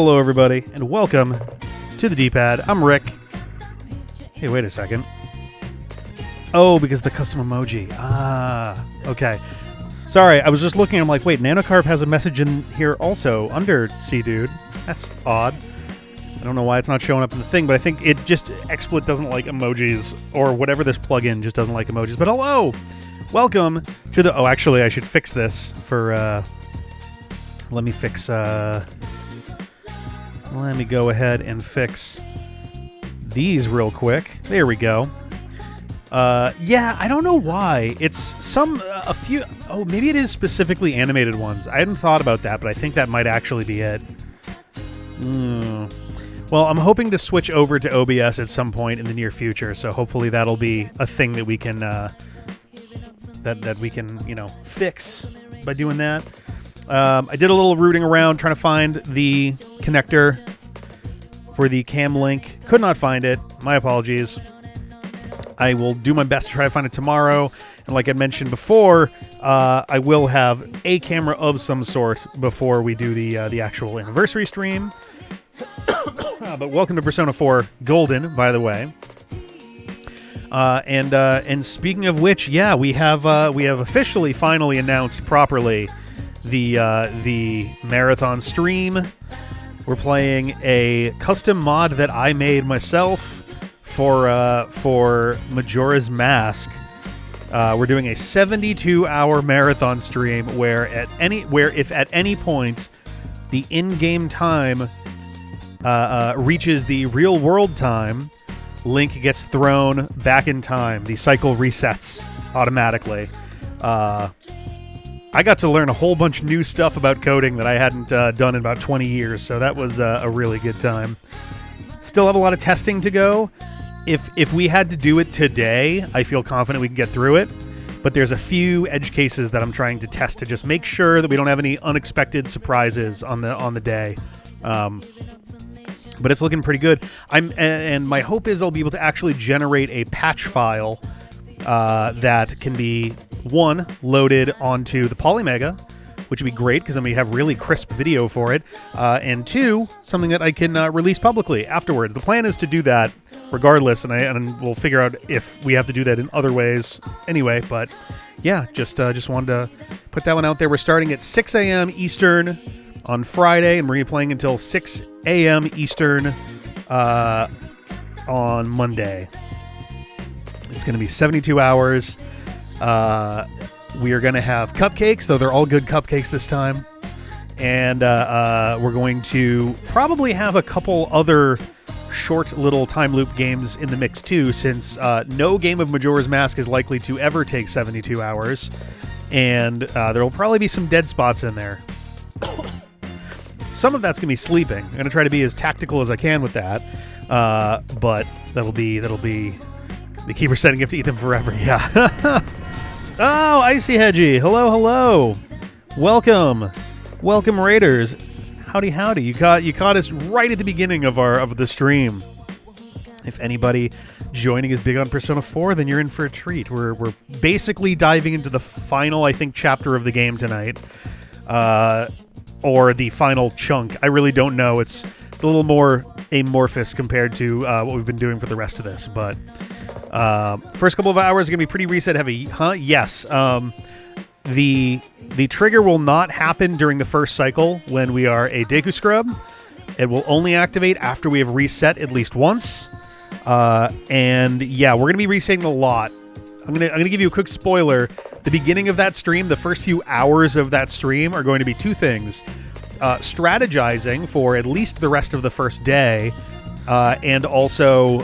Hello, everybody, and welcome to the D-Pad. I'm Rick. Hey, wait a second. Oh, because the custom emoji. Ah, okay. Sorry, I was just looking. I'm like, wait, Nanocarp has a message in here also under C Dude. That's odd. I don't know why it's not showing up in the thing, but I think it just XSplit doesn't like emojis, or whatever this plugin just doesn't like emojis. But hello, welcome to the. Oh, actually, I should fix this for. Let me fix. Let me go ahead and fix these real quick. There we go. Yeah, I don't know why. It's a few. Oh, maybe it is specifically animated ones. I hadn't thought about that, but I think that might actually be it. Well, I'm hoping to switch over to OBS at some point in the near future, so hopefully that'll be a thing that we can that we can fix by doing that. I did a little rooting around trying to find the connector for the cam link. Could not find it. My apologies. I will do my best to try to find it tomorrow. And like I mentioned before, I will have a camera of some sort before we do the actual anniversary stream. But welcome to Persona 4 Golden, by the way. And speaking of which, yeah, we have officially finally announced properly the marathon stream. We're playing a custom mod that I made myself for Majora's Mask. We're doing a 72-hour marathon stream where if at any point the in-game time reaches the real-world time, Link gets thrown back in time. The cycle resets automatically. I got to learn a whole bunch of new stuff about coding that I hadn't done in about 20 years, so that was a really good time. Still have a lot of testing to go. If we had to do it today, I feel confident we can get through it, but there's a few edge cases that I'm trying to test to just make sure that we don't have any unexpected surprises on the day. But it's looking pretty good. And my hope is I'll be able to actually generate a patch file that can be, one, loaded onto the Polymega, which would be great because then we have really crisp video for it, and two, something that I can release publicly afterwards. The plan is to do that regardless, and we'll figure out if we have to do that in other ways anyway, but yeah, just wanted to put that one out there. We're starting at 6 a.m. Eastern on Friday, and we're playing until 6 a.m. Eastern on Monday. It's going to be 72 hours. We are going to have cupcakes, though they're all good cupcakes this time. And we're going to probably have a couple other short little time loop games in the mix, too, since no game of Majora's Mask is likely to ever take 72 hours. And there will probably be some dead spots in there. Some of that's going to be sleeping. I'm going to try to be as tactical as I can with that. But that'll be... They keep setting up to eat them forever, yeah. Oh, Icy Hedgie. Hello. Welcome, Raiders. Howdy. You caught us right at the beginning of the stream. If anybody joining is big on Persona 4, then you're in for a treat. We're basically diving into the final, I think, chapter of the game tonight. Or the final chunk. I really don't know. It's a little more amorphous compared to what we've been doing for the rest of this, but first couple of hours are going to be pretty reset heavy, huh? Yes. The trigger will not happen during the first cycle when we are a Deku Scrub. It will only activate after we have reset at least once. And yeah, we're going to be resetting a lot. I'm gonna give you a quick spoiler. The beginning of that stream, the first few hours of that stream are going to be two things. Strategizing for at least the rest of the first day, and also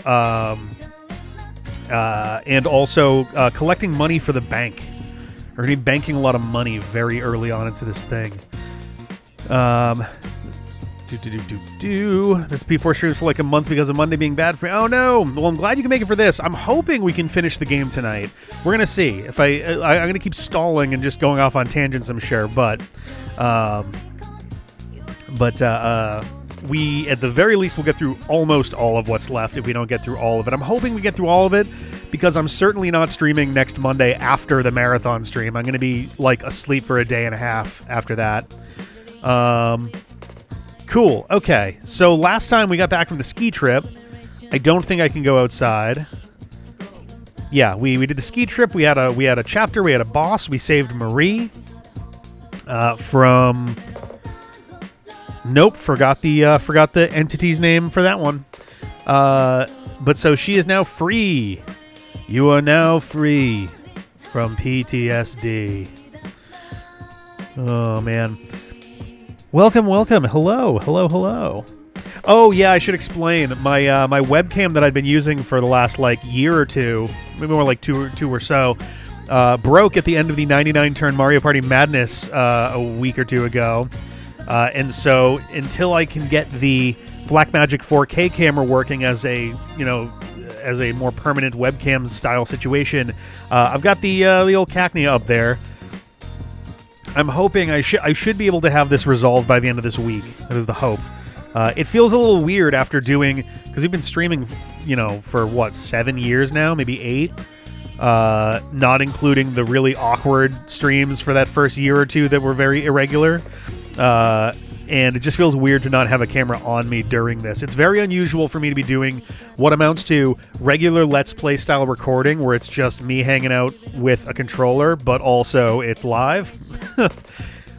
collecting money for the bank. We're going to be banking a lot of money very early on into this thing. This P4 streams for like a month because of Monday being bad for me. Oh no! Well, I'm glad you can make it for this. I'm hoping we can finish the game tonight. We're gonna see. If I'm gonna keep stalling and just going off on tangents, I'm sure. But we at the very least will get through almost all of what's left. If we don't get through all of it, I'm hoping we get through all of it because I'm certainly not streaming next Monday after the marathon stream. I'm gonna be like asleep for a day and a half after that. Cool. Okay. So last time we got back from the ski trip, I don't think I can go outside. Yeah, we did the ski trip. We had a chapter. We had a boss. We saved Marie from. Nope, forgot the entity's name for that one. But so she is now free. You are now free from PTSD. Oh man. Welcome. Hello. Oh yeah, I should explain. My webcam that I'd been using for the last year or two, maybe more like two or so, broke at the end of the 99-turn Mario Party Madness a week or two ago. And so until I can get the Blackmagic 4K camera working as a more permanent webcam style situation, I've got the old Cacnea up there. I'm hoping I should be able to have this resolved by the end of this week. That is the hope. It feels a little weird after doing, because we've been streaming, for 7 years now, maybe 8. Not including the really awkward streams for that first year or two that were very irregular. And it just feels weird to not have a camera on me during this. It's very unusual for me to be doing what amounts to regular Let's Play style recording, where it's just me hanging out with a controller, but also it's live.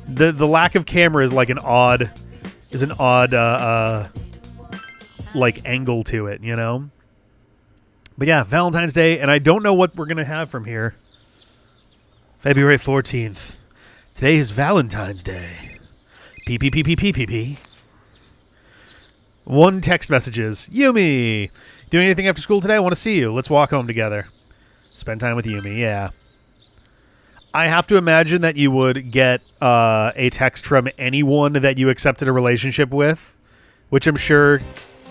The lack of camera is an odd angle to it, But yeah, Valentine's Day, and I don't know what we're gonna have from here. February 14th. Today is Valentine's Day. P. 1 text messages. Yumi! Doing anything after school today? I want to see you. Let's walk home together. Spend time with Yumi, yeah. I have to imagine that you would get a text from anyone that you accepted a relationship with, which I'm sure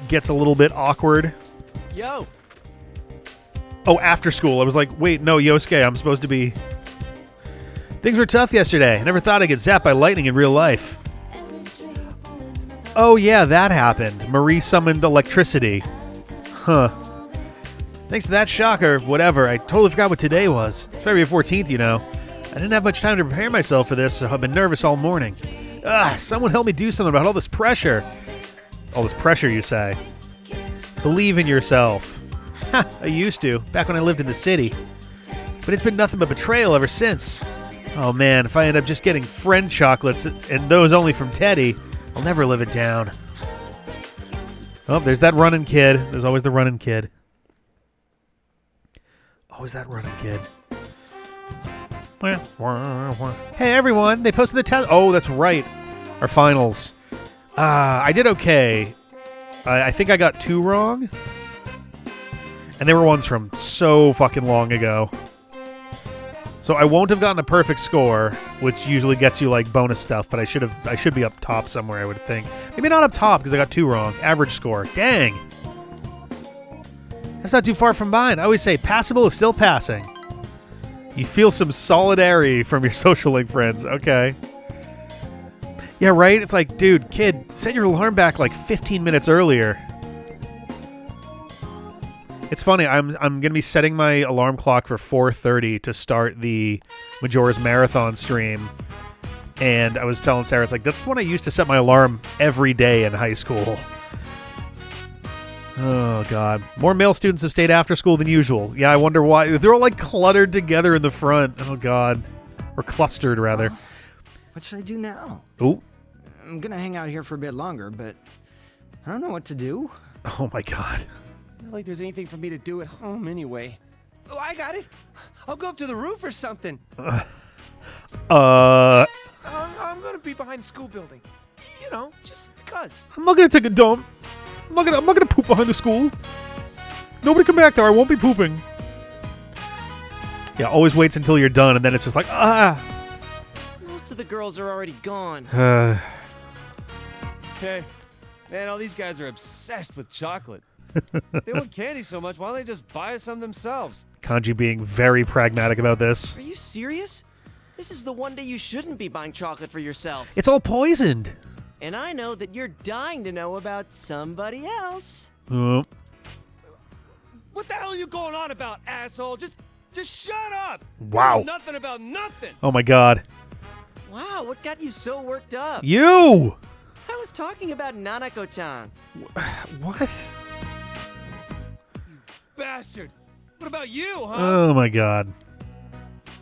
gets a little bit awkward. Yo! Oh, after school. I was like, wait, no, Yosuke, I'm supposed to be... Things were tough yesterday. I never thought I'd get zapped by lightning in real life. Oh, yeah, that happened. Marie summoned electricity. Huh. Thanks to that shocker, whatever, I totally forgot what today was. It's February 14th, I didn't have much time to prepare myself for this, so I've been nervous all morning. Someone help me do something about all this pressure. All this pressure, you say? Believe in yourself. Ha, I used to, back when I lived in the city. But it's been nothing but betrayal ever since. Oh man, if I end up just getting friend chocolates, and those only from Teddy, I'll never live it down. Oh, there's that running kid. There's always the running kid. Always that running kid. Hey everyone, they posted the test. Oh, that's right. Our finals. I did okay. I think I got 2 wrong. And they were ones from so fucking long ago. So I won't have gotten a perfect score, which usually gets you bonus stuff, but I should be up top somewhere, I would think. Maybe not up top because I got 2 wrong. Average score. Dang. That's not too far from mine. I always say passable is still passing. You feel some solidarity from your social link friends. Okay. Yeah, right? It's like, dude, kid, set your alarm back 15 minutes earlier. It's funny, I'm going to be setting my alarm clock for 4:30 to start the Majora's Marathon stream. And I was telling Sarah, it's that's when I used to set my alarm every day in high school. Oh, God. More male students have stayed after school than usual. Yeah, I wonder why. They're all cluttered together in the front. Oh, God. Or clustered, rather. What should I do now? Ooh. I'm going to hang out here for a bit longer, but I don't know what to do. Oh, my God. Not like there's anything for me to do at home anyway. Oh, I got it. I'll go up to the roof or something. I'm gonna be behind the school building. Just because. I'm not gonna take a dump. I'm not gonna poop behind the school. Nobody come back there. I won't be pooping. Yeah, always waits until you're done, and then it's just Most of the girls are already gone. Hey, man, all these guys are obsessed with chocolate. They want candy so much, why don't they just buy us some themselves? Kanji being very pragmatic about this. Are you serious? This is the one day you shouldn't be buying chocolate for yourself. It's all poisoned. And I know that you're dying to know about somebody else. What the hell are you going on about, asshole? Just shut up! Wow. You know nothing about nothing! Oh my God. Wow, what got you so worked up? You! I was talking about Nanako-chan. What? Bastard. What about you, huh? Oh my god.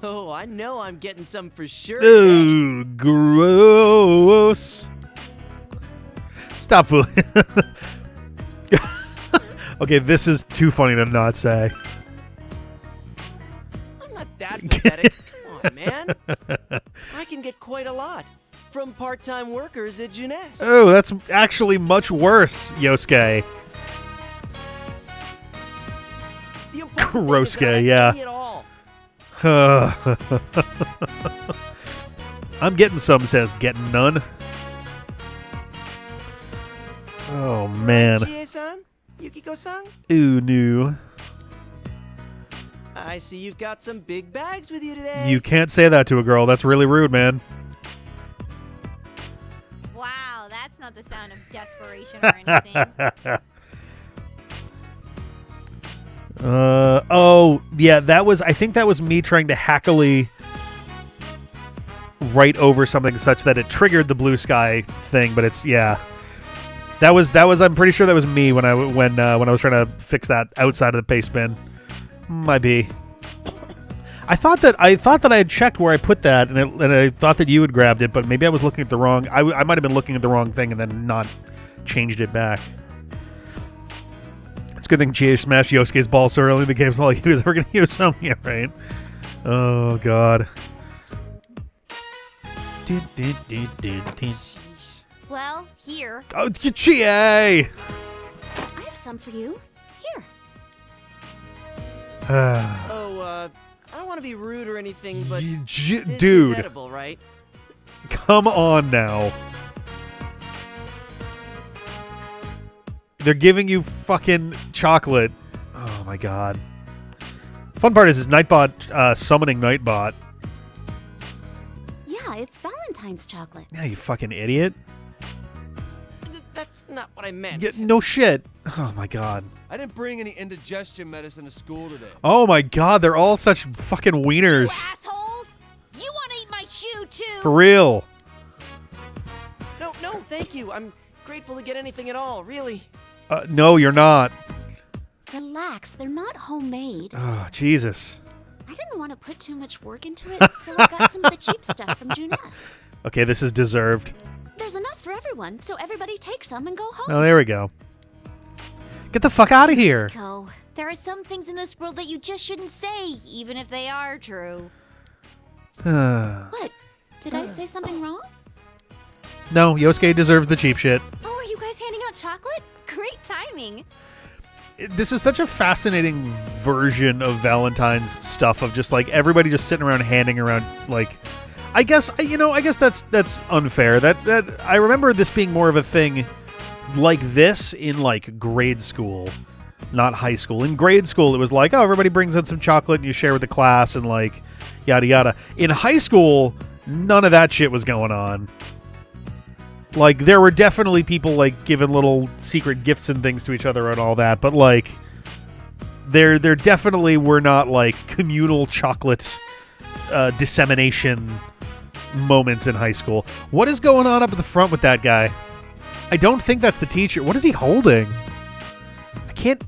Oh, I know I'm getting some for sure. Ooh, gross. Stop fooling. Okay, this is too funny to not say. I'm not that pathetic. Come on, man. I can get quite a lot from part-time workers at Junes. Oh, that's actually much worse, Yosuke. The important Gross thing is that I guy, don't yeah. get any at all. I'm getting some, says getting none. Oh, man. Chie-san? Yukiko-san? Ooh, no. I see you've got some big bags with you today. You can't say that to a girl. That's really rude, man. Wow, that's not the sound of desperation or anything. Oh, yeah, I think that was me trying to hackily write over something such that it triggered the blue sky thing, but it's, yeah. That was, I'm pretty sure that was me when I was trying to fix that outside of the paste bin. Might be. I thought that I had checked where I put that, and I thought that you had grabbed it, but maybe I was looking at the wrong, I might have been looking at the wrong thing and then not changed it back. It's a good thing GA smashed Yosuke's ball so early in the game. It's not like he was ever going to use some. Yeah, right? Oh, God. Well, here. Oh, GA! I have some for you. Here. Oh, I don't want to be rude or anything, but this Dude, is edible, right? come on now. They're giving you fucking chocolate. Oh, my God. Fun part is Nightbot summoning Nightbot. Yeah, it's Valentine's chocolate. Yeah, you fucking idiot. That's not what I meant. Yeah, no shit. Oh, my God. I didn't bring any indigestion medicine to school today. Oh, my God. They're all such fucking wieners. You assholes! You want to eat my shoe, too! For real. No, thank you. I'm grateful to get anything at all, really. No, you're not. Relax, they're not homemade. Oh, Jesus. I didn't want to put too much work into it, so I got some of the cheap stuff from Junes. Okay, this is deserved. There's enough for everyone, so everybody take some and go home. Oh, there we go. Get the fuck out of here. Go. There are some things in this world that you just shouldn't say, even if they are true. What? Did I say something wrong? No, Yosuke deserves the cheap shit. Oh, are you guys handing out chocolate? Great timing. This is such a fascinating version of Valentine's stuff of just like everybody just sitting around handing around like I guess that's unfair. That I remember this being more of a thing like this in like grade school, not high school. In grade school it was like, oh, everybody brings in some chocolate and you share with the class and like yada yada. In high school, none of that shit was going on. Like, there were definitely people, like, giving little secret gifts and things to each other and all that, but, like, there definitely were not, like, communal chocolate dissemination moments in high school. What is going on up at the front with that guy? I don't think that's the teacher. What is he holding? I can't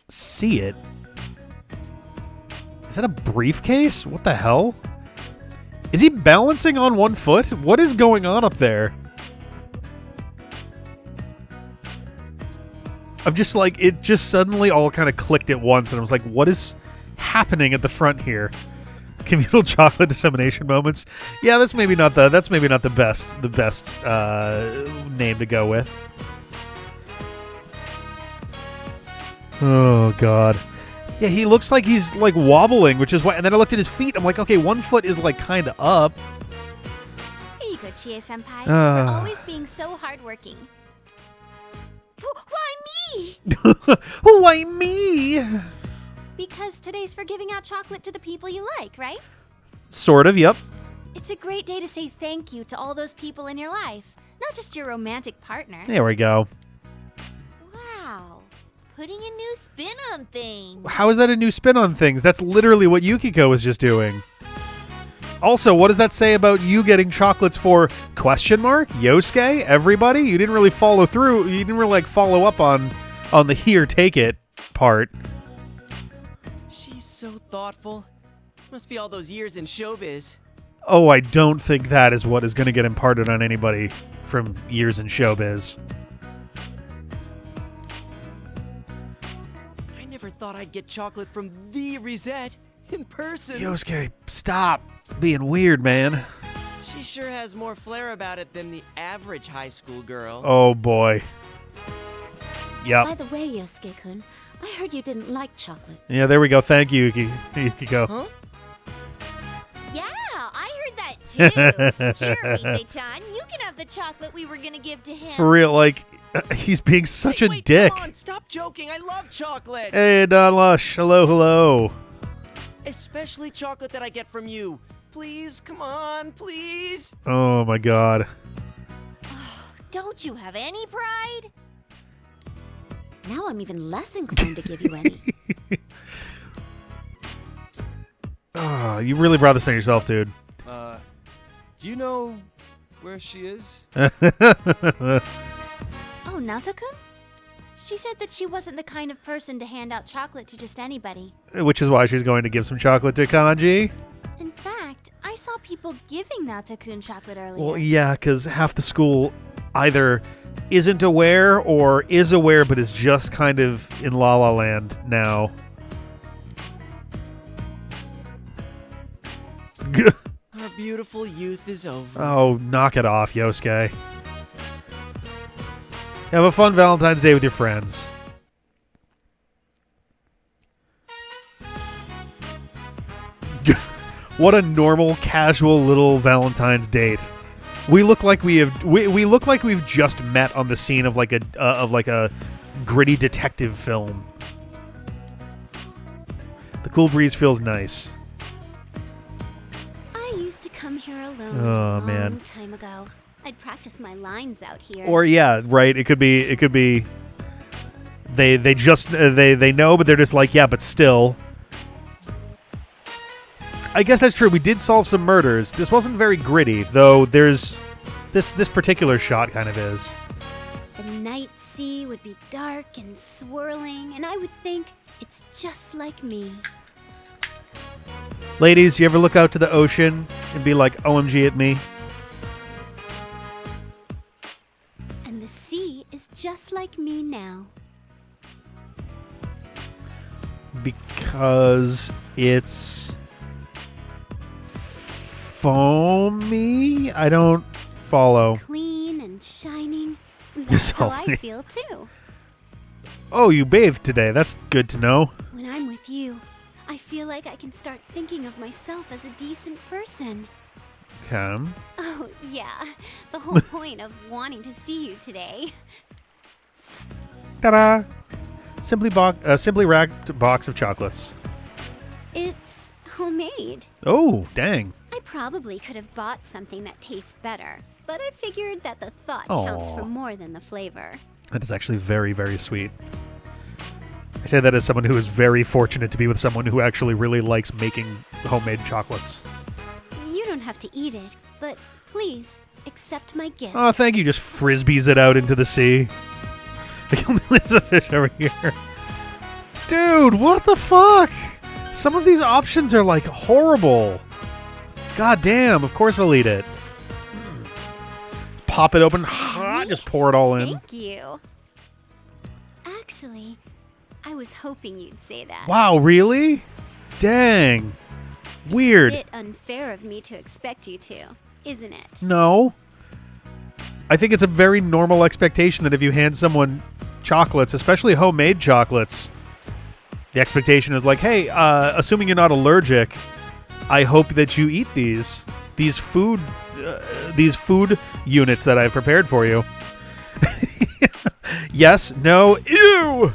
see it. Is that a briefcase? What the hell? Is he balancing on one foot? What is going on up there? I'm just like, it just suddenly all kind of clicked at once, and I was like, what is happening at the front here? Communal chocolate dissemination moments. Yeah, that's maybe not the best name to go with. Oh God. Yeah, he looks like he's like wobbling, which is why. And then I looked at his feet. I'm like, okay, one foot is like kind of up. Here you go, Chie-senpai, for always being so hardworking. Why me? Why me? Because today's for giving out chocolate to the people you like, right? Sort of, yep. It's a great day to say thank you to all those people in your life, not just your romantic partner. There we go. Wow. Putting a new spin on things. How is that a new spin on things? That's literally what Yukiko was just doing. Also, what does that say about you getting chocolates for question mark? Yosuke? Everybody? You didn't really follow through. You didn't really like follow up on the here, take it part. She's so thoughtful. Must be all those years in showbiz. Oh, I don't think that is what is going to get imparted on anybody from years in showbiz. I never thought I'd get chocolate from the Reset in person. Yosuke, stop being weird, man. She sure has more flair about it than the average high school girl. Oh, boy. Yep. By the way, Yosuke-kun, I heard you didn't like chocolate. Yeah, there we go. Thank you, Yukiko. Huh? Yeah, I heard that too. Here, Rise-chan, you can have the chocolate we were gonna give to him. For real, like, he's being such Hey, a wait, dick. Come on, stop joking. I love chocolate. Hey, Don Lush. Hello, hello. Especially chocolate that I get from you. Please, come on, please. Oh, my God. Don't you have any pride? Now I'm even less inclined to give you any. Oh, you really brought this on yourself, dude. Do you know where she is? Oh, Nato-kun? She said that she wasn't the kind of person to hand out chocolate to just anybody. Which is why she's going to give some chocolate to Kanji. In fact, I saw people giving Nato-kun chocolate earlier. Well, yeah, because half the school either isn't aware or is aware but is just kind of in La La Land now. Our beautiful youth is over. Oh, knock it off, Yosuke. Have a fun Valentine's Day with your friends. What a normal, casual little Valentine's date. We look like we look like we've just met on the scene of like a gritty detective film. The cool breeze feels nice. I used to come here alone Oh, a long man. time ago. I'd practice my lines out here. Or yeah, right. It could be. They know, but they're just like, yeah, but still. I guess that's true. We did solve some murders. This wasn't very gritty, though. There's this particular shot kind of is. The night sea would be dark and swirling, and I would think it's just like me. Ladies, you ever look out to the ocean and be like, OMG at me? And the sea is just like me now. Because it's foamy? I don't follow. Clean and shining. It's That's how I salty. feel too. Oh, you bathed today. That's good to know. When I'm with you, I feel like I can start thinking of myself as a decent person. Okay. Oh, yeah. The whole point of wanting to see you today. Ta-da! Simply wrapped box of chocolates. It's homemade. Oh, dang. I probably could have bought something that tastes better, but I figured that the thought counts Aw. for more than the flavor. That is actually very, very sweet. I say that as someone who is very fortunate to be with someone who actually really likes making homemade chocolates. You don't have to eat it, but please accept my gift. Oh, thank you. Just frisbees it out into the sea. There's a fish over here. Dude, what the fuck? Some of these options are like horrible. God damn, of course I'll eat it. Pop it open, just pour it all in. Thank you. Actually, I was hoping you'd say that. Wow, really? Dang. Weird. A bit unfair of me to expect you to, isn't it? No. I think it's a very normal expectation that if you hand someone chocolates, especially homemade chocolates, the expectation is like, hey, assuming you're not allergic, I hope that you eat these food units that I've prepared for you. Yes, no, ew.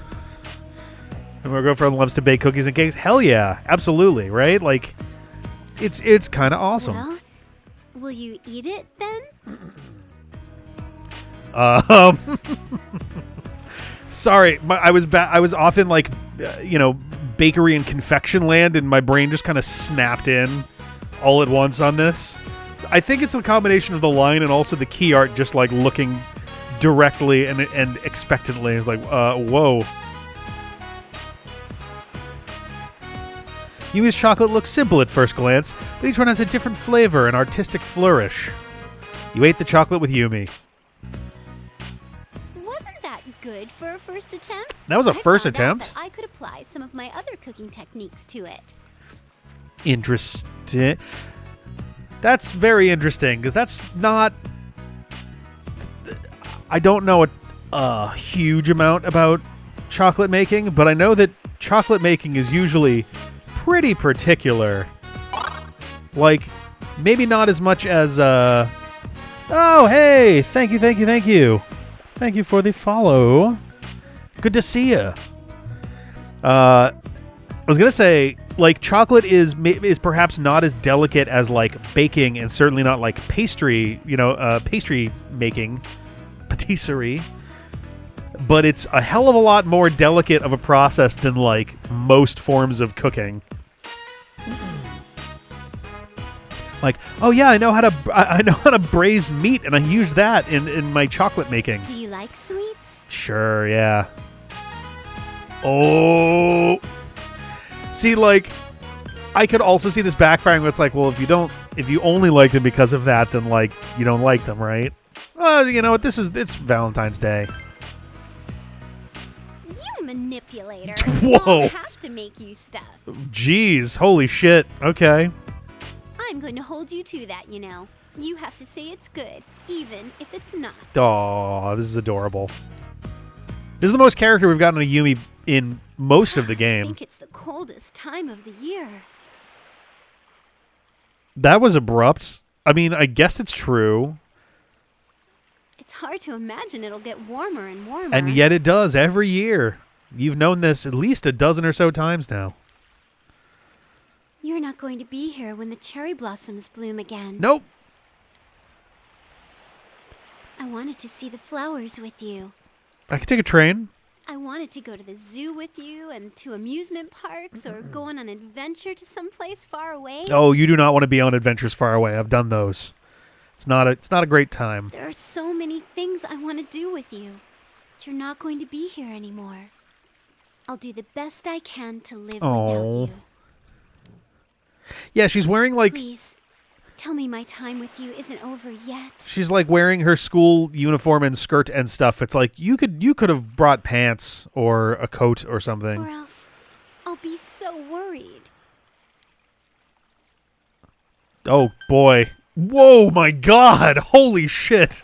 And my girlfriend loves to bake cookies and cakes. Hell yeah, absolutely, right? Like, it's kind of awesome. Well, will you eat it then? Sorry, I was off in like, bakery and confection land, and my brain just kind of snapped in all at once on this. I think it's a combination of the line and also the key art just like looking directly and expectantly. It's like, whoa. Yumi's chocolate looks simple at first glance, but each one has a different flavor and artistic flourish. You ate the chocolate with Yumi. Wasn't that good for a first attempt? That was a first found out attempt? that I could apply some of my other cooking techniques to it. Interesting. That's very interesting, because that's not... I don't know a huge amount about chocolate making, but I know that chocolate making is usually pretty particular. Like, maybe not as much as... Oh, hey! Thank you. Thank you for the follow. Good to see you. I was going to say... Like, chocolate is perhaps not as delicate as, like, baking, and certainly not like pastry, pastry making, patisserie. But it's a hell of a lot more delicate of a process than, like, most forms of cooking. Like, oh yeah, I know how to braise meat, and I use that in my chocolate making. Do you like sweets? Sure, yeah. Oh... See, like, I could also see this backfiring where it's like, well, if you only like them because of that, then, like, you don't like them, right? You know what, it's Valentine's Day. You manipulator. Whoa. I'll have to make you stuff. Jeez, holy shit, okay. I'm going to hold you to that, you know. You have to say it's good, even if it's not. Aw, this is adorable. This is the most character we've gotten a Yumi in most of the I game. think it's the coldest time of the year. That was abrupt. I mean, I guess it's true. It's hard to imagine it'll get warmer and warmer. And yet it does every year. You've known this at least a dozen or so times now. You're not going to be here when the cherry blossoms bloom again. Nope. I wanted to see the flowers with you. I could take a train. I wanted to go to the zoo with you and to amusement parks or go on an adventure to someplace far away. Oh, you do not want to be on adventures far away. I've done those. It's not a great time. There are so many things I want to do with you, but you're not going to be here anymore. I'll do the best I can to live Oh. without you. Yeah, she's wearing like Please, tell me my time with you isn't over yet. she's like wearing her school uniform and skirt and stuff. It's like you could have brought pants or a coat or something. Or else I'll be so worried. Oh boy. Whoa, my God. Holy shit.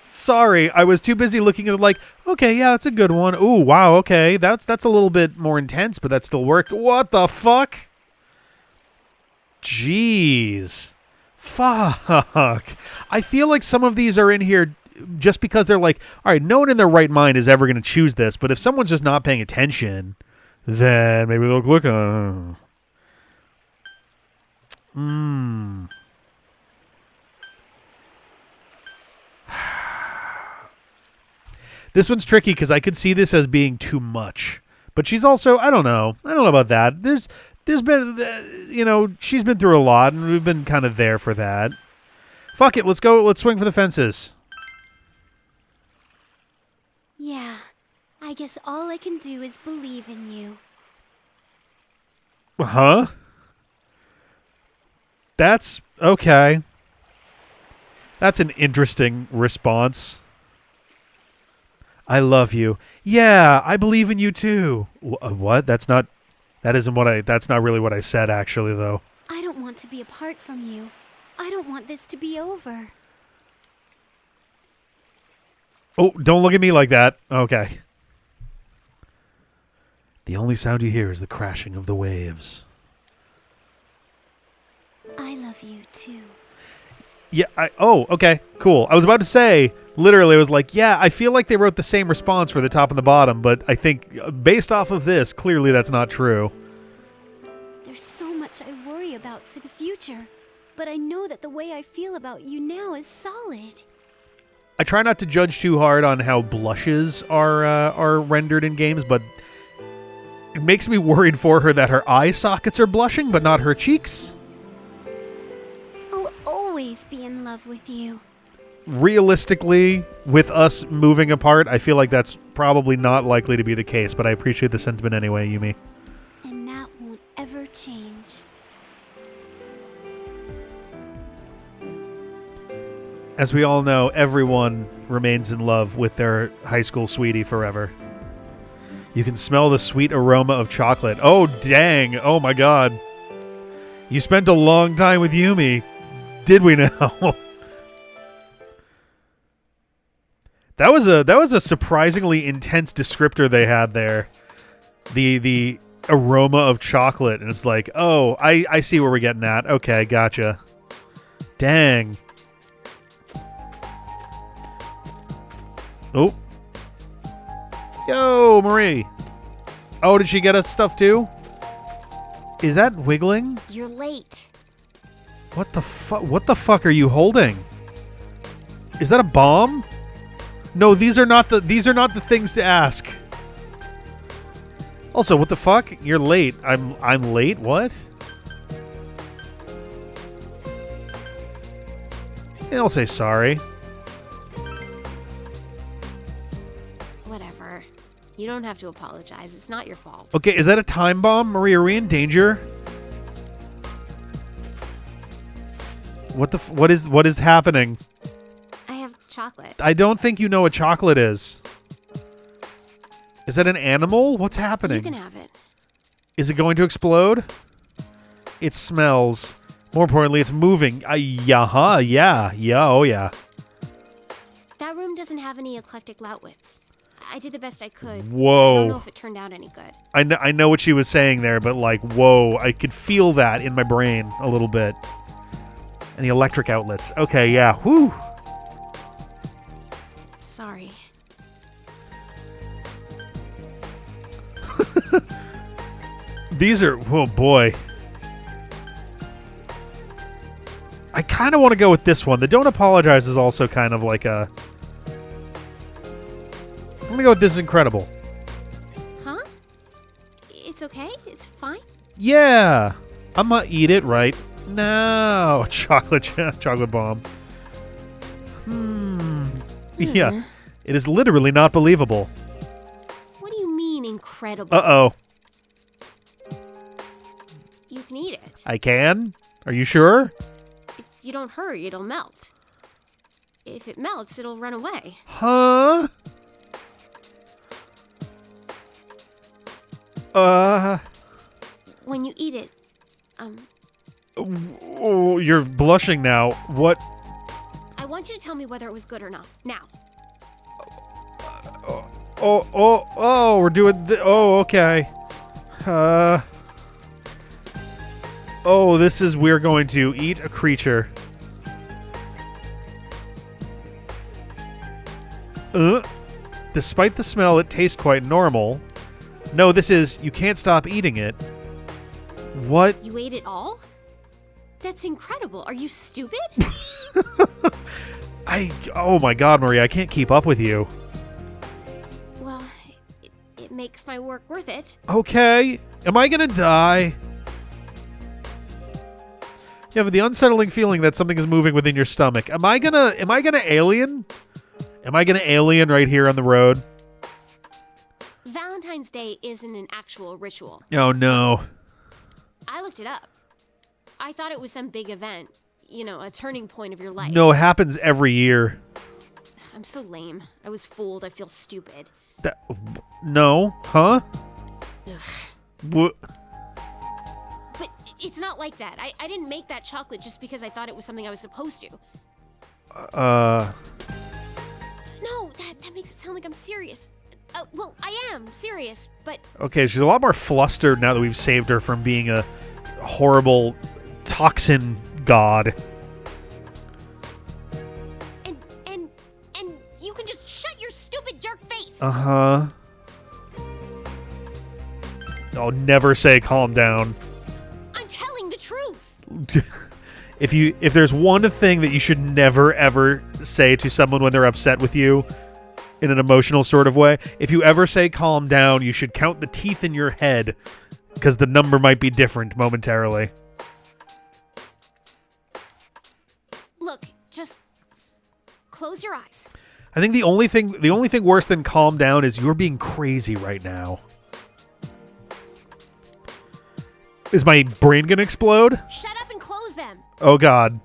Sorry, I was too busy looking at like, okay, yeah, that's a good one. Ooh, wow, okay. That's a little bit more intense, but that still worked. What the fuck? Jeez. Fuck. I feel like some of these are in here just because they're like, all right, no one in their right mind is ever going to choose this, but if someone's just not paying attention, then maybe they'll click on it. This one's tricky because I could see this as being too much. But she's also, I don't know about that. There's been, she's been through a lot, and we've been kind of there for that. Fuck it, let's go, let's swing for the fences. Yeah, I guess all I can do is believe in you. Huh? That's, okay. That's an interesting response. I love you. Yeah, I believe in you too. What? That's not really what I said, actually, though. I don't want to be apart from you. I don't want this to be over. Oh, don't look at me like that. Okay. The only sound you hear is the crashing of the waves. I love you too. Yeah, okay, cool. I was about to say, literally, I was like, yeah, I feel like they wrote the same response for the top and the bottom, but I think, based off of this, clearly that's not true. There's so much I worry about for the future, but I know that the way I feel about you now is solid. I try not to judge too hard on how blushes are rendered in games, but it makes me worried for her that her eye sockets are blushing, but not her cheeks. always be in love with you. Realistically, with us moving apart, I feel like that's probably not likely to be the case, but I appreciate the sentiment anyway, Yumi. And that won't ever change. As we all know, everyone remains in love with their high school sweetie forever. You can smell the sweet aroma of chocolate. Oh, dang. Oh, my God. You spent a long time with Yumi. Did we now? That was a surprisingly intense descriptor they had there. The aroma of chocolate. And it's like, oh, I see where we're getting at. Okay, gotcha. Dang. Oh. Yo, Marie. Oh, did she get us stuff too? Is that wiggling? You're late. What the fuck? What the fuck are you holding? Is that a bomb? No, these are not the things to ask. Also, what the fuck? You're late. I'm late. What? Yeah, I'll say sorry. Whatever. You don't have to apologize. It's not your fault. Okay, is that a time bomb? Marie, are we in danger? What is happening? I have chocolate. I don't think you know what chocolate is. Is that an animal? What's happening? You can have it. Is it going to explode? It smells. More importantly, it's moving. Yeah, oh yeah. That room doesn't have any eclectic loudwits. I did the best I could. Whoa. I don't know if it turned out any good. I know what she was saying there, but like, whoa, I could feel that in my brain a little bit. And the electric outlets. Okay, yeah. Whew. Sorry. These are, oh boy. I kind of want to go with this one. The don't apologize is also kind of like a... I'm going to go with this is incredible. Huh? It's okay? It's fine? Yeah. I'm going to eat it right now. Chocolate bomb. Yeah. It is literally not believable. What do you mean, incredible? Uh-oh. You can eat it. I can? Are you sure? If you don't hurry, it'll melt. If it melts, it'll run away. Huh? When you eat it, Oh, you're blushing now. What? I want you to tell me whether it was good or not. Now. We're doing okay. This is we're going to eat a creature. Despite the smell, it tastes quite normal. No, this is you can't stop eating it. What? You ate it all? That's incredible. Are you stupid? Oh my God, Maria, I can't keep up with you. Well, it makes my work worth it. Okay. Am I gonna die? You have the unsettling feeling that something is moving within your stomach. Am I gonna alien? Am I gonna alien right here on the road? Valentine's Day isn't an actual ritual. Oh no. I looked it up. I thought it was some big event. You know, a turning point of your life. No, it happens every year. I'm so lame. I was fooled. I feel stupid. No? Huh? Ugh. What? But it's not like that. I didn't make that chocolate just because I thought it was something I was supposed to. No, that makes it sound like I'm serious. Well, I am serious, but... Okay, she's a lot more flustered now that we've saved her from being a horrible toxin god. And you can just shut your stupid jerk face! Uh-huh. Oh, never say calm down. I'm telling the truth! If there's one thing that you should never, ever say to someone when they're upset with you in an emotional sort of way, if you ever say calm down, you should count the teeth in your head because the number might be different momentarily. Look, just close your eyes. I think the only thing worse than calm down is you're being crazy right now. Is my brain gonna explode? Shut up and close them. Oh God.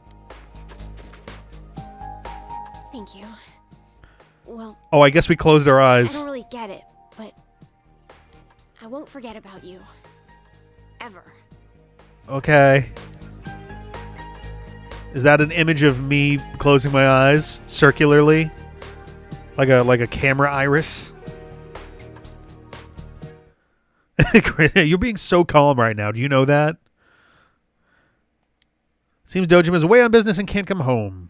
Thank you. Well, Oh, I guess we closed our I eyes. don't really get it, but I won't forget about you. Ever. Okay. Is that an image of me closing my eyes circularly? Like a camera iris? You're being so calm right now. Do you know that? Seems Dojima's away on business and can't come home.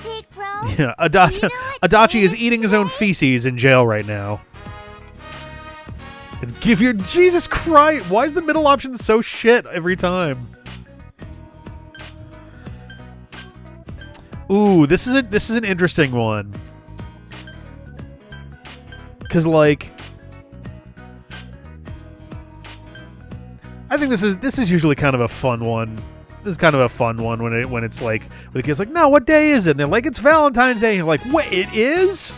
Big bro. Yeah, Do you know what Adachi day is is eating his own today? feces in jail right now. It's give your Jesus Christ! Why is the middle option so shit every time? Ooh, this is an interesting one. Cause like, I think this is usually kind of a fun one. This is kind of a fun one when it's like when the kid's like, no, what day is it? And they're like, it's Valentine's Day. And you're like, what? It is?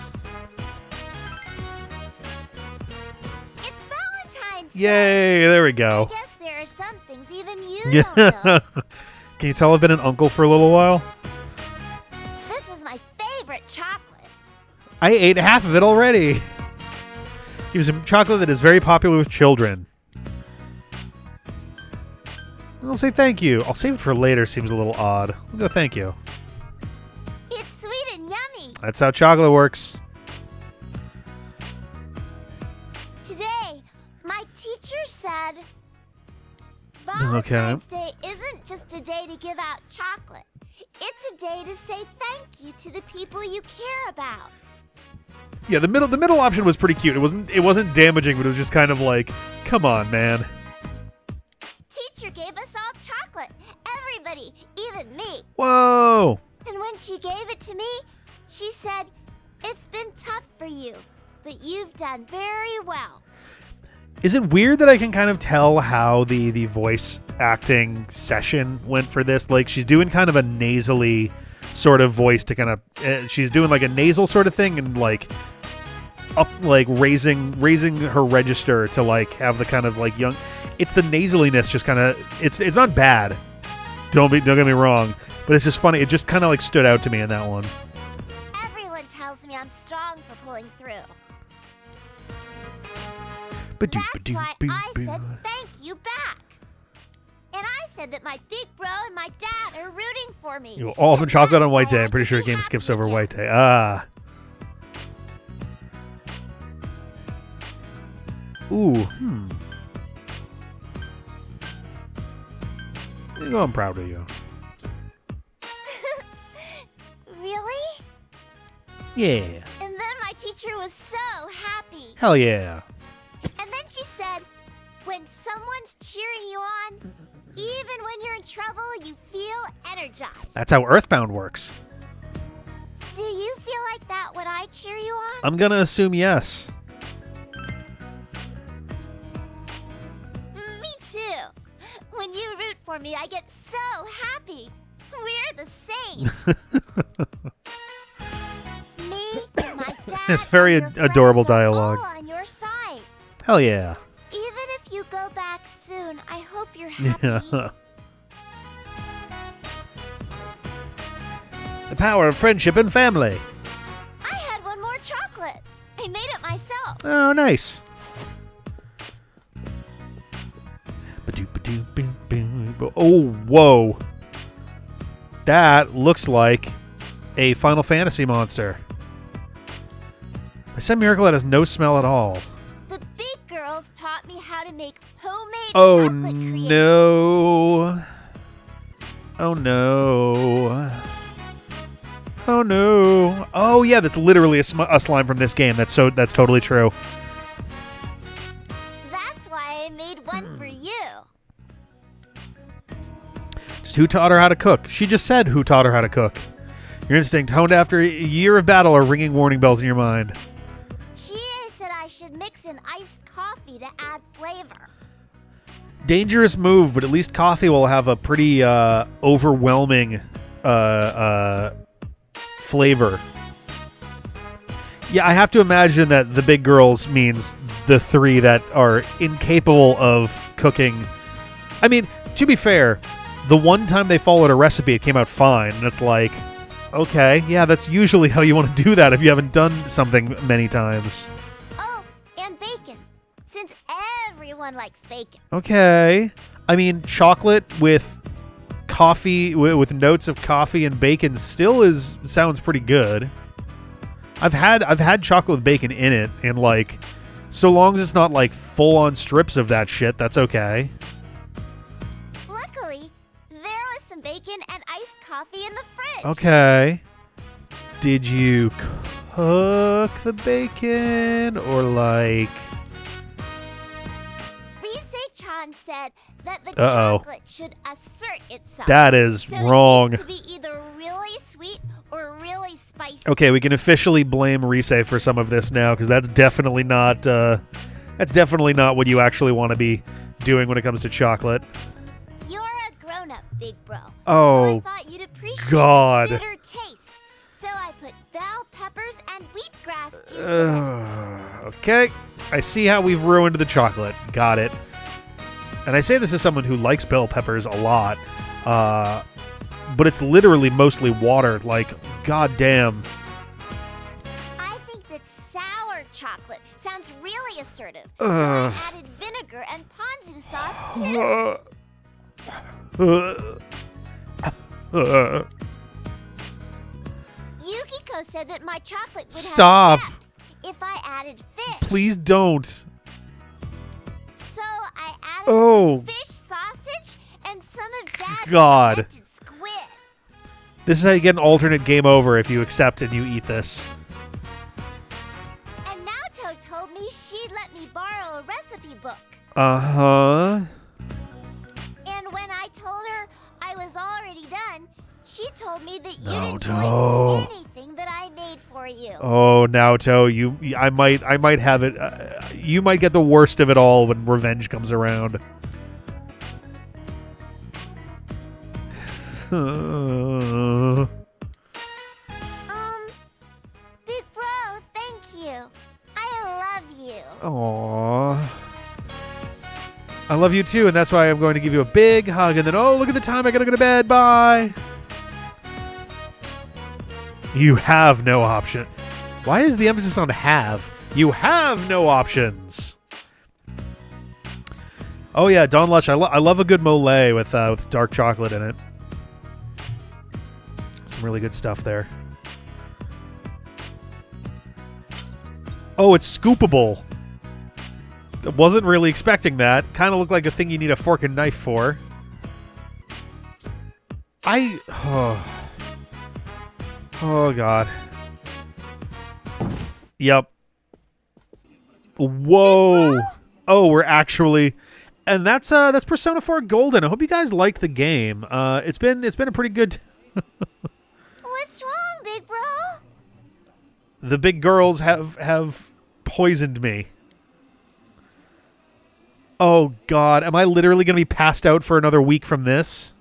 It's Valentine's Day. Yay! There we I go. guess there are some things even you Yeah. don't know. Can you tell I've been an uncle for a little while? This is my favorite chocolate. I ate half of it already. It was a chocolate that is very popular with children. I'll say thank you. I'll save it for later. Seems a little odd. I'll go thank you. It's sweet and yummy. That's how chocolate works. Today, my teacher said Valentine's Day isn't just a day to give out chocolate. It's a day to say thank you to the people you care about. Yeah, the middle option was pretty cute. It wasn't damaging, but it was just kind of like, come on, man. Teacher gave us all chocolate. Everybody, even me. Whoa. And when she gave it to me, she said, "It's been tough for you, but you've done very well." Is it weird that I can kind of tell how the voice acting session went for this? Like, she's doing kind of a nasally sort of voice to kind of... she's doing like a nasal sort of thing and like up, like raising her register to like have the kind of like young... It's the nasaliness just kind of... It's not bad. Don't get me wrong. But it's just funny. It just kind of like stood out to me in that one. Everyone tells me I'm strong for pulling through. Ba-doo, That's ba-doo, why boo, I boo. said thank you back. And I said that my big bro and my dad are rooting for me. You all have And chocolate on that's White why Day. I I'm pretty can sure be the game happy skips over again. White Day. Ah. Ooh. You know, I'm proud of you. Really? Yeah. And then my teacher was so happy. Hell yeah. And then she said, when someone's cheering you on, even when you're in trouble, you feel energized. That's how Earthbound works. Do you feel like that when I cheer you on? I'm gonna assume yes. Me too. When you root for me, I get so happy. We're the same. Me, my dad, It's very and your adorable friends are dialogue. all on your side. Hell yeah. Even if you go back soon, I hope you're happy. Yeah. The power of friendship and family. I had one more chocolate. I made it myself. Oh, nice. Oh, whoa. That looks like a Final Fantasy monster. By some miracle, that has no smell at all. The big girls taught me how to make homemade Oh, chocolate creations. no. Oh, no. Oh, no. Oh, yeah, that's literally a slime from this game. That's totally true. That's why I made one for you. Just who taught her how to cook? She just said who taught her how to cook. Your instinct, honed after a year of battle, are ringing warning bells in your mind. Chie said I should mix in iced coffee to add flavor. Dangerous move, but at least coffee will have a pretty overwhelming flavor. Yeah, I have to imagine that the big girls means the 3 that are incapable of cooking. I mean, to be fair, the one time they followed a recipe, it came out fine, and it's like, okay, yeah, that's usually how you want to do that if you haven't done something many times. Oh, and bacon. Since everyone likes bacon. Okay. I mean, chocolate with coffee, with notes of coffee and bacon still sounds pretty good. I've had chocolate with bacon in it, and like, so long as it's not like full-on strips of that shit, that's okay. Luckily, there was some bacon and iced coffee in the fridge. Okay. Did you cook the bacon, or like... Rise-chan said that the Uh-oh. chocolate should assert itself. That is so wrong. It needs to be either really sweet or really spicy. Okay, we can officially blame Rise for some of this now, because that's definitely not what you actually want to be doing when it comes to chocolate. You're a grown-up, big bro. Oh, so I thought you'd appreciate God. the bitter taste. So I put bell peppers and wheatgrass juice in it. Okay, I see how we've ruined the chocolate. Got it. And I say this as someone who likes bell peppers a lot, but it's literally mostly water. Like, goddamn. I think that sour chocolate sounds really assertive. So I added vinegar and ponzu sauce too. Yukiko said that my chocolate would Stop. have depth if I added fish. Please don't. So I added Oh. some fish sausage and some of Dad's God. fermented squid. This is how you get an alternate game over if you accept and you eat this. And Naoto told me she'd let me borrow a recipe book. Uh-huh. And when I told her I was already done, she told me that you'd enjoy Naoto. anything that I made for you. Oh, Naoto, I might have it. You might get the worst of it all when revenge comes around. Big bro, thank you. I love you. Aww. I love you too, and that's why I'm going to give you a big hug, and then, oh, look at the time, I gotta go to bed, bye. You have no option. Why is the emphasis on have? You have no options. Oh yeah, Don Lush, I love a good mole with dark chocolate in it. Some really good stuff there. Oh, it's scoopable. I wasn't really expecting that. Kind of looked like a thing you need a fork and knife for. Oh, God. Yep. Whoa. Oh, we're actually... And that's Persona 4 Golden. I hope you guys liked the game. It's been a pretty good... What's wrong, big bro? The big girls have poisoned me. Oh, God. Am I literally going to be passed out for another week from this?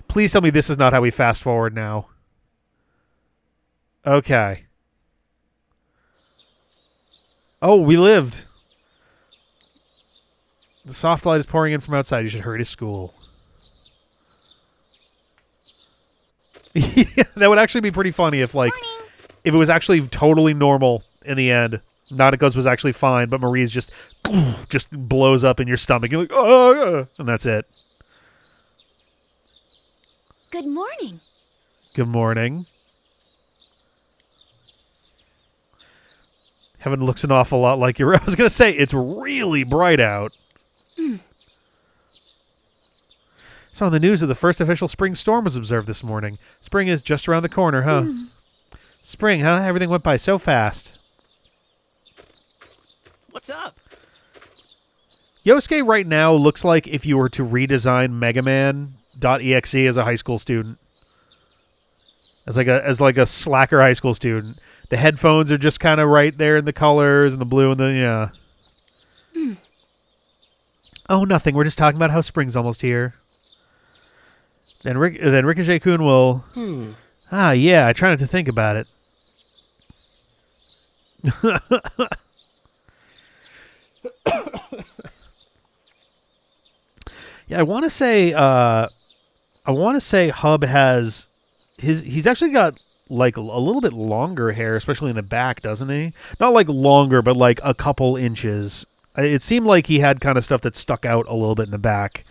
Please tell me this is not how we fast forward now. Okay. Oh, we lived. The soft light is pouring in from outside. You should hurry to school. Yeah, that would actually be pretty funny if, like, if it was actually totally normal in the end. Naniko's was actually fine, but Marie's just blows up in your stomach. You're like, oh, and that's it. Good morning. Good morning. Heaven looks an awful lot like I was going to say, it's really bright out. So on the news that the first official spring storm was observed this morning. Spring is just around the corner, huh? Spring, huh? Everything went by so fast. What's up? Yosuke right now looks like if you were to redesign Megaman.exe as a high school student. As like a slacker high school student. The headphones are just kind of right there in the colors and the blue and the, yeah. Oh, nothing. We're just talking about how spring's almost here. Then Ricochet-kun will... yeah, I try not to think about it. Yeah, I want to say Hub has he's actually got like a little bit longer hair, especially in the back, doesn't he? Not like longer, but like a couple inches. It seemed like he had kind of stuff that stuck out a little bit in the back.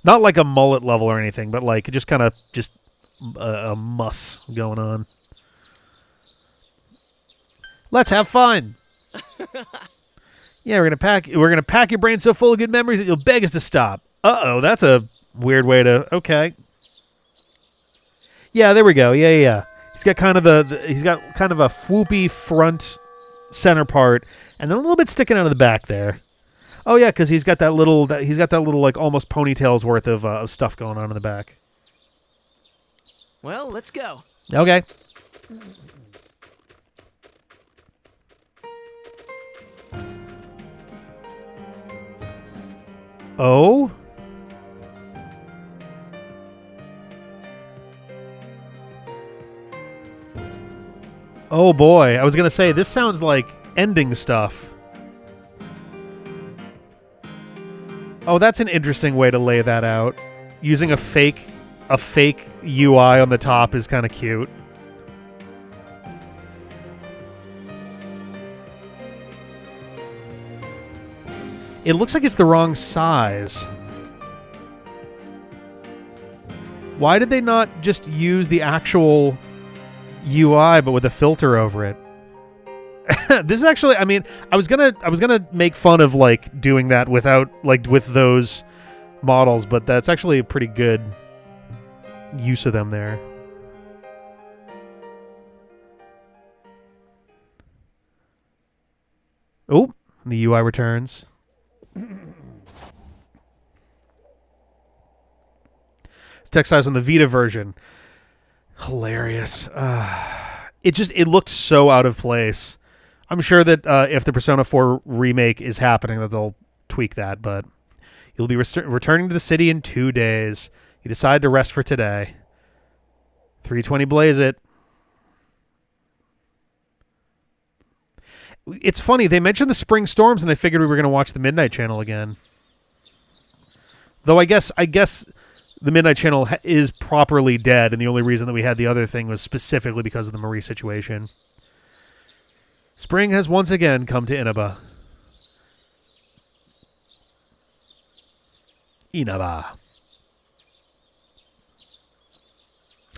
Not like a mullet level or anything, but like just kind of a muss going on. Let's have fun. Yeah, we're gonna pack your brain so full of good memories that you'll beg us to stop. Uh-oh, that's a weird way to... Okay. Yeah, there we go. Yeah. He's got kind of he's got kind of a swoopy front center part, and then a little bit sticking out of the back there. Oh yeah, because he's got that little like almost ponytails worth of stuff going on in the back. Well, let's go. Okay. Oh? Oh boy, I was going to say, this sounds like ending stuff. Oh, that's an interesting way to lay that out. Using a fake UI on the top is kind of cute. It looks like it's the wrong size. Why did they not just use the actual UI but with a filter over it? This is actually, I mean, I was gonna make fun of like doing that without like with those models, but that's actually a pretty good use of them there. Oh, the UI returns. It's text size on the Vita version. Hilarious. It looked so out of place. I'm sure that if the Persona 4 remake is happening, that they'll tweak that, but you'll be returning to the city in 2 days. You decide to rest for today. 320 blaze it. It's funny, they mentioned the spring storms and I figured we were going to watch the Midnight Channel again. Though I guess the Midnight Channel is properly dead, and the only reason that we had the other thing was specifically because of the Marie situation. Spring has once again come to Inaba. Inaba.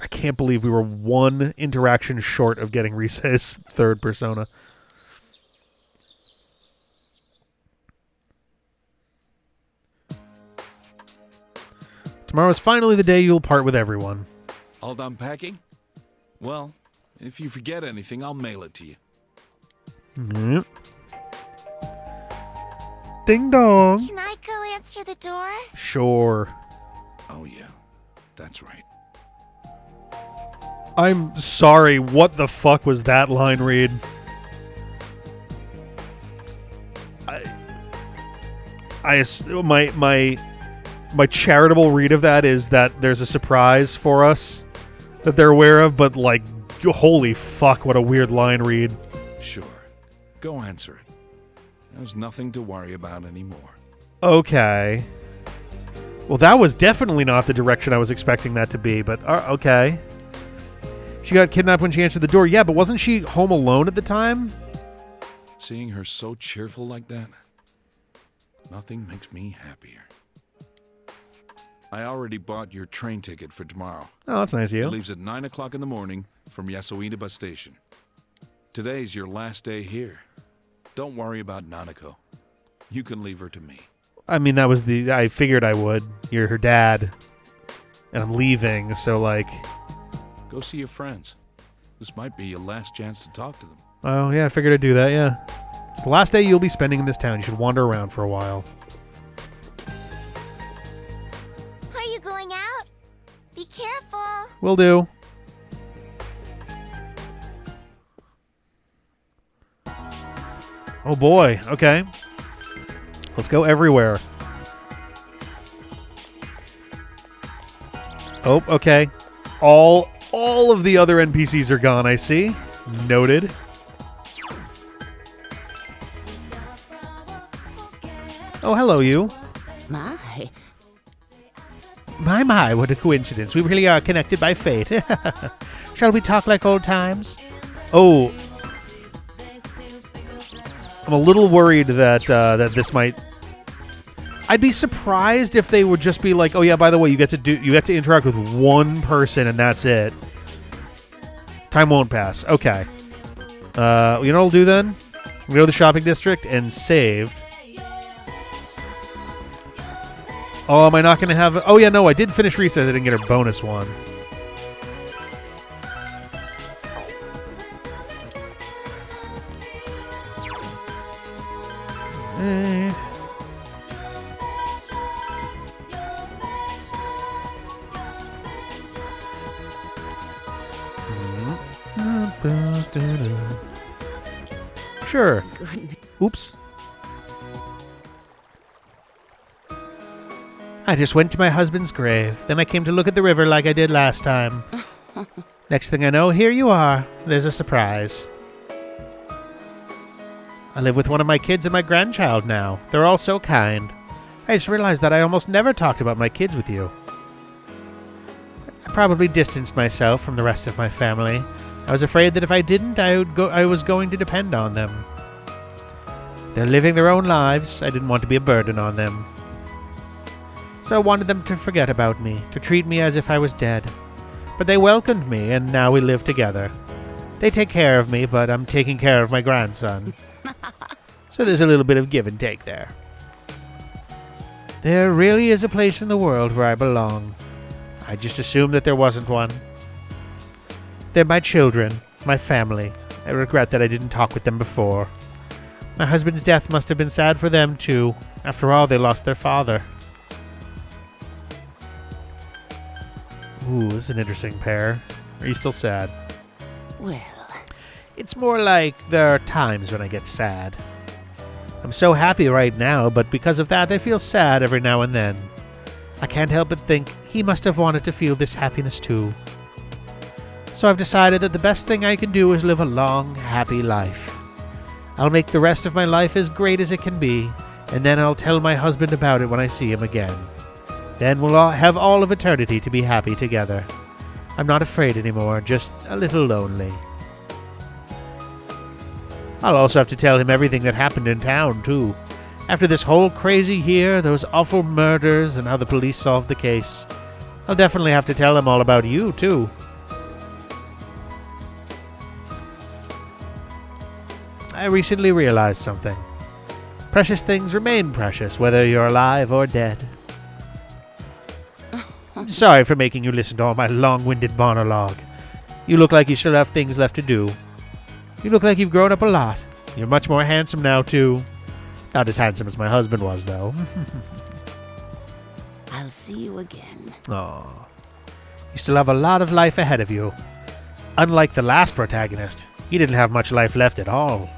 I can't believe we were one interaction short of getting Rise's third Persona. Tomorrow is finally the day you'll part with everyone. All done packing? Well, if you forget anything, I'll mail it to you. Yep. Ding dong. Can I go answer the door? Sure. Oh, yeah. That's right. I'm sorry, what the fuck was that line read? My charitable read of that is that there's a surprise for us that they're aware of, but like, holy fuck, what a weird line read. Sure. Go answer it. There's nothing to worry about anymore. Okay. Well, that was definitely not the direction I was expecting that to be, but okay. She got kidnapped when she answered the door. Yeah, but wasn't she home alone at the time? Seeing her so cheerful like that, nothing makes me happier. I already bought your train ticket for tomorrow. Oh, that's nice of you. It leaves at 9 o'clock in the morning from Yasuida bus station. Today's your last day here. Don't worry about Nanako. You can leave her to me. I mean, that was I figured I would. You're her dad. And I'm leaving, so like... Go see your friends. This might be your last chance to talk to them. Oh, yeah, I figured I'd do that, yeah. It's the last day you'll be spending in this town. You should wander around for a while. Are you going out? Be careful. Will do. Oh boy, okay. Let's go everywhere. Oh, okay. All of the other NPCs are gone, I see. Noted. Oh, hello, you. My. My, what a coincidence. We really are connected by fate. Shall we talk like old times? Oh. I'm a little worried that that this might... I'd be surprised if they would just be like, oh yeah, by the way, you get to interact with one person and that's it. Time won't pass. Okay. You know what I'll do then? We'll go to the shopping district and saved. Oh, am I not going to have... Oh, yeah, no, I did finish reset. I didn't get a bonus one. Sure. Oops. I just went to my husband's grave. Then I came to look at the river like I did last time. Next thing I know, here you are. There's a surprise. I live with one of my kids and my grandchild now. They're all so kind. I just realized that I almost never talked about my kids with you. I probably distanced myself from the rest of my family. I was afraid that if I didn't, I was going to depend on them. They're living their own lives. I didn't want to be a burden on them. So I wanted them to forget about me, to treat me as if I was dead. But they welcomed me, and now we live together. They take care of me, but I'm taking care of my grandson. So there's a little bit of give and take there. There really is a place in the world where I belong. I just assumed that there wasn't one. They're my children, my family. I regret that I didn't talk with them before. My husband's death must have been sad for them, too. After all, they lost their father. Ooh, this is an interesting pair. Are you still sad? Well, it's more like there are times when I get sad. I'm so happy right now, but because of that, I feel sad every now and then. I can't help but think he must have wanted to feel this happiness too. So I've decided that the best thing I can do is live a long, happy life. I'll make the rest of my life as great as it can be, and then I'll tell my husband about it when I see him again. Then we'll all have all of eternity to be happy together. I'm not afraid anymore, just a little lonely. I'll also have to tell him everything that happened in town, too. After this whole crazy year, those awful murders, and how the police solved the case. I'll definitely have to tell him all about you, too. I recently realized something. Precious things remain precious, whether you're alive or dead. Sorry for making you listen to all my long-winded monologue. You look like you still have things left to do. You look like you've grown up a lot. You're much more handsome now, too. Not as handsome as my husband was, though. I'll see you again. Aw. You still have a lot of life ahead of you. Unlike the last protagonist, he didn't have much life left at all.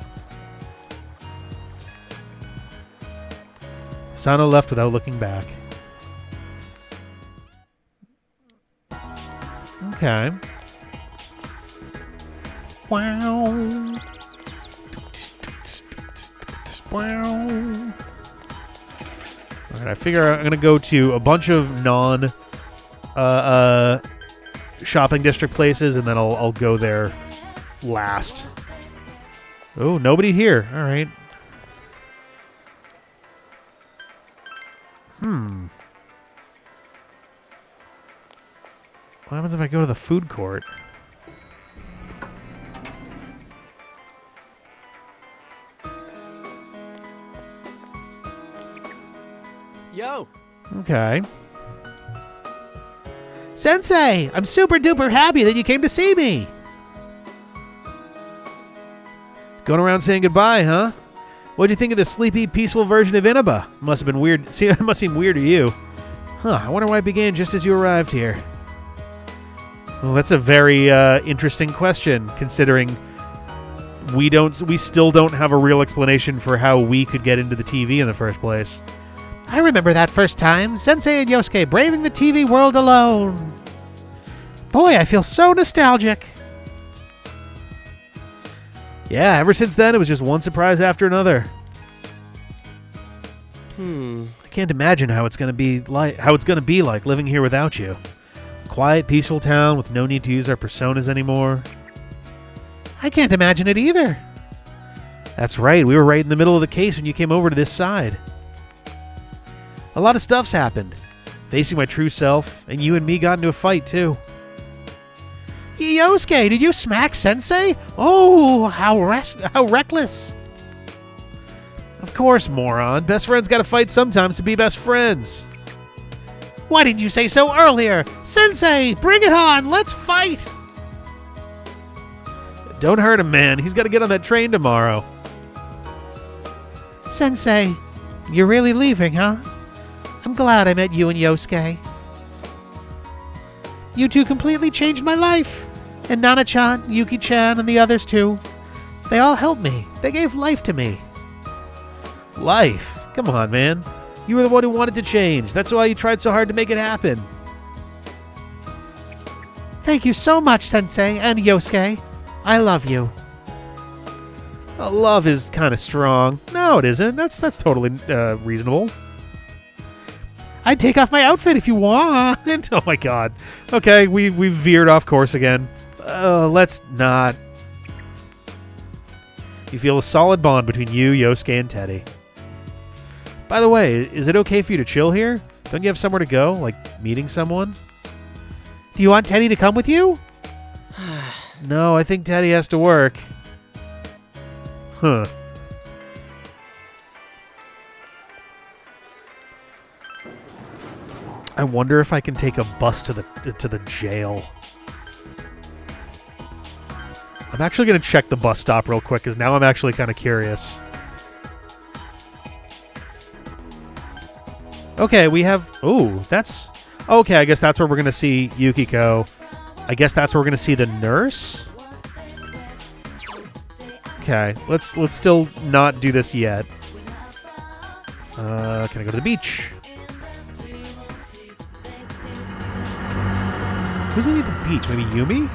Sano left without looking back. Okay. Wow. Wow. Alright, I figure I'm gonna go to a bunch of shopping district places, and then I'll go there last. Oh, nobody here. Alright. What happens if I go to the food court? Yo! Okay. Sensei! I'm super duper happy that you came to see me! Going around saying goodbye, huh? What'd you think of the sleepy, peaceful version of Inaba? Must have been weird. See, it must seem weird to you. Huh, I wonder why it began just as you arrived here. Well, that's a very interesting question, considering we still don't have a real explanation for how we could get into the TV in the first place. I remember that first time, Sensei and Yosuke braving the TV world alone. Boy, I feel so nostalgic. Yeah, ever since then, it was just one surprise after another. I can't imagine how it's gonna be like living here without you. Quiet, peaceful town with no need to use our personas anymore. I can't imagine it either. That's right, we were right in the middle of the case when you came over to this side. A lot of stuff's happened. Facing my true self, and you and me got into a fight too. Yosuke, did you smack Sensei? Oh, how reckless. Of course, moron. Best friends gotta fight sometimes to be best friends. Why didn't you say so earlier? Sensei, bring it on. Let's fight. Don't hurt him, man. He's gotta get on that train tomorrow. Sensei, you're really leaving, huh? I'm glad I met you and Yosuke. You two completely changed my life. And Nana-chan, Yuki-chan, and the others too. They all helped me. They gave life to me. Life? Come on, man. You were the one who wanted to change. That's why you tried so hard to make it happen. Thank you so much, Sensei and Yosuke. I love you. Love is kind of strong. No, it isn't. That's totally reasonable. I'd take off my outfit if you want. Oh my god. Okay, we veered off course again. Let's not. You feel a solid bond between you, Yosuke, and Teddy. By the way, is it okay for you to chill here? Don't you have somewhere to go, like meeting someone? Do you want Teddy to come with you? No, I think Teddy has to work. Huh. I wonder if I can take a bus to the jail. I'm actually going to check the bus stop real quick, because now I'm actually kind of curious. Okay, we have... Ooh, that's... Okay, I guess that's where we're going to see Yukiko. I guess that's where we're going to see the nurse? Okay, let's still not do this yet. Can I go to the beach? Who's going to be at the beach? Maybe Yumi?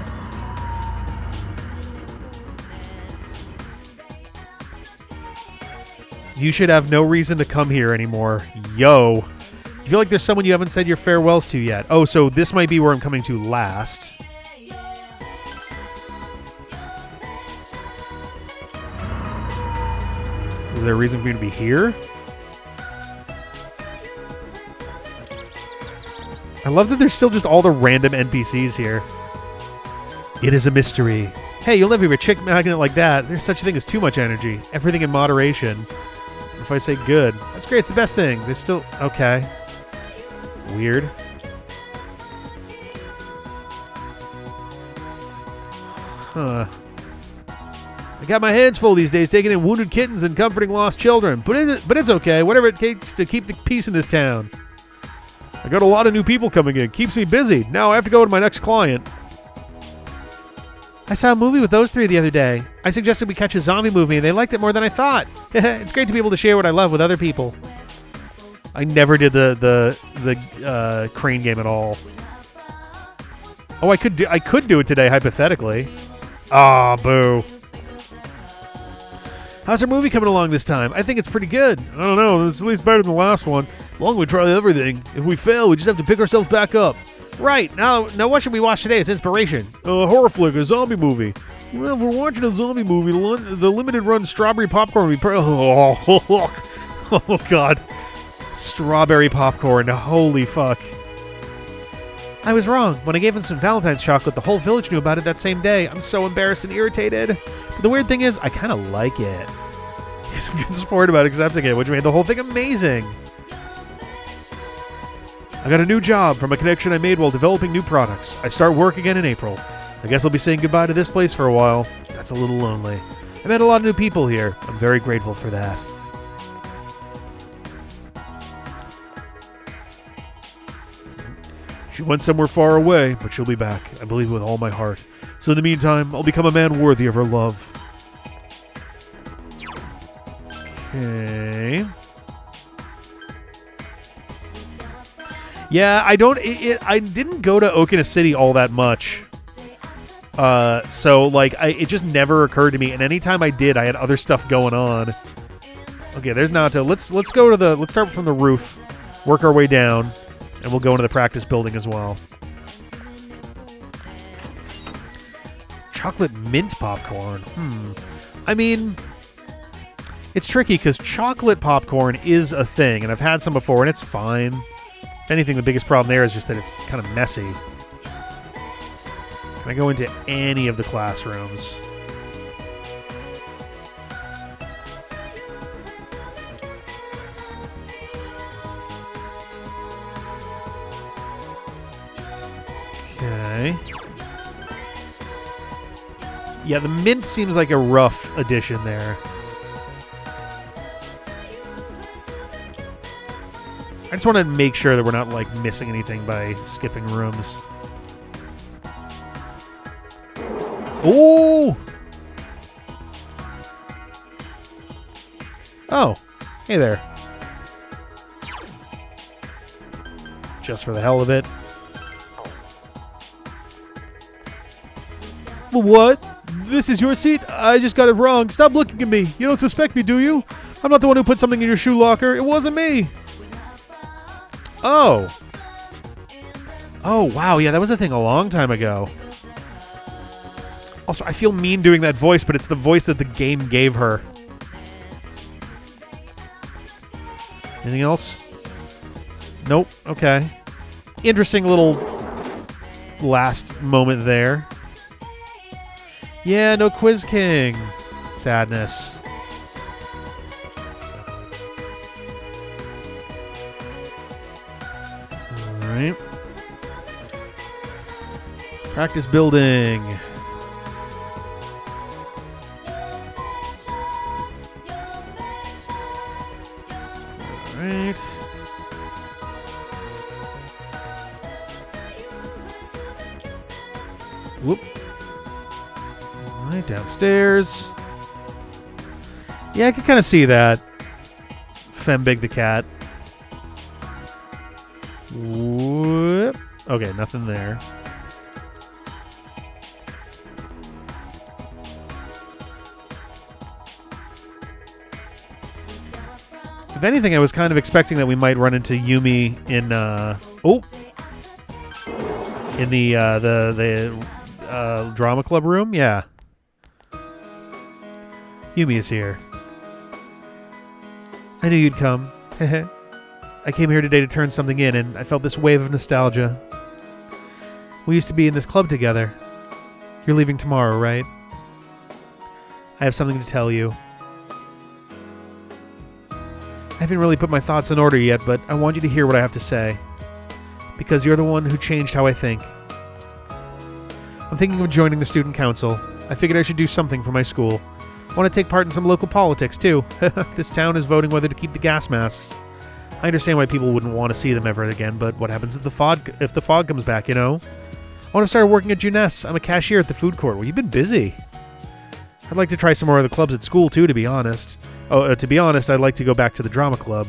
You should have no reason to come here anymore. Yo. You feel like there's someone you haven't said your farewells to yet. Oh, so this might be where I'm coming to last. Is there a reason for me to be here? I love that there's still just all the random NPCs here. It is a mystery. Hey, you'll never be a chick magnet like that. There's such a thing as too much energy. Everything in moderation. If I say good. That's great. It's the best thing. There's still... Okay. Weird. Huh. I got my hands full these days taking in wounded kittens and comforting lost children. But it's okay. Whatever it takes to keep the peace in this town. I got a lot of new people coming in. Keeps me busy. Now I have to go to my next client. I saw a movie with those three the other day. I suggested we catch a zombie movie, and they liked it more than I thought. It's great to be able to share what I love with other people. I never did the crane game at all. Oh, I could do it today, hypothetically. Ah, boo. How's our movie coming along this time? I think it's pretty good. I don't know. It's at least better than the last one. As long as we try everything. If we fail, we just have to pick ourselves back up. Right. Now what should we watch today as inspiration? A horror flick, a zombie movie. Well, if we're watching a zombie movie, the limited run strawberry popcorn would be... Oh, God. Strawberry popcorn. Holy fuck. I was wrong. When I gave him some Valentine's chocolate, the whole village knew about it that same day. I'm so embarrassed and irritated. But the weird thing is, I kind of like it. He's a good sport about accepting it, which made the whole thing amazing. I got a new job from a connection I made while developing new products. I start work again in April. I guess I'll be saying goodbye to this place for a while. That's a little lonely. I met a lot of new people here. I'm very grateful for that. She went somewhere far away, but she'll be back. I believe with all my heart. So in the meantime, I'll become a man worthy of her love. Okay. Yeah, I don't. I didn't go to Okina City all that much. So like, it just never occurred to me. And anytime I did, I had other stuff going on. Okay, there's Nato. Let's go to the. Let's start from the roof, work our way down, and we'll go into the practice building as well. Chocolate mint popcorn. I mean, it's tricky because chocolate popcorn is a thing, and I've had some before, and it's fine. If anything, the biggest problem there is just that it's kind of messy. Can I go into any of the classrooms? Okay. Yeah, the mint seems like a rough addition there. I just want to make sure that we're not, like, missing anything by skipping rooms. Ooh! Oh. Hey there. Just for the hell of it. What? This is your seat? I just got it wrong. Stop looking at me. You don't suspect me, do you? I'm not the one who put something in your shoe locker. It wasn't me. Oh. Oh, wow. Yeah, that was a thing a long time ago. Also, I feel mean doing that voice, but it's the voice that the game gave her. Anything else? Nope. Okay. Interesting little last moment there. Yeah, no Quiz King. Sadness. All right. Practice building. All right. Whoop. Right, downstairs. Yeah, I can kind of see that. Fembig the cat. Whoop. Okay, nothing there. If anything, I was kind of expecting that we might run into Yumi in in the drama club room. Yeah. Yumi is here. I knew you'd come. I came here today to turn something in, and I felt this wave of nostalgia. We used to be in this club together. You're leaving tomorrow, right? I have something to tell you. I haven't really put my thoughts in order yet, but I want you to hear what I have to say. Because you're the one who changed how I think. I'm thinking of joining the student council. I figured I should do something for my school. I want to take part in some local politics, too. This town is voting whether to keep the gas masks. I understand why people wouldn't want to see them ever again, but what happens if the fog comes back, you know? I want to start working at Juness. I'm a cashier at the food court. Well, you've been busy. I'd like to try some more of the clubs at school, too, to be honest. To be honest, I'd like to go back to the drama club.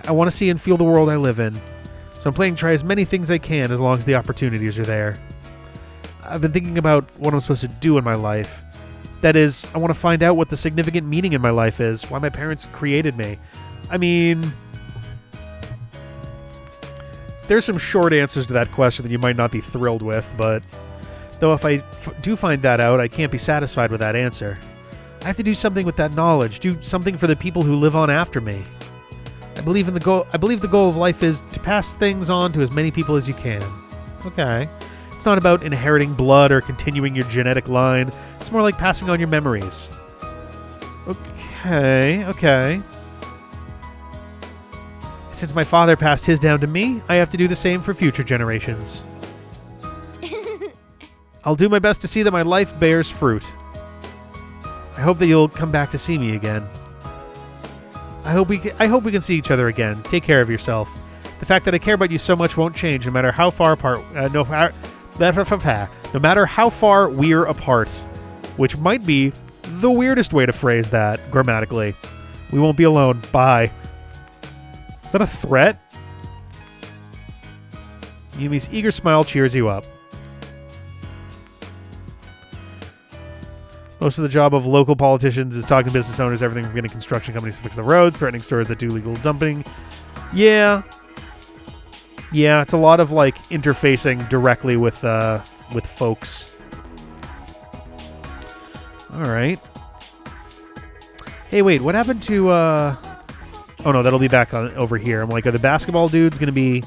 I want to see and feel the world I live in. So I'm planning to try as many things I can as long as the opportunities are there. I've been thinking about what I'm supposed to do in my life. That is, I want to find out what the significant meaning in my life is, why my parents created me. I mean, there's some short answers to that question that you might not be thrilled with, but though if I do find that out, I can't be satisfied with that answer. I have to do something with that knowledge, do something for the people who live on after me. I believe the goal of life is to pass things on to as many people as you can. Okay. It's not about inheriting blood or continuing your genetic line. It's more like passing on your memories. Okay. Since my father passed his down to me, I have to do the same for future generations. I'll do my best to see that my life bears fruit. I hope that you'll come back to see me again. I hope we can see each other again. Take care of yourself. The fact that I care about you so much won't change no matter how far apart. No matter how far we're apart, which might be the weirdest way to phrase that grammatically. We won't be alone. Bye. Is that a threat? Yumi's eager smile cheers you up. Most of the job of local politicians is talking to business owners, everything from getting construction companies to fix the roads, threatening stores that do legal dumping. Yeah. Yeah, it's a lot of, like, interfacing directly with folks. All right. Hey, wait, what happened to, Oh, no, that'll be back on over here. I'm like, are the basketball dudes going to be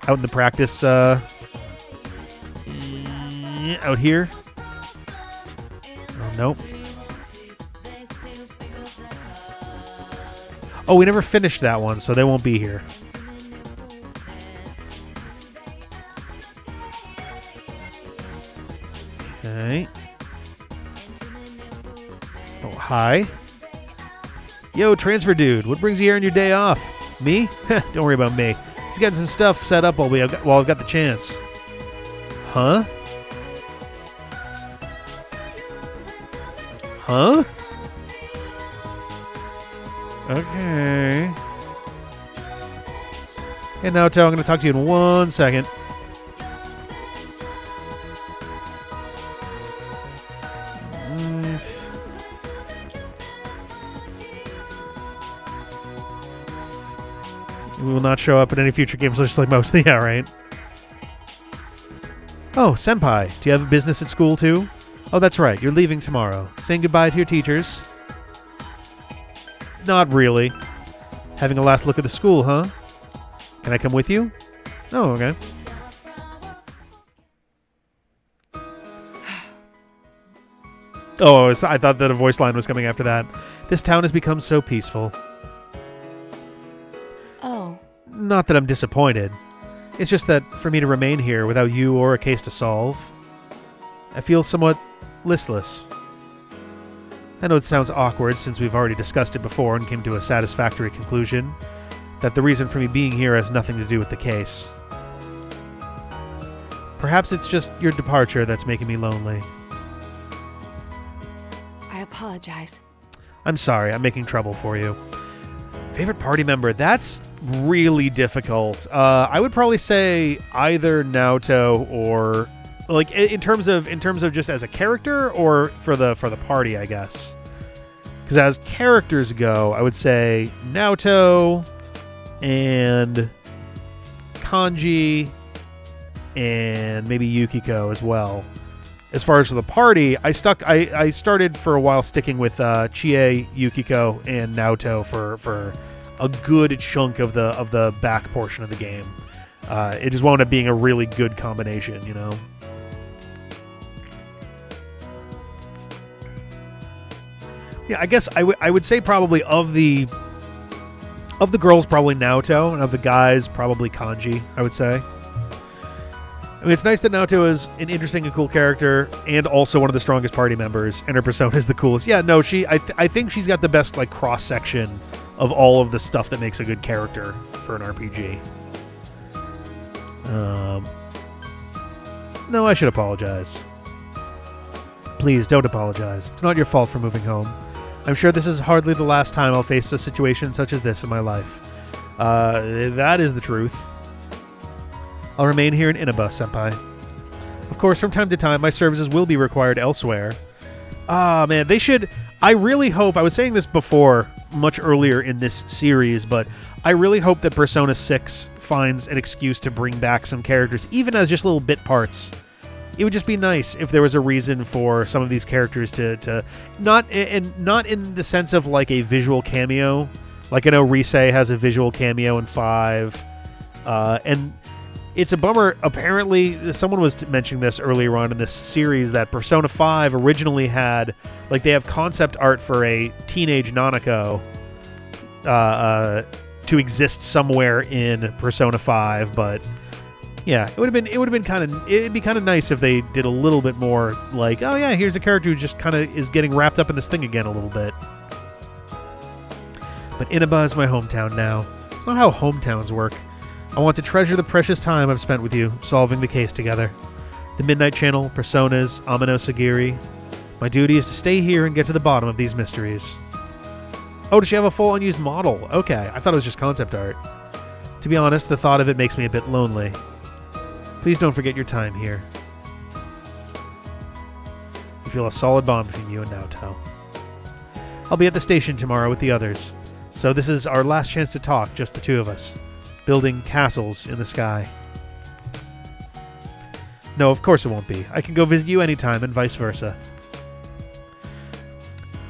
out in the practice, out here? Oh, nope. Oh, we never finished that one, so they won't be here. Okay. Oh, hi. Yo, transfer dude, what brings you here on your day off? Me? Don't worry about me. Just getting some stuff set up while I've got the chance. Huh? Huh? Okay. And now, Tao, I'm going to talk to you in 1 second. We will not show up in any future games, just like most. Yeah, right? Oh, Senpai, do you have a business at school, too? Oh, that's right. You're leaving tomorrow. Saying goodbye to your teachers? Not really. Having a last look at the school, huh? Can I come with you? Oh, okay. Oh, I thought that a voice line was coming after that. This town has become so peaceful. Oh. Not that I'm disappointed. It's just that for me to remain here without you or a case to solve, I feel somewhat listless. I know it sounds awkward since we've already discussed it before and came to a satisfactory conclusion that the reason for me being here has nothing to do with the case. Perhaps it's just your departure that's making me lonely. I apologize. I'm sorry, I'm making trouble for you. Favorite party member? That's really difficult. I would probably say either Naoto or, like, in terms of just as a character or for the party, I guess. Because as characters go, I would say Naoto and Kanji and maybe Yukiko as well. As far as for the party, I started for a while sticking with Chie, Yukiko, and Naoto for a good chunk of the back portion of the game. It just wound up being a really good combination, you know. Yeah, I guess I would say probably of the girls probably Naoto, and of the guys probably Kanji, I would say. I mean, it's nice that Naoto is an interesting and cool character, and also one of the strongest party members, and her persona is the coolest. Yeah, no, I think she's got the best, like, cross-section of all of the stuff that makes a good character for an RPG. No, I should apologize. Please, don't apologize. It's not your fault for moving home. I'm sure this is hardly the last time I'll face a situation such as this in my life. That is the truth. I'll remain here in Inaba, Senpai. Of course, from time to time, my services will be required elsewhere. Ah, man, they should... I really hope... I was saying this before, much earlier in this series, but I really hope that Persona 6 finds an excuse to bring back some characters, even as just little bit parts. It would just be nice if there was a reason for some of these characters to not in the sense of like a visual cameo. Like I know Rise has a visual cameo in 5, and it's a bummer. Apparently, someone was mentioning this earlier on in this series that Persona 5 originally had, like, they have concept art for a teenage Nanako to exist somewhere in Persona 5, but yeah, it'd be kind of nice if they did a little bit more, like, oh yeah, here's a character who just kind of is getting wrapped up in this thing again a little bit. But Inaba is my hometown now. It's not how hometowns work. I want to treasure the precious time I've spent with you, solving the case together. The Midnight Channel, Personas, Amano Sagiri. My duty is to stay here and get to the bottom of these mysteries. Oh, does she have a full unused model? Okay, I thought it was just concept art. To be honest, the thought of it makes me a bit lonely. Please don't forget your time here. You feel a solid bond between you and Naoto. I'll be at the station tomorrow with the others, so this is our last chance to talk, just the two of us, building castles in the sky. No, of course it won't be. I can go visit you anytime and vice versa.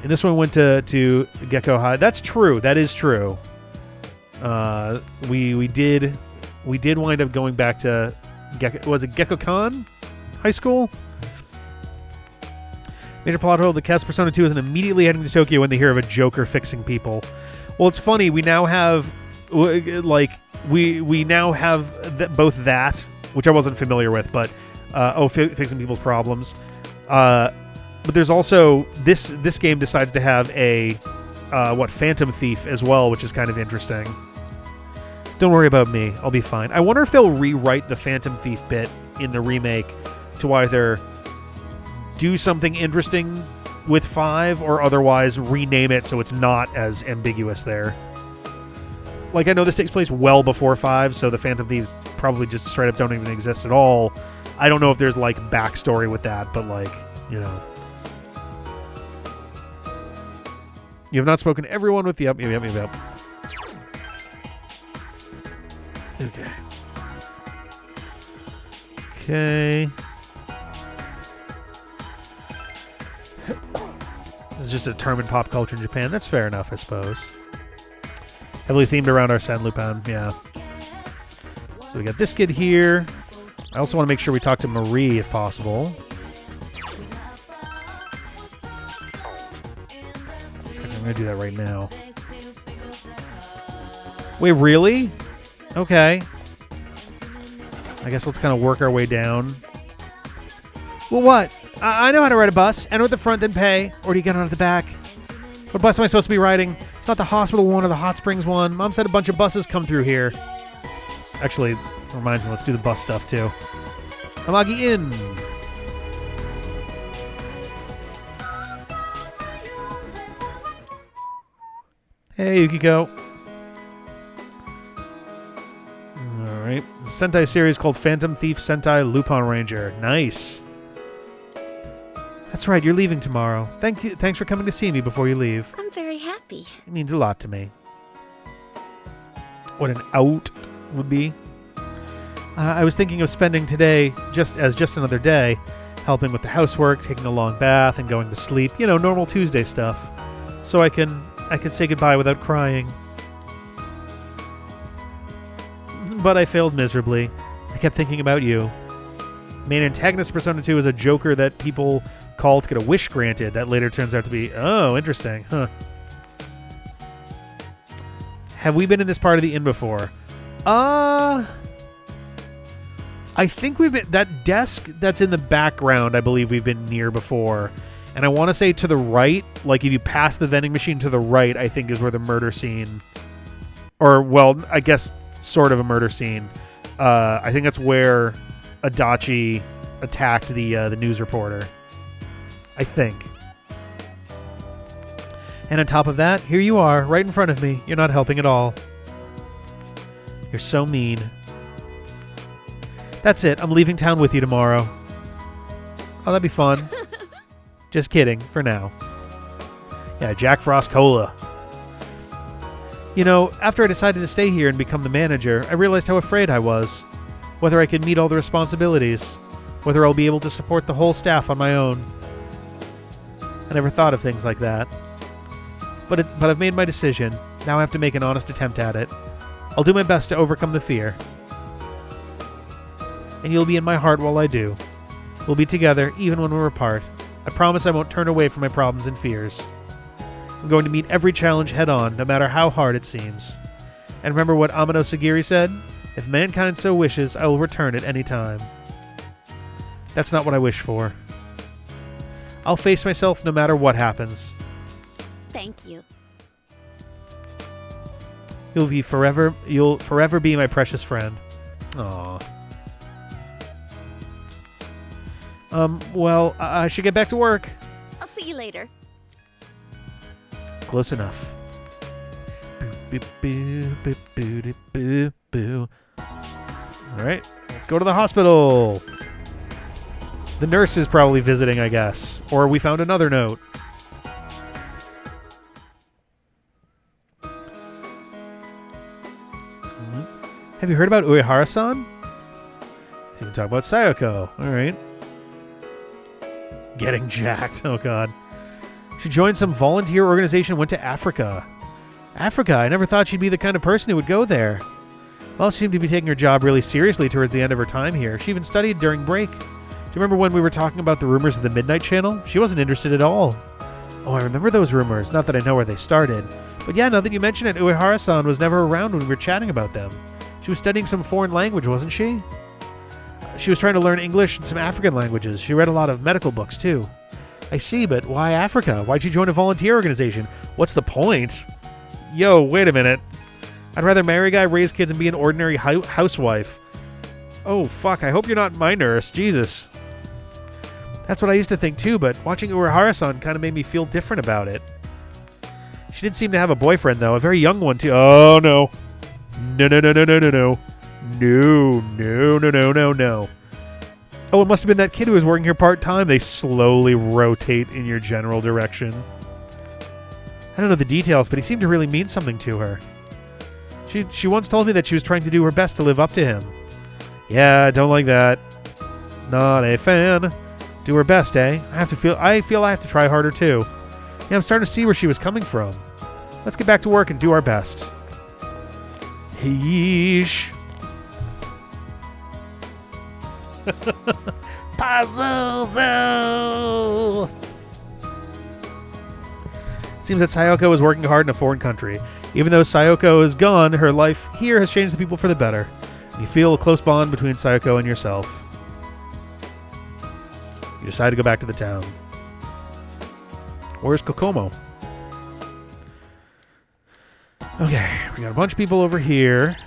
And this one went to Gecko High. That's true. That is true. We did wind up going back to was it Gecko-Con High School? Major plot hole: the cast Persona 2 isn't immediately heading to Tokyo when they hear of a Joker fixing people. Well, it's funny. We now have we now have both that, which I wasn't familiar with, but fixing people's problems. But there's also this game decides to have a Phantom Thief as well, which is kind of interesting. Don't worry about me. I'll be fine. I wonder if they'll rewrite the Phantom Thief bit in the remake to either do something interesting with 5 or otherwise rename it so it's not as ambiguous there. Like, I know this takes place well before 5, so the Phantom Thieves probably just straight up don't even exist at all. I don't know if there's, like, backstory with that, but, like, you know. You have not spoken to everyone with the Yep. Okay. Okay. This is just a term in pop culture in Japan. That's fair enough, I suppose. Heavily themed around Arsène Lupin, yeah. So we got this kid here. I also want to make sure we talk to Marie if possible. I'm going to do that right now. Wait, really? Okay. I guess let's kind of work our way down. Well, what? I know how to ride a bus. Enter at the front, then pay. Or do you get on at the back? What bus am I supposed to be riding? It's not the hospital one or the hot springs one. Mom said a bunch of buses come through here. Actually, reminds me, let's do the bus stuff too. Amagi Inn. Hey, Yukiko. Alright. Sentai series called Phantom Thief Sentai Lupin Ranger. Nice. That's right, you're leaving tomorrow. Thanks for coming to see me before you leave. I'm very happy. It means a lot to me. What an out would be. I was thinking of spending today just another day, helping with the housework, taking a long bath, and going to sleep. You know, normal Tuesday stuff. So I can say goodbye without crying. But I failed miserably. I kept thinking about you. Main antagonist Persona 2 is a Joker that people call to get a wish granted. That later turns out to be... Oh, interesting. Huh. Have we been in this part of the inn before? I think we've been... That desk that's in the background, I believe we've been near before. And I want to say to the right, like if you pass the vending machine to the right, I think is where the murder scene... Or, well, I guess sort of a murder scene. I think that's where Adachi attacked the news reporter. I think. And on top of that, here you are, right in front of me. You're not helping at all. You're so mean. That's it. I'm leaving town with you tomorrow. Oh, that'd be fun. Just kidding, for now. Yeah, Jack Frost Cola. You know, after I decided to stay here and become the manager, I realized how afraid I was. Whether I could meet all the responsibilities. Whether I'll be able to support the whole staff on my own. I never thought of things like that. But I've made my decision. Now I have to make an honest attempt at it. I'll do my best to overcome the fear. And you'll be in my heart while I do. We'll be together even when we're apart. I promise I won't turn away from my problems and fears. I'm going to meet every challenge head on, no matter how hard it seems. And remember what Amano Sagiri said? If mankind so wishes, I will return at any time. That's not what I wish for. I'll face myself no matter what happens. Thank you. You'll forever be my precious friend. Aww. Well, I should get back to work. I'll see you later. Close enough. All right, let's go to the hospital. The nurse is probably visiting, I guess. Or we found another note. Have you heard about Uehara-san? He's even talking about Sayoko. All right. Getting jacked. Oh, God. She joined some volunteer organization and went to Africa. Africa? I never thought she'd be the kind of person who would go there. Well, she seemed to be taking her job really seriously towards the end of her time here. She even studied during break. Do you remember when we were talking about the rumors of the Midnight Channel? She wasn't interested at all. Oh, I remember those rumors. Not that I know where they started. But yeah, now that you mention it, Uehara-san was never around when we were chatting about them. She was studying some foreign language, wasn't she? She was trying to learn English and some African languages. She read a lot of medical books, too. I see, but why Africa? Why'd you join a volunteer organization? What's the point? Yo, wait a minute. I'd rather marry a guy, raise kids, and be an ordinary housewife. Oh, fuck, I hope you're not my nurse. Jesus. That's what I used to think, too, but watching Uehara-san kind of made me feel different about it. She did seem to have a boyfriend, though. A very young one, too. Oh, no. No. No. Oh, it must have been that kid who was working here part-time. They slowly rotate in your general direction. I don't know the details, but he seemed to really mean something to her. She once told me that she was trying to do her best to live up to him. Yeah, I don't like that. Not a fan. Do her best, eh? I feel I have to try harder, too. Yeah, I'm starting to see where she was coming from. Let's get back to work and do our best. Yeesh. Pazuzu! Seems that Sayoko is working hard in a foreign country. Even though Sayoko is gone, her life here has changed the people for the better. You feel a close bond between Sayoko and yourself. You decide to go back to the town. Where's Kokomo? Okay, we got a bunch of people over here.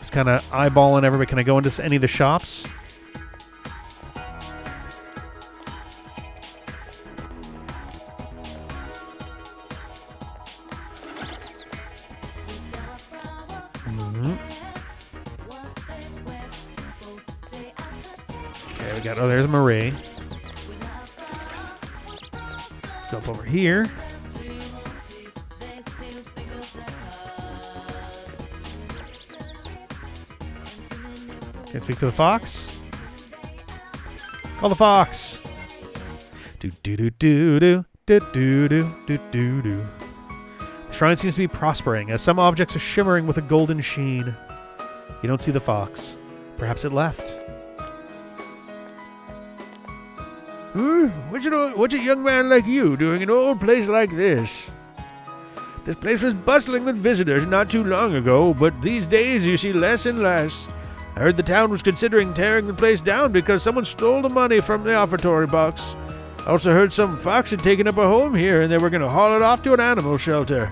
Just kind of eyeballing everybody. Can I go into any of the shops? Okay, we got... Oh, there's Marie. Let's go up over here. Can I speak to the fox? Call the fox. Do do do do do do do do do do do. The shrine seems to be prospering, as some objects are shimmering with a golden sheen. You don't see the fox. Perhaps it left. What's a young man like you doing in an old place like this? This place was bustling with visitors not too long ago, but these days you see less and less. I heard the town was considering tearing the place down because someone stole the money from the offertory box. I also heard some fox had taken up a home here and they were going to haul it off to an animal shelter.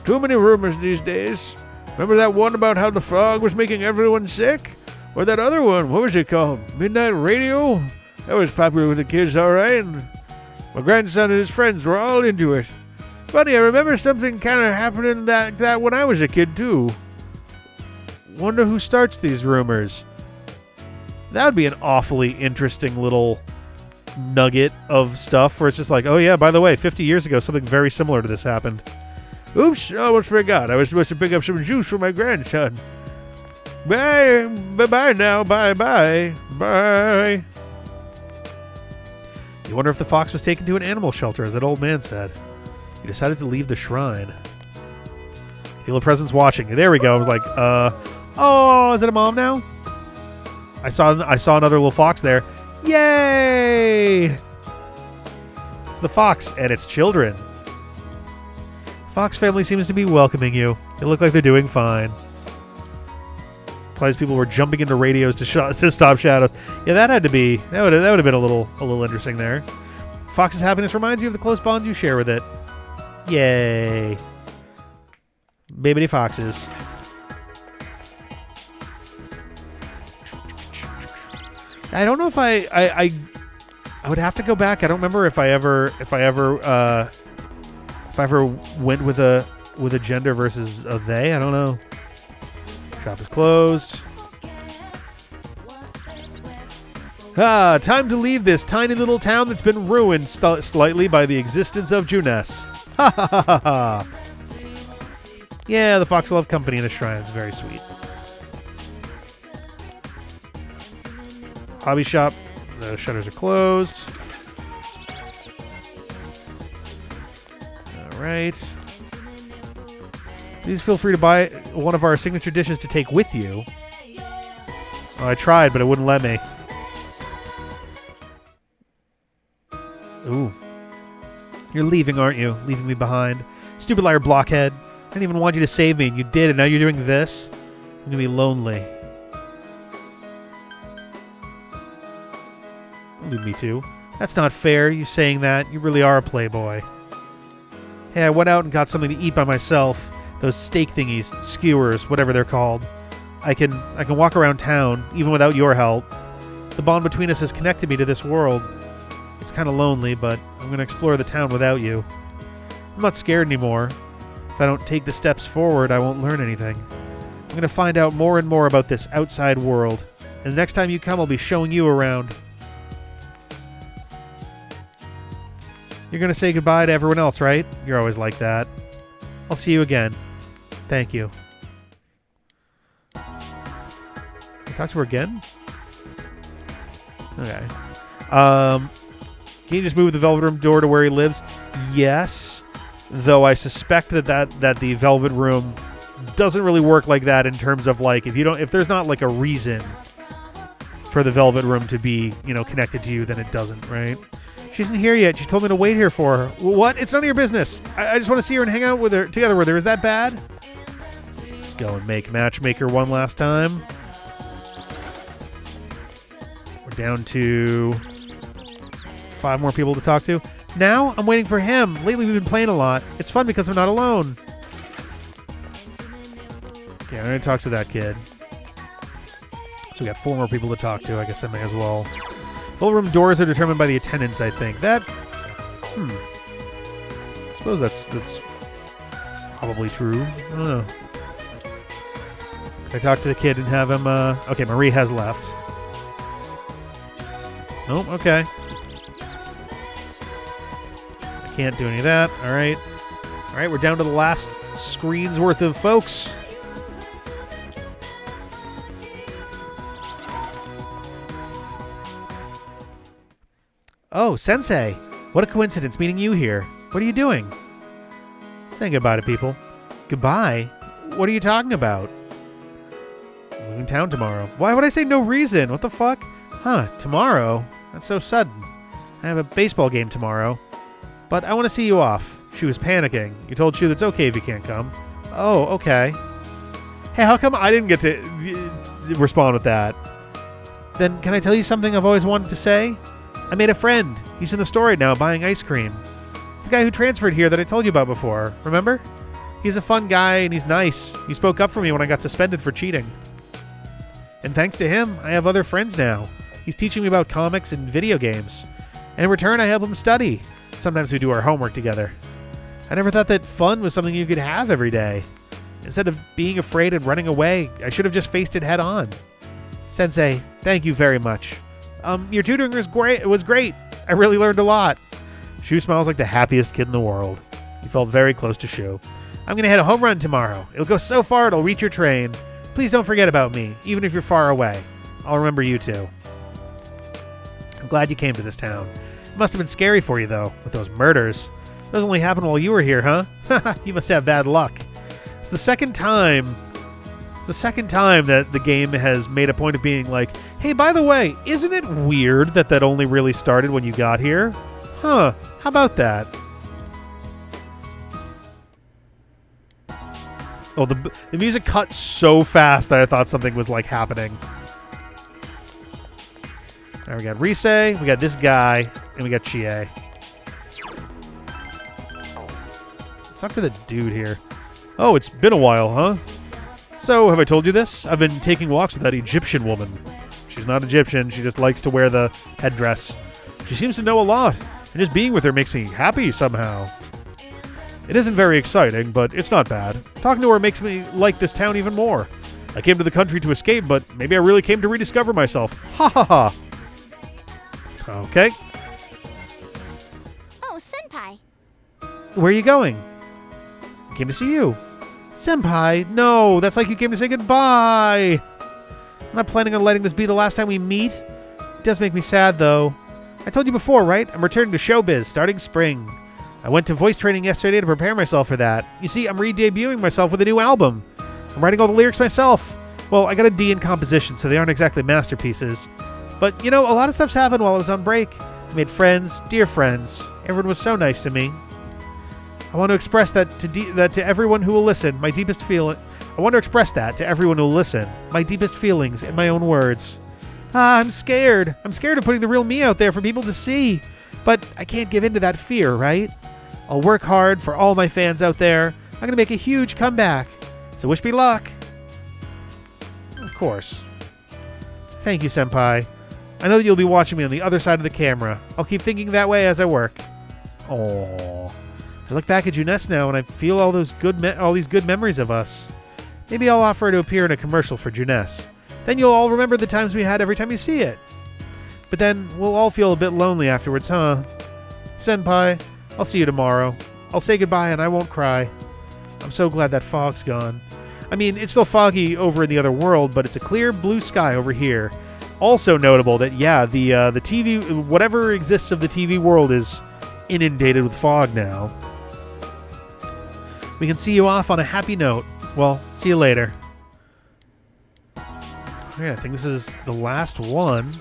Too many rumors these days. Remember that one about how the frog was making everyone sick? Or that other one, what was it called? Midnight Radio? That was popular with the kids, alright. My grandson and his friends were all into it. Funny, I remember something kind of happening that when I was a kid, too. Wonder who starts these rumors. That would be an awfully interesting little nugget of stuff where it's just like, oh yeah, by the way, 50 years ago, something very similar to this happened. Oops, I almost forgot. I was supposed to pick up some juice for my grandson. Bye. Bye-bye now. Bye-bye. Bye. You wonder if the fox was taken to an animal shelter, as that old man said. You decided to leave the shrine. Feel a presence watching. There we go. I was like, oh, is it a mom now? I saw another little fox there. Yay! It's the fox and its children. Fox family seems to be welcoming you. They look like they're doing fine. Implies people were jumping into radios to stop shadows. Yeah, that would have been a little interesting there. Fox's happiness reminds you of the close bond you share with it. Yay. Baby foxes. I don't know if I would have to go back. I don't remember if I ever went with a gender versus a they. I don't know. Shop is closed. Time to leave this tiny little town that's been ruined slightly by the existence of Juness. Ha ha ha ha ha. Yeah, the Fox Love Company in the shrine is very sweet. Hobby shop. The shutters are closed. All right. Please feel free to buy one of our signature dishes to take with you. Oh, I tried, but it wouldn't let me. Ooh. You're leaving, aren't you? Leaving me behind. Stupid liar blockhead. I didn't even want you to save me, and you did, and now you're doing this? I'm gonna be lonely. Don't do me too. That's not fair, you saying that. You really are a playboy. Hey, I went out and got something to eat by myself. Those steak thingies, skewers, whatever they're called. I can walk around town, even without your help. The bond between us has connected me to this world. It's kind of lonely, but I'm going to explore the town without you. I'm not scared anymore. If I don't take the steps forward, I won't learn anything. I'm going to find out more and more about this outside world. And the next time you come, I'll be showing you around. You're going to say goodbye to everyone else, right? You're always like that. I'll see you again. Thank you. Can I talk to her again? Okay. Can you just move the Velvet Room door to where he lives? Yes. Though I suspect that the Velvet Room doesn't really work like that in terms of like if there's not like a reason for the Velvet Room to be, connected to you, then it doesn't, right? She isn't here yet. She told me to wait here for her. What? It's none of your business. I just want to see her and hang out with her together with her. Is that bad? Let's go and make Matchmaker one last time. We're down to 5 more people to talk to. Now I'm waiting for him. Lately we've been playing a lot. It's fun because I'm not alone. Okay, I'm going to talk to that kid. So we got 4 more people to talk to. I guess I may as well. Full room doors are determined by the attendants, I think. I suppose that's probably true. I don't know. Can I talk to the kid and have him... Okay, Marie has left. Nope, okay. I can't do any of that. All right, we're down to the last screen's worth of folks. Oh, Sensei. What a coincidence meeting you here. What are you doing? Saying goodbye to people. Goodbye? What are you talking about? I'm leaving town tomorrow. Why would I say no reason? What the fuck? Huh, tomorrow? That's so sudden. I have a baseball game tomorrow. But I want to see you off. She was panicking. You told Shu that's okay if you can't come. Oh, okay. Hey, how come I didn't get to respond with that? Then can I tell you something I've always wanted to say? I made a friend. He's in the store right now buying ice cream. It's the guy who transferred here that I told you about before. Remember? He's a fun guy and he's nice. He spoke up for me when I got suspended for cheating. And thanks to him, I have other friends now. He's teaching me about comics and video games. And in return, I help him study. Sometimes we do our homework together. I never thought that fun was something you could have every day. Instead of being afraid and running away, I should have just faced it head on. Sensei, thank you very much. Your tutoring was great. It was great. I really learned a lot. Shu smiles like the happiest kid in the world. He felt very close to Shu. I'm going to hit a home run tomorrow. It'll go so far it'll reach your train. Please don't forget about me, even if you're far away. I'll remember you too. I'm glad you came to this town. It must have been scary for you, though, with those murders. Those only happened while you were here, huh? You must have bad luck. It's the second time that the game has made a point of being like, hey, by the way, isn't it weird that only really started when you got here? Huh, how about that? Oh, the music cut so fast that I thought something was like happening. Now we got Risei, we got this guy, and we got Chie. Let's talk to the dude here. Oh, it's been a while, huh? So, have I told you this? I've been taking walks with that Egyptian woman. She's not Egyptian, she just likes to wear the headdress. She seems to know a lot, and just being with her makes me happy somehow. It isn't very exciting, but it's not bad. Talking to her makes me like this town even more. I came to the country to escape, but maybe I really came to rediscover myself. Ha ha ha. Okay. Oh, Senpai. Where are you going? I came to see you. Senpai, no, that's like you came to say goodbye. I'm not planning on letting this be the last time we meet. It does make me sad, though. I told you before, right? I'm returning to showbiz starting spring. I went to voice training yesterday to prepare myself for that. You see, I'm re-debuting myself with a new album. I'm writing all the lyrics myself. Well, I got a D in composition, so they aren't exactly masterpieces. But, you know, a lot of stuff's happened while I was on break. I made friends, dear friends. Everyone was so nice to me. I want to express that to everyone who will listen, my deepest feeling. I want to express that to everyone who will listen, my deepest feelings in my own words. I'm scared. I'm scared of putting the real me out there for people to see. But I can't give in to that fear, right? I'll work hard for all my fans out there. I'm going to make a huge comeback. So wish me luck. Of course. Thank you, Senpai. I know that you'll be watching me on the other side of the camera. I'll keep thinking that way as I work. Aww. I look back at Juness now and I feel all these good memories of us. Maybe I'll offer to appear in a commercial for Juness. Then you'll all remember the times we had every time you see it. But then we'll all feel a bit lonely afterwards, huh? Senpai, I'll see you tomorrow. I'll say goodbye and I won't cry. I'm so glad that fog's gone. I mean, it's still foggy over in the other world, but it's a clear blue sky over here. Also notable that, yeah, the TV, whatever exists of the TV world is inundated with fog now. We can see you off on a happy note. Well, see you later. Alright, I think this is the last one.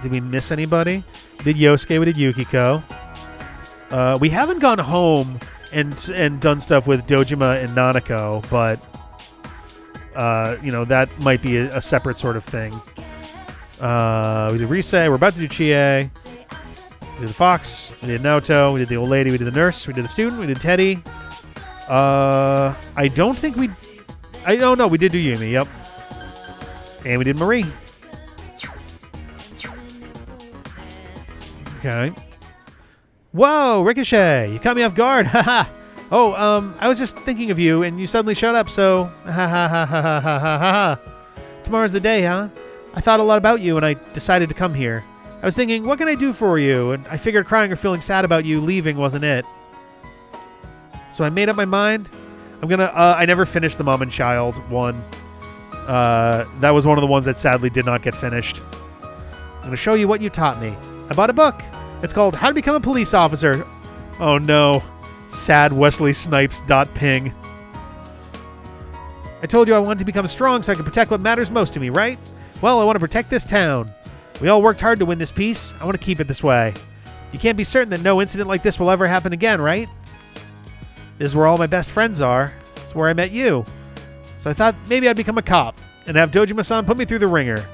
Did we miss anybody? We did Yosuke, we did Yukiko. We haven't gone home and done stuff with Dojima and Nanako, but you know, that might be a separate sort of thing. We did Rise, we're about to do Chie. We did the Fox, we did Naoto, we did the old lady, we did the nurse, we did the student, we did Teddy. I don't think we... Oh, no, we did do Yumi, yep. And we did Marie. Okay. Whoa, Ricochet, you caught me off guard, haha. Oh, I was just thinking of you, and you suddenly showed up, so... Ha ha ha ha ha ha ha ha. Tomorrow's the day, huh? I thought a lot about you, and I decided to come here. I was thinking, what can I do for you? And I figured crying or feeling sad about you leaving wasn't it. So I made up my mind. I'm gonna... I never finished the Mom and Child one. That was one of the ones that sadly did not get finished. I'm gonna show you what you taught me. I bought a book. It's called How to Become a Police Officer. Oh no. Sad Wesley Snipes.ping. I told you I wanted to become strong so I could protect what matters most to me, right? Well, I want to protect this town. We all worked hard to win this peace. I want to keep it this way. You can't be certain that no incident like this will ever happen again, right? This is where all my best friends are. It's where I met you. So I thought maybe I'd become a cop and have Dojima-san put me through the ringer.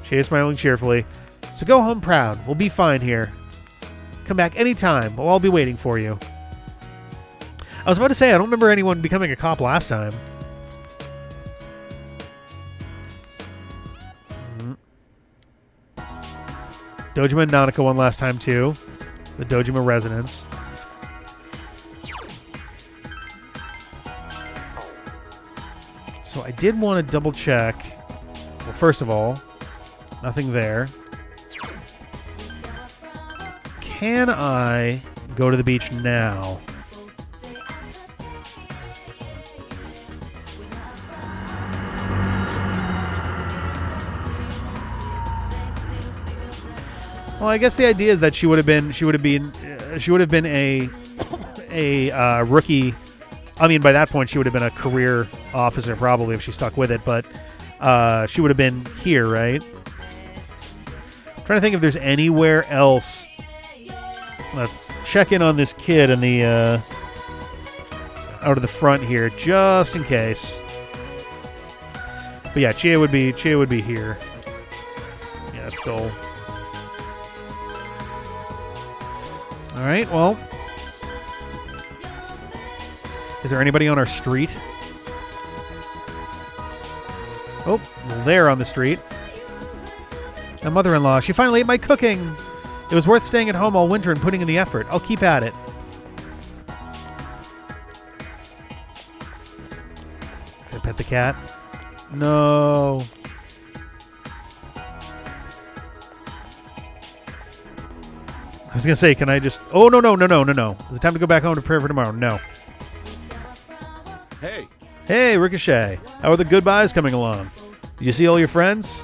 She is smiling cheerfully. So go home proud. We'll be fine here. Come back anytime. We'll all be waiting for you. I was about to say, I don't remember anyone becoming a cop last time. Dojima and Nanako won last time too. The Dojima residence. So I did want to double check. Well, first of all, nothing there. Can I go to the beach now? Well, I guess the idea is that she would have been a rookie. I mean, by that point, she would have been a career officer probably if she stuck with it. But she would have been here, right? I'm trying to think if there's anywhere else. Let's check in on this kid in the out of the front here, just in case. But yeah, Chie would be here. Yeah, it's still. All right, well, is there anybody on our street? Oh, well, they're on the street. My mother-in-law, she finally ate my cooking. It was worth staying at home all winter and putting in the effort. I'll keep at it. the cat. No. I was gonna say, can I just... Oh, no. Is it time to go back home to prepare for tomorrow? No. Hey, Hey, Ricochet. How are the goodbyes coming along? Did you see all your friends?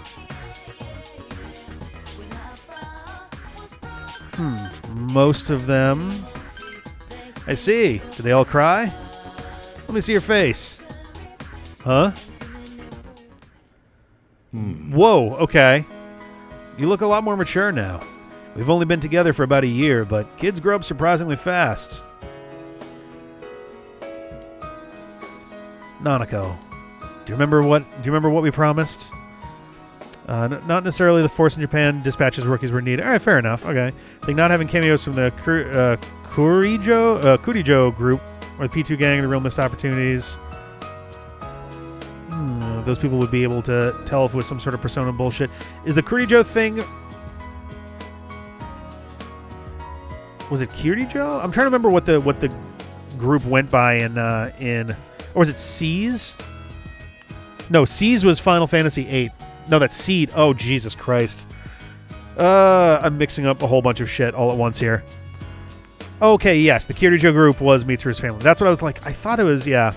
Most of them. I see. Did they all cry? Let me see your face. Huh? Whoa, okay. You look a lot more mature now. We've only been together for about a year, but kids grow up surprisingly fast. Nanako, do you remember what we promised? Not necessarily the Force in Japan dispatches rookies were needed. All right, fair enough. Okay, I think not having cameos from the Kurijo group or the P2 gang are the real missed opportunities. Those people would be able to tell if it was some sort of persona bullshit. Is the Kurijo thing? Was it Kirijo? I'm trying to remember what the group went by in or was it C's? No, C's was Final Fantasy VIII. No, that's Seed. Oh, Jesus Christ. I'm mixing up a whole bunch of shit all at once here. Okay, yes, the Kirijo group was Mitsuru's family. That's what I was like. I thought it was, yeah.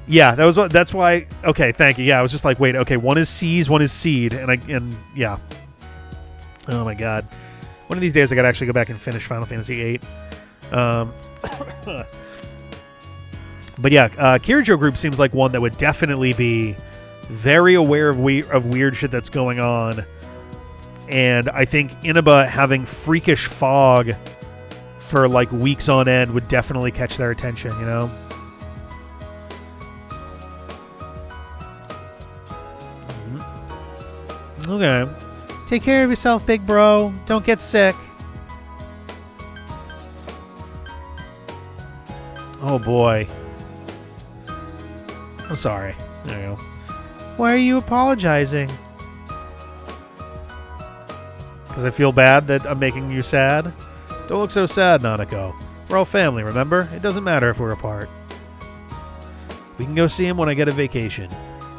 Yeah, that's why. Okay, thank you. Yeah, I was just like, wait, okay, one is C's, one is Seed, and yeah. Oh my God. One of these days I gotta actually go back and finish Final Fantasy VIII. But yeah, Kirijo group seems like one that would definitely be very aware of weird shit that's going on. And I think Inaba having freakish fog for like weeks on end would definitely catch their attention, you know? Okay. Take care of yourself, big bro. Don't get sick. Oh boy. I'm sorry. There you go. Why are you apologizing? Because I feel bad that I'm making you sad? Don't look so sad, Nanako. We're all family, remember? It doesn't matter if we're apart. We can go see him when I get a vacation.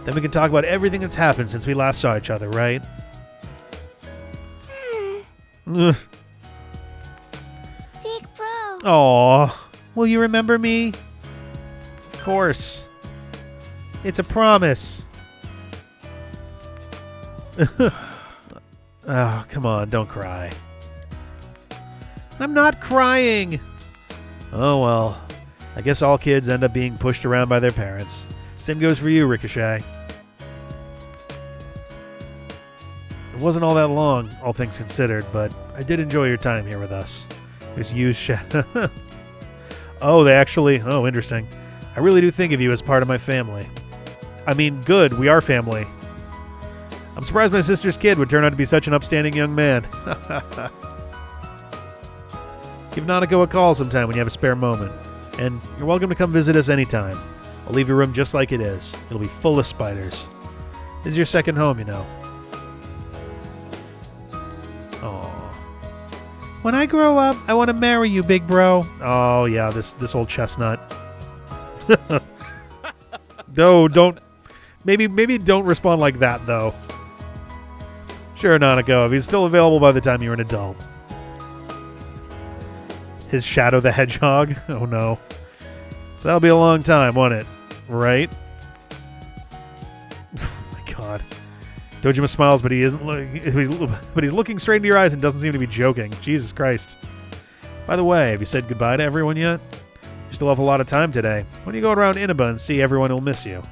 Then we can talk about everything that's happened since we last saw each other, right? Big bro. Aw. Will you remember me? Of course. It's a promise. Oh, come on, don't cry. I'm not crying. Oh, well. I guess all kids end up being pushed around by their parents. Same goes for you, Ricochet. It wasn't all that long, all things considered, but I did enjoy your time here with us. There's used Oh, they actually... Oh, interesting. I really do think of you as part of my family. I mean, good, we are family. I'm surprised my sister's kid would turn out to be such an upstanding young man. Give Nanako a call sometime when you have a spare moment. And you're welcome to come visit us anytime. I'll leave your room just like it is. It'll be full of spiders. This is your second home, you know. Aww. When I grow up, I want to marry you, big bro. Oh, yeah, this old chestnut. No, don't... Maybe don't respond like that, though. Sure, Nanako, if he's still available by the time you're an adult. His Shadow the Hedgehog? Oh, no. That'll be a long time, won't it? Right? Oh, my God. Dojima smiles, but he's looking straight into your eyes and doesn't seem to be joking. Jesus Christ. By the way, have you said goodbye to everyone yet? You still have a lot of time today. When you go around Inaba and see everyone who'll miss you.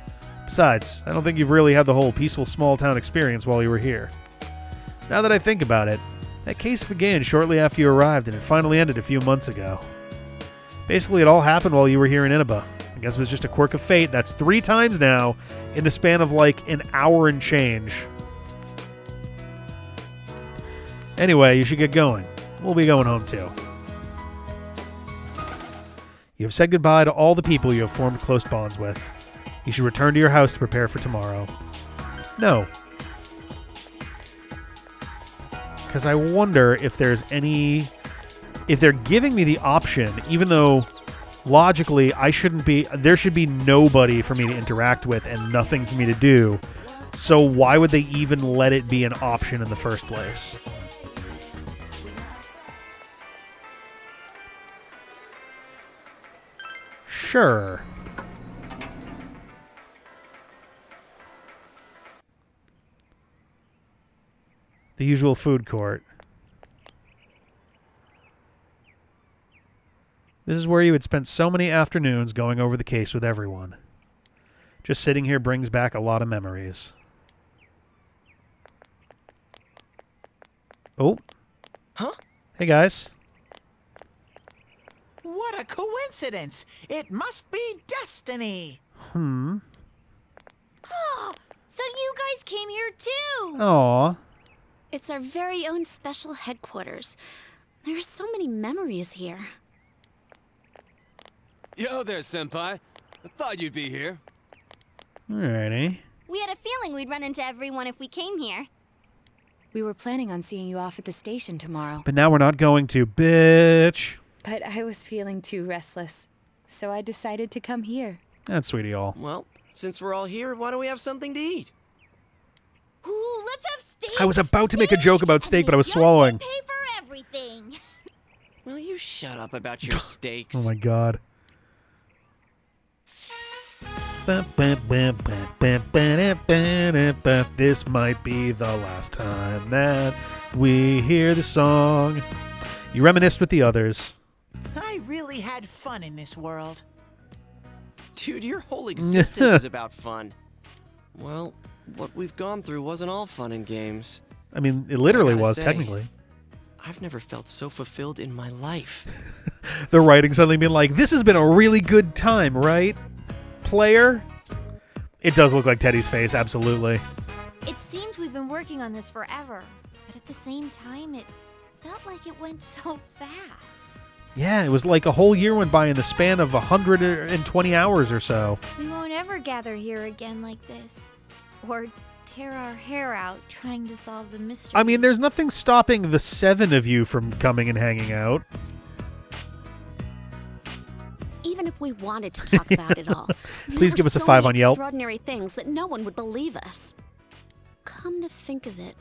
Besides, I don't think you've really had the whole peaceful small town experience while you were here. Now that I think about it, that case began shortly after you arrived and it finally ended a few months ago. Basically, it all happened while you were here in Inaba. I guess it was just a quirk of fate. That's 3 times now in the span of like an hour and change. Anyway, you should get going. We'll be going home too. You have said goodbye to all the people you have formed close bonds with. You should return to your house to prepare for tomorrow. No. Because I wonder if there's any... If they're giving me the option, even though logically, there should be nobody for me to interact with and nothing for me to do. So why would they even let it be an option in the first place? Sure. The usual food court. This is where you had spent so many afternoons going over the case with everyone. Just sitting here brings back a lot of memories. Oh. Huh? Hey, guys. What a coincidence! It must be destiny! Hmm. Oh, so you guys came here too. Aw. It's our very own special headquarters. There are so many memories here. Yo there, Senpai. I thought you'd be here. Alrighty. We had a feeling we'd run into everyone if we came here. We were planning on seeing you off at the station tomorrow. But now we're not going to, bitch. But I was feeling too restless, so I decided to come here. That's sweet of y'all. Well, since we're all here, why don't we have something to eat? Ooh, let's have steak. I was about to make a joke about steak, but I was swallowing. Pay for everything. Will you shut up about your steaks? Oh my god. This might be the last time that we hear the song. You reminisced with the others. I really had fun in this world. Dude, your whole existence is about fun. Well, what we've gone through wasn't all fun and games. I mean, it literally I gotta was, say, technically. I've never felt so fulfilled in my life. The writing suddenly being like, this has been a really good time, right, player? It does look like Teddy's face, absolutely. It seems we've been working on this forever, but at the same time, it felt like it went so fast. Yeah, it was like a whole year went by in the span of 120 hours or so. We won't ever gather here again like this. Or tear our hair out trying to solve the mystery. I mean, there's nothing stopping the 7 of you from coming and hanging out. Even if we wanted to talk about it all, Please give us a 5 on Yelp. Extraordinary things that no one would believe us. Come to think of it,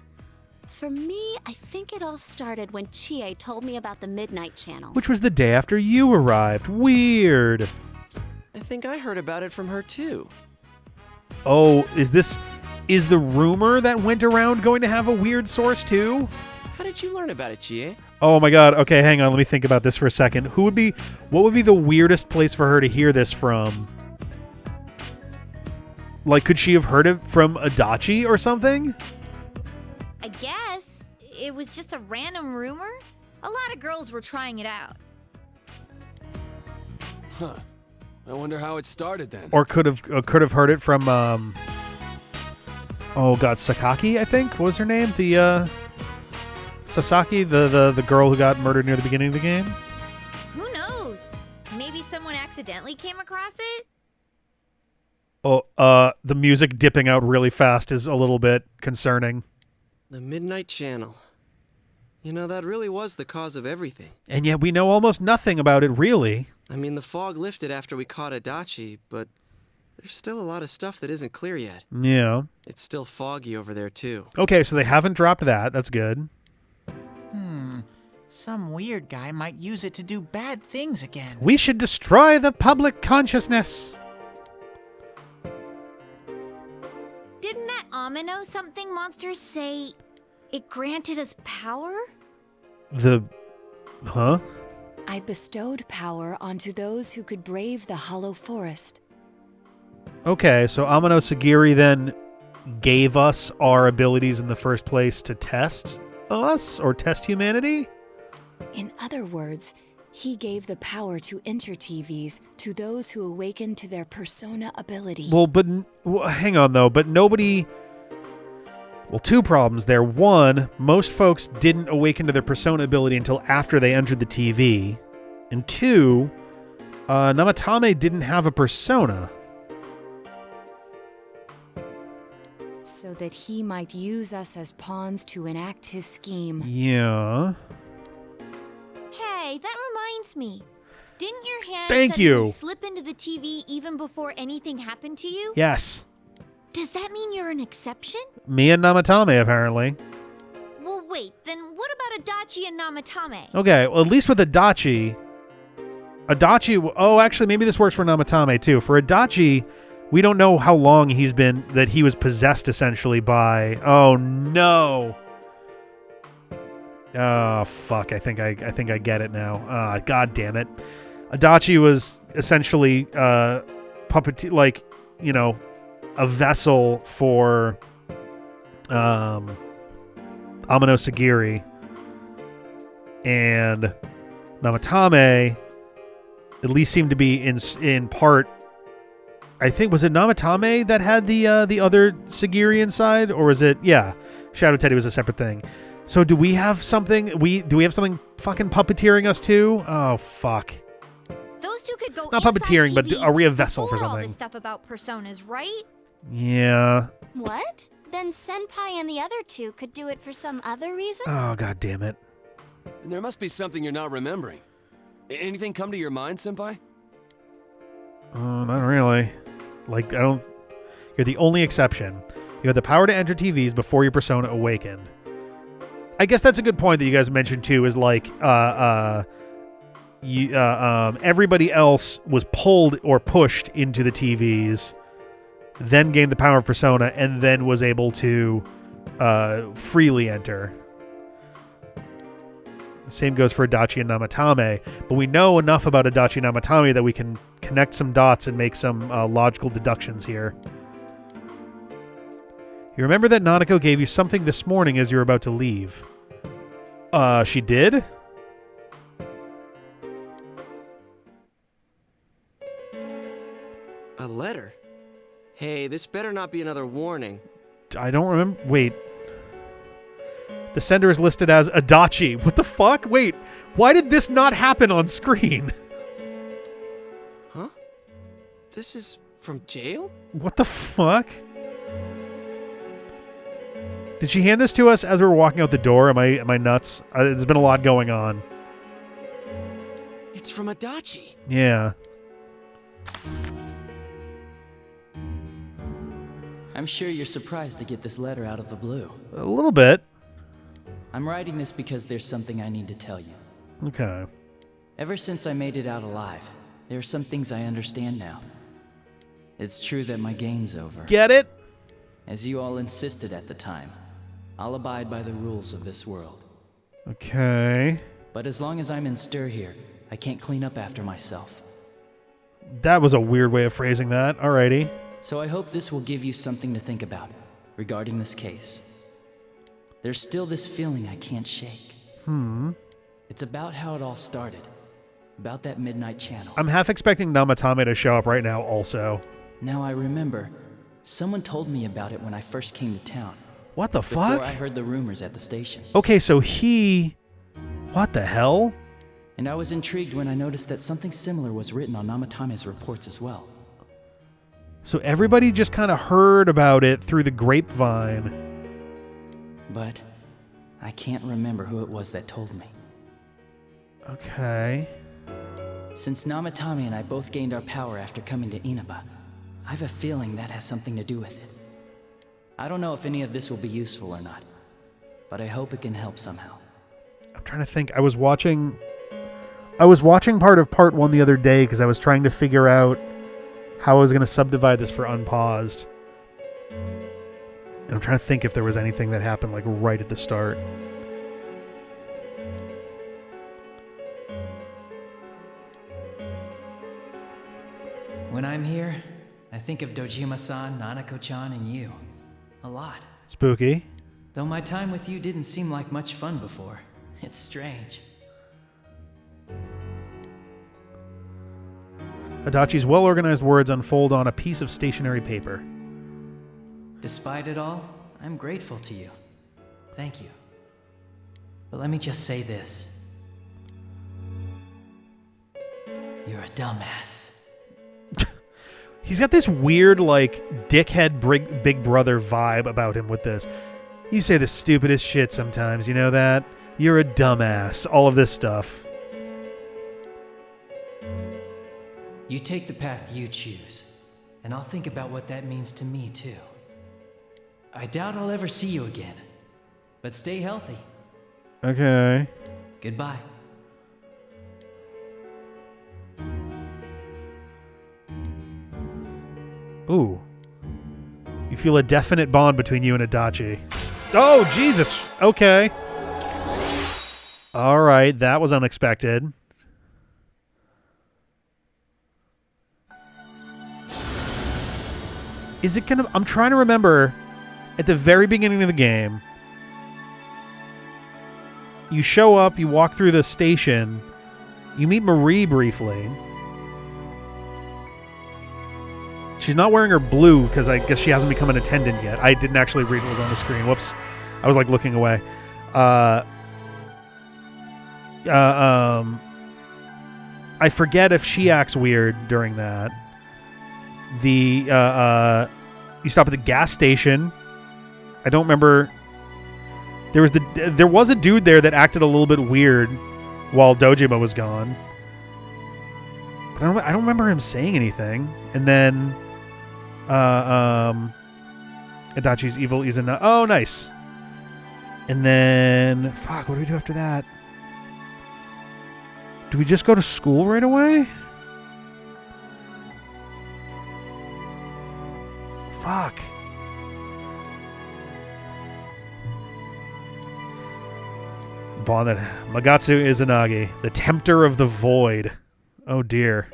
for me, I think it all started when Chie told me about the Midnight Channel. Which was the day after you arrived. Weird. I think I heard about it from her too. Oh, is the rumor that went around going to have a weird source too? How did you learn about it, Chie? Oh my god, okay, hang on, let me think about this for a second. What would be the weirdest place for her to hear this from? Like, could she have heard it from Adachi or something? I guess. It was just a random rumor. A lot of girls were trying it out. Huh. I wonder how it started then. Or could have heard it from, oh god, Sakaki, I think? What was her name? The, Sasaki, the girl who got murdered near the beginning of the game? Who knows? Maybe someone accidentally came across it? Oh, the music dipping out really fast is a little bit concerning. The Midnight Channel. You know, that really was the cause of everything. And yet we know almost nothing about it, really. I mean, the fog lifted after we caught Adachi, but there's still a lot of stuff that isn't clear yet. Yeah. It's still foggy over there, too. Okay, so they haven't dropped that. That's good. Some weird guy might use it to do bad things again. We should destroy the public consciousness. Didn't that Amino something monster say it granted us power? Huh? I bestowed power onto those who could brave the hollow forest. Okay, so Amino Sagiri then gave us our abilities in the first place to test us or test humanity? In other words, he gave the power to inter-TVs to those who awakened to their persona ability. Well, but hang on though, but nobody... Well, 2 problems there. 1, most folks didn't awaken to their persona ability until after they entered the TV. And 2, Namatame didn't have a persona. So that he might use us as pawns to enact his scheme. Yeah. Hey, that reminds me. Didn't your hand Thank suddenly you. slip into the TV even before anything happened to you? Yes. Does that mean you're an exception? Me and Namatame, apparently. Well, wait, then what about Adachi and Namatame? Okay, well, at least with Adachi, oh, actually, maybe this works for Namatame, too. For Adachi, we don't know how long that he was possessed, essentially, by... Oh, no. Oh, fuck, I think I get it now. God damn it. Adachi was essentially, puppet, like, you know, a vessel for, Amano Sagiri. And Namatame at least seemed to be in part. I think, was it Namatame that had the other Sagiri inside, or was it? Yeah, Shadow Teddy was a separate thing. So do we have something? Do we have something fucking puppeteering us too? Oh fuck! Those two could go Not inside puppeteering, but TVs are we a vessel for before all something? this stuff about personas, right? Yeah. What? Then Senpai and the other two could do it for some other reason? Oh god damn it! There must be something you're not remembering. Anything come to your mind, Senpai? Not really. Like, you're the only exception. You had the power to enter TVs before your persona awakened. I guess that's a good point that you guys mentioned too, is like, everybody else was pulled or pushed into the TVs, then gained the power of persona, and then was able to freely enter. The same goes for Adachi and Namatame, but we know enough about Adachi and Namatame that we can connect some dots and make some logical deductions here. You remember that Nanako gave you something this morning as you were about to leave? She did? A letter? Hey, this better not be another warning. I don't remember. Wait. The sender is listed as Adachi. What the fuck? Wait, why did this not happen on screen? Huh? This is from jail? What the fuck? Did she hand this to us as we were walking out the door? Am I nuts? There's been a lot going on. It's from Adachi. Yeah. I'm sure you're surprised to get this letter out of the blue. A little bit. I'm writing this because there's something I need to tell you. Okay. Ever since I made it out alive, there are some things I understand now. It's true that my game's over. Get it? As you all insisted at the time, I'll abide by the rules of this world. Okay. But as long as I'm in stir here, I can't clean up after myself. That was a weird way of phrasing that. Alrighty. So I hope this will give you something to think about regarding this case. There's still this feeling I can't shake. It's about how it all started. About that midnight channel. I'm half expecting Namatame to show up right now also. Now I remember, someone told me about it when I first came to town. What the fuck? Before I heard the rumors at the station. Okay, so what the hell? And I was intrigued when I noticed that something similar was written on Namatame's reports as well. So everybody just kind of heard about it through the grapevine. But I can't remember who it was that told me. Okay. Since Namatame and I both gained our power after coming to Inaba, I have a feeling that has something to do with it. I don't know if any of this will be useful or not, but I hope it can help somehow. I'm trying to think. I was watching part of part 1 the other day because I was trying to figure out how I was going to subdivide this for unpaused. And I'm trying to think if there was anything that happened like right at the start. When I'm here, I think of Dojima-san, Nanako-chan, and you. A lot. Spooky. Though my time with you didn't seem like much fun before. It's strange. Adachi's well-organized words unfold on a piece of stationery paper. Despite it all, I'm grateful to you. Thank you. But let me just say this. You're a dumbass. He's got this weird, like, dickhead big brother vibe about him with this. You say the stupidest shit sometimes, you know that? You're a dumbass. All of this stuff. You take the path you choose, and I'll think about what that means to me, too. I doubt I'll ever see you again, but stay healthy. Okay. Goodbye. Ooh. You feel a definite bond between you and Adachi. Oh, Jesus. Okay. All right. That was unexpected. Is it gonna... I'm trying to remember at the very beginning of the game, you show up, you walk through the station, you meet Marie briefly. She's not wearing her blue because I guess she hasn't become an attendant yet. I didn't actually read what was on the screen. Whoops. I was like looking away. I forget if she acts weird during that. You stop at the gas station. I don't remember. There was a dude there that acted a little bit weird while Dojima was gone. But I don't remember him saying anything. And then Adachi's evil is enough. Oh, nice. And then fuck, what do we do after that? Do we just go to school right away? Fuck. Bonded. Magatsu Izanagi, the tempter of the void. Oh dear.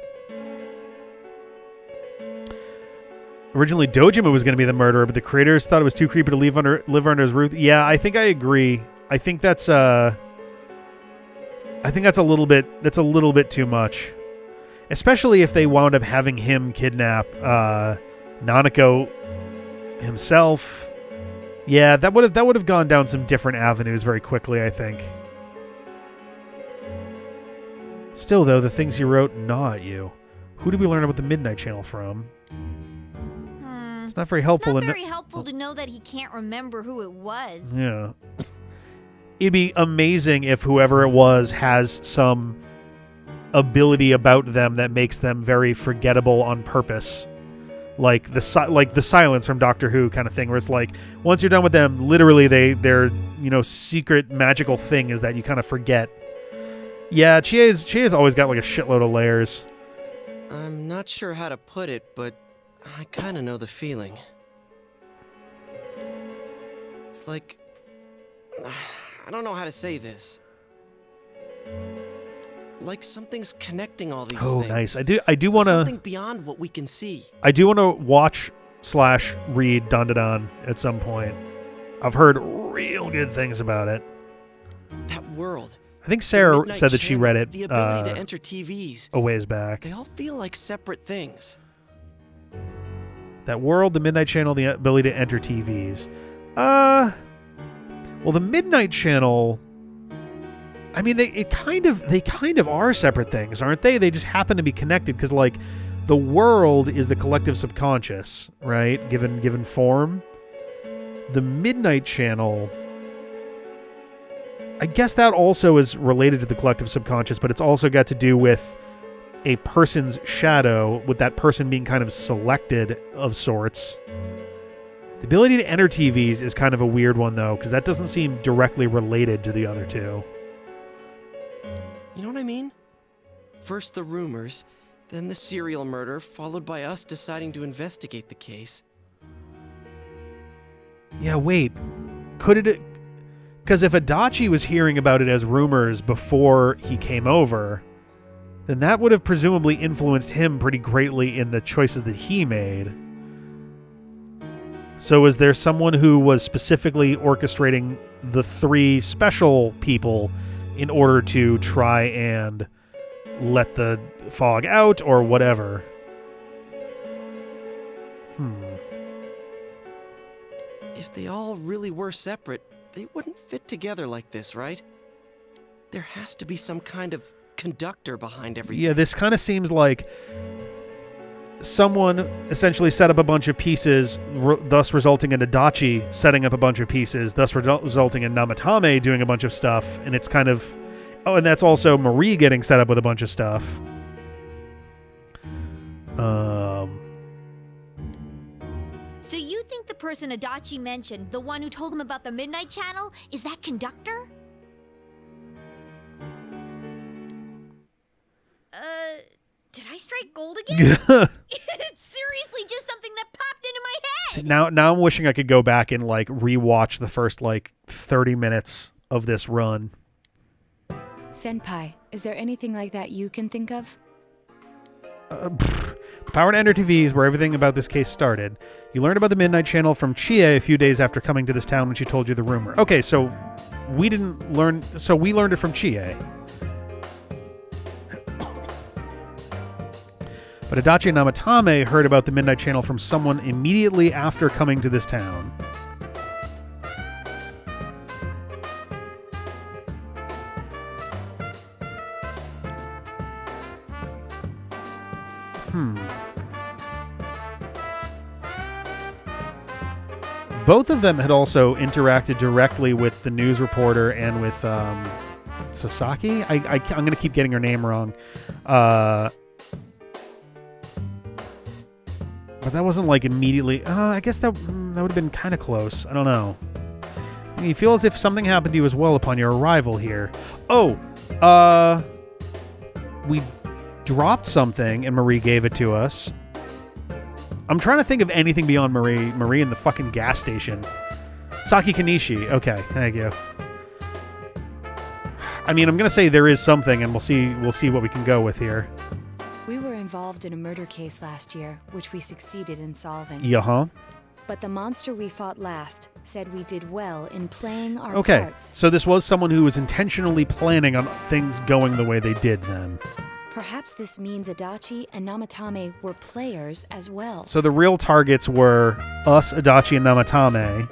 Originally, Dojima was going to be the murderer, but the creators thought it was too creepy to live under his roof. Yeah, I think I agree. I think that's a little bit too much. Especially if they wound up having him kidnap Nanako himself. Yeah, that would have gone down some different avenues very quickly, I think. Still, though, the things he wrote gnaw at you. Who did we learn about the Midnight Channel from? It's not very helpful. It's not very helpful to know that he can't remember who it was. Yeah. It'd be amazing if whoever it was has some ability about them that makes them very forgettable on purpose. Like the silence from Doctor Who kind of thing, where it's like once you're done with them, literally their secret magical thing is that you kind of forget. Yeah, Chie's always got like a shitload of layers. I'm not sure how to put it, but I kind of know the feeling. It's like I don't know how to say this. Like something's connecting all these things. Oh, nice. I do want to... Something beyond what we can see. I do want to watch/read Dandadan at some point. I've heard real good things about it. That world. I think Sarah said that she read it the ability to enter TVs. A ways back. They all feel like separate things. That world, the Midnight Channel, the ability to enter TVs. Well, the Midnight Channel... I mean, they kind of are separate things, aren't they? They just happen to be connected because, like, the world is the collective subconscious, right? Given form. The Midnight Channel, I guess that also is related to the collective subconscious, but it's also got to do with a person's shadow, with that person being kind of selected of sorts. The ability to enter TVs is kind of a weird one, though, because that doesn't seem directly related to the other two. You know what I mean? First the rumors, then the serial murder, followed by us deciding to investigate the case. Yeah, wait. Could it... Because if Adachi was hearing about it as rumors before he came over, then that would have presumably influenced him pretty greatly in the choices that he made. So is there someone who was specifically orchestrating the three special people in order to try and let the fog out or whatever? If they all really were separate, they wouldn't fit together like this, right? There has to be some kind of conductor behind everything. Yeah, this kind of seems like someone essentially set up a bunch of pieces, thus resulting in Adachi setting up a bunch of pieces, thus resulting in Namatame doing a bunch of stuff, and it's kind of... Oh, and that's also Marie getting set up with a bunch of stuff. So you think the person Adachi mentioned, the one who told him about the Midnight Channel, is that conductor? Did I strike gold again? It's seriously just something that popped into my head. See, now I'm wishing I could go back and like rewatch the first like 30 minutes of this run. Senpai, is there anything like that you can think of? The power to enter TV is where everything about this case started. You learned about the Midnight Channel from Chie a few days after coming to this town when she told you the rumor. Okay, so we didn't learn... So we learned it from Chie. But Adachi and Namatame heard about the Midnight Channel from someone immediately after coming to this town. Both of them had also interacted directly with the news reporter and with Sasaki. I'm going to keep getting her name wrong. But that wasn't like immediately. I guess that would have been kind of close. I don't know. You feel as if something happened to you as well upon your arrival here. Oh, we dropped something and Marie gave it to us. I'm trying to think of anything beyond Marie. Marie in the fucking gas station. Saki Kanishi. Okay, thank you. I mean, I'm going to say there is something, and we'll see what we can go with here. We were involved in a murder case last year, which we succeeded in solving. Yeah-huh. But the monster we fought last said we did well in playing our Okay, parts. so this was someone who was intentionally planning on things going the way they did then. Perhaps this means Adachi and Namatame were players as well. So the real targets were us, Adachi, and Namatame,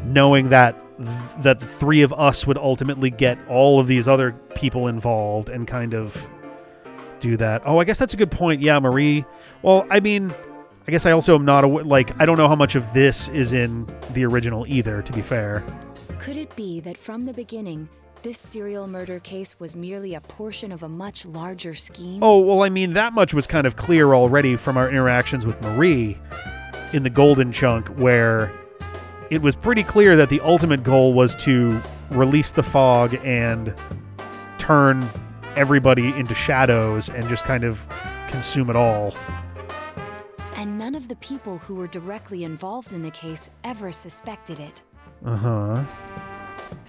knowing that the three of us would ultimately get all of these other people involved and kind of do that. Oh, I guess that's a good point. Yeah, Marie. Well, I mean, I guess I also am not I don't know how much of this is in the original either, to be fair. Could it be that from the beginning, this serial murder case was merely a portion of a much larger scheme? Oh, well, I mean, that much was kind of clear already from our interactions with Marie in the Golden Chunk, where it was pretty clear that the ultimate goal was to release the fog and turn everybody into shadows and just kind of consume it all. And none of the people who were directly involved in the case ever suspected it. Uh-huh.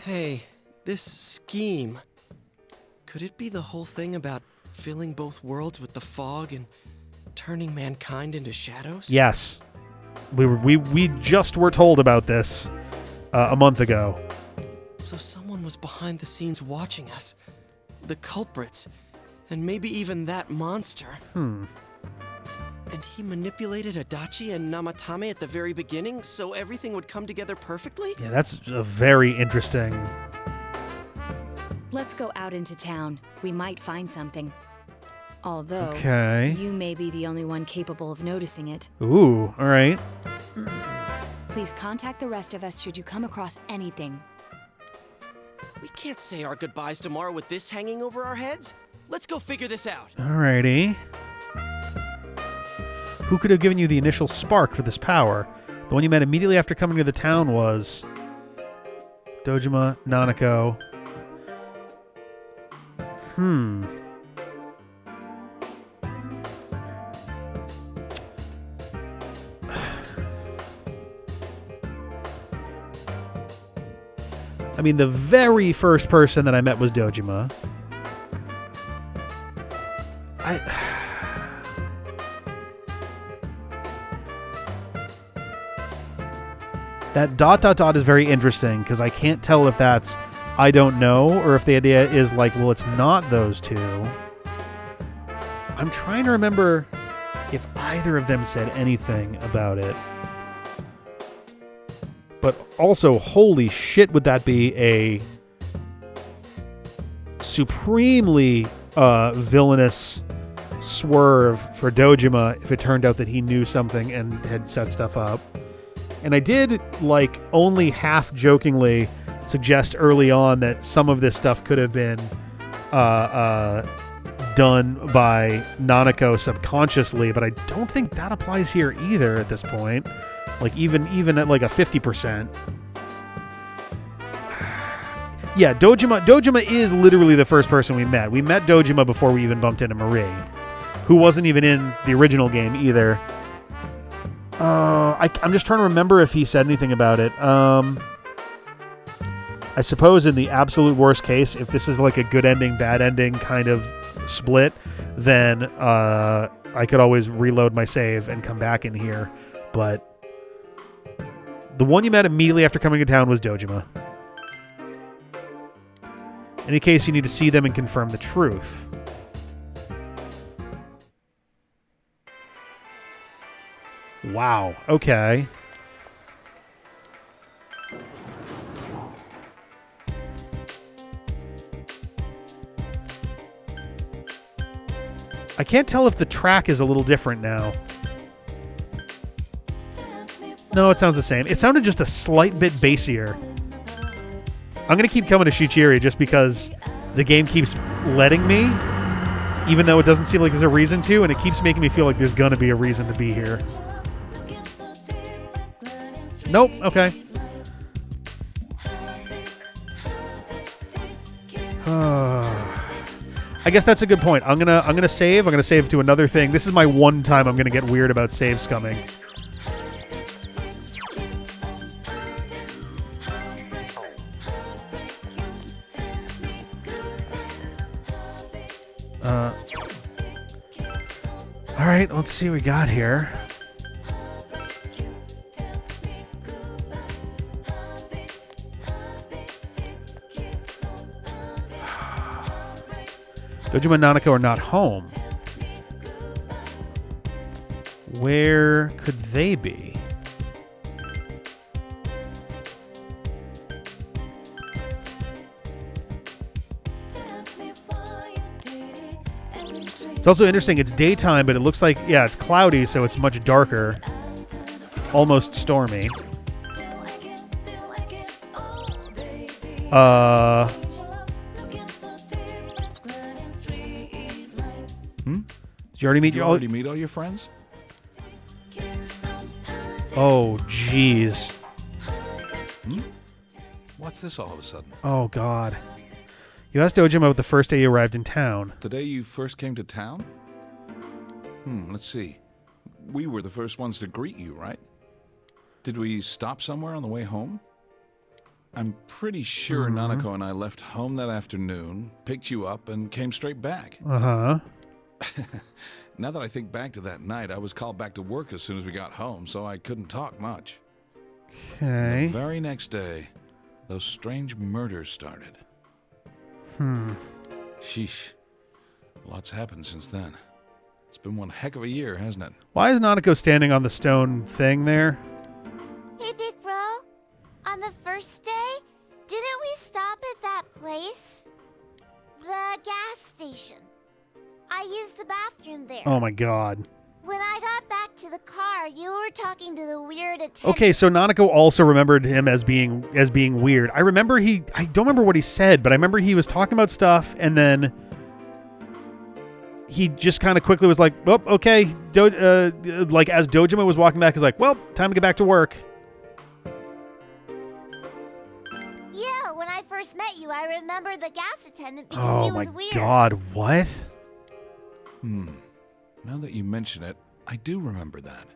Hey, this scheme. Could it be the whole thing about filling both worlds with the fog and turning mankind into shadows? Yes. We just were told about this a month ago. So someone was behind the scenes watching us. The culprits. And maybe even that monster. And he manipulated Adachi and Namatame at the very beginning so everything would come together perfectly? Yeah, that's a very interesting... Let's go out into town. We might find something. Although, Okay. you may be the only one capable of noticing it. Ooh, all right. Please contact the rest of us should you come across anything. We can't say our goodbyes tomorrow with this hanging over our heads. Let's go figure this out. Alrighty. Who could have given you the initial spark for this power? The one you met immediately after coming to the town was... Dojima, Nanako. I mean, the very first person that I met was Dojima. That ... is very interesting because I can't tell if that's I don't know or if the idea is like, well, it's not those two. I'm trying to remember if either of them said anything about it. But also, holy shit, would that be a supremely villainous swerve for Dojima if it turned out that he knew something and had set stuff up. And I did, like, only half-jokingly suggest early on that some of this stuff could have been done by Nanako subconsciously, but I don't think that applies here either at this point. Like even at like a 50%. Yeah, Dojima is literally the first person we met. We met Dojima before we even bumped into Marie, who wasn't even in the original game either. I'm just trying to remember if he said anything about it. I suppose in the absolute worst case, if this is like a good ending, bad ending kind of split, then I could always reload my save and come back in here. But the one you met immediately after coming to town was Dojima. In any case, you need to see them and confirm the truth. Wow. Okay. I can't tell if the track is a little different now. No, it sounds the same. It sounded just a slight bit bassier. I'm going to keep coming to Shichiri just because the game keeps letting me, even though it doesn't seem like there's a reason to, and it keeps making me feel like there's going to be a reason to be here. Nope. Okay. I guess that's a good point. I'm gonna save. I'm gonna save to another thing. This is my one time I'm gonna get weird about save scumming. All right, let's see what we got here. Dojima and Nanako are not home. Where could they be? It's also interesting. It's daytime, but it looks like, yeah, it's cloudy, so it's much darker. Almost stormy. Did you already meet all your friends? Oh, jeez. What's this all of a sudden? Oh, God. You asked Dojima about the first day you arrived in town. The day you first came to town? Let's see. We were the first ones to greet you, right? Did we stop somewhere on the way home? I'm pretty sure Nanako and I left home that afternoon, picked you up, and came straight back. Uh-huh. Now that I think back to that night, I was called back to work as soon as we got home, so I couldn't talk much. Okay. The very next day, those strange murders started. Sheesh. Lots happened since then. It's been one heck of a year, hasn't it? Why is Nanako standing on the stone thing there? Hey, big bro. On the first day, didn't we stop at that place? The gas station. I used the bathroom there. Oh, my God. When I got back to the car, you were talking to the weird attendant. Okay, so Nanako also remembered him as being weird. I don't remember what he said, but I remember he was talking about stuff, and then he just kind of quickly was like, "Oh, okay." Like as Dojima was walking back, he's like, "Well, time to get back to work." Yeah, when I first met you, I remember the gas attendant because he was weird. Oh my God, what? Now that you mention it, I do remember that.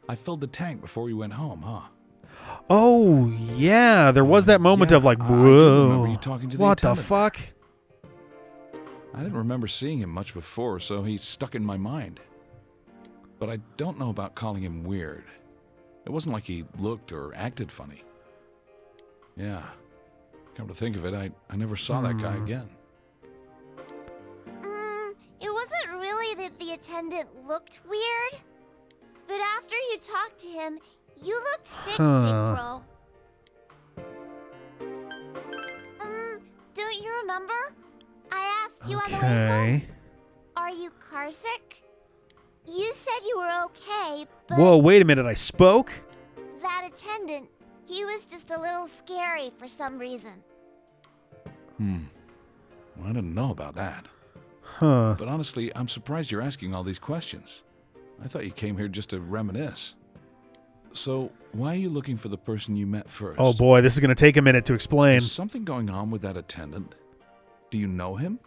I filled the tank before we went home, huh? Oh, yeah, there was that moment of like, I do whoa, remember you talking to the what the attendant. fuck? I didn't remember seeing him much before, so he stuck in my mind. But I don't know about calling him weird. It wasn't like he looked or acted funny. Yeah. Come to think of it, I never saw that guy again. It wasn't really that the attendant looked weird, but after you talked to him, you looked sick, big bro. Don't you remember? I asked you on the way home, are you carsick? You said you were okay, but... Whoa, wait a minute, I spoke? That attendant, he was just a little scary for some reason. I didn't know about that. Huh. But honestly, I'm surprised you're asking all these questions. I thought you came here just to reminisce. So, why are you looking for the person you met first? Oh boy, this is going to take a minute to explain. Is something going on with that attendant? Do you know him?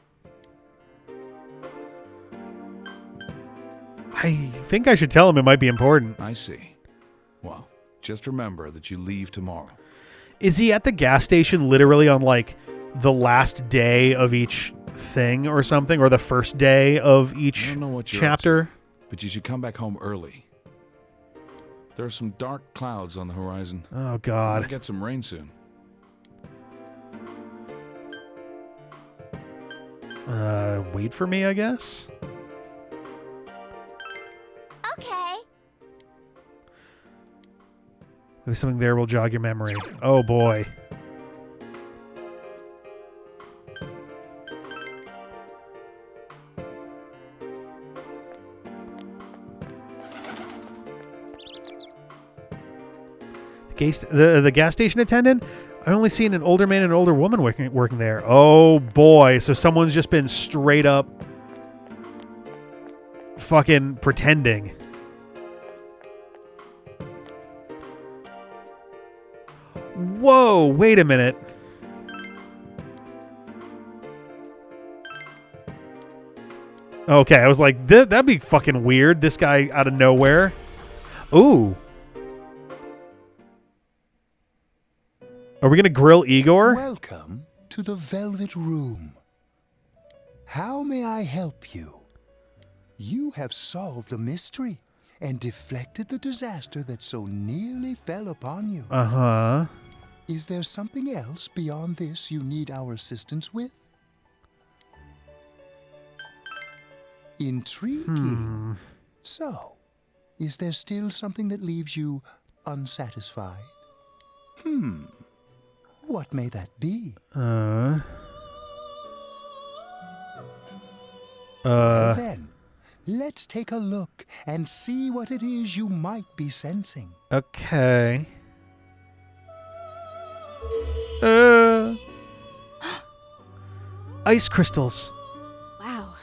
I think I should tell him. It might be important. I see. Well, just remember that you leave tomorrow. Is he at the gas station literally on, like, the last day of each thing or something? Or the first day of each I don't know what you're chapter? up to, but you should come back home early. There are some dark clouds on the horizon. Oh, God. We'll get some rain soon. Wait for me, I guess? Okay. Maybe something there will jog your memory. Oh, boy. The gas station attendant? I've only seen an older man and an older woman working there. Oh, boy. So someone's just been straight up fucking pretending. Whoa, wait a minute. Okay, I was like, that'd be fucking weird. This guy out of nowhere. Ooh. Are we going to grill Igor? Welcome to the Velvet Room. How may I help you? You have solved the mystery and deflected the disaster that so nearly fell upon you. Uh-huh. Is there something else beyond this you need our assistance with? Intriguing. So, is there still something that leaves you unsatisfied? What may that be? Well then, let's take a look and see what it is you might be sensing. Okay. Ice crystals. Wow.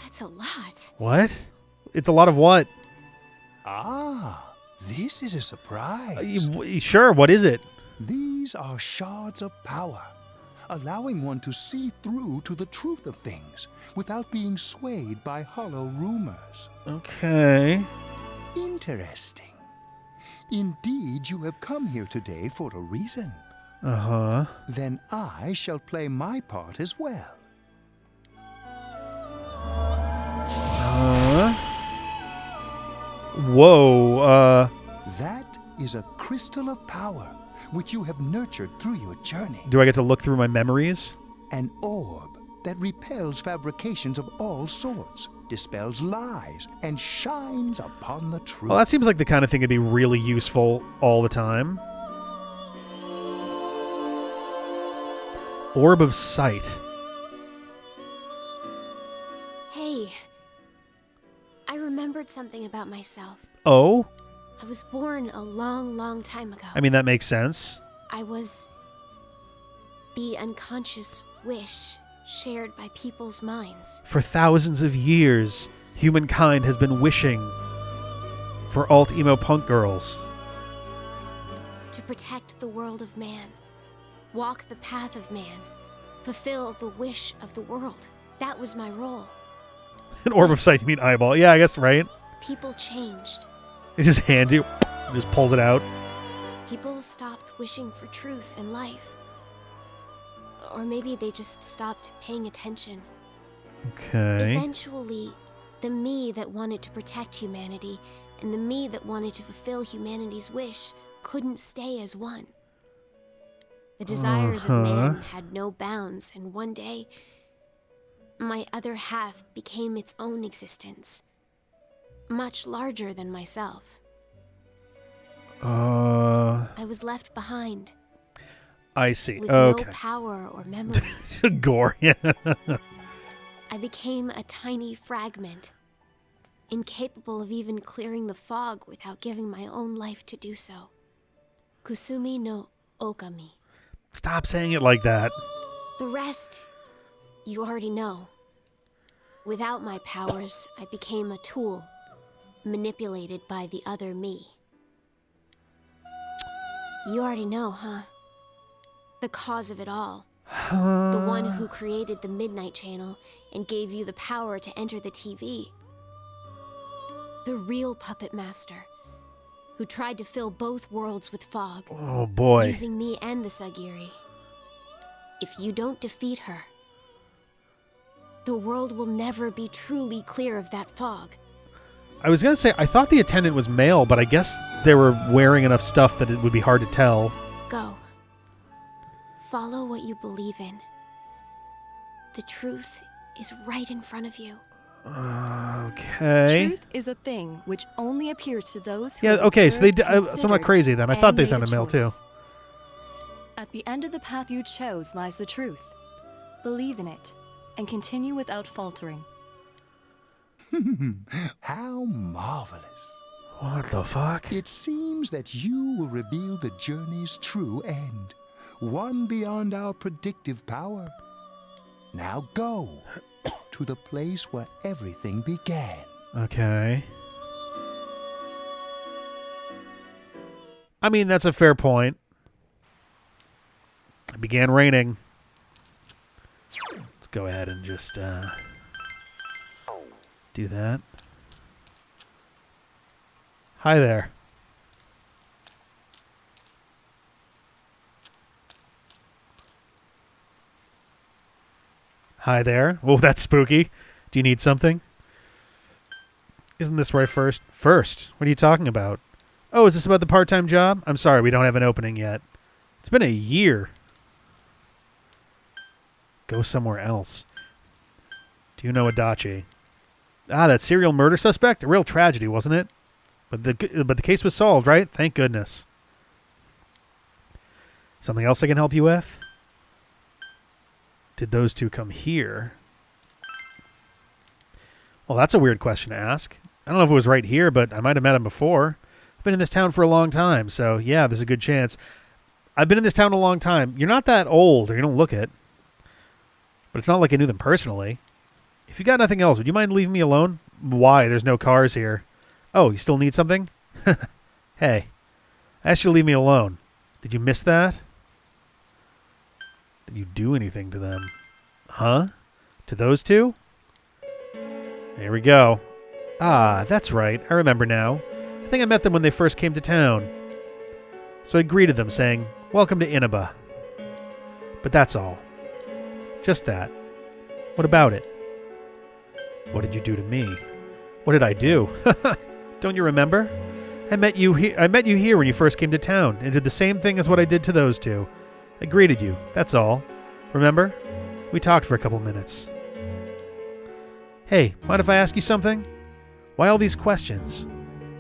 That's a lot. What? It's a lot of what? Ah, this is a surprise. Sure, what is it? These are shards of power, allowing one to see through to the truth of things without being swayed by hollow rumors. Okay. Interesting. Indeed, you have come here today for a reason. Uh-huh. Then I shall play my part as well. Whoa, That is a crystal of power, which you have nurtured through your journey. do I get to look through my memories? An orb that repels fabrications of all sorts, dispels lies, and shines upon the truth. Well, that seems like the kind of thing that'd be really useful all the time. Orb of Sight. Hey. I remembered something about myself. Oh? I was born a long, long time ago. I mean, that makes sense. I was the unconscious wish shared by people's minds. For thousands of years, humankind has been wishing for alt-emo punk girls. To protect the world of man. Walk the path of man. Fulfill the wish of the world. That was my role. An orb of sight, you mean eyeball. Yeah, I guess, right? People changed. It just hands you, just pulls it out. People stopped wishing for truth in life. Or maybe they just stopped paying attention. Okay. Eventually, the me that wanted to protect humanity and the me that wanted to fulfill humanity's wish couldn't stay as one. The desires of man had no bounds, and one day, my other half became its own existence, much larger than myself. I was left behind. I see. With Okay. no power or memories. Gore, yeah. I became a tiny fragment, incapable of even clearing the fog without giving my own life to do so. Kusumi no Okami. Stop saying it like that. The rest, you already know. Without my powers, I became a tool, manipulated by the other me. You already know, huh? The cause of it all. The one who created the Midnight Channel and gave you the power to enter the TV. The real puppet master, who tried to fill both worlds with fog. Oh boy. Using me and the Sagiri. If you don't defeat her, the world will never be truly clear of that fog. I was going to say, I thought the attendant was male, but I guess they were wearing enough stuff that it would be hard to tell. Go. Follow what you believe in. The truth is right in front of you. Okay. Truth is a thing which only appears to those who Yeah, have okay, so they observed, so I'm not crazy then. I thought they sounded male too. At the end of the path you chose lies the truth. Believe in it, and continue without faltering. How marvelous. What the fuck? It seems that you will reveal the journey's true end, one beyond our predictive power. Now go to the place where everything began. Okay. I mean, that's a fair point. It began raining. Let's go ahead and just do that. Hi there. Hi there. Oh, that's spooky. Do you need something? Isn't this right first? First? What are you talking about? Oh, is this about the part-time job? I'm sorry, we don't have an opening yet. It's been a year. Go somewhere else. Do you know Adachi? Ah, that serial murder suspect? A real tragedy, wasn't it? But the case was solved, right? Thank goodness. Something else I can help you with? Did those two come here? Well, that's a weird question to ask. I don't know if it was right here, but I might have met him before. I've been in this town for a long time, so yeah, there's a good chance. I've been in this town a long time. You're not that old, or you don't look it. But it's not like I knew them personally. If you got nothing else, would you mind leaving me alone? Why? There's no cars here. Oh, you still need something? Hey, I asked you to leave me alone. Did you miss that? Did you do anything to them? Huh? To those two? There we go. Ah, that's right. I remember now. I think I met them when they first came to town. So I greeted them, saying, "Welcome to Inaba." But that's all. Just that. What about it? What did you do to me? What did I do? Don't you remember? I met you here when you first came to town, and did the same thing as what I did to those two. I greeted you, that's all. Remember? We talked for a couple minutes. Hey, mind if I ask you something? Why all these questions?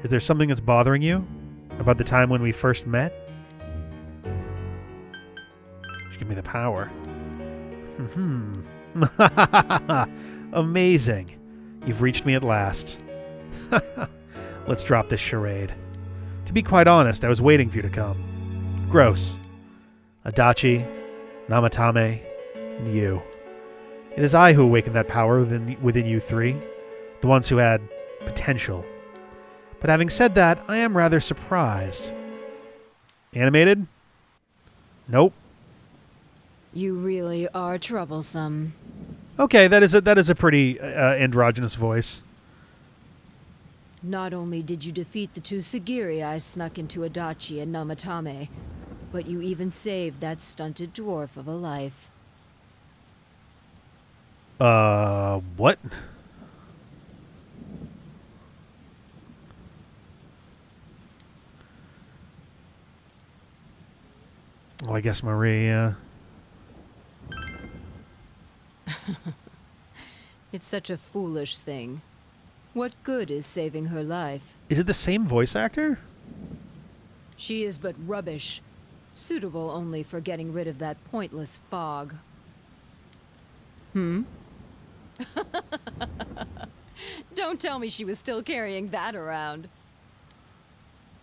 Is there something that's bothering you? About the time when we first met? Just give me the power. Amazing. You've reached me at last. Let's drop this charade. To be quite honest, I was waiting for you to come. Gross. Adachi, Namatame, and you. It is I who awakened that power within you three, the ones who had potential. But having said that, I am rather surprised. Animated? Nope. You really are troublesome. Okay, that is a pretty androgynous voice. Not only did you defeat the two Sagiri I snuck into Adachi and Namatame, but you even saved that stunted dwarf of a life. What? Well, I guess Maria. It's such a foolish thing. What good is saving her life? Is it the same voice actor? She is but rubbish, suitable only for getting rid of that pointless fog. Don't tell me she was still carrying that around.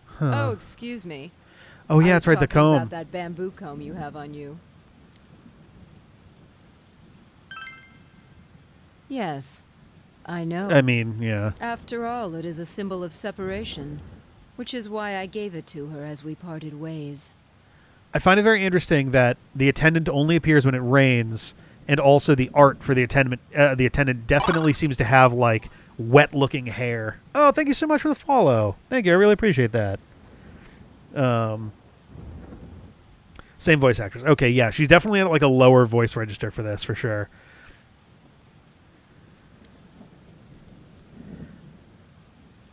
Huh. Oh, excuse me. Oh yeah, that's right, the talking comb. about that bamboo comb you have on you. Yes, I know. I mean, yeah. After all, it is a symbol of separation, which is why I gave it to her as we parted ways. I find it very interesting that the attendant only appears when it rains, and also the art for the attendant definitely seems to have, like, wet-looking hair. Oh, thank you so much for the follow. Thank you, I really appreciate that. Same voice actress. Okay, yeah, she's definitely at, like, a lower voice register for this, for sure.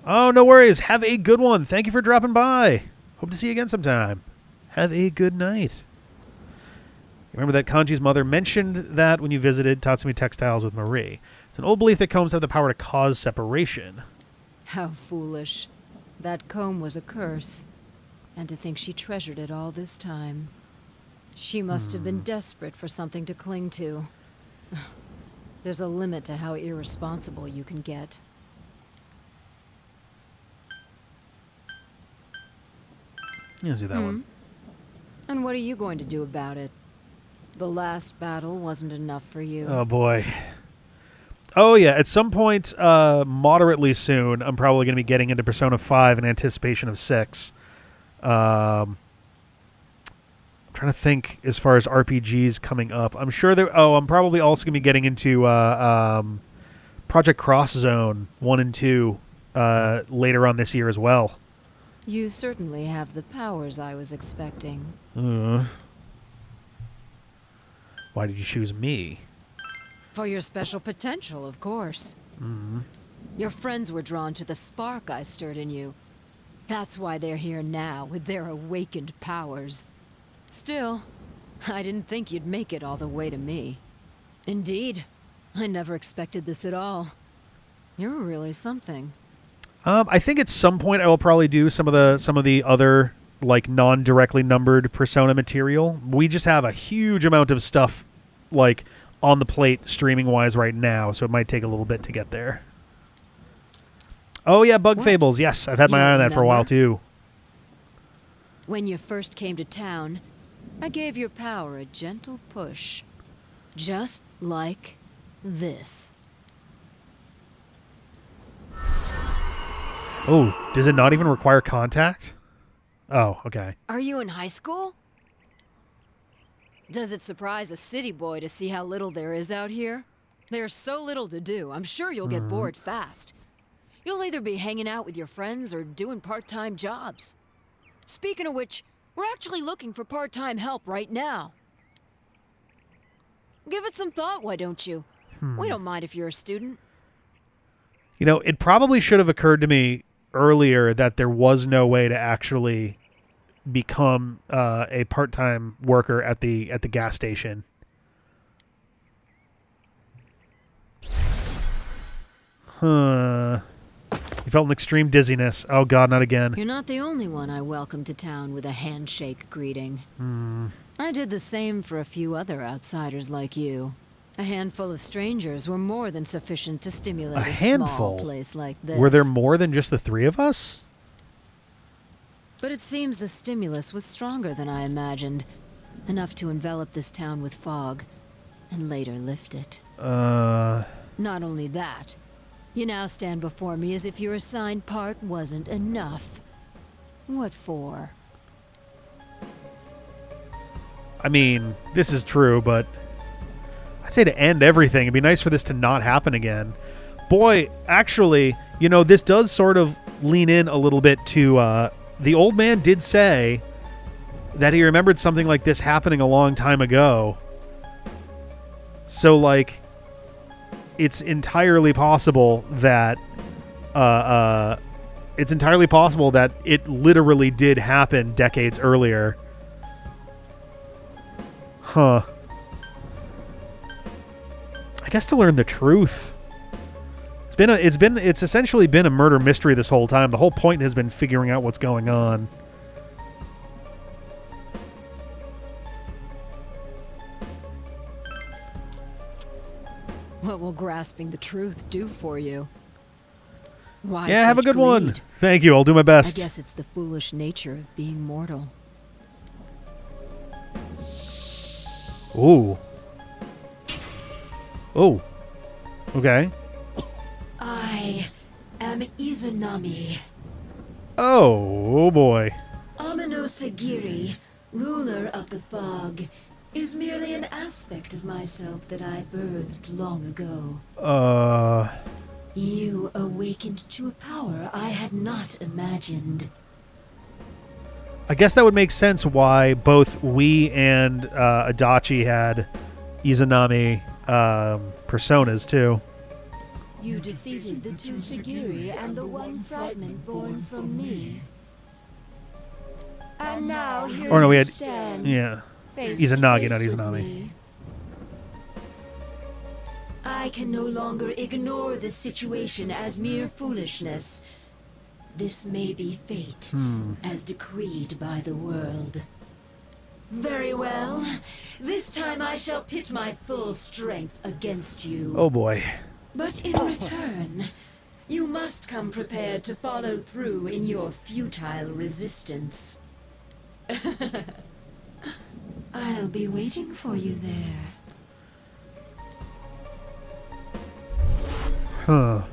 Oh, no worries. Have a good one. Thank you for dropping by. Hope to see you again sometime. Have a good night. Remember that Kanji's mother mentioned that when you visited Tatsumi Textiles with Marie. It's an old belief that combs have the power to cause separation. How foolish. That comb was a curse. And to think she treasured it all this time. She must have been desperate for something to cling to. There's a limit to how irresponsible you can get. Let's do that one. And what are you going to do about it? The last battle wasn't enough for you. Oh, boy. Oh, yeah. At some point, moderately soon, I'm probably going to be getting into Persona 5 in anticipation of 6. I'm trying to think as far as RPGs coming up. I'm sure there... Oh, I'm probably also going to be getting into Project Cross Zone 1 and 2 later on this year as well. You certainly have the powers I was expecting. Why did you choose me? For your special potential, of course. Your friends were drawn to the spark I stirred in you. That's why they're here now, with their awakened powers. Still, I didn't think you'd make it all the way to me. Indeed, I never expected this at all. You're really something. I think at some point I will probably do some of the other, like, non-directly numbered Persona material. We just have a huge amount of stuff, like, on the plate streaming-wise right now, so it might take a little bit to get there. Oh, yeah, Bug Fables. Yes, I've had my eye on that for a while, too. When you first came to town, I gave your power a gentle push. Just like this. Oh, does it not even require contact? Oh, okay. Are you in high school? Does it surprise a city boy to see how little there is out here? There's so little to do, I'm sure you'll get bored fast. You'll either be hanging out with your friends or doing part-time jobs. Speaking of which, we're actually looking for part-time help right now. Give it some thought, why don't you? We don't mind if you're a student. You know, it probably should have occurred to me earlier that there was no way to actually become a part-time worker at the gas station. You felt an extreme dizziness. Oh God, not again. You're not the only one I welcomed to town with a handshake greeting. I did the same for a few other outsiders like you. A handful of strangers were more than sufficient to stimulate a small place like this. Were there more than just the three of us? But it seems the stimulus was stronger than I imagined. Enough to envelop this town with fog, and later lift it. Not only that, you now stand before me as if your assigned part wasn't enough. What for? I mean, this is true, but I'd say to end everything. It'd be nice for this to not happen again. Boy, actually, you know, this does sort of lean in a little bit to... the old man did say that he remembered something like this happening a long time ago. So, like, it's entirely possible that... it's entirely possible that it literally did happen decades earlier. Huh. I guess to learn the truth. It's essentially been a murder mystery this whole time. The whole point has been figuring out what's going on. What will grasping the truth do for you? Why yeah, have a good greed? one. Thank you. I'll do my best. I guess it's the foolish nature of being mortal. Ooh. Oh. Okay. Izanami. Oh boy. Amino Sagiri, ruler of the fog, is merely an aspect of myself that I birthed long ago. You awakened to a power I had not imagined. I guess that would make sense why both we and Adachi had Izanami personas too. You defeated the two Sagiri and the one fragment born from me. And now here Or no, we you had stand, face to Izanagi, face not with Izanami. me. I can no longer ignore this situation as mere foolishness. This may be fate, as decreed by the world. Very well. This time I shall pit my full strength against you. Oh boy. But in return, you must come prepared to follow through in your futile resistance. I'll be waiting for you there. Huh.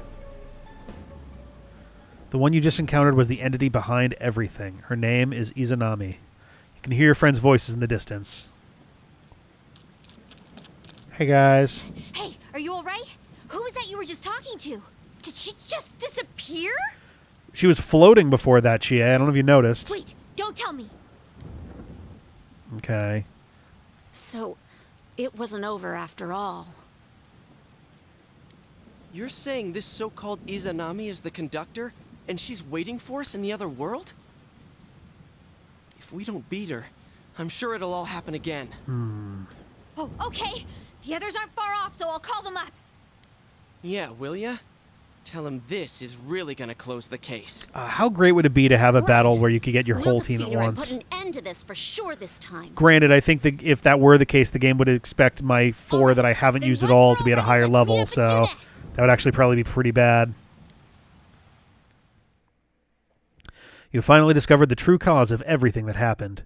The one you just encountered was the entity behind everything. Her name is Izanami. You can hear your friends' voices in the distance. Hey, guys. Hey, are you alright? Who was that you were just talking to? Did she just disappear? She was floating before that, Chie. I don't know if you noticed. Wait, don't tell me. Okay. So, it wasn't over after all. You're saying this so-called Izanami is the conductor, and she's waiting for us in the other world? If we don't beat her, I'm sure it'll all happen again. Oh, okay. The others aren't far off, so I'll call them up. Yeah, will ya? Tell him this is really gonna close the case. How great would it be to have a battle where you could get your whole team at Defeat her and once? put an end to this for sure this time. Granted, I think that if that were the case, the game would expect my 4 that I haven't used at all to be at a higher level, so that would actually probably be pretty bad. You have finally discovered the true cause of everything that happened.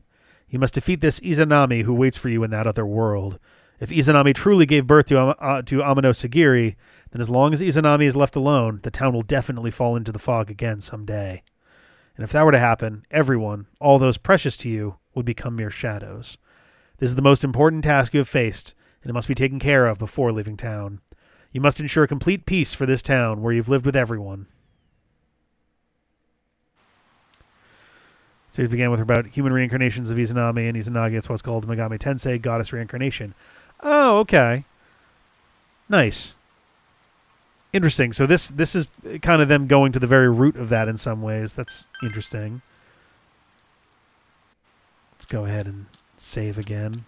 You must defeat this Izanami who waits for you in that other world. If Izanami truly gave birth to Amino Sagiri, then as long as Izanami is left alone, the town will definitely fall into the fog again someday. And if that were to happen, everyone, all those precious to you, would become mere shadows. This is the most important task you have faced, and it must be taken care of before leaving town. You must ensure complete peace for this town where you've lived with everyone. Series began with about human reincarnations of Izanami and Izanagi. It's what's called Megami Tensei, goddess reincarnation. Oh, okay. Nice. Interesting. So this is kind of them going to the very root of that in some ways. That's interesting. Let's go ahead and save again.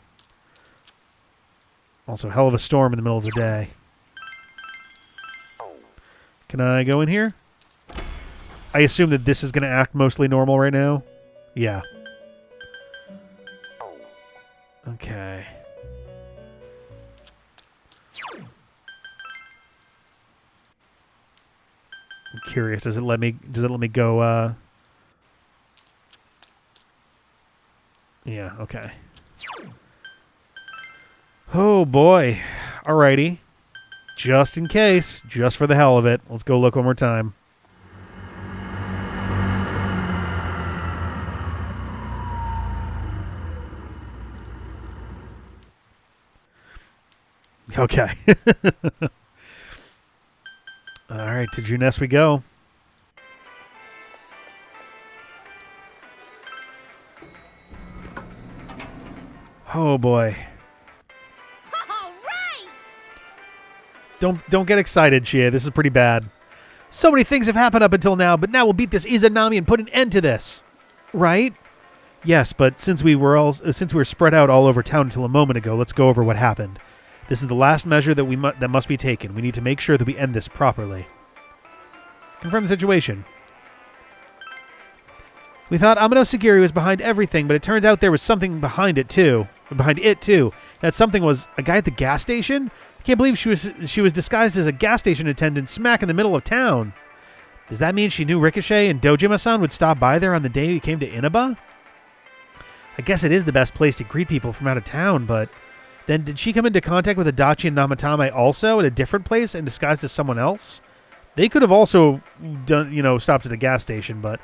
Also, hell of a storm in the middle of the day. Can I go in here? I assume that this is going to act mostly normal right now. Yeah. Okay. I'm curious. Does it let me go? Yeah. Okay. Oh boy. Alrighty. Just in case, just for the hell of it, let's go look one more time. Okay. All right, to Junes we go. Oh boy. All right. Don't get excited, Chie. This is pretty bad. So many things have happened up until now, but now we'll beat this Izanami and put an end to this. Right? Yes, but since we were spread out all over town until a moment ago, let's go over what happened. This is the last measure that must be taken. We need to make sure that we end this properly. Confirm the situation. We thought Amino Sagiri was behind everything, but it turns out there was something behind it too. That something was a guy at the gas station? I can't believe she was disguised as a gas station attendant smack in the middle of town. Does that mean she knew Ricochet and Dojima-san would stop by there on the day he came to Inaba? I guess it is the best place to greet people from out of town, but then did she come into contact with Adachi and Namatame also at a different place and disguised as someone else? They could have also done, stopped at a gas station, but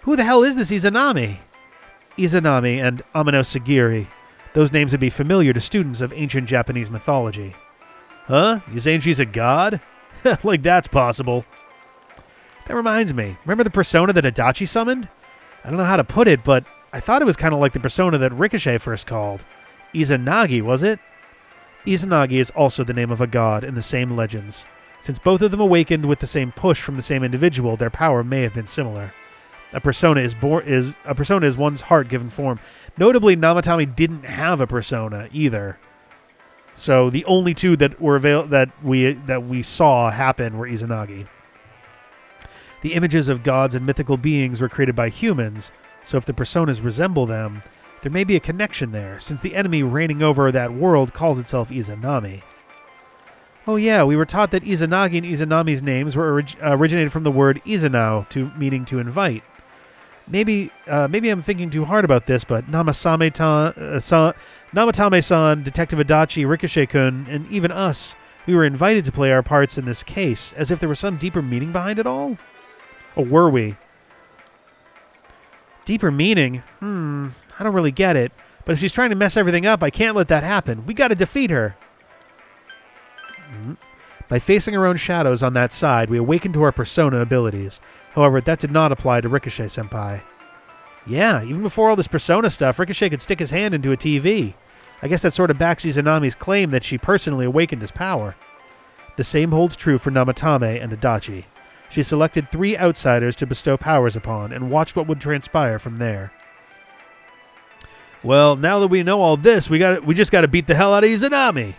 who the hell is this Izanami? Izanami and Amino Sagiri. Those names would be familiar to students of ancient Japanese mythology. Huh? You saying she's a god? Like that's possible. That reminds me. Remember the persona that Adachi summoned? I don't know how to put it, but I thought it was kind of like the persona that Ricochet first called. Izanagi, was it? Izanagi is also the name of a god in the same legends. Since both of them awakened with the same push from the same individual, their power may have been similar. A persona is one's heart given form. Notably, Namatame didn't have a persona either. So the only two that were that we saw happen were Izanagi. The images of gods and mythical beings were created by humans, so if the personas resemble them, there may be a connection there, since the enemy reigning over that world calls itself Izanami. Oh yeah, we were taught that Izanagi and Izanami's names were originated from the word Izanao, meaning to invite. Maybe I'm thinking too hard about this, but Namatame-san, Detective Adachi, Ricochet-kun, and even us, we were invited to play our parts in this case, as if there was some deeper meaning behind it all? Or were we? Deeper meaning? I don't really get it. But if she's trying to mess everything up, I can't let that happen. We gotta defeat her. By facing our own shadows on that side, we awakened to our persona abilities. However, that did not apply to Ricochet-senpai. Yeah, even before all this persona stuff, Ricochet could stick his hand into a TV. I guess that sort of backs Izanami's claim that she personally awakened his power. The same holds true for Namatame and Adachi. She selected 3 outsiders to bestow powers upon and watched what would transpire from there. Well, now that we know all this, we just got to beat the hell out of Izanami.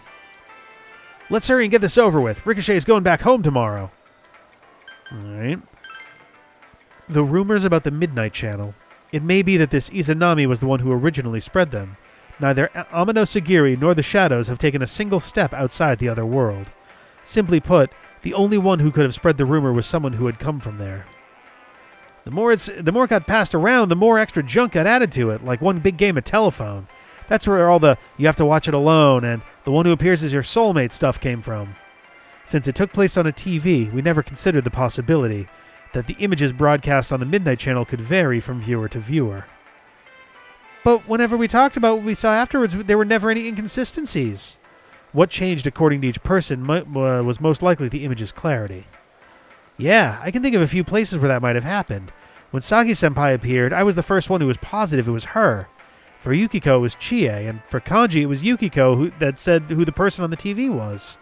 Let's hurry and get this over with. Ricochet is going back home tomorrow. All right. The rumors about the Midnight Channel. It may be that this Izanami was the one who originally spread them. Neither Amino Sagiri nor the Shadows have taken a single step outside the other world. Simply put, the only one who could have spread the rumor was someone who had come from there. The more it got passed around, the more extra junk got added to it, like one big game of telephone. That's where all the "you have to watch it alone" and "the one who appears as your soulmate" stuff came from. Since it took place on a TV, we never considered the possibility that the images broadcast on the Midnight Channel could vary from viewer to viewer. But whenever we talked about what we saw afterwards, there were never any inconsistencies. What changed according to each person was most likely the image's clarity. Yeah, I can think of a few places where that might have happened. When Sagi-senpai appeared, I was the first one who was positive it was her. For Yukiko, it was Chie, and for Kanji, it was Yukiko that said who the person on the TV was.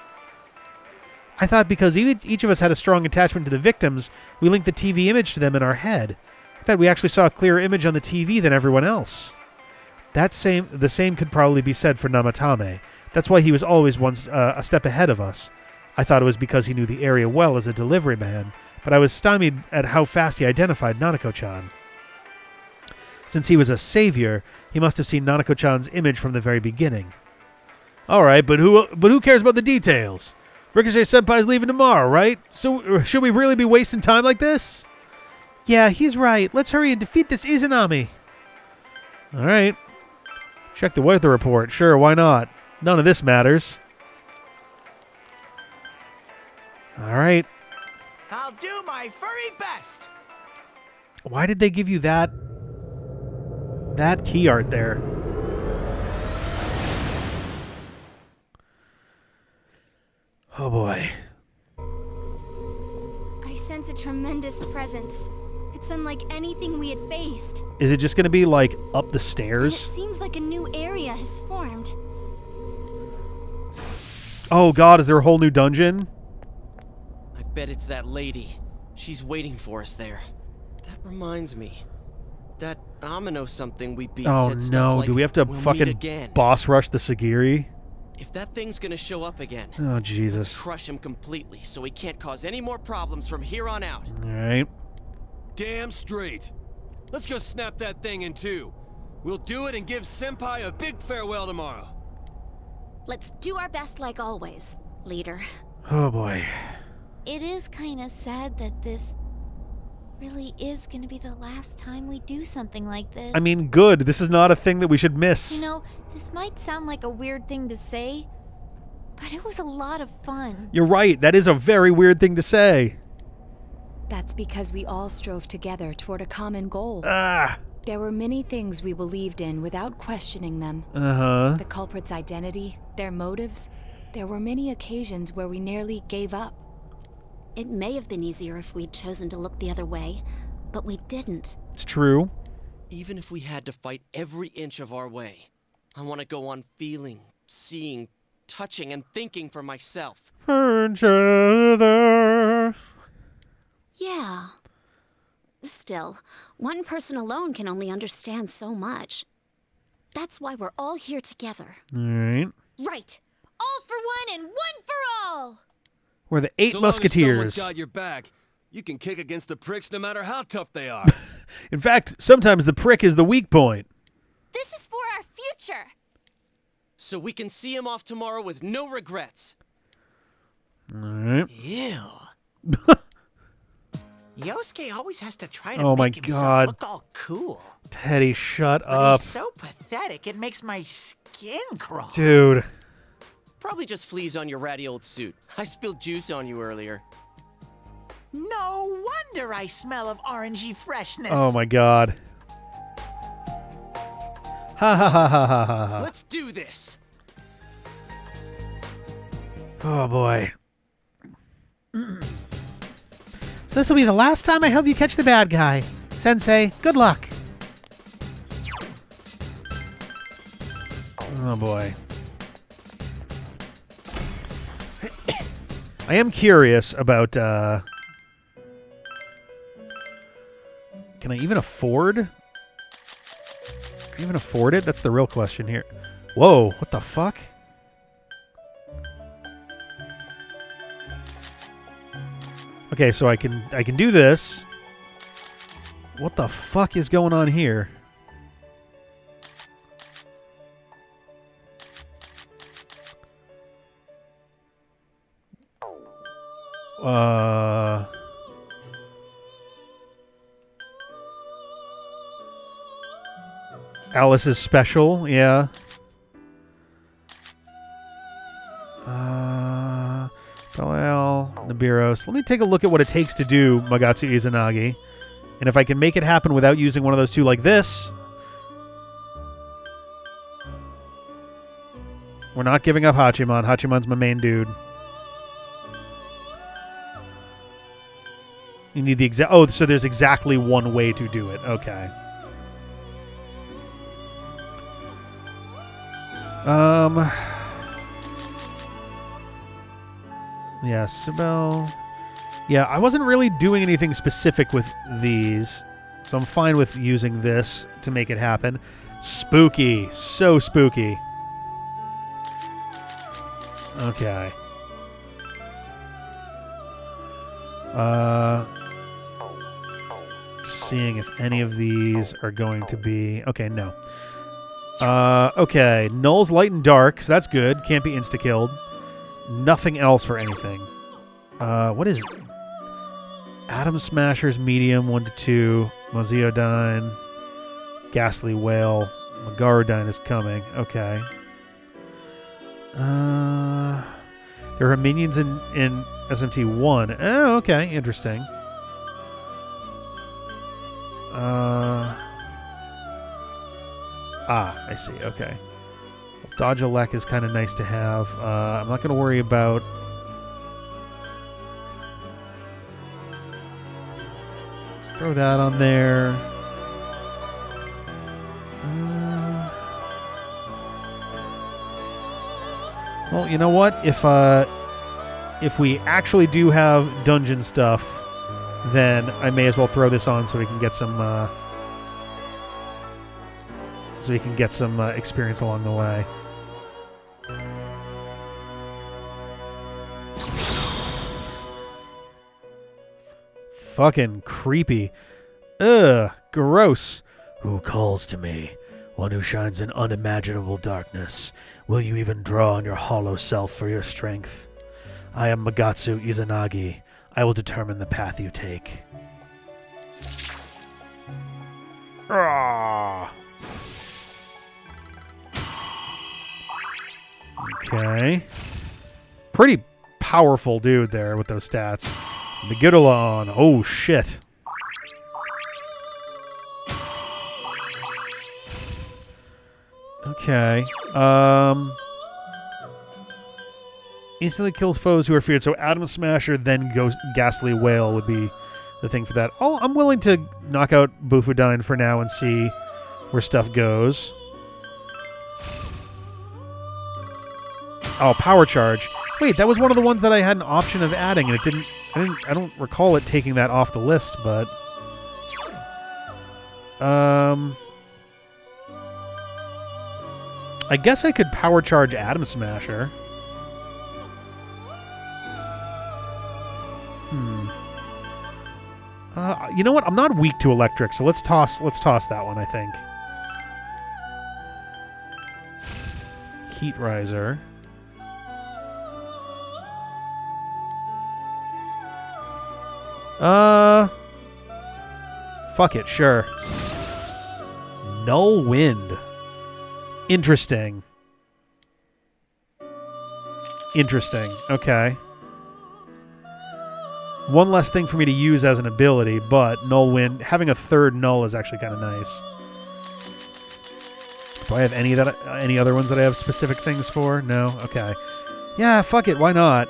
I thought because each of us had a strong attachment to the victims, we linked the TV image to them in our head. I thought we actually saw a clearer image on the TV than everyone else. The same could probably be said for Namatame. That's why he was always a step ahead of us. I thought it was because he knew the area well as a delivery man, but I was stymied at how fast he identified Nanako-chan. Since he was a savior, he must have seen Nanako-chan's image from the very beginning. All right, but who cares about the details? Ricochet-senpai's leaving tomorrow, right? So should we really be wasting time like this? Yeah, he's right. Let's hurry and defeat this Izanami. All right. Check the weather report. Sure, why not? None of this matters. All right. I'll do my very best. Why did they give you that key art there? Oh boy. I sense a tremendous presence. It's unlike anything we had faced. Is it just going to be like up the And stairs? it seems like a new area has formed. Oh god, is there a whole new dungeon? I bet it's that lady. She's waiting for us there. That reminds me. That Amino something we beat Oh said stuff no, like, do we have to "We'll meet fucking again." boss rush the Sagiri? If that thing's gonna show up again, Oh Jesus. let's crush him completely so he can't cause any more problems from here on out. Alright. Damn straight. Let's go snap that thing in two. We'll do it and give Senpai a big farewell tomorrow. Let's do our best like always, leader. Oh boy. It is kind of sad that this really is going to be the last time we do something like this. I mean, good. This is not a thing that we should miss. You know, this might sound like a weird thing to say, but it was a lot of fun. You're right. That is a very weird thing to say. That's because we all strove together toward a common goal. Ah. There were many things we believed in without questioning them. Uh-huh. The culprit's identity, their motives. There were many occasions where we nearly gave up. It may have been easier if we'd chosen to look the other way, but we didn't. It's true. Even if we had to fight every inch of our way, I want to go on feeling, seeing, touching, and thinking for myself. For each other. Yeah. Still, one person alone can only understand so much. That's why we're all here together. All right. Right. All for one and one for all. We're the 8 so Musketeers. Long as someone's got your back, you can kick against the pricks no matter how tough they are. In fact, sometimes the prick is the weak point. This is for our future. So we can see him off tomorrow with no regrets. All right. Ew. Yosuke always has to try to Oh my make himself God. look all cool. Teddy, shut But up. he's so pathetic, it makes my skin crawl. Dude. Probably just fleas on your ratty old suit. I spilled juice on you earlier. No wonder I smell of orangey freshness. Oh my God. Ha ha ha ha ha ha. Let's do this. Oh boy. So this will be the last time I help you catch the bad guy. Sensei, good luck. Oh boy. I am curious about, can I even afford? Can I even afford it? That's the real question here. Whoa, what the fuck? Okay, so I can do this. What the fuck is going on here? Alice's special, yeah. Belial, Nibiros. Let me take a look at what it takes to do Magatsu Izanagi. And if I can make it happen without using one of those two like this. We're not giving up Hachiman. Hachiman's my main dude. You need the exact... Oh, so there's exactly one way to do it. Okay. Yeah, Sibel. Yeah, I wasn't really doing anything specific with these, so I'm fine with using this to make it happen. Spooky. So spooky. Okay. Just seeing if any of these are going to be... Okay, no. Okay. Null's light and dark, so that's good. Can't be insta-killed. Nothing else for anything. What is... Atom Smashers, medium, 1 to 2. Mozeodyne. Ghastly Whale. Magarodine is coming. Okay. There are minions in SMT1. Oh, okay. Interesting. I see. Okay. Dodge Elec is kind of nice to have. I'm not going to worry about... Let's throw that on there. Well, you know what? If we actually do have dungeon stuff, then I may as well throw this on so we can get some experience along the way. Fucking creepy. Ugh, gross. Who calls to me? One who shines in unimaginable darkness. Will you even draw on your hollow self for your strength? I am Magatsu Izanagi. I will determine the path you take. Okay. Pretty powerful dude there with those stats. Megidolon. Oh, shit. Okay. Instantly kills foes who are feared. So Atom Smasher, then Ghastly Whale would be the thing for that. Oh, I'm willing to knock out Bufudine for now and see where stuff goes. Oh, Power Charge. Wait, that was one of the ones that I had an option of adding, and it didn't. I don't recall it taking that off the list, but I guess I could Power Charge Atom Smasher. You know what? I'm not weak to electric, so let's toss that one, I think. Heat Riser. Fuck it, sure. Null Wind. Interesting. Interesting. Okay. One less thing for me to use as an ability, but Null Wind, having a third null is actually kind of nice. Do I have any other ones that I have specific things for? No? Okay. Yeah, fuck it, why not?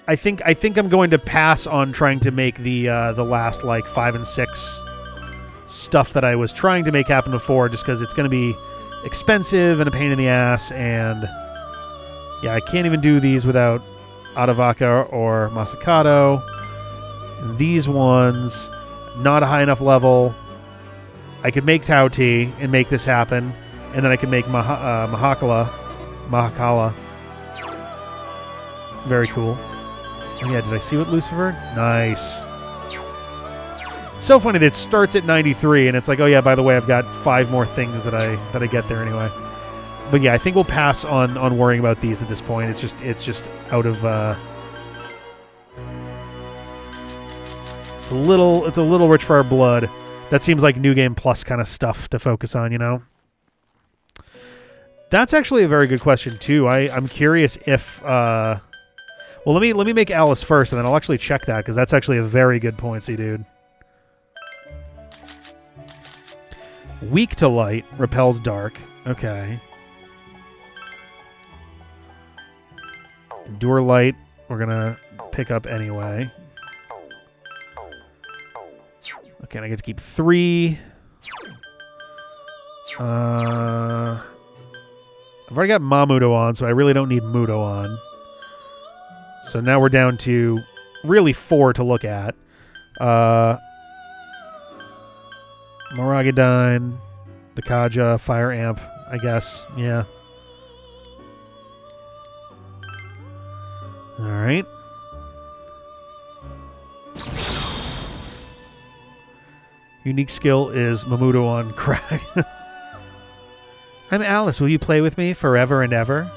I think I'm going to pass on trying to make the last like 5 and 6 stuff that I was trying to make happen before, just because it's going to be expensive and a pain in the ass, and yeah, I can't even do these without Adavaka or Masakato. These ones, not a high enough level. I could make Tauti and make this happen, and then I could make Mahakala. Very cool. Oh yeah, did I see what Lucifer? Nice. It's so funny that it starts at 93, and it's like, oh yeah, by the way, I've got 5 more things that I get there anyway. But yeah, I think we'll pass on worrying about these at this point. It's just out of it's a little rich for our blood. That seems like New Game Plus kind of stuff to focus on, you know? That's actually a very good question too. I'm curious if well, let me make Alice first, and then I'll actually check that, because that's actually a very good pointsy, dude. Weak to light, repels dark. Okay. Endure light, we're gonna pick up anyway. Okay, and I get to keep 3. I've already got Mamudo on, so I really don't need Mudo on. So now we're down to really 4 to look at. Moragadine, Dakaja, Fire Amp, I guess. Yeah. Alright. Unique skill is Mamudo on crack. I'm Alice. Will you play with me forever and ever?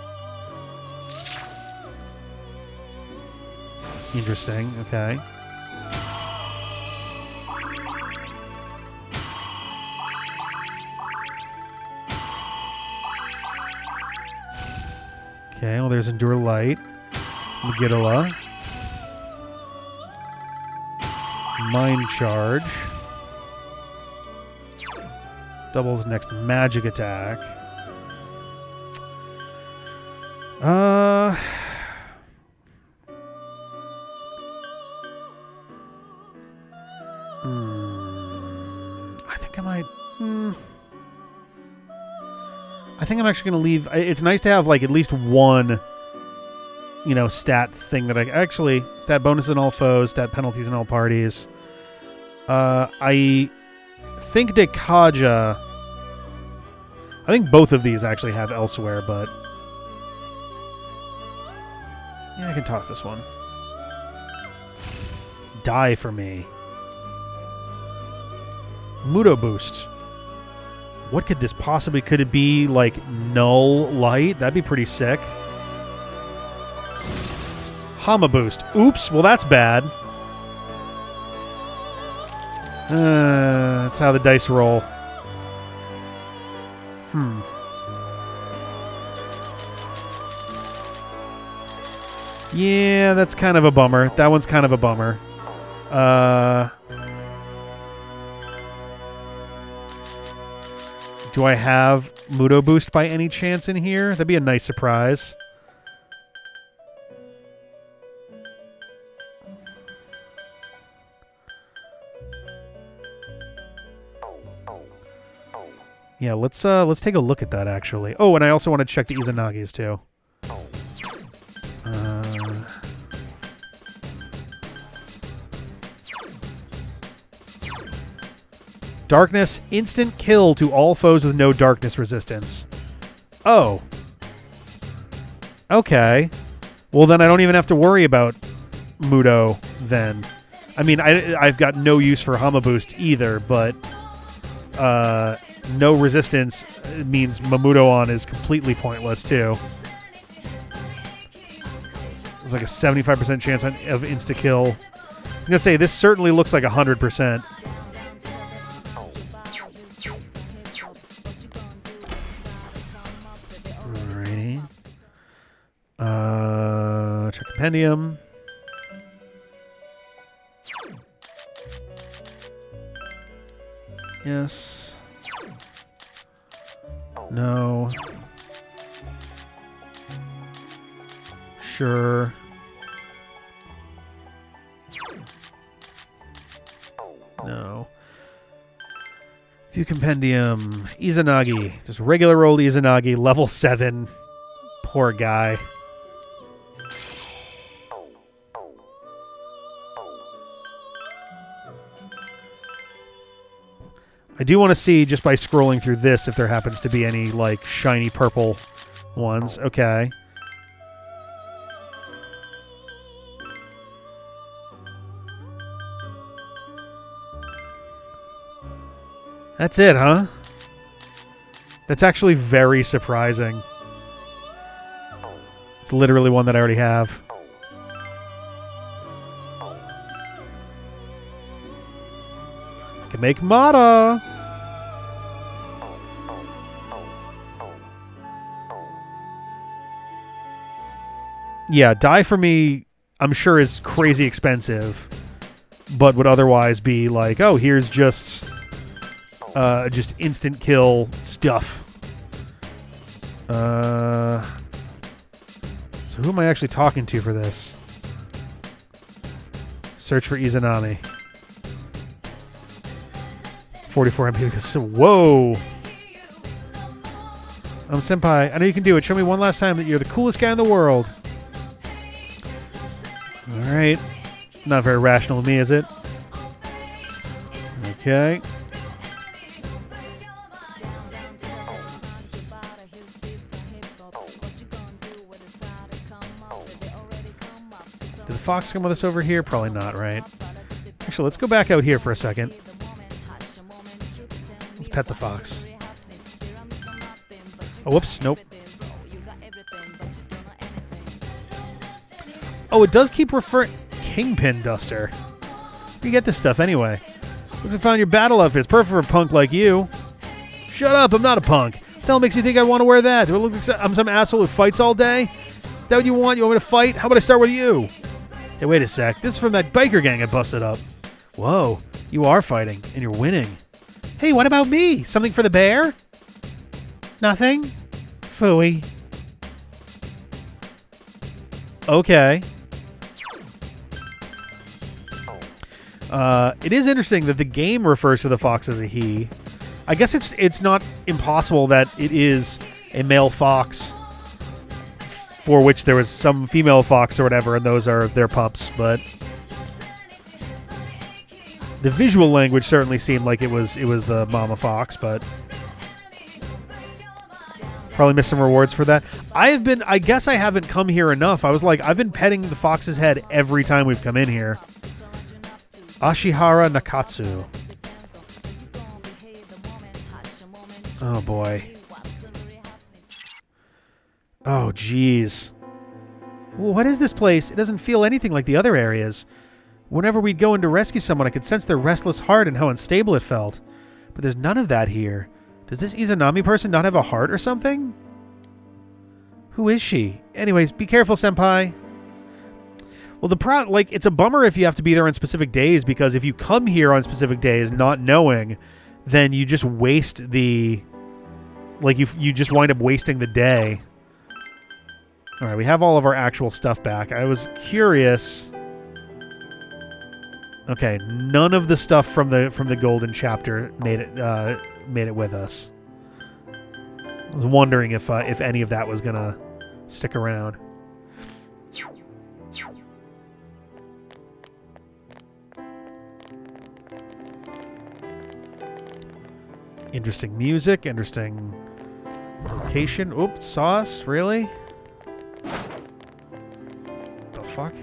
Interesting. Okay. Okay, well, there's Endure Light. Megiddola. Mind Charge. Doubles next magic attack. I think I might... I think I'm actually going to leave... It's nice to have, like, at least one, you know, stat thing that I... Actually, stat bonuses in all foes, stat penalties in all parties. I think Dekaja... I think both of these actually have elsewhere, but... Yeah, I can toss this one. Die for me. Mudo Boost. What could this possibly... Could it be, like, Null Light? That'd be pretty sick. Hama Boost. Oops, well that's bad. That's how the dice roll. Yeah, that's kind of a bummer. That one's kind of a bummer. Do I have Mudo Boost by any chance in here? That'd be a nice surprise. Yeah, let's take a look at that actually. Oh, and I also want to check the Izanagi's too. Darkness, instant kill to all foes with no darkness resistance. Oh. Okay. Well, then I don't even have to worry about Mudo then. I mean, I've got no use for Hama Boost either, but no resistance means Mamudo on is completely pointless too. There's like a 75% chance of insta-kill. I was going to say, this certainly looks like 100%. Check compendium. Yes. No. Sure. No. View compendium. Izanagi. Just regular old Izanagi, level 7. Poor guy. I do want to see, just by scrolling through this, if there happens to be any, like, shiny purple ones. Okay. That's it, huh? That's actually very surprising. It's literally one that I already have. I can make Mata! Yeah, dye for me, I'm sure is crazy expensive, but would otherwise be like, oh, here's just instant kill stuff. So who am I actually talking to for this? Search for Izanami. 44 MP because whoa. Senpai, I know you can do it. Show me one last time that you're the coolest guy in the world. Alright. Not very rational of me, is it? Okay. Did the fox come with us over here? Probably not, right? Actually, let's go back out here for a second. Let's pet the fox. Oh, whoops. Nope. Oh, it does keep referring... Kingpin Duster. Where do you get this stuff anyway? Looks like I found your battle outfits. Perfect for a punk like you. Shut up, I'm not a punk. What the hell makes you think I want to wear that? Do I look like I'm some asshole who fights all day? Is that what you want? You want me to fight? How about I start with you? Hey, wait a sec. This is from that biker gang I busted up. Whoa, you are fighting, and you're winning. Hey, what about me? Something for the bear? Nothing? Phooey. Okay. It is interesting that the game refers to the fox as a he. I guess it's not impossible that it is a male fox for which there was some female fox or whatever, and those are their pups, but the visual language certainly seemed like it was the mama fox, but probably missed some rewards for that. I guess I haven't come here enough. I was like, I've been petting the fox's head every time we've come in here. Ashihara Nakatsu. Oh, boy. Oh, jeez. What is this place? It doesn't feel anything like the other areas. Whenever we'd go in to rescue someone, I could sense their restless heart and how unstable it felt. But there's none of that here. Does this Izanami person not have a heart or something? Who is she? Anyways, be careful, senpai. Well, like, it's a bummer if you have to be there on specific days, because if you come here on specific days not knowing, then you just waste the... Like, you just wind up wasting the day. All right, we have all of our actual stuff back. I was curious... Okay, none of the stuff from the Golden Chapter made it with us. I was wondering if any of that was gonna stick around. Interesting music, interesting location. Oops, sauce, really? The fuck?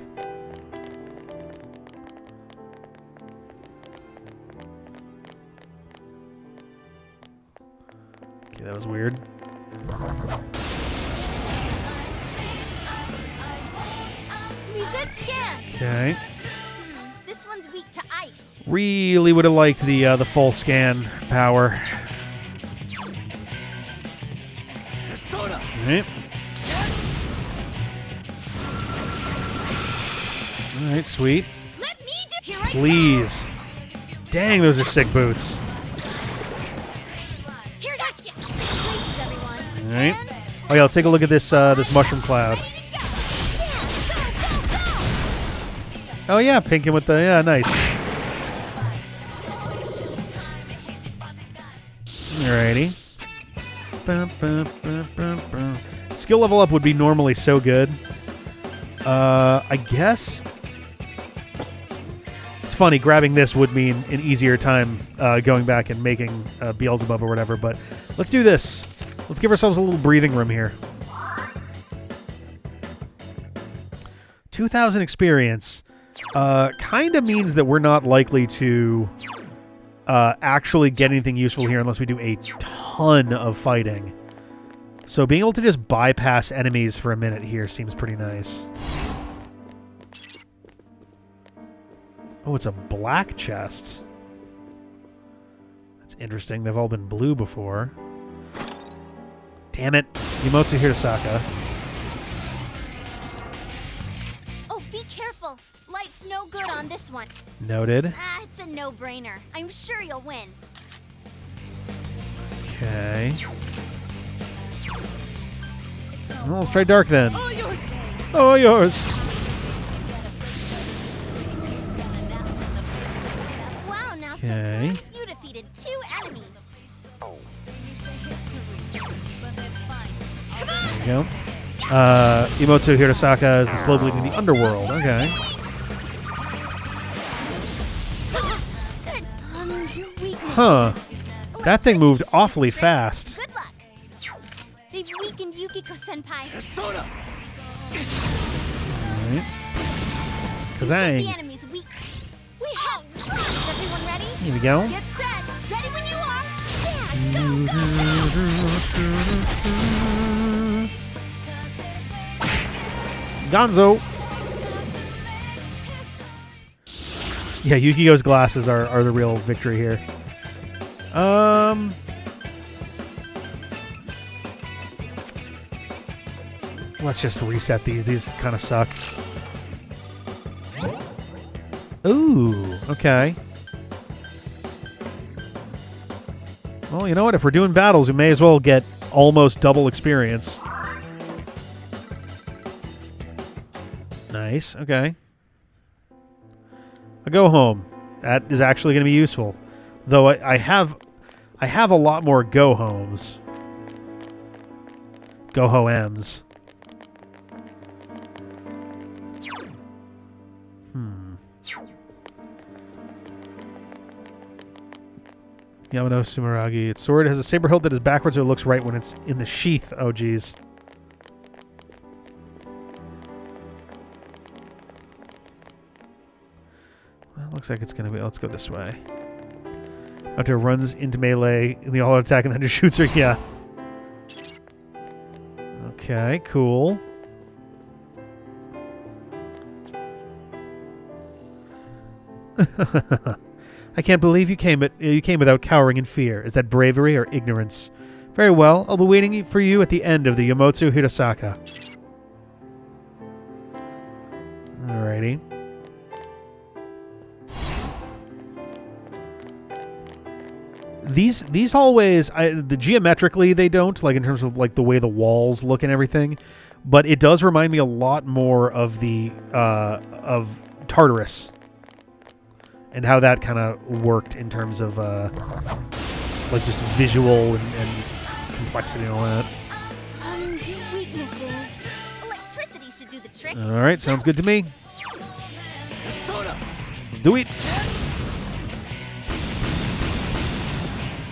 Okay, that was weird. Reset scan. Okay. This one's weak to ice. Really would have liked the full scan power. Alright. Alright, sweet. Please. Dang, those are sick boots. Alright. Oh yeah, let's take a look at this this mushroom cloud. Oh yeah, Pinkin with the... Yeah, nice. Alrighty. Skill level up would be normally so good. I guess... It's funny, grabbing this would mean an easier time going back and making Beelzebub or whatever, but let's do this. Let's give ourselves a little breathing room here. 2,000 experience. Kind of means that we're not likely to actually get anything useful here unless we do a ton of fighting. So being able to just bypass enemies for a minute here seems pretty nice. Oh, it's a black chest. That's interesting. They've all been blue before. Damn it. Yumotsu Hirasaka. Oh, be careful. Light's no good on this one. Noted. Ah, it's a no-brainer. I'm sure you'll win. Okay. Well, let's try dark then. All yours. All yours. Wow, now Okay. you defeated 2 enemies. There you go. Yumotsu Hirasaka is the slow bleeding in the underworld. Okay. Huh. That thing moved awfully fast. Good luck. They've weakened Yukiko-senpai. Persona. Alright. The Kazang. enemy's weak. We have. Is everyone ready? Here we go. Get set. Ready when you are. Yeah, go, go. Gonzo. Yeah, Yukiko's glasses are the real victory here. Let's just reset these. These kind of suck. Ooh, okay. Well, you know what? If we're doing battles, we may as well get almost double experience. Nice, okay. A go home. That is actually going to be useful. Though I have a lot more go homes. Go ho-ems. Yamano Sumeragi. Its sword has a saber hilt that is backwards or looks right when it's in the sheath. Oh, geez. Well, looks like it's going to be... Let's go this way. Hunter runs into melee in the all-out attack and then just shoots her. Yeah. Okay, cool. I can't believe you came without cowering in fear. Is that bravery or ignorance? Very well. I'll be waiting for you at the end of the Yumotsu Hirasaka. Alrighty. Alrighty. These hallways, geometrically they don't, like in terms of like the way the walls look and everything, but it does remind me a lot more of the of Tartarus and how that kind of worked in terms of like just visual and complexity and all that. Weaknesses. Electricity should do the trick. All right, sounds good to me. Let's do it.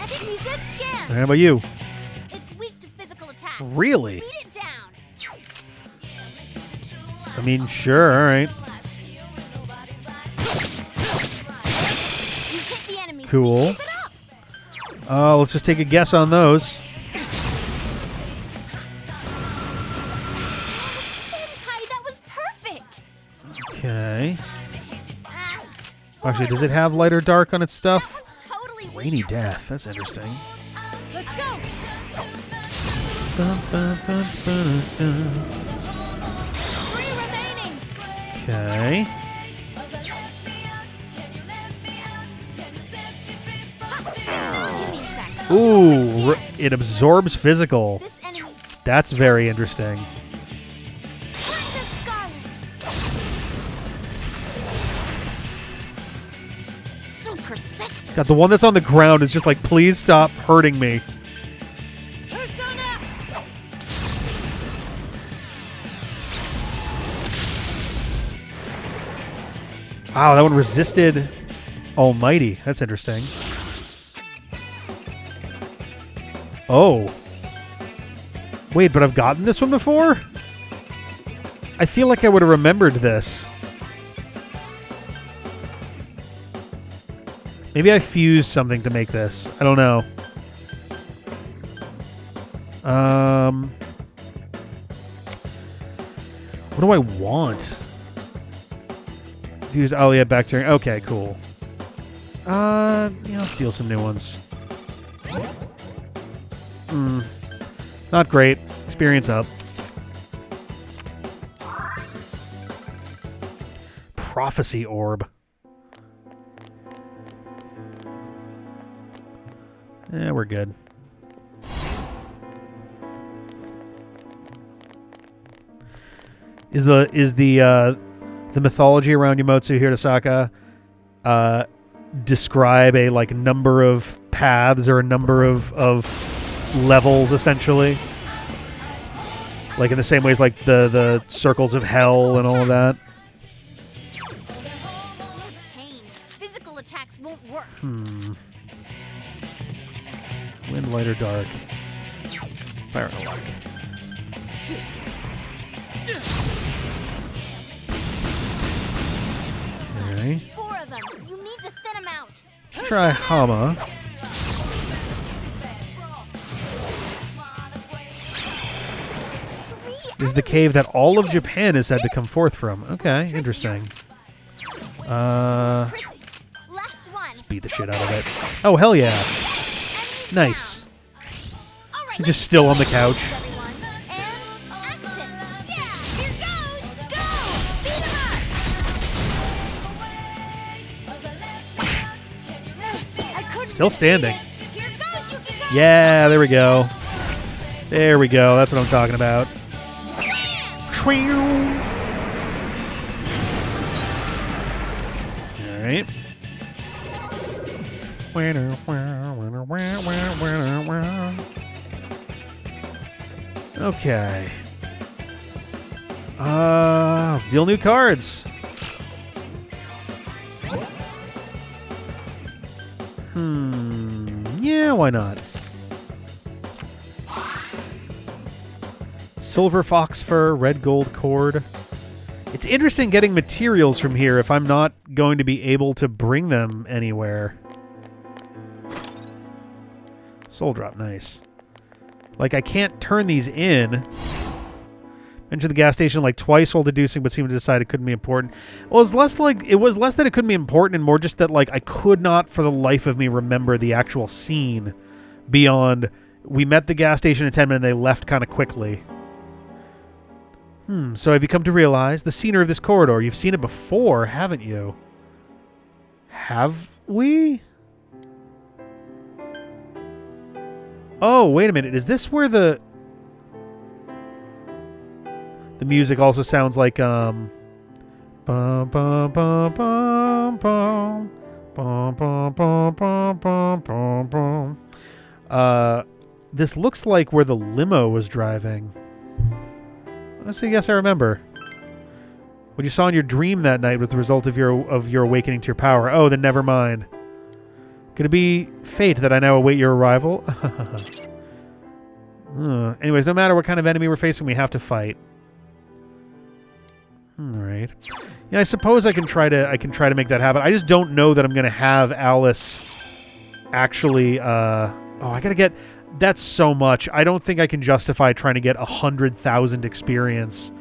Enemy set scan. How about you? It's weak to physical attacks. Really? Beat it down. I mean, sure, all right. You hit the enemies. Cool. Keep it up. Let's just take a guess on those. Senpai, that was perfect. Okay. Actually, does it have light or dark on its stuff? Rainy Death. That's interesting. Let's go. Okay. Ooh, it absorbs physical. That's very interesting. So persistent. God, the one that's on the ground is just like, please stop hurting me. Wow, that one resisted Almighty. That's interesting. Oh. Wait, but I've gotten this one before? I feel like I would have remembered this. Maybe I fused something to make this. I don't know. What do I want? Fused Alia bacteria. Okay, cool. Yeah, I'll steal some new ones. Not great. Experience up. Prophecy Orb. Yeah, we're good. Is the mythology around Yomotsu Hirosaka describe a like number of paths or a number of levels essentially? Like in the same ways like the circles of hell and all of that? Pain. Physical attacks won't work. Wind, light, or dark? Fire and luck. Okay. 4 of them. You need to thin them out. Let's try Hama. This is the cave that all of Japan is said to come forth from. Okay, interesting. Last one. Just beat the shit out of it. Oh, hell yeah. Nice. He's just still on the couch. Still standing. Yeah, there we go. There we go. That's what I'm talking about. Alright. Okay. Let's deal new cards. Yeah, why not? Silver fox fur, red gold cord. It's interesting getting materials from here if I'm not going to be able to bring them anywhere. Soul drop, nice. Like, I can't turn these in. Mentioned the gas station like twice while deducing, but seemed to decide it couldn't be important. Well, it was less that it couldn't be important and more just that like I could not for the life of me remember the actual scene beyond we met the gas station attendant and they left kind of quickly. So have you come to realize the scenery of this corridor? You've seen it before, haven't you? Have we? Oh, wait a minute. Is this where the music also sounds like bum bum bum bum bum bum bum bum bum bum bum bum. This looks like where the limo was driving. So yes, I remember. What you saw in your dream that night was the result of your awakening to your power. Oh, then never mind. Could it be fate that I now await your arrival? Anyways, no matter what kind of enemy we're facing, we have to fight. All right. Yeah, I suppose I can try to make that happen. I just don't know that I'm gonna have Alice actually. I gotta get. That's so much. I don't think I can justify trying to get 100,000 experience,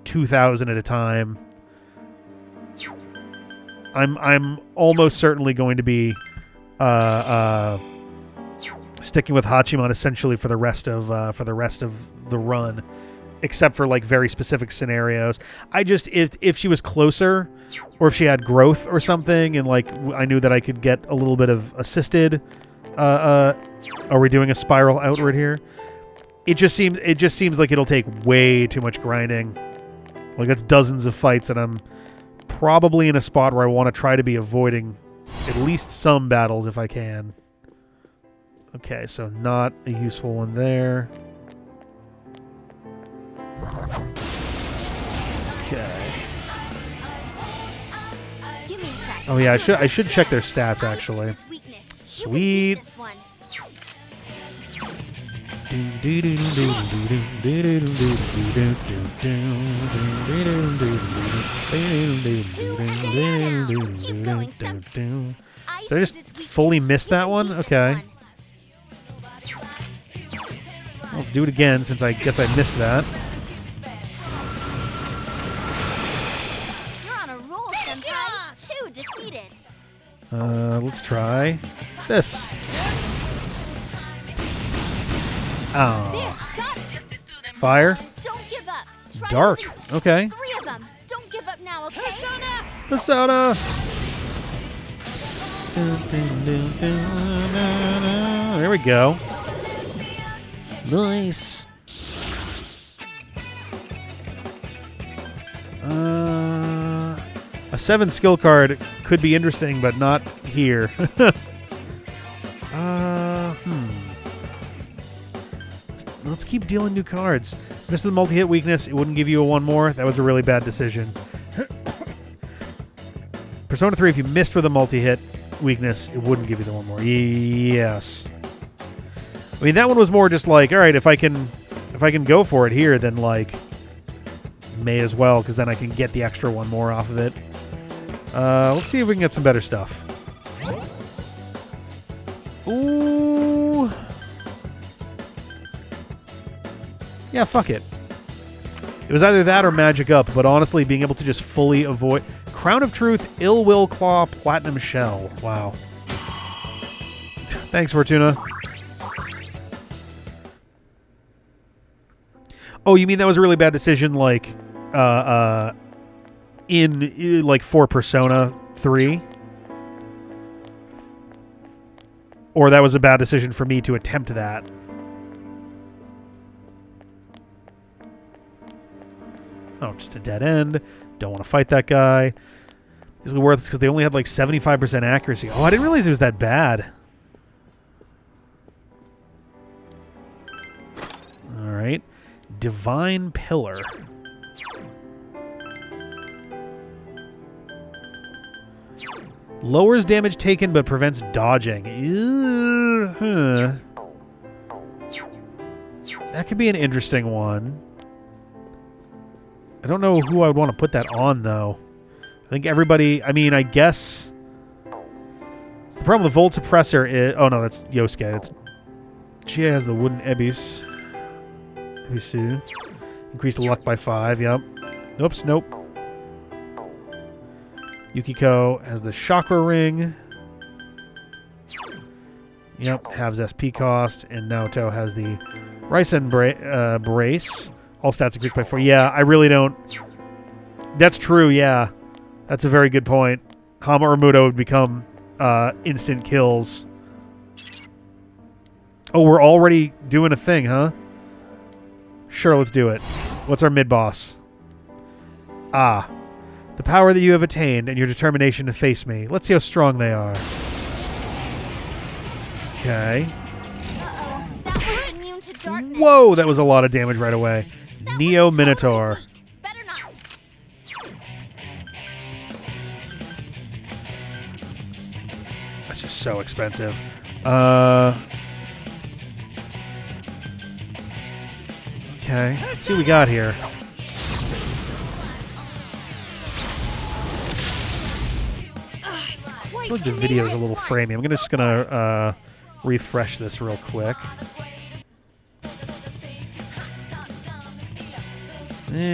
2,000 at a time. I'm almost certainly going to be sticking with Hachiman essentially for the rest of the run, except for like very specific scenarios. I just if she was closer, or if she had growth or something, and like I knew that I could get a little bit of assisted. Are we doing a spiral outward here? It just seems like it'll take way too much grinding. Like that's dozens of fights, and I'm probably in a spot where I want to try to be avoiding at least some battles if I can. Okay, so not a useful one there. Okay. Oh yeah, I should check their stats actually. Sweet. Did I just fully miss that one? Okay. Let's do it again since I guess I missed that. You're on a roll, Senpai. 2 defeated. Let's try this. Oh. Fire. Don't give up. Try Dark. using Okay. 3 of them. Don't give up now, okay? Persona. There we go. Nice. A 7 skill card could be interesting, but not here. Let's keep dealing new cards. Missed the multi-hit weakness. It wouldn't give you a 1 more. That was a really bad decision. Persona 3, if you missed with a multi-hit weakness, it wouldn't give you the 1 more. Yes. I mean, that one was more just like, all right, if I can go for it here, then like, may as well, because then I can get the extra 1 more off of it. Let's see if we can get some better stuff. Ooh. Yeah, fuck it. It was either that or Magic Up, but honestly, being able to just fully avoid... Crown of Truth, Ill Will Claw, Platinum Shell. Wow. Thanks, Fortuna. Oh, you mean that was a really bad decision, like, like, for Persona 3? Or that was a bad decision for me to attempt that? Oh, just a dead end. Don't want to fight that guy. Is it worth it because they only had like 75% accuracy? Oh, I didn't realize it was that bad. All right. Divine Pillar. Lowers damage taken but prevents dodging. That could be an interesting one. I don't know who I would want to put that on, though. I think everybody... I mean, I guess... The problem with the Volt Suppressor is... Oh, no, that's Yosuke. That's... Chie has the Wooden Ebis. Ebisu. Increase the luck by 5, yep. Oops, nope. Yukiko has the Chakra Ring. Yep, halves SP cost. And Naoto has the Raisen Brace. All stats increased by 4. Yeah, I really don't. That's true, yeah. That's a very good point. Hama or Muto would become instant kills. Oh, we're already doing a thing, huh? Sure, let's do it. What's our mid-boss? Ah. The power that you have attained and your determination to face me. Let's see how strong they are. Okay. Uh-oh, that was immune to darkness. Whoa, that was a lot of damage right away. Neo Minotaur. Better not. That's just so expensive. Okay, let's see what we got here. I feel like the video is a little framey. I'm just gonna refresh this real quick.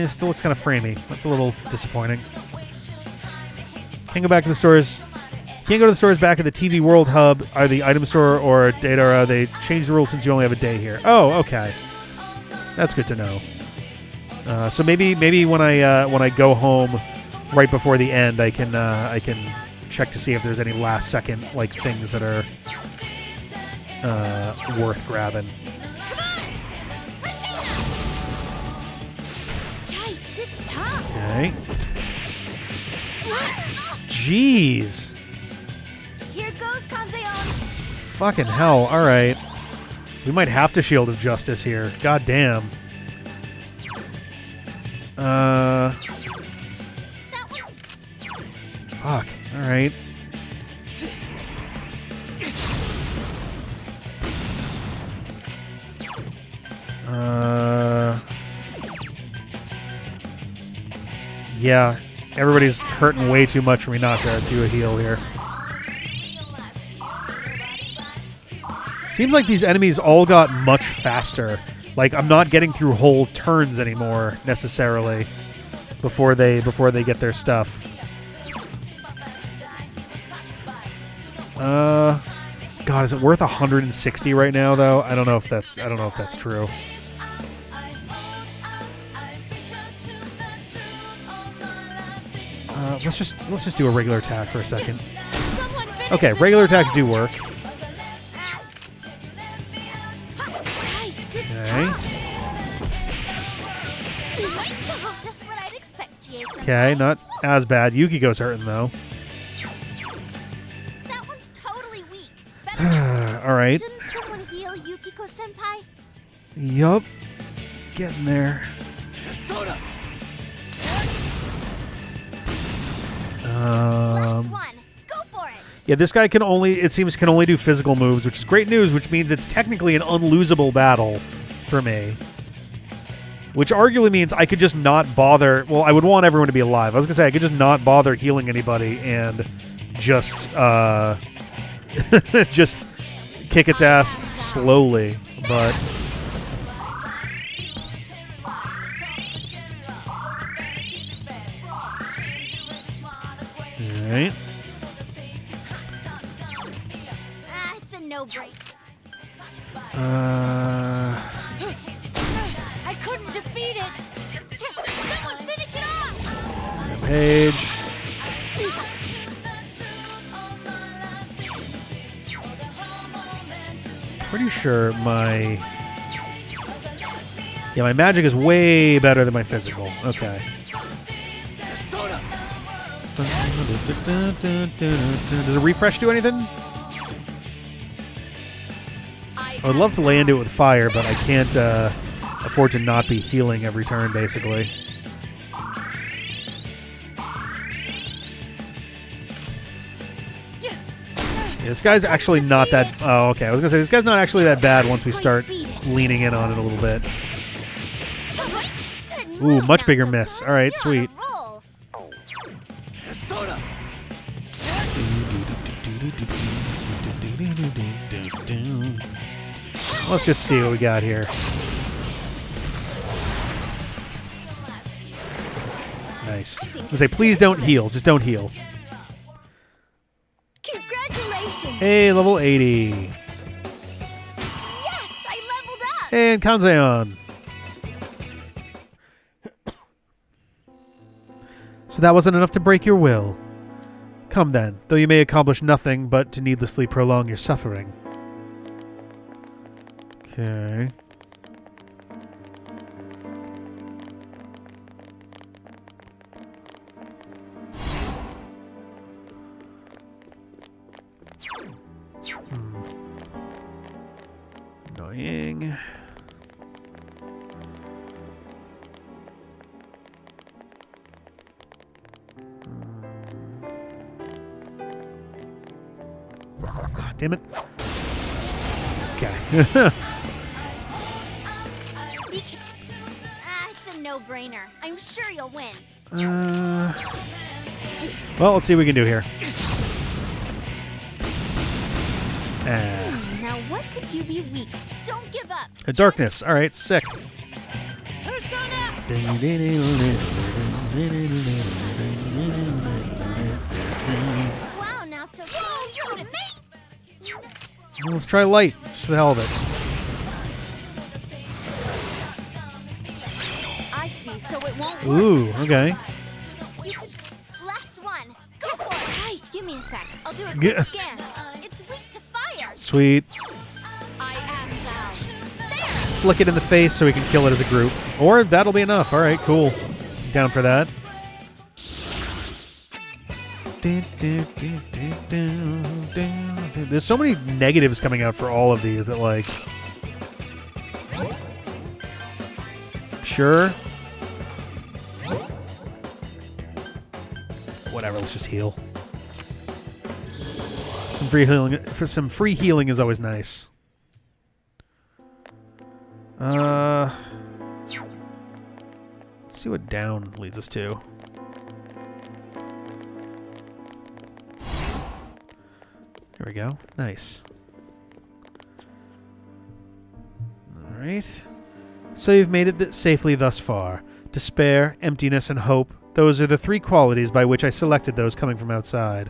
Still looks kind of framey. That's a little disappointing. Can't go back to the stores. Can't go to the stores back at the TV World Hub, either the item store or Datara. They changed the rules since you only have a day here. Oh, okay. That's good to know. So maybe when I go home right before the end, I can check to see if there's any last second like things that are worth grabbing. Okay. Jeez. Here goes Kanzeon. Fucking hell. All right. We might have to Shield of Justice here. God damn. Fuck. All right. Yeah. Everybody's hurting way too much for me not to do a heal here. Seems like these enemies all got much faster. Like, I'm not getting through whole turns anymore, necessarily, before they get their stuff. God, is it worth 160 right now, though? I don't know if that's true. Let's just do a regular attack for a second. Okay, regular attacks do work. Okay. Just what I'd expect, Jason. Okay, not as bad. Yukiko's hurting though. That one's totally weak. All right. Shouldn't someone heal Yukiko-senpai? Yup. Getting there. Soda. Last one. Go for it. Yeah, this guy can only do physical moves, which is great news, which means it's technically an unlosable battle for me. Which arguably means I could just not bother. Well, I would want everyone to be alive. I was gonna say I could just not bother healing anybody and just just kick its ass slowly, but. Alright. It's a no-break. I couldn't defeat it. Someone finish it off. Page. Pretty sure my magic is way better than my physical. Okay. Does a refresh do anything? I would love to land it with fire, but I can't afford to not be healing every turn, basically. Yeah, this guy's actually not that... Oh, okay. I was going to say, this guy's not actually that bad once we start leaning in on it a little bit. Ooh, much bigger miss. All right, sweet. Let's just see what we got here. Nice. I was gonna say, please don't heal. Just don't heal. Congratulations! Hey, level 80. Yes, I leveled up. And Kanzeon. So that wasn't enough to break your will. Come then, though you may accomplish nothing but to needlessly prolong your suffering. Okay. Annoying. God damn it. Okay. It's a no-brainer. I'm sure you'll win. Well, let's see what we can do here. Now what could you be weak to? Don't give up. A darkness. All right, sick. Persona! Wow, now to you to me. Well, let's try light, just for the hell of it. I see, so it won't work. Ooh, okay. Last one. Go for it. Hey, give me a sec. I'll do a Yeah. quick scan. It's weak to fire. Sweet. I am thou. Flick it in the face so we can kill it as a group. Or that'll be enough. All right, cool. Down for that. There's so many negatives coming out for all of these that, like... Sure. Whatever, let's just heal. Some free healing is always nice. Let's see what down leads us to. There we go. Nice. Alright. So you've made it safely thus far. Despair, emptiness, and hope. Those are the three qualities by which I selected those coming from outside.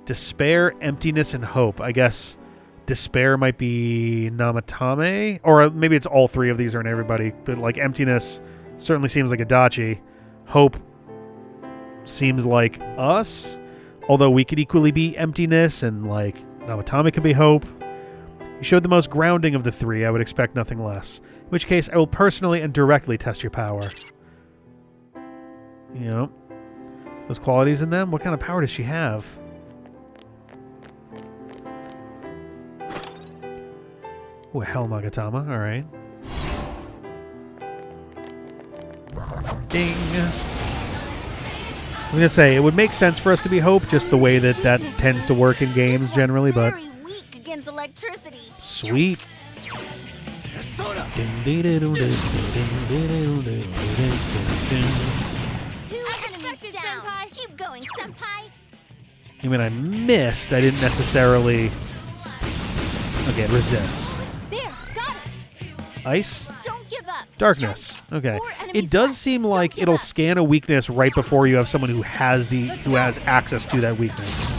Despair, emptiness, and hope. I guess despair might be Namatame. Or maybe it's all three of these are in everybody. But like emptiness certainly seems like Adachi. Hope seems like us. Although we could equally be emptiness and like Namatame could be hope. You showed the most grounding of the three. I would expect nothing less. In which case I will personally and directly test your power. You know, those qualities in them. What kind of power does she have? Ooh, Hell Magatama. All right. Ding. I was going to say, it would make sense for us to be Hope, just the way that that tends to work in games generally, but... Weak against electricity. Sweet. Persona! Two enemies down. Keep going, senpai. I mean, I missed. I didn't necessarily... Okay, it resists. There, got it. Ice? Don't give up. Darkness. Okay. It does seem like it'll scan a weakness right before you have someone who has access to that weakness.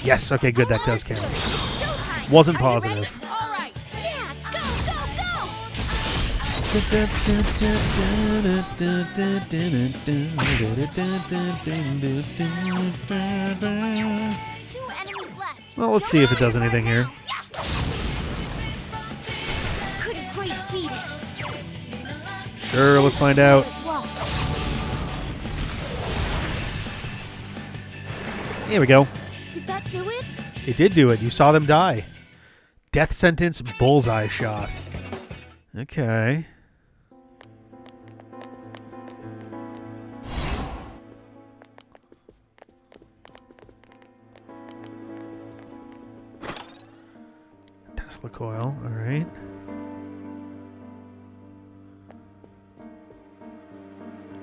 Yes, okay, good, that does count. Wasn't positive. All right. Yeah, go. Two enemies left. Well, let's see if it does anything here. Couldn't quite beat it. Sure, let's find out. Here we go. Did that do it? It did do it. You saw them die. Death sentence, bullseye shot. Okay. Tesla coil, all right.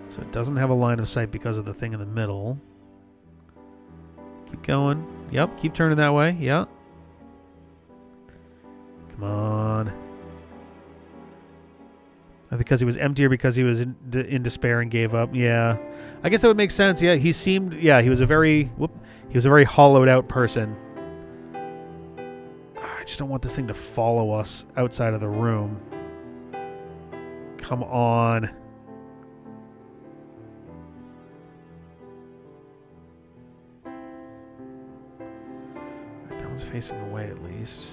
So it doesn't have a line of sight because of the thing in the middle. Keep going. Yep, keep turning that way. Yep. Come on. Because he was empty or because he was in despair and gave up? Yeah. I guess that would make sense. Yeah, he seemed... Yeah, he was a very... He was a very hollowed out person. I just don't want this thing to follow us outside of the room. Come on. That one's facing away at least.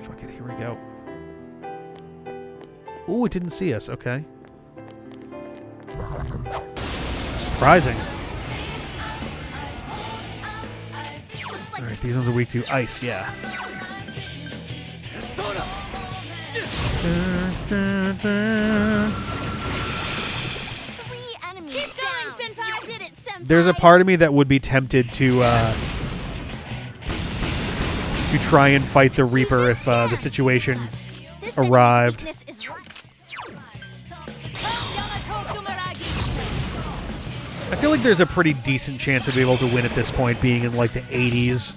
Fuck it, here we go. Ooh, it didn't see us. Okay. Surprising. Alright, these ones are weak to ice, yeah. There's a part of me that would be tempted to try and fight the Reaper if the situation arrived. I feel like there's a pretty decent chance of being able to win at this point, being in like the 80s.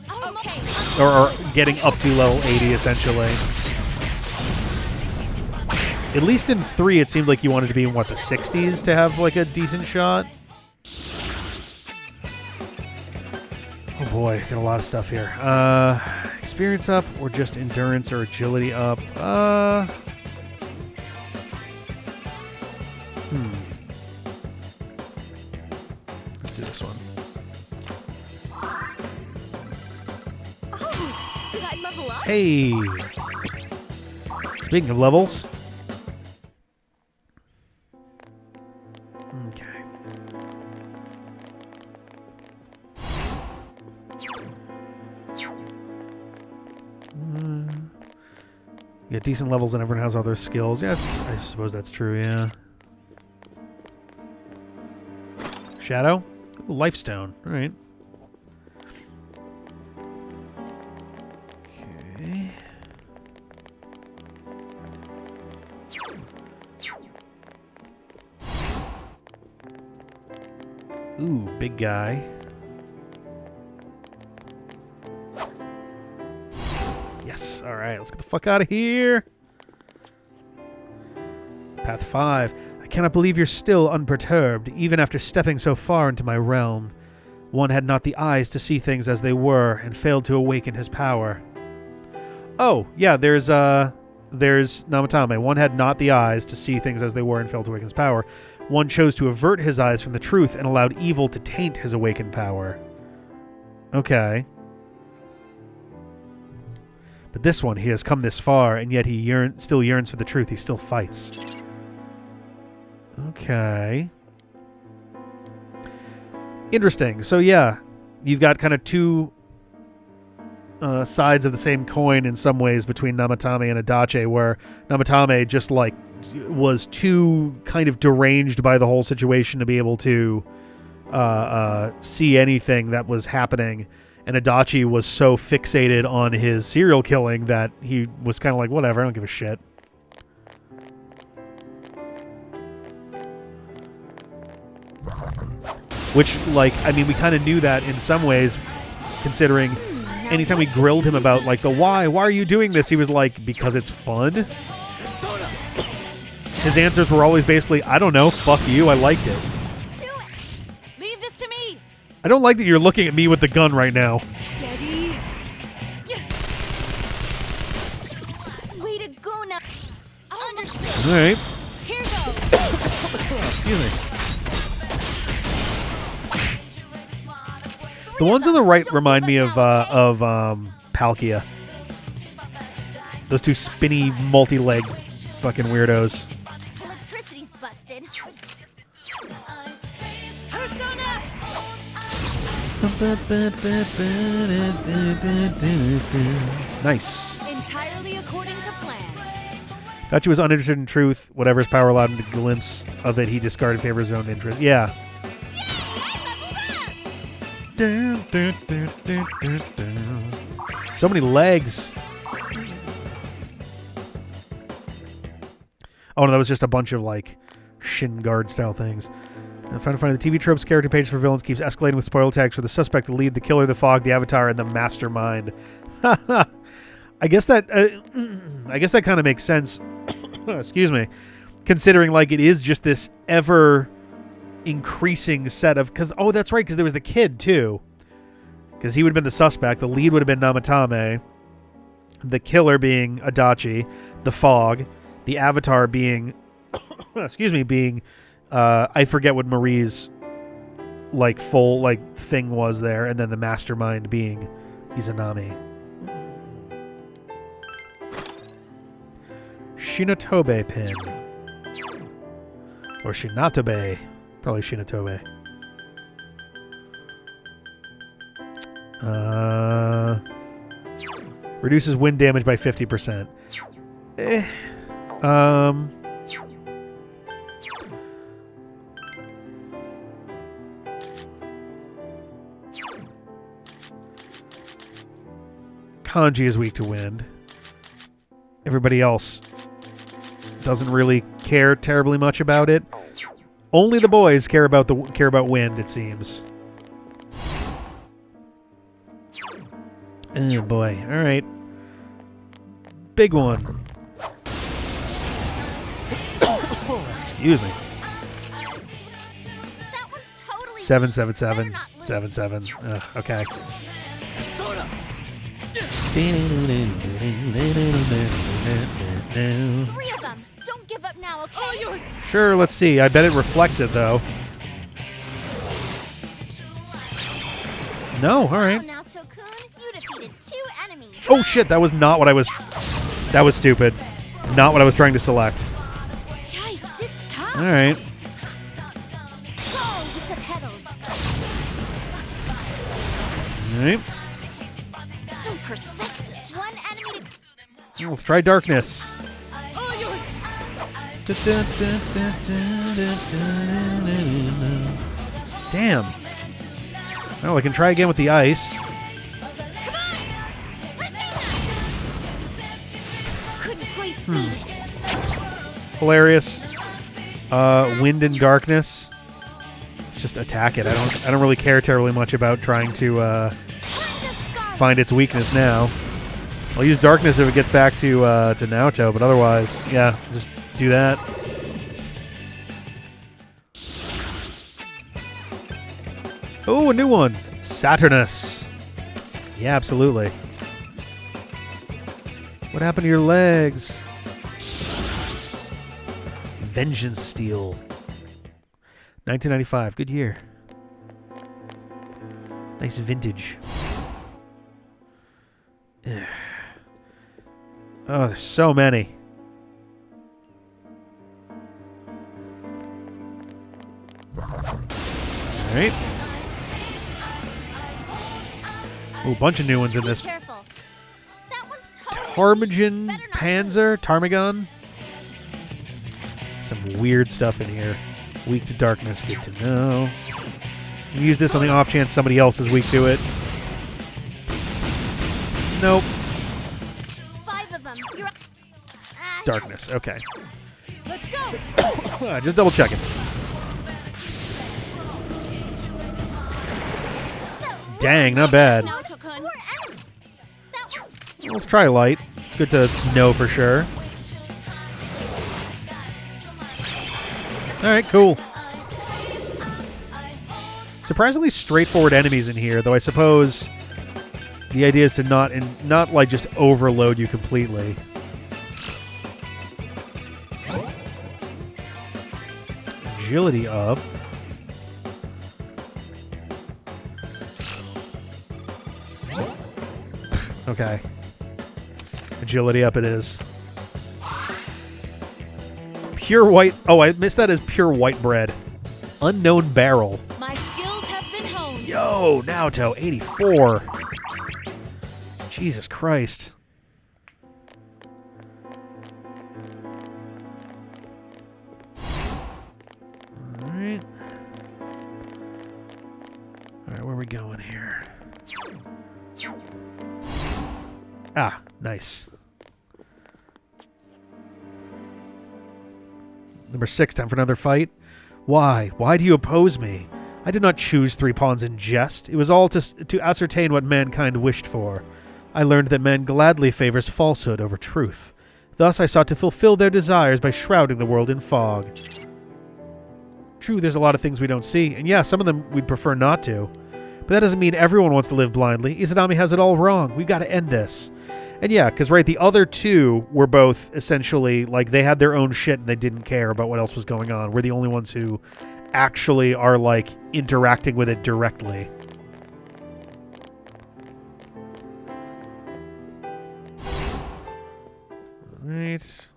Or getting up to level 80, essentially. At least in 3, it seemed like you wanted to be in, what, the 60s to have like a decent shot? Oh boy, got a lot of stuff here. Experience up, or just endurance or agility up? Let's do this one. Oh, did I level up? Hey! Speaking of levels. Okay. You get decent levels and everyone has all their skills. Yeah, I suppose that's true, yeah. Shadow? Ooh, Lifestone. Alright. Okay. Ooh, big guy. Yes, alright, let's get the fuck out of here. Path 5. I cannot believe you're still unperturbed, even after stepping so far into my realm. One had not the eyes to see things as they were, and failed to awaken his power. Oh, yeah, there's Namatame. One had not the eyes to see things as they were and failed to awaken his power. One chose to avert his eyes from the truth and allowed evil to taint his awakened power. Okay. But this one, he has come this far, and yet he still yearns for the truth. He still fights. Okay. Interesting. So yeah, you've got kind of two sides of the same coin in some ways between Namatame and Adachi, where Namatame just like was too kind of deranged by the whole situation to be able to see anything that was happening, and Adachi was so fixated on his serial killing that he was kind of like, whatever, I don't give a shit. Which, like, I mean, we kind of knew that in some ways, considering anytime we grilled him about, like, the why are you doing this? He was like, because it's fun. His answers were always basically, I don't know, fuck you, I liked it. Leave this to me. I don't like that you're looking at me with the gun right now. Steady. Way to go now. Understood. All right. Here goes. Excuse me. The ones on the right remind me of Palkia. Those two spinny, multi-leg fucking weirdos. Electricity's busted. Persona. Nice. Entirely according to plan. Dachi was uninterested in truth. Whatever his power allowed him to glimpse of it, he discarded in favor of his own interest. Yeah. So many legs. Oh, no, that was just a bunch of, like, Shin Guard style things. I'm trying to find the TV tropes character page for villains keeps escalating with spoil tags for the suspect, the lead, the killer, the fog, the avatar, and the mastermind. I guess that kind of makes sense. Excuse me. Considering, like, it is just this ever increasing set of, because that's right, because there was the kid too, because he would have been the suspect, the lead would have been Namatame, the killer being Adachi, the fog, The avatar being, excuse me, being, I forget what Marie's like full like thing was there, and then the mastermind being Izanami. Shinatobe pin. Or Shinatobe. Probably Shinatobe. Reduces wind damage by 50%. Kanji is weak to wind. Everybody else doesn't really care terribly much about it. Only the boys care about wind, it seems. Oh boy. All right. Big one. Excuse me. 777 77. Okay. Three of them. Don't give up now, okay? All yours. Sure, let's see. I bet it reflects it though. No, all right. Now, Tokun, you defeated 2 enemies. Oh shit, that was not what I was. That was stupid. Not what I was trying to select. Yikes, it's tough. All right. Go with the pedals. All right. So persistent. One enemy to... Let's try darkness. All yours. Damn. Oh, I can try again with the ice. Couldn't quite beat it. Hilarious. Wind and darkness. Let's just attack it. I don't really care terribly much about trying to find its weakness now. I'll use darkness if it gets back to Naoto, but otherwise, yeah, just do that. Oh, a new one. Saturnus. Yeah, absolutely. What happened to your legs? Vengeance Steel. 1995. Good year. Nice vintage. Ugh. Oh, there's so many. All right. Oh, a bunch of new ones in this. Ptarmigan Panzer? Ptarmigan? Some weird stuff in here. Weak to darkness, good to know. Use this on the off chance somebody else is weak to it. Nope. 5 of them. You're... Darkness, okay. Let's go. Just double checking. Dang, not bad. Now, Tokun. Let's try light. It's good to know for sure. Alright, cool. Surprisingly straightforward enemies in here, though I suppose the idea is to not like just overload you completely. Agility up. Okay. Agility up it is. Pure white. Oh, I missed that as pure white bread. Unknown barrel. My skills have been honed. Yo, Naoto, 84. Jesus Christ. Alright. Alright, where are we going here? Ah, nice. Number 6, time for another fight. Why? Why do you oppose me? I did not choose 3 pawns in jest. It was all to ascertain what mankind wished for. I learned that man gladly favors falsehood over truth. Thus I sought to fulfill their desires by shrouding the world in fog. True, there's a lot of things we don't see, and yeah, some of them we'd prefer not to. But that doesn't mean everyone wants to live blindly. Izanami has it all wrong. We've got to end this. And yeah, because, right, the other two were both essentially, like, they had their own shit and they didn't care about what else was going on. We're the only ones who actually are, like, interacting with it directly. Right.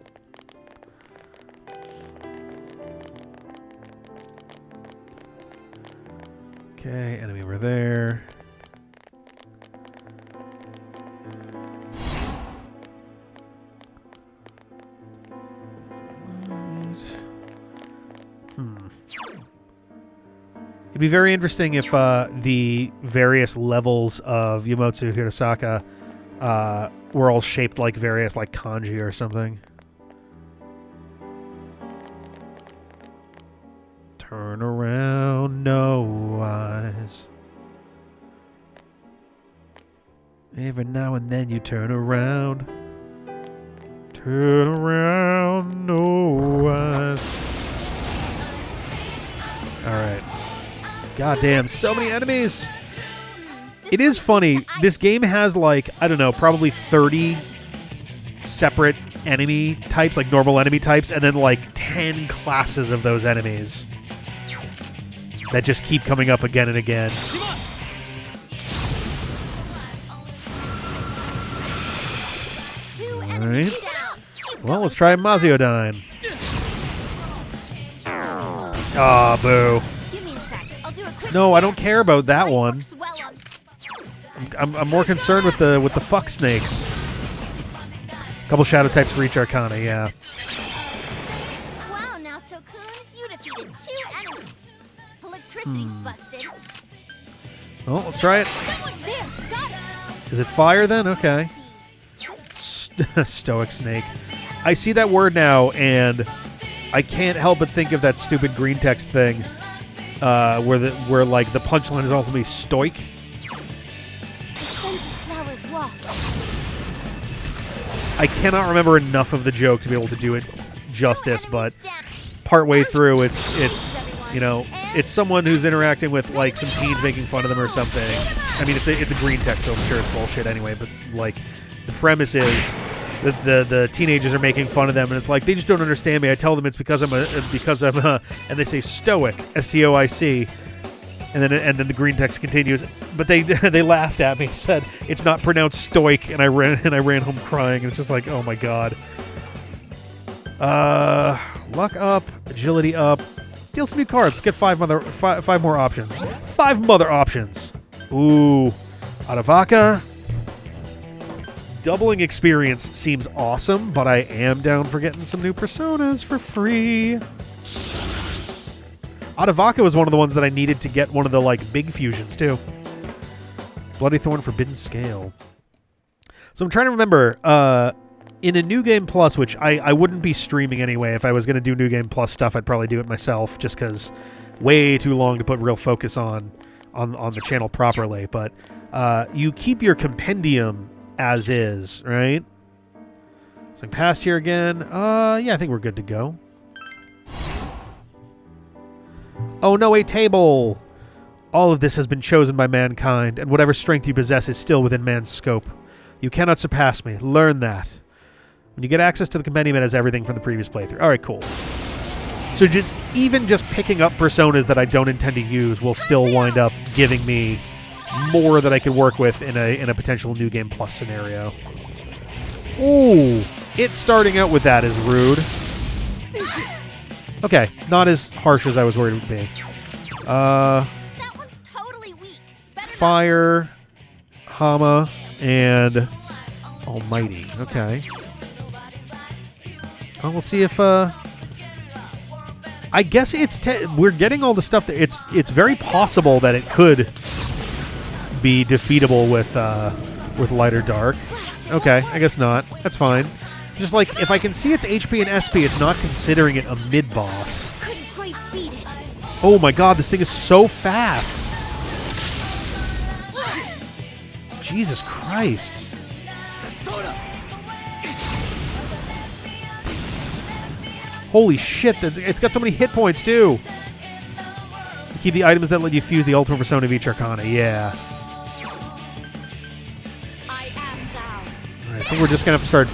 Okay, enemy over there. It'd be very interesting if the various levels of Yomotsu Hirosaka were all shaped like various, like, kanji or something. Turn around, no eyes. Every now and then you turn around. Turn around, no eyes. Alright. Goddamn, so many enemies! It is funny. This game has, like, I don't know, probably 30 separate enemy types, like normal enemy types, and then, like, 10 classes of those enemies that just keep coming up again and again. Alright. Well, let's try Maziodyne. Aw, boo. No, I don't care about that one. I'm more concerned with the fuck snakes. Couple shadow types for each arcana, yeah. Wow, Naoto-kun, you defeated 2 enemies. Electricity's busted. Oh, let's try it. Is it fire then? Okay. Stoic snake. I see that word now, and I can't help but think of that stupid green text thing, where like the punchline is ultimately stoic. I cannot remember enough of the joke to be able to do it justice, but partway through, it's you know, it's someone who's interacting with, like, some teens making fun of them or something. I mean, it's a green text, so I'm sure it's bullshit anyway. But, like, the premise is that the teenagers are making fun of them, and it's like, they just don't understand me. I tell them it's because I'm and they say stoic, S-T-O-I-C. And then the green text continues, but they laughed at me, said it's not pronounced stoic, and I ran home crying. And it's just like, oh my god. Luck up, agility up, steal some new cards. Let's get five more options. 5 mother options. Ooh, Adavaka. Doubling experience seems awesome, but I am down for getting some new personas for free. Adavaka was one of the ones that I needed to get one of the, like, big fusions, too. Bloody Thorn, Forbidden Scale. So I'm trying to remember, in a New Game Plus, which I wouldn't be streaming anyway. If I was going to do New Game Plus stuff, I'd probably do it myself, just because way too long to put real focus on the channel properly. But you keep your compendium as is, right? So I'm past here again. Yeah, I think we're good to go. Oh no, a table! All of this has been chosen by mankind, and whatever strength you possess is still within man's scope. You cannot surpass me. Learn that. When you get access to the compendium, it has everything from the previous playthrough. Alright, cool. So even just picking up personas that I don't intend to use will still wind up giving me more that I could work with in a potential New Game Plus scenario. Ooh, it starting out with that is rude. Okay, not as harsh as I was worried it would be. That one's totally weak. Fire, Hama, and Almighty. Okay. Well, we'll see if I guess we're getting all the stuff that it's very possible that it could be defeatable with light or dark. Okay, I guess not. That's fine. Just like, if I can see its HP and SP, it's not considering it a mid-boss. Oh my god, this thing is so fast! Jesus Christ. Holy shit, it's got so many hit points, too! Keep the items that let you fuse the ultimate persona of each arcana, yeah. Alright, think we're just gonna have to start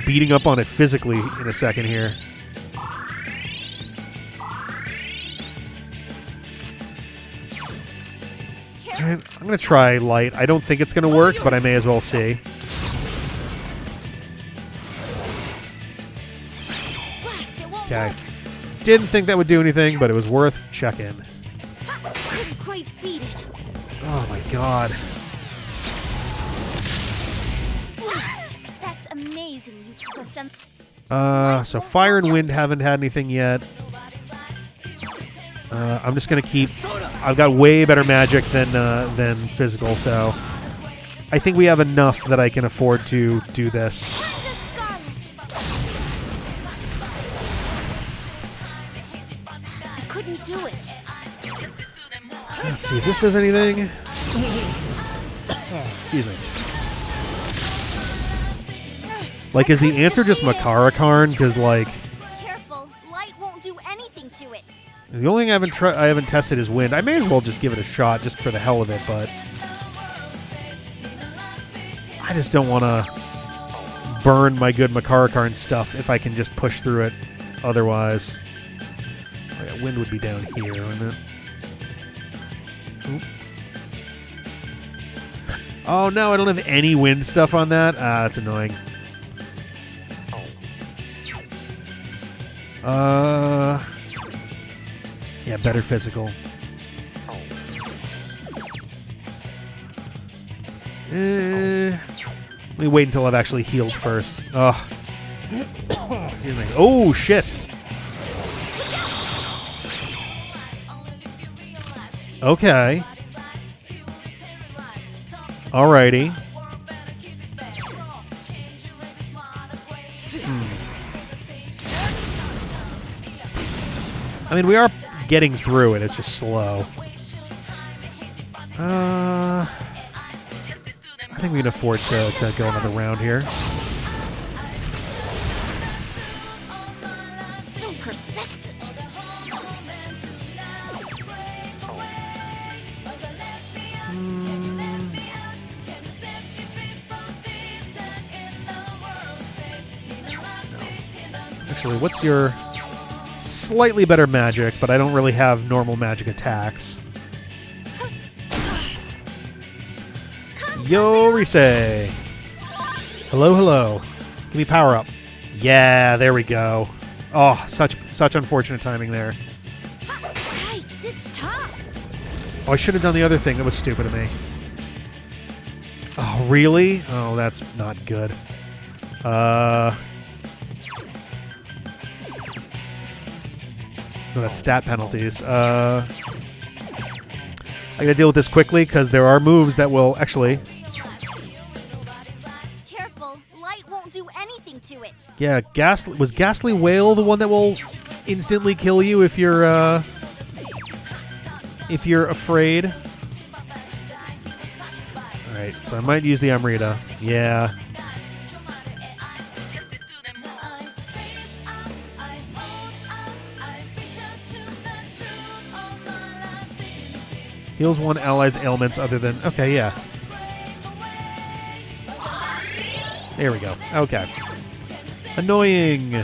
beating up on it physically in a second here. Alright, I'm gonna try light. I don't think it's gonna work, but I may as well see. Okay. Didn't think that would do anything, but it was worth checking. Couldn't quite beat it. Oh my god. That's amazing. You took us some. So fire and wind haven't had anything yet. I'm just gonna keep. I've got way better magic than physical, so I think we have enough that I can afford to do this. I couldn't do it. Let's see if this does anything. Excuse me. Like, is the answer just Makara Karn? Because, like, Careful, light won't do anything to it. the only thing I haven't tested is wind. I may as well just give it a shot just for the hell of it, but I just don't want to burn my good Makara Karn stuff if I can just push through it otherwise. Oh, yeah, wind would be down here, wouldn't it? Oop. Oh no, I don't have any wind stuff on that. Ah, that's annoying. Yeah, better physical. Let me wait until I've actually healed first. Ugh. Excuse me. Oh, shit. Okay. Alrighty. I mean, we are getting through it. It's just slow. I think we can afford to go another round here. So persistent. Actually, what's your slightly better magic, but I don't really have normal magic attacks. Yorise. Hello, hello. Give me power up. Yeah, there we go. Oh, such unfortunate timing there. Yikes, it's tough. Oh, I should have done the other thing. That was stupid of me. Oh, really? Oh, that's not good. No, that's stat penalties. I gotta deal with this quickly because there are moves that will actually. Careful, light won't do anything to it. Yeah, was Ghastly Whale the one that will instantly kill you if you're afraid? All right, so I might use the Amrita. Yeah. Heals one ally's ailments other than... Okay, yeah. There we go. Okay. Annoying.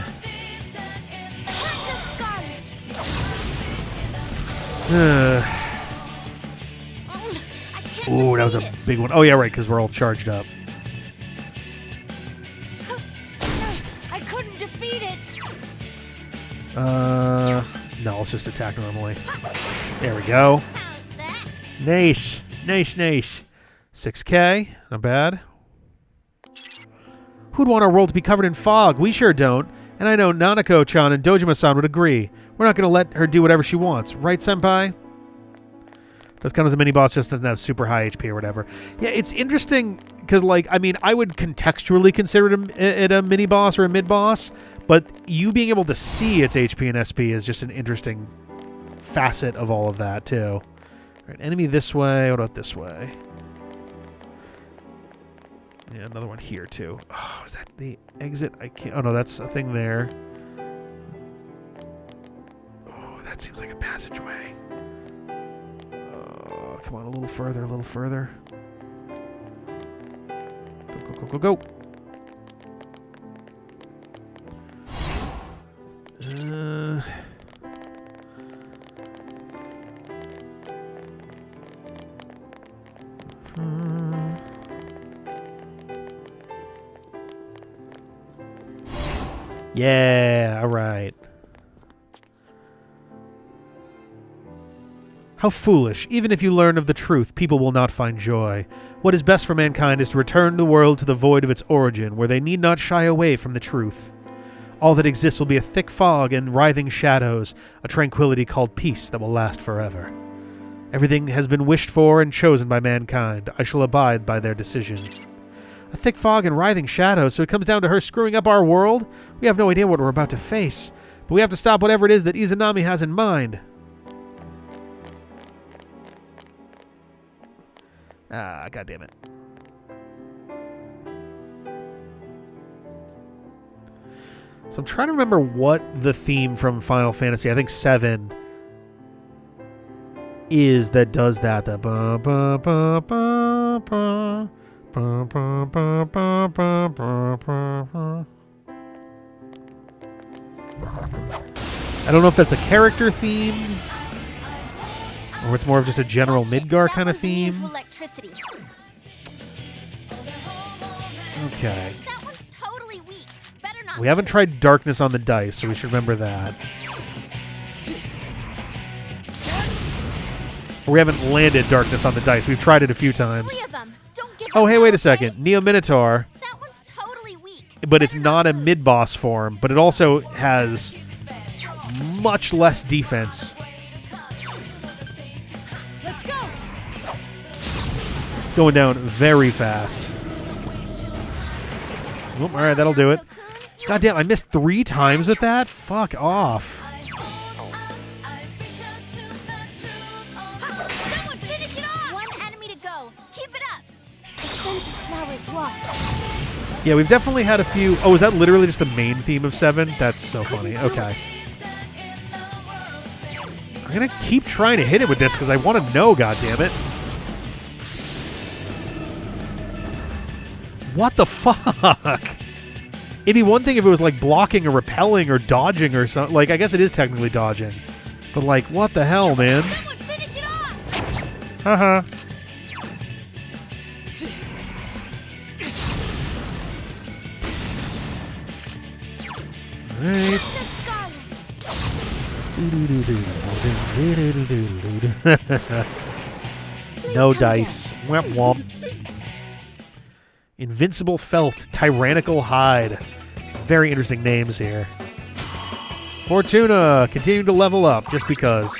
Ooh, that was a big one. Oh, yeah, right, because we're all charged up. I couldn't defeat it. No, let's just attack normally. There we go. Nice. Nice, nice. 6K. Not bad. Who'd want our world to be covered in fog? We sure don't. And I know Nanako-chan and Dojima-san would agree. We're not going to let her do whatever she wants. Right, Senpai? Does count as a mini-boss, just doesn't have super high HP or whatever. Yeah, it's interesting because, like, I mean, I would contextually consider it a mini-boss or a mid-boss, but you being able to see its HP and SP is just an interesting facet of all of that, too. All right, enemy this way. What about this way? Yeah, another one here, too. Oh, is that the exit? I can't... Oh, no, that's a thing there. Oh, that seems like a passageway. Oh, come on, a little further, a little further. Go, go, go, go, go. Yeah, all right. How foolish. Even if you learn of the truth, people will not find joy. What is best for mankind is to return the world to the void of its origin, where they need not shy away from the truth. All that exists will be a thick fog and writhing shadows, a tranquility called peace that will last forever. Everything has been wished for and chosen by mankind. I shall abide by their decision. A thick fog and writhing shadows, so it comes down to her screwing up our world? We have no idea what we're about to face, but we have to stop whatever it is that Izanami has in mind. Ah, goddammit. So I'm trying to remember what the theme from Final Fantasy, I think 7, is that does that. The ba ba ba ba ba ba ba ba ba ba ba. I don't know if that's a character theme, or it's more of just a general Midgar kind of theme. Okay. That one's totally weak. Better not. We haven't tried darkness on the dice, so we should remember that. Or we haven't landed darkness on the dice. We've tried it a few times. 3 of them. Don't give Oh, up hey, now, wait a okay? second. Neo Minotaur. That one's totally weak. But it's not a mid-boss form, but it also has much less defense. Let's go. It's going down very fast. Oh, all right, that'll do it. God damn, I missed 3 times with that? Fuck off. Someone finish it off. One enemy to go. Keep it up. The scent of flowers walk. Yeah, we've definitely had a few... Oh, is that literally just the main theme of 7? That's so funny. Okay. I'm going to keep trying to hit it with this because I want to know, goddammit. What the fuck? It'd be one thing if it was like blocking or repelling or dodging or something. Like, I guess it is technically dodging. But like, what the hell, man? Someone finish it off. Haha. No dice. Womp womp. Invincible Felt, Tyrannical Hide. Some very interesting names here. Fortuna, continuing to level up, just because.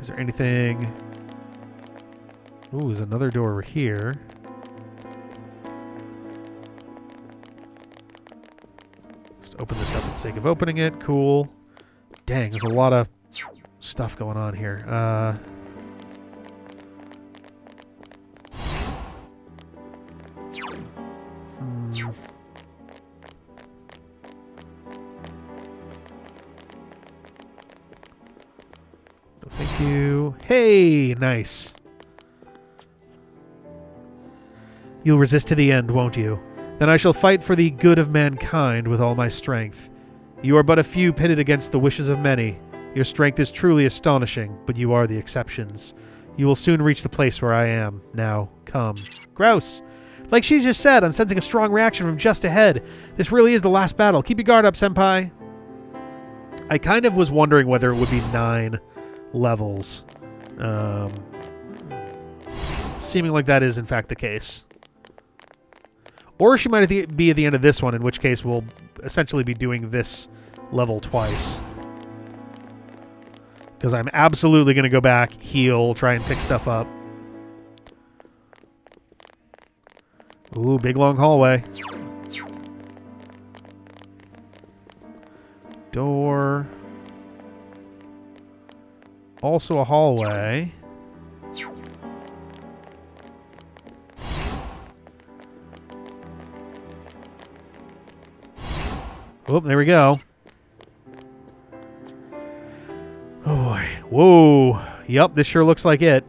Is there anything... Ooh, there's another door over here. Just open this up for the sake of opening it. Cool. Dang, there's a lot of stuff going on here. Thank you. Hey, nice. You'll resist to the end, won't you? Then I shall fight for the good of mankind with all my strength. You are but a few pitted against the wishes of many. Your strength is truly astonishing, but you are the exceptions. You will soon reach the place where I am. Now, come. Grouse. Like she just said, I'm sensing a strong reaction from just ahead. This really is the last battle. Keep your guard up, senpai. I kind of was wondering whether it would be 9 levels. Seeming like that is, in fact, the case. Or she might be at the end of this one, in which case we'll essentially be doing this level twice. Because I'm absolutely going to go back, heal, try and pick stuff up. Ooh, big long hallway. Door. Also a hallway. Oh, there we go. Oh boy. Whoa. Yep, this sure looks like it.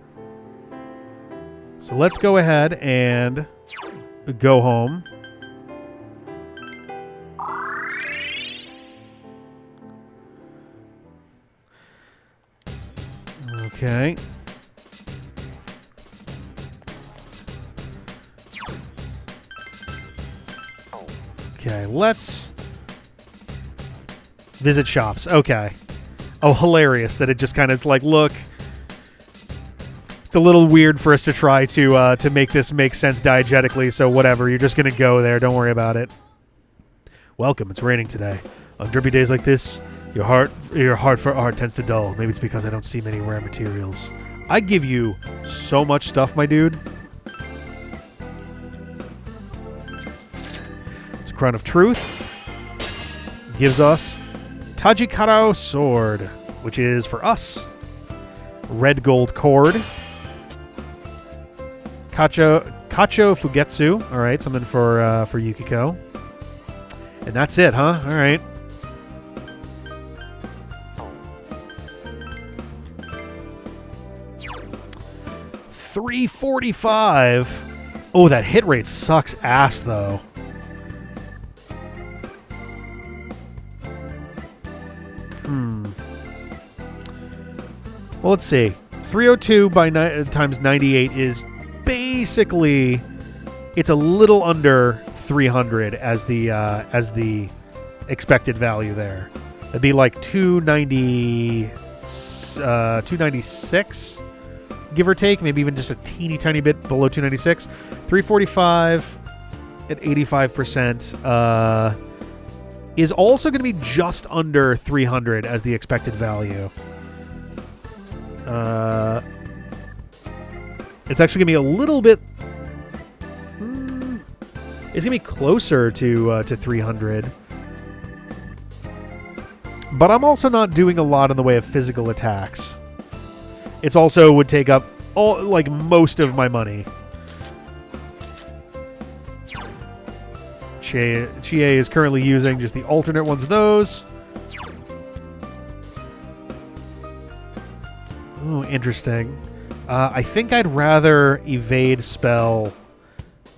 So let's go ahead and go home. Okay. Okay, let's visit shops. Okay. Oh, hilarious that it just kind of is like, look, it's a little weird for us to try to make this make sense diegetically, so whatever. You're just going to go there. Don't worry about it. Welcome. It's raining today. On drippy days like this, your heart for art tends to dull. Maybe it's because I don't see many rare materials. I give you so much stuff, my dude. It's a Crown of Truth. Gives us Tajikaro Sword, which is for us. Red gold cord. Kacho Fugetsu. All right, something for Yukiko. And that's it, huh? All right. $345. Oh, that hit rate sucks ass, though. Well, let's see. 302 times 98 is basically, it's a little under 300 as the expected value there. It'd be like 296, give or take, maybe even just a teeny tiny bit below 296. 345 at 85% is also going to be just under 300 as the expected value. It's actually going to be a little bit. It's going to be closer to 300. But I'm also not doing a lot in the way of physical attacks. It's also would take up most of my money. Chie is currently using just the alternate ones of those. Oh, interesting. I think I'd rather evade spell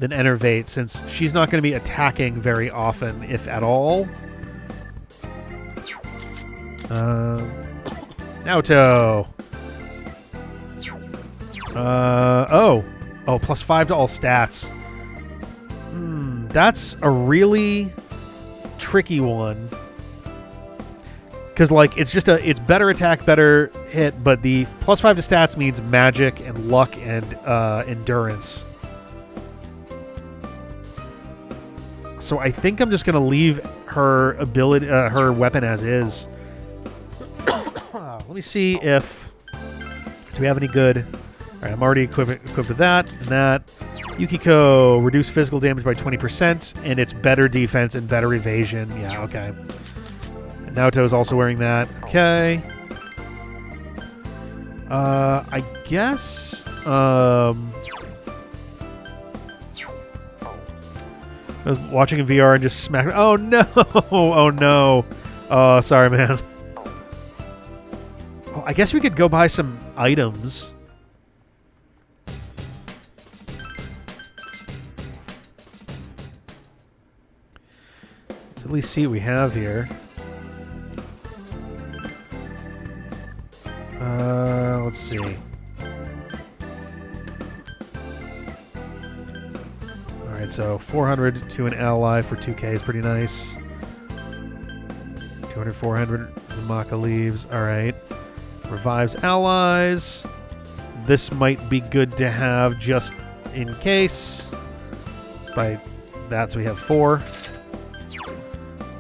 than enervate, since she's not going to be attacking very often, if at all. Naoto. Oh, plus 5 to all stats. That's a really tricky one. Because, it's better attack, better hit, but the plus 5 to stats means magic and luck and endurance. So I think I'm just going to leave her ability, her weapon as is. Let me see if... Do we have any good... All right, I'm already equipped with that and that. Yukiko, reduce physical damage by 20%, and it's better defense and better evasion. Yeah, okay. Naoto is also wearing that. Okay. I guess... I was watching a VR and just smacked... Oh, no! Oh, no. Oh, sorry, man. Oh, I guess we could go buy some items. Let's at least see what we have here. Let's see. Alright, so 400 to an ally for 2k is pretty nice. 200, 400, the Maka leaves. Alright. Revives allies. This might be good to have just in case. By that, so we have 4.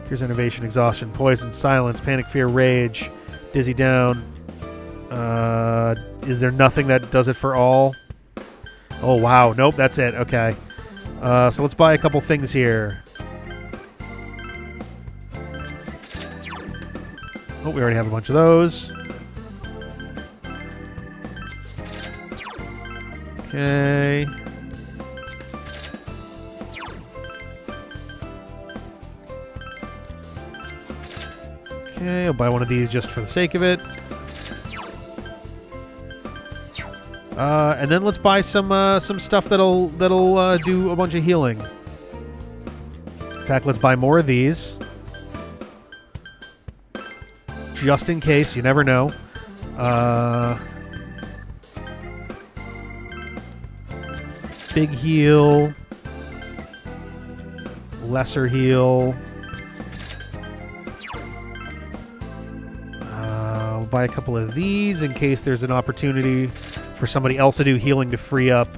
Here's Innovation, Exhaustion, Poison, Silence, Panic, Fear, Rage, Dizzy Down. Is there nothing that does it for all? Oh, wow. Nope, that's it. Okay. So let's buy a couple things here. Oh, we already have a bunch of those. Okay. Okay, I'll buy one of these just for the sake of it. And then let's buy some stuff that'll do a bunch of healing. In fact, let's buy more of these. Just in case, you never know. Big heal. Lesser heal. We'll buy a couple of these in case there's an opportunity for somebody else to do healing to free up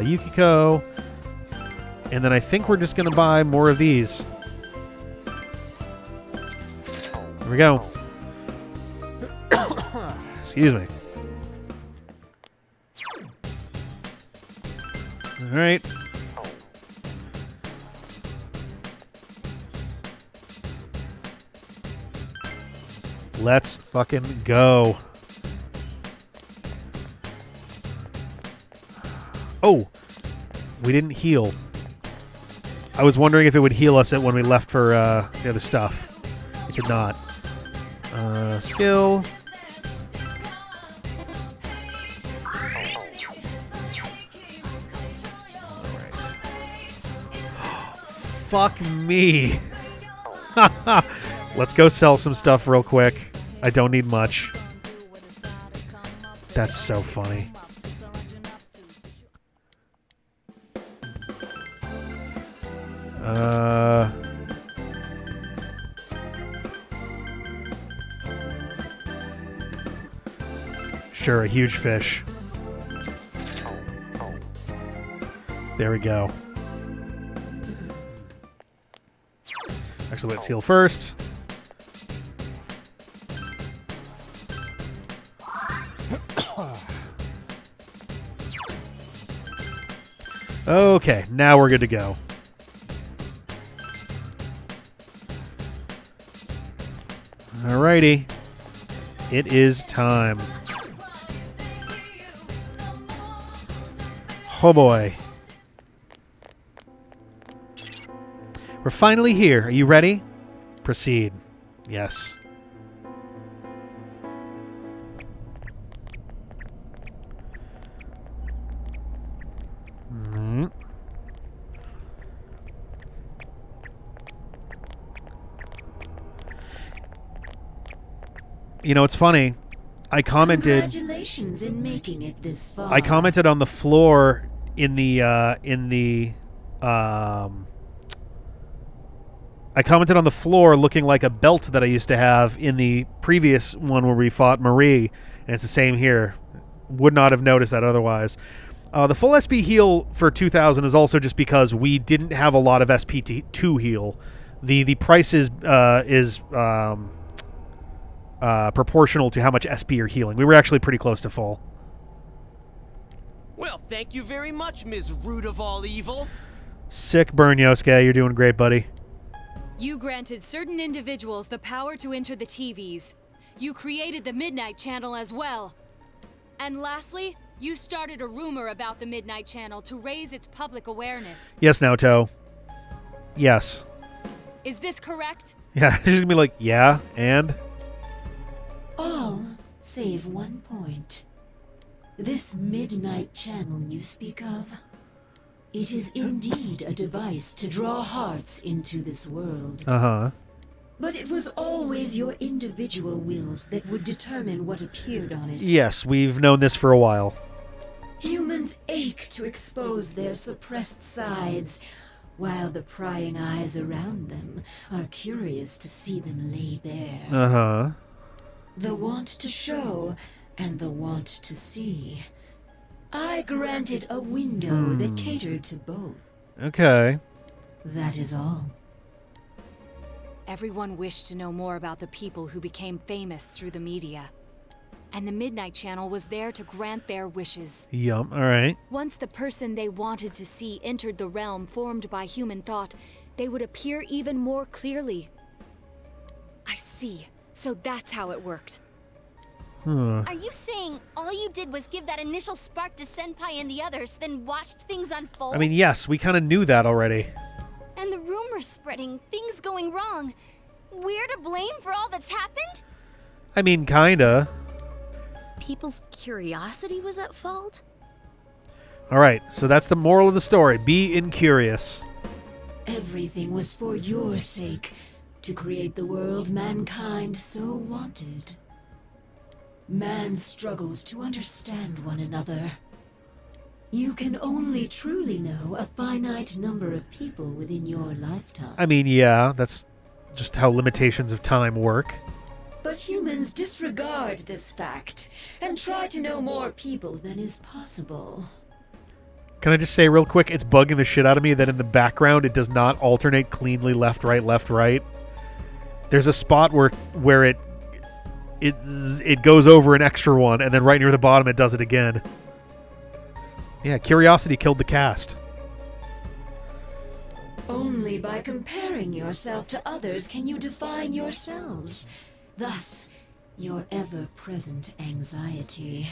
Yukiko. And then I think we're just going to buy more of these. There we go. Excuse me. All right. Let's fucking go. Oh, we didn't heal. I was wondering if it would heal us when we left for the other stuff. It did not. Skill. Fuck me. Let's go sell some stuff real quick. I don't need much. That's so funny. Sure, a huge fish. There we go. Actually, let's heal first. Okay, now we're good to go. Alrighty. It is time. Oh boy. We're finally here. Are you ready? Proceed. Yes. You know, it's funny. I commented. Congratulations in making it this far. I commented on the floor in the I commented on the floor looking like a belt that I used to have in the previous one where we fought Marie, and it's the same here. Would not have noticed that otherwise. The full SP heal for 2000 is also just because we didn't have a lot of SP2 heal. The price is proportional to how much SP you're healing. We were actually pretty close to full. Well, thank you very much, Ms. Root of all evil. Sick burn, Yosuke. You're doing great, buddy. You granted certain individuals the power to enter the TVs. You created the Midnight Channel as well. And lastly, you started a rumor about the Midnight Channel to raise its public awareness. Yes, Naoto. Yes. Is this correct? Yeah, she's gonna be like, yeah, and? All save one point. This Midnight Channel you speak of, it is indeed a device to draw hearts into this world. Uh-huh. But it was always your individual wills that would determine what appeared on it. Yes, we've known this for a while. Humans ache to expose their suppressed sides, while the prying eyes around them are curious to see them laid bare. Uh-huh. The want to show and the want to see. I granted a window that catered to both. Okay. That is all. Everyone wished to know more about the people who became famous through the media. And the Midnight Channel was there to grant their wishes. Yum, alright. Once the person they wanted to see entered the realm formed by human thought, they would appear even more clearly. I see. So that's how it worked. Huh. Are you saying all you did was give that initial spark to Senpai and the others, then watched things unfold? I mean, yes, we kind of knew that already. And the rumors spreading, things going wrong. We're to blame for all that's happened? I mean, kinda. People's curiosity was at fault? Alright, so that's the moral of the story. Be incurious. Everything was for your sake, to create the world mankind so wanted. Man struggles to understand one another. You can only truly know a finite number of people within your lifetime. I mean, yeah, that's just how limitations of time work. But humans disregard this fact and try to know more people than is possible. Can I just say real quick, it's bugging the shit out of me that in the background it does not alternate cleanly left, right. There's a spot where it goes over an extra one, and then right near the bottom it does it again. Yeah, curiosity killed the cast. Only by comparing yourself to others can you define yourselves. Thus, your ever-present anxiety.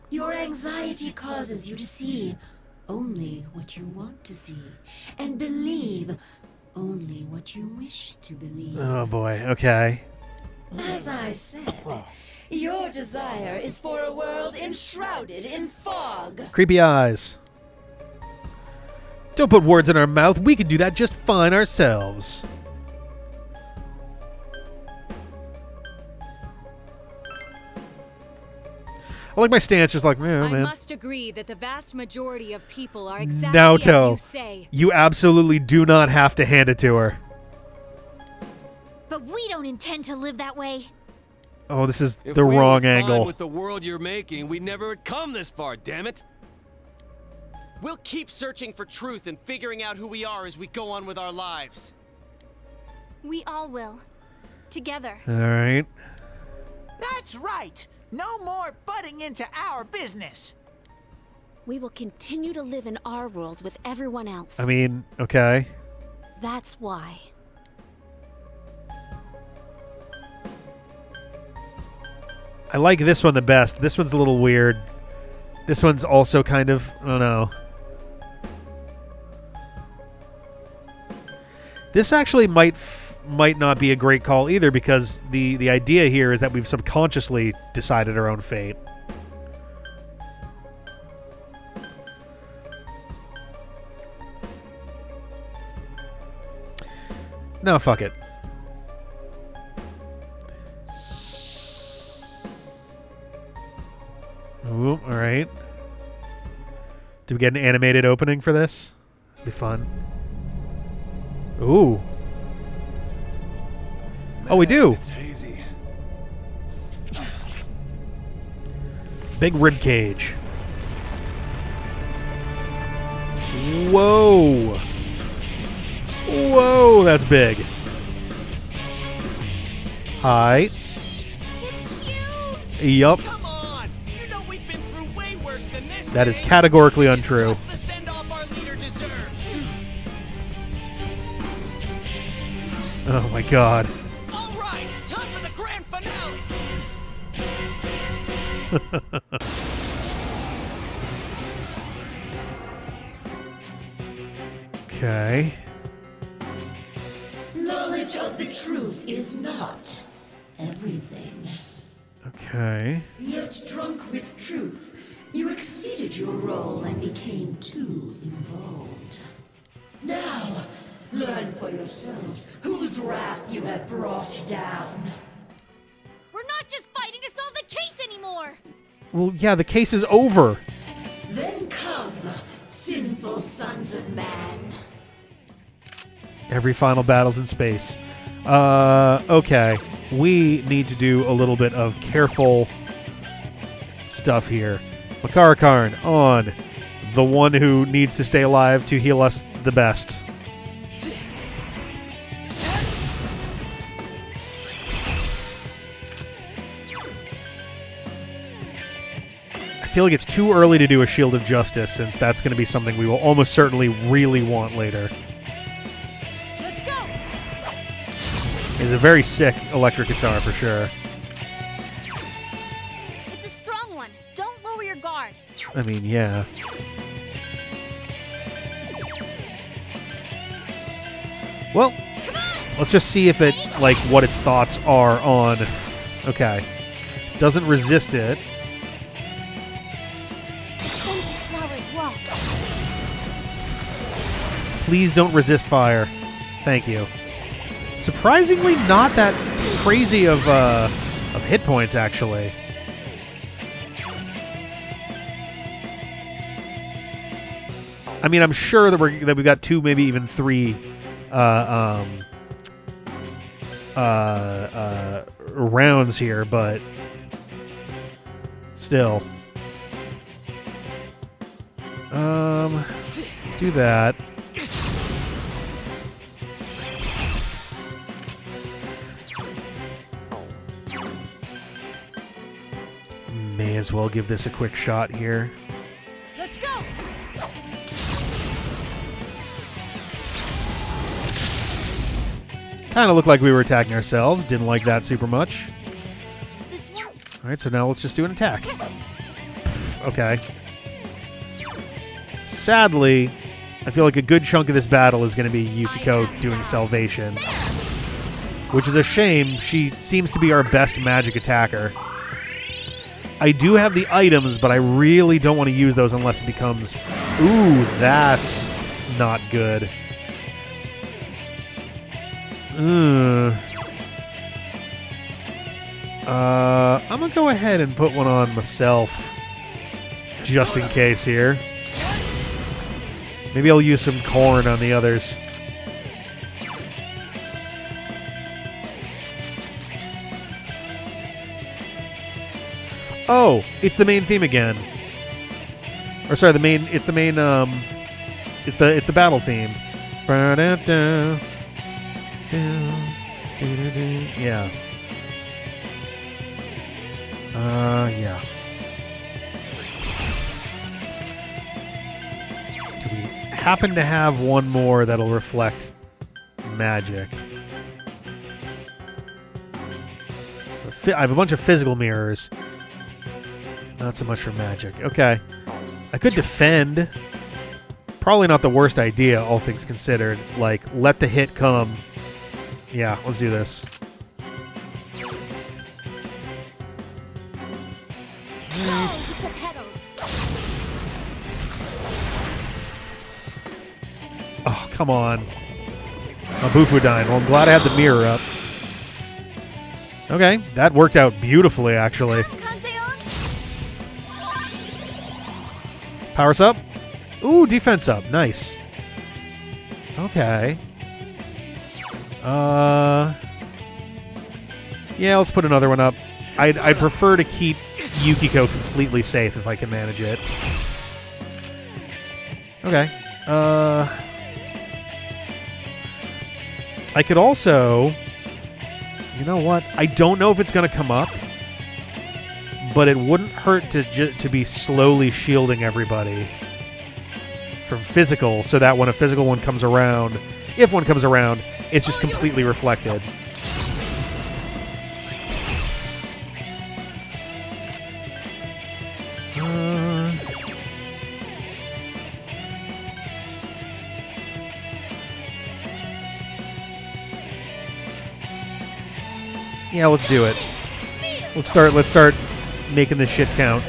Your anxiety causes you to see only what you want to see, and believe only what you wish to believe. Oh boy, okay. As I said, your desire is for a world enshrouded in fog. Creepy eyes. Don't put words in our mouth. We can do that just fine ourselves. I like my stance, just like, man. I must agree that the vast majority of people are exactly as Naoto, you say. you absolutely do not have to hand it to her. But we don't intend to live that way. Oh, this is If the we wrong were fine angle. with the world you're making, we never would come this far, damn it. We'll keep searching for truth and figuring out who we are as we go on with our lives. We all will. Together. All right. That's right. No more butting into our business. We will continue to live in our world with everyone else. I mean, okay. That's why. I like this one the best. This one's a little weird. This one's also kind of, I don't know. This actually might not be a great call either, because the idea here is that we've subconsciously decided our own fate. No, fuck it. Ooh, all right. Do we get an animated opening for this? Be fun. Ooh. Oh, we do. It's hazy. Big rib cage. Whoa. Whoa, that's big. Hi. Yup. Come on! You know we've been through way worse than this. That is categorically untrue. Just the send-off our leader deserves. Oh my god. All right, time for the grand finale. Okay. Knowledge of the truth is not everything. Okay. Yet drunk with truth, you exceeded your role and became too involved. Now, learn for yourselves whose wrath you have brought down. We're not just fighting to solve the case anymore. Well, yeah, the case is over. Then come, sinful sons of man. Every final battle's in space. Okay. We need to do a little bit of careful stuff here. Makarakarn on. The one who needs to stay alive to heal us the best. I feel like it's too early to do a Shield of Justice, since that's going to be something we will almost certainly really want later. Let's go. It's a very sick electric guitar for sure. It's a strong one. Don't lower your guard. I mean, yeah. Well, let's just see if it, like, what its thoughts are on... Okay. Doesn't resist it. Scented flowers rock. Please don't resist fire. Thank you. Surprisingly not that crazy of hit points, actually. I mean, I'm sure that we've got 2, maybe even 3 rounds here, but still. Let's do that. May as well give this a quick shot here. Let's go! Kind of looked like we were attacking ourselves. Didn't like that super much. This one's All right, so now let's just do an attack. Okay. Sadly, I feel like a good chunk of this battle is going to be Yukiko doing salvation. Which is a shame. She seems to be our best magic attacker. I do have the items, but I really don't want to use those unless it becomes... Ooh, that's not good. I'm going to go ahead and put one on myself. Just in case here. Maybe I'll use some corn on the others. Oh, it's the main theme again. Or sorry, it's the battle theme. Yeah. Yeah. Do we happen to have one more that'll reflect magic? I have a bunch of physical mirrors. Not so much for magic. Okay. I could defend. Probably not the worst idea, all things considered. Like, let the hit come. Yeah, let's do this. Nice. the petals. Oh, come on. Mabufudyne. Well, I'm glad I had the mirror up. Okay, that worked out beautifully, actually. Powers up. Ooh, defense up. Nice. Okay. Yeah, let's put another one up. I'd prefer to keep Yukiko completely safe if I can manage it. Okay. I could also... You know what? I don't know if it's going to come up, but it wouldn't hurt to be slowly shielding everybody from physical, so that when a physical one comes around, if one comes around, it's just completely reflected. Yeah, let's do it. Let's start making this shit count.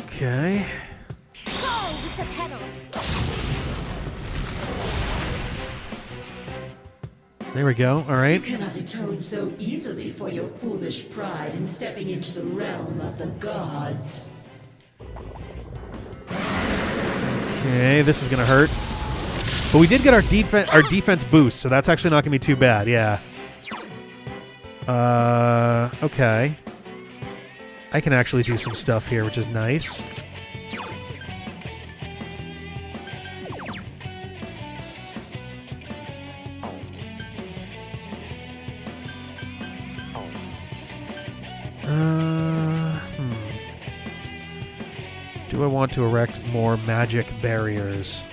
Okay. Go with the petals. There we go. All right. You cannot atone so easily for your foolish pride in stepping into the realm of the gods. Okay, this is gonna hurt. But we did get our defense boost, so that's actually not gonna be too bad. Yeah. Okay. I can actually do some stuff here, which is nice. Do I want to erect more magic barriers?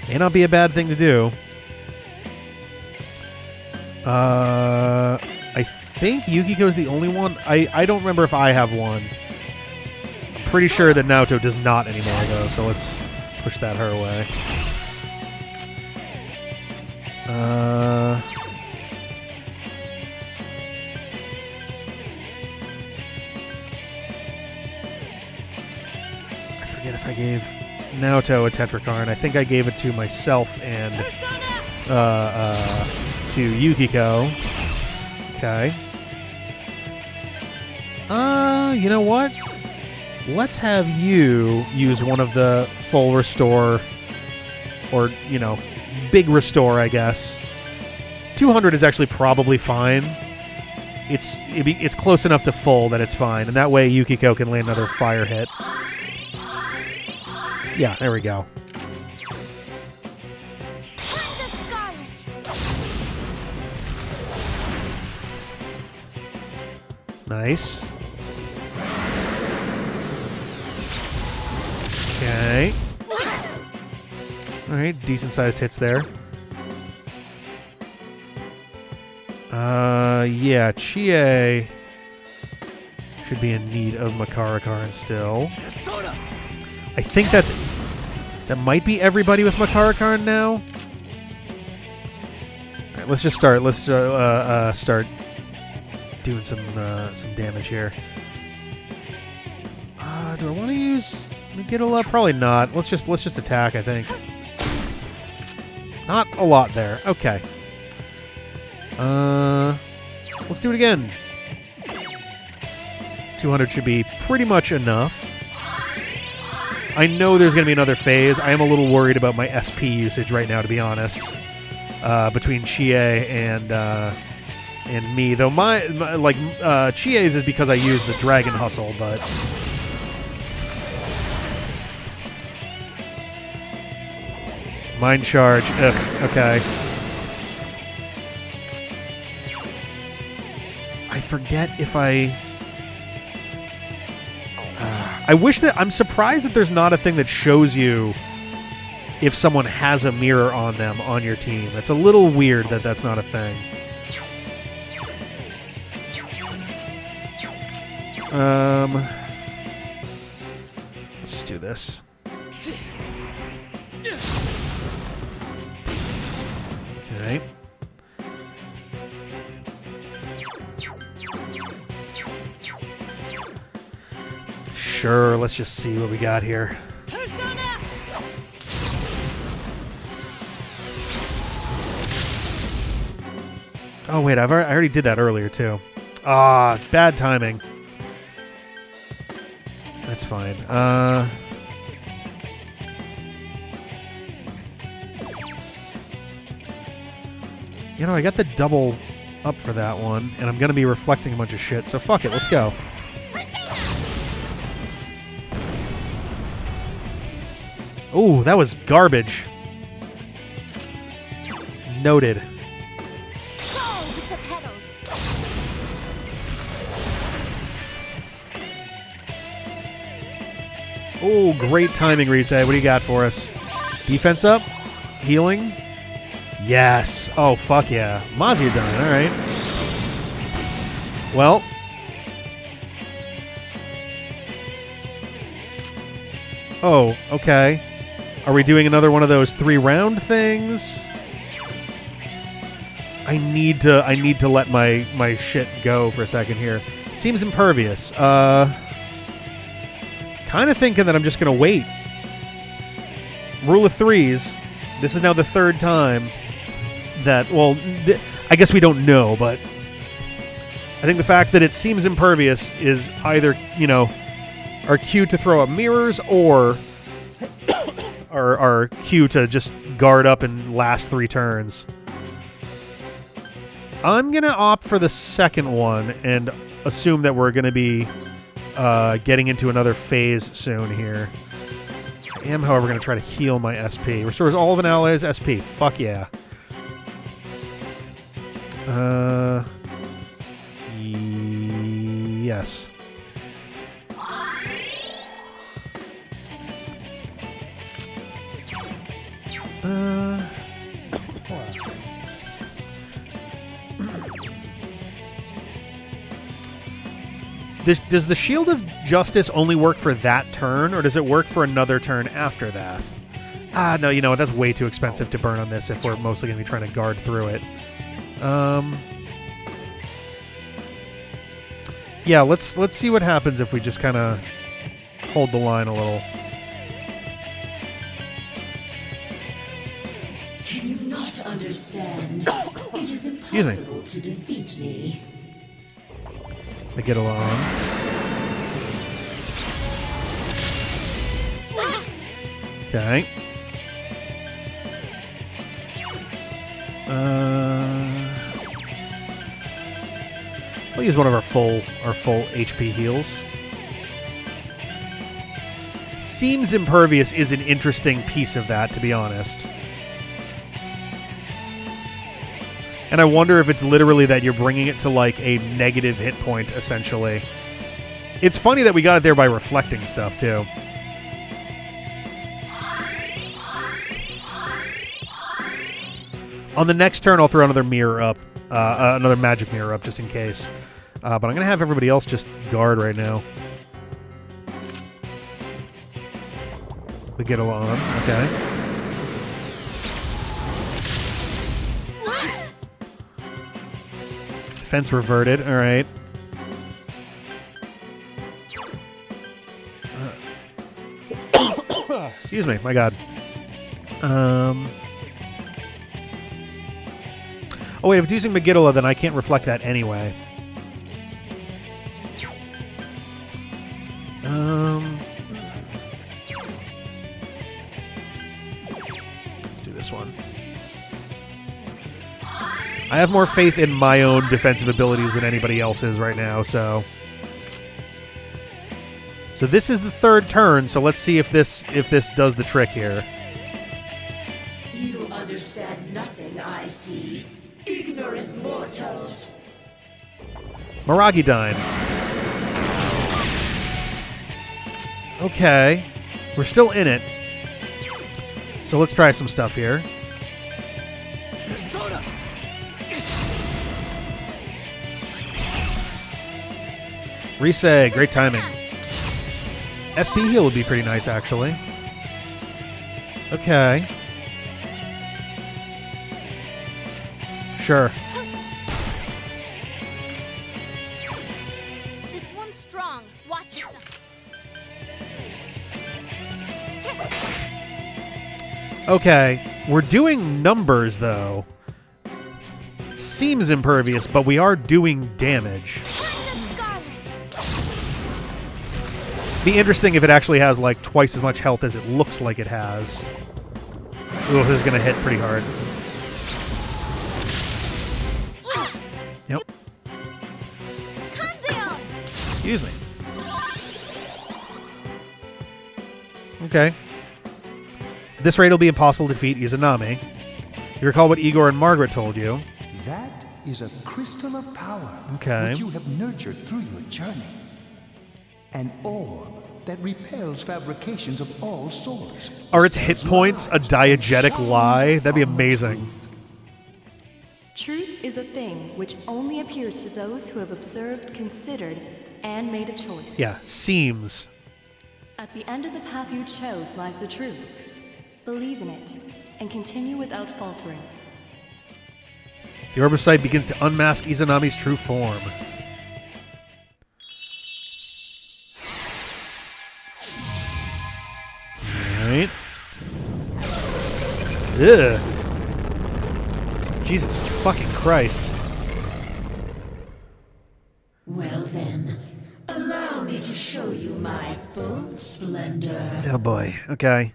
May not be a bad thing to do. I think Yukiko's the only one. I don't remember if I have one. I'm pretty sure that Naoto does not anymore, though, so let's push that her away. I forget if I gave Naoto a Tetrakarn. I think I gave it to myself and to Yukiko. Okay. You know what? Let's have you use one of the full restore, or, you know, big restore, I guess. 200 is actually probably fine. It's close enough to full that it's fine, and that way Yukiko can land another fire hit. Yeah, there we go. Nice. Okay. Alright, decent-sized hits there. Yeah, Chie should be in need of Makara-Karin still. I think that might be everybody with Makara-Karin now. Alright, let's just start. Let's start doing some damage here. Do I want to use Megiddo? Probably not. Let's just attack, I think. Not a lot there. Okay. Let's do it again. 200 should be pretty much enough. I know there's going to be another phase. I am a little worried about my SP usage right now, to be honest. Between Chie and me, though Chie's is because I use the Dragon Hustle, but Mind Charge. Ugh. Okay. I forget if I wish that... I'm surprised that there's not a thing that shows you if someone has a mirror on them on your team. It's a little weird that that's not a thing. Let's just do this. Okay. Sure, let's just see what we got here. Oh wait, I already did that earlier too. Ah, bad timing. That's fine. You know, I got the double up for that one, and I'm gonna be reflecting a bunch of shit, so fuck it, let's go. Ooh, that was garbage. Noted. Oh, great timing, Reset. What do you got for us? Defense up? Healing? Yes. Oh, fuck yeah. Mazio dying. All right. Well. Oh, okay. Are we doing another one of those 3-round things? I need to let my shit go for a second here. Seems impervious. Kind of thinking that I'm just going to wait. Rule of threes. This is now the third time that, well, I guess we don't know, but I think the fact that it seems impervious is either, you know, our cue to throw up mirrors or our cue to just guard up and last 3 turns. I'm going to opt for the second one and assume that we're going to be getting into another phase soon here. I am, however, going to try to heal my SP. Restores all of an ally's SP. Fuck yeah. Yes. Does the Shield of Justice only work for that turn, or does it work for another turn after that? Ah, no, you know what? That's way too expensive to burn on this if we're mostly going to be trying to guard through it. Yeah, let's see what happens if we just kind of hold the line a little. Can you not understand? understand. It is Excuse me. impossible to defeat me. I get along. Okay. We'll use one of our full HP heals. Seems impervious is an interesting piece of that, to be honest. And I wonder if it's literally that you're bringing it to like a negative hit point, essentially. It's funny that we got it there by reflecting stuff, too. On the next turn, I'll throw another mirror up, another magic mirror up, just in case. But I'm going to have everybody else just guard right now. We get along, okay. Defense reverted, alright. Excuse me, my god. Oh wait, if it's using Megiddo, then I can't reflect that anyway. Let's do this one. I have more faith in my own defensive abilities than anybody else's right now, so... So this is the third turn, so let's see if this does the trick here. You understand nothing, I see. Ignorant mortals. Miragidyne. Okay. We're still in it. So let's try some stuff here. Risei, great timing. SP heal would be pretty nice, actually. Okay. Sure. This one's strong. Watch yourself. Okay. We're doing numbers, though. Seems impervious, but we are doing damage. Be interesting if it actually has like twice as much health as it looks like it has. Ooh, this is gonna hit pretty hard. Yep. Excuse me. Okay. At this rate, it'll be impossible to defeat Izanami. You recall what Igor and Margaret told you. That is a crystal of power, Okay. which you have nurtured through your journey. An orb that repels fabrications of all sorts. Are its hit points a diegetic lie? That'd be amazing. Truth is a thing which only appears to those who have observed, considered, and made a choice. Yeah, seems. At the end of the path you chose lies the truth. Believe in it, and continue without faltering. The orb of sight begins to unmask Izanami's true form. Alright. Ugh. Jesus fucking Christ. Well then, allow me to show you my full splendor. Oh boy, okay.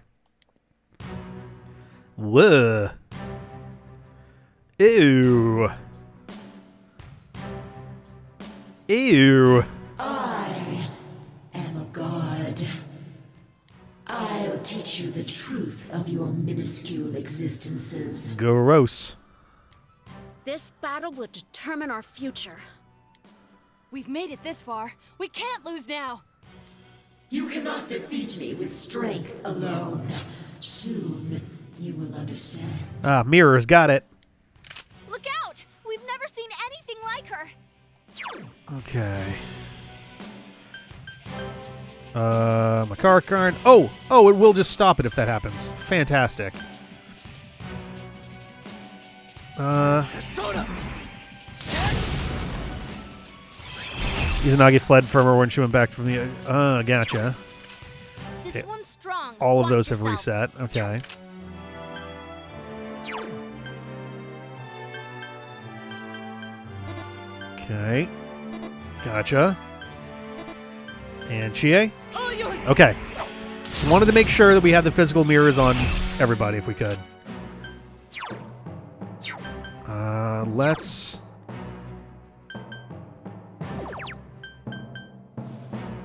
Whoa. Ew. Ew. I am a god. I'll teach you the truth of your minuscule existences. Gross. This battle will determine our future. We've made it this far. We can't lose now. You cannot defeat me with strength alone. Soon, you will understand. Ah, mirrors, got it. Look out! We've never seen anything like her. Okay. My car card. Oh, it will just stop it if that happens. Fantastic. Izanagi fled from her when she went back from the. Gotcha. This one's strong. All of Watch those have yourselves. reset. Okay. Okay. Gotcha. And Chie? All yours. Okay. Just wanted to make sure that we had the physical mirrors on everybody if we could. Let's...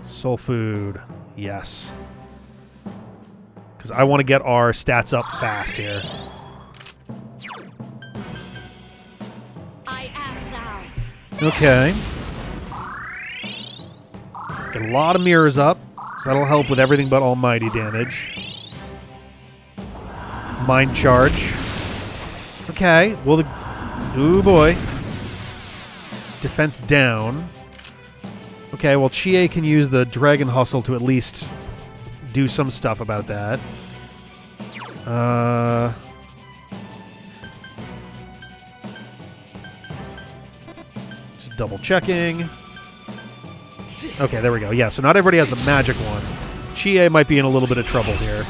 Soul food. Yes. Because I want to get our stats up fast here. I am thou. Okay. Get a lot of mirrors up, so that'll help with everything but almighty damage. Mind charge. Okay, well the... Ooh boy. Defense down. Okay, well Chie can use the Dragon Hustle to at least do some stuff about that. Just double checking. Okay, there we go. Yeah, so not everybody has the magic one. Chie might be in a little bit of trouble here.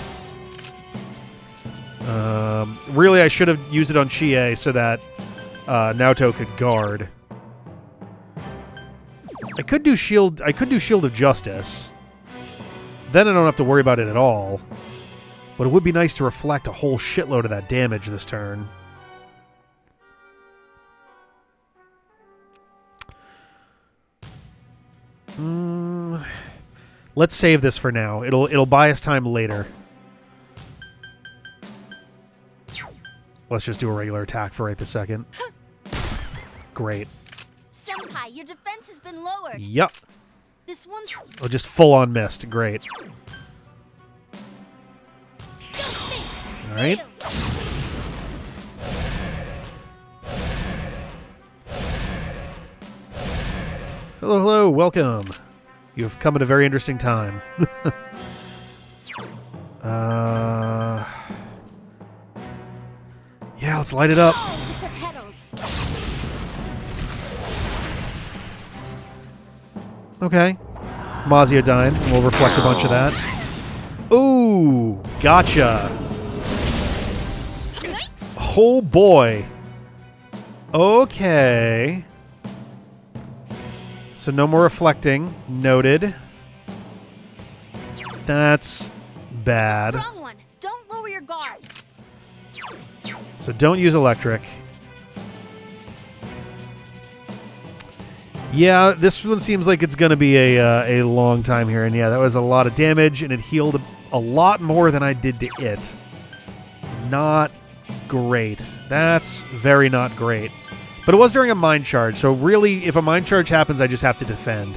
Really, I should have used it on Chie so that Naoto could guard. I could do shield. I could do Shield of Justice. Then I don't have to worry about it at all. But it would be nice to reflect a whole shitload of that damage this turn. Let's save this for now. It'll buy us time later. Let's just do a regular attack for right this second. Great. Senpai, your defense has been lowered. Yup. This one's... Oh, just full on missed. Great. All right. Hello, hello. Welcome. You have come at a very interesting time. Yeah, let's light it up. With the petals. Okay. Mazio dying. We'll reflect a bunch of that. Ooh, gotcha. Oh boy. Okay. So no more reflecting. Noted. That's bad. Strong one. Don't lower your guard. So don't use electric. Yeah, this one seems like it's going to be a long time here. And yeah, that was a lot of damage, and it healed a lot more than I did to it. Not great. That's very not great. But it was during a mind charge, so really, if a mind charge happens, I just have to defend.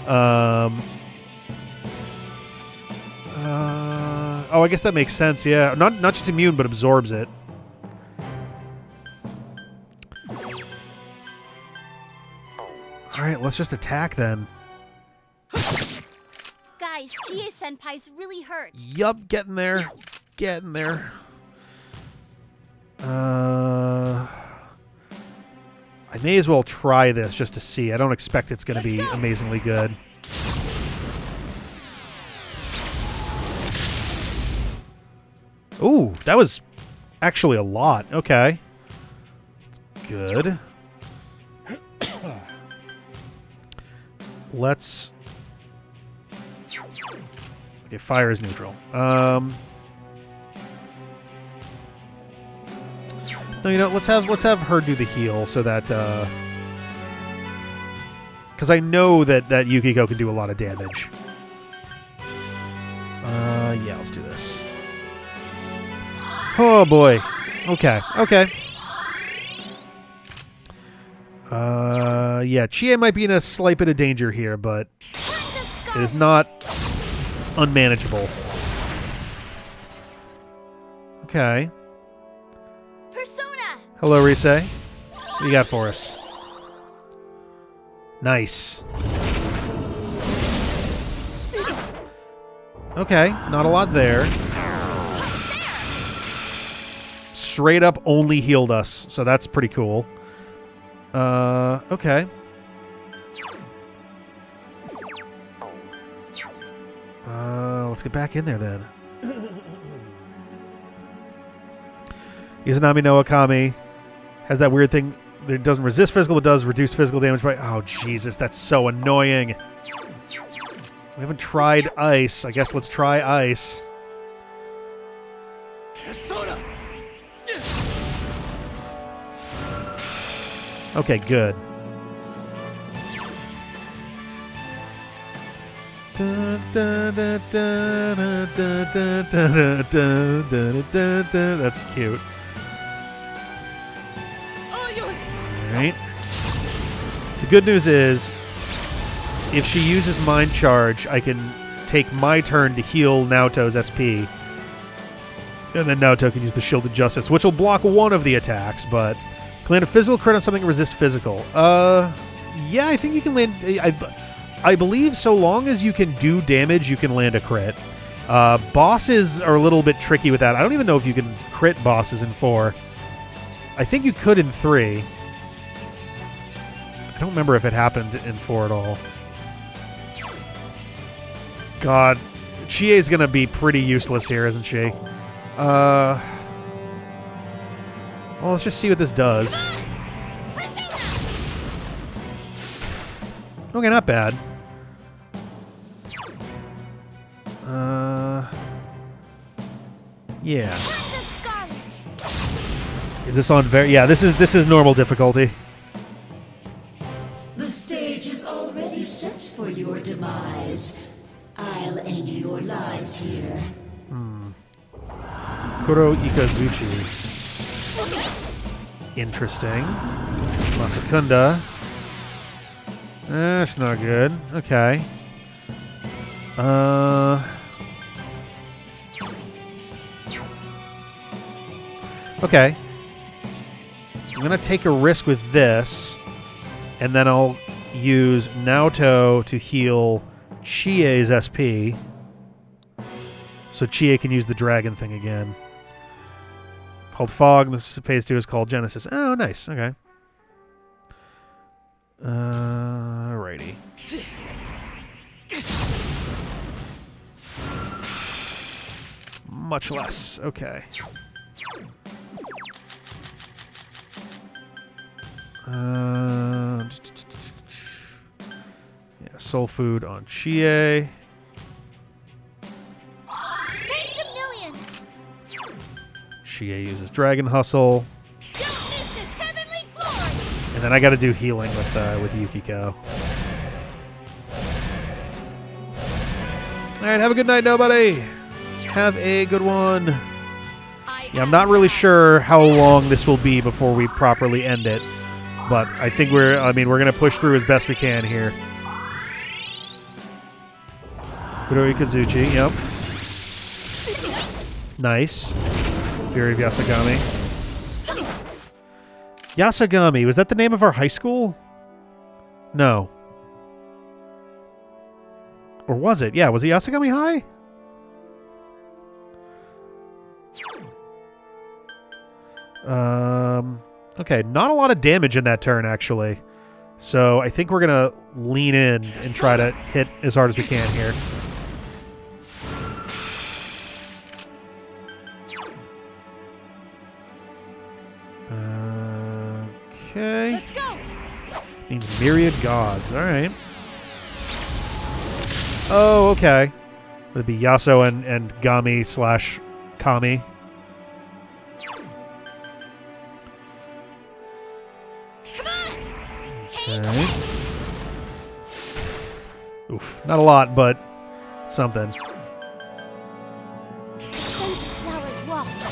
Oh, I guess that makes sense, yeah. Not just immune, but absorbs it. Alright, let's just attack then. Guys, Chie-senpai's really hurt. Yup, getting there. Getting there. I may as well try this just to see. I don't expect it's going to be amazingly good. Ooh, that was actually a lot. Okay. That's good. Let's... Okay, fire is neutral. No, you know, let's have her do the heal so that because I know that Yukiko can do a lot of damage. Yeah, let's do this. Oh boy. Okay. Okay. Yeah, Chie might be in a slight bit of danger here, but it is not unmanageable. Okay. Persona. Hello, Rise. What do you got for us? Nice. Okay, not a lot there. Straight up only healed us, so that's pretty cool. Okay. Let's get back in there then. Izanami no Akami has that weird thing It doesn't resist physical, but does reduce physical damage by... Oh, Jesus, that's so annoying. We haven't tried ice. I guess let's try ice. Okay, good. That's cute. Alright. The good news is, if she uses Mind Charge, I can take my turn to heal Naoto's SP. And then Naoto can use the Shielded Justice, which will block one of the attacks, but... Can land a physical crit on something that resists physical. Yeah, I think you can land... I believe so long as you can do damage, you can land a crit. Bosses are a little bit tricky with that. I don't even know if you can crit bosses in 4. I think you could in 3. I don't remember if it happened in 4 at all. God, Chie's gonna be pretty useless here, isn't she? Well, let's just see what this does. Okay, not bad. Yeah. Is this on very... Yeah, this is normal difficulty. The stage is already set for your demise. I'll end your lives here. Kuro Ikazuchi. Interesting. Masakunda. That's not good. Okay. Okay. I'm gonna take a risk with this, and then I'll use Naoto to heal Chie's SP, so Chie can use the dragon thing again. Called Fog. This phase 2 is called Genesis. Oh, nice. Okay. Alrighty. Much less. Okay. Yeah, soul food on Chie. Chie uses Dragon Hustle. And then I gotta do healing with Yukiko. Alright, have a good night, nobody! Have a good one. Yeah, I'm not really sure how long this will be before we properly end it. But I think we're gonna push through as best we can here. Kuro Ikazuchi, yep. Nice. Fury of Yasogami. Yasogami, was that the name of our high school? No. Or was it? Yeah, was it Yasogami High? Okay, not a lot of damage in that turn, actually. So I think we're going to lean in and try to hit as hard as we can here. Okay. Let's go. Means myriad gods. All right. Oh, okay. Would it be Yaso and Gami / Kami? Okay. Oof. Not a lot, but something. Scent of flowers waft.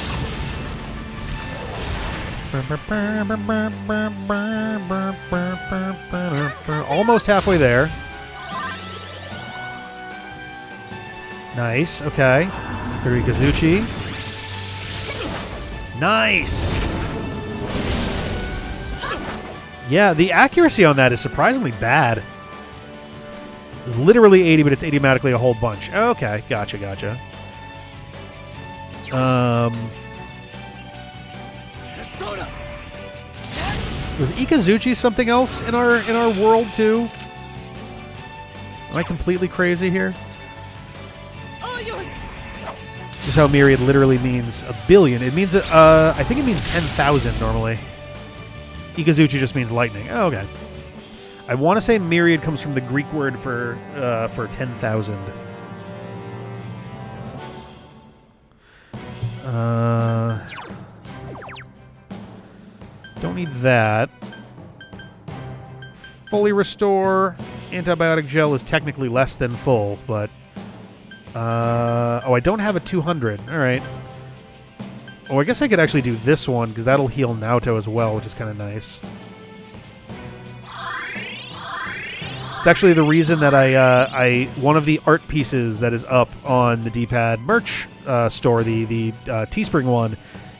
Almost halfway there. Nice. Okay. Hirikazuchi. Nice. Yeah, the accuracy on that is surprisingly bad. It's literally 80, but it's idiomatically a whole bunch. Okay, gotcha. Was Ikazuchi something else in our world too? Am I completely crazy here? All yours. Just how myriad literally means a billion. It means I think it means 10,000 normally. Ikazuchi just means lightning. Oh, okay. I want to say myriad comes from the Greek word for 10,000. Don't need that. Fully restore. Antibiotic gel is technically less than full, but... oh, I don't have a 200. All right. Oh, I guess I could actually do this one, because that'll heal Naoto as well, which is kind of nice. It's actually the reason that I one of the art pieces that is up on the D-pad merch store, the Teespring one,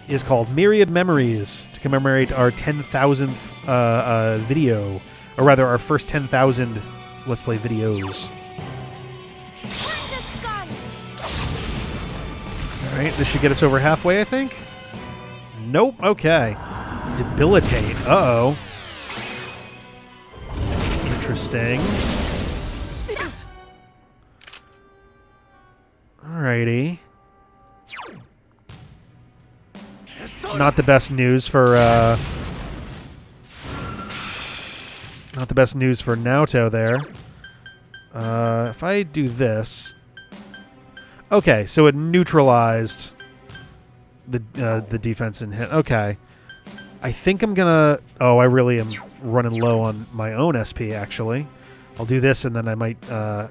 is called Myriad Memories, to commemorate our 10,000th video, or rather our first 10,000 Let's Play videos. Alright, this should get us over halfway, I think. Nope, okay. Debilitate, uh-oh. Interesting. Alrighty. Not the best news for, not the best news for Naoto there. If I do this... Okay, so it neutralized the defense and hit. Okay. I think I'm gonna... Oh, I really am running low on my own SP, actually. I'll do this, and then I might have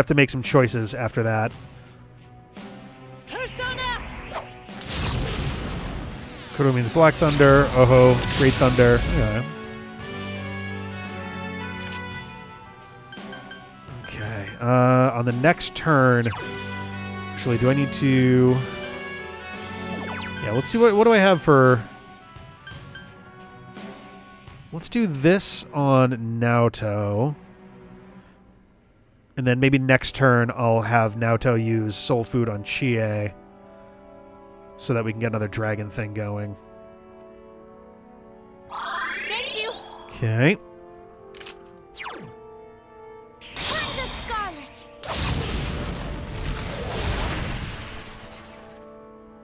to make some choices after that. Persona! Kodo means Black Thunder. Oh-ho, it's Great Thunder. Yeah. Okay. On the next turn... Actually, do I need to... Yeah, let's see. What do I have for... Let's do this on Naoto. And then maybe next turn I'll have Naoto use Soul Food on Chie, so that we can get another dragon thing going. Thank you. Okay.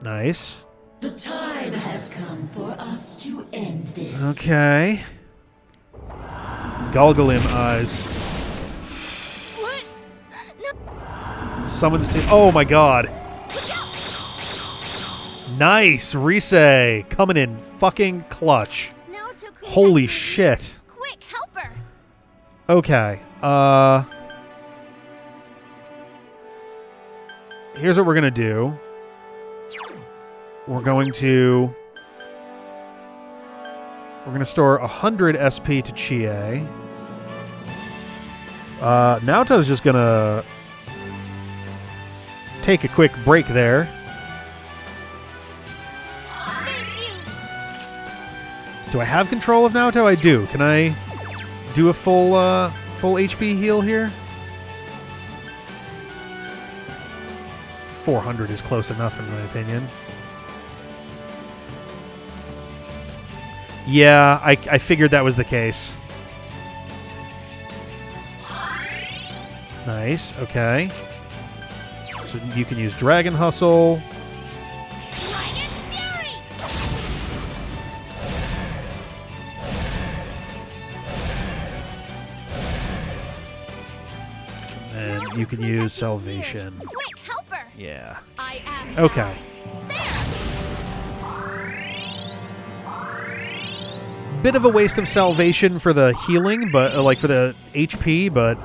Nice. The time has come for us to end this. Okay. Galgalim eyes. What? No. Summons to... Oh my god. Nice. Risei. Coming in fucking clutch. Holy shit. Quick, help her. Okay. Here's what we're gonna do. We're going to store 100 SP to Chie. Naoto's just gonna take a quick break there. Do I have control of Naoto? I do. Can I do a full HP heal here? 400 is close enough in my opinion. Yeah, I figured that was the case. Nice, okay. So you can use Dragon Hustle. And you can use Salvation. Quick, help her. Yeah. I am. Okay. Bit of a waste of salvation for the healing, but like for the HP, but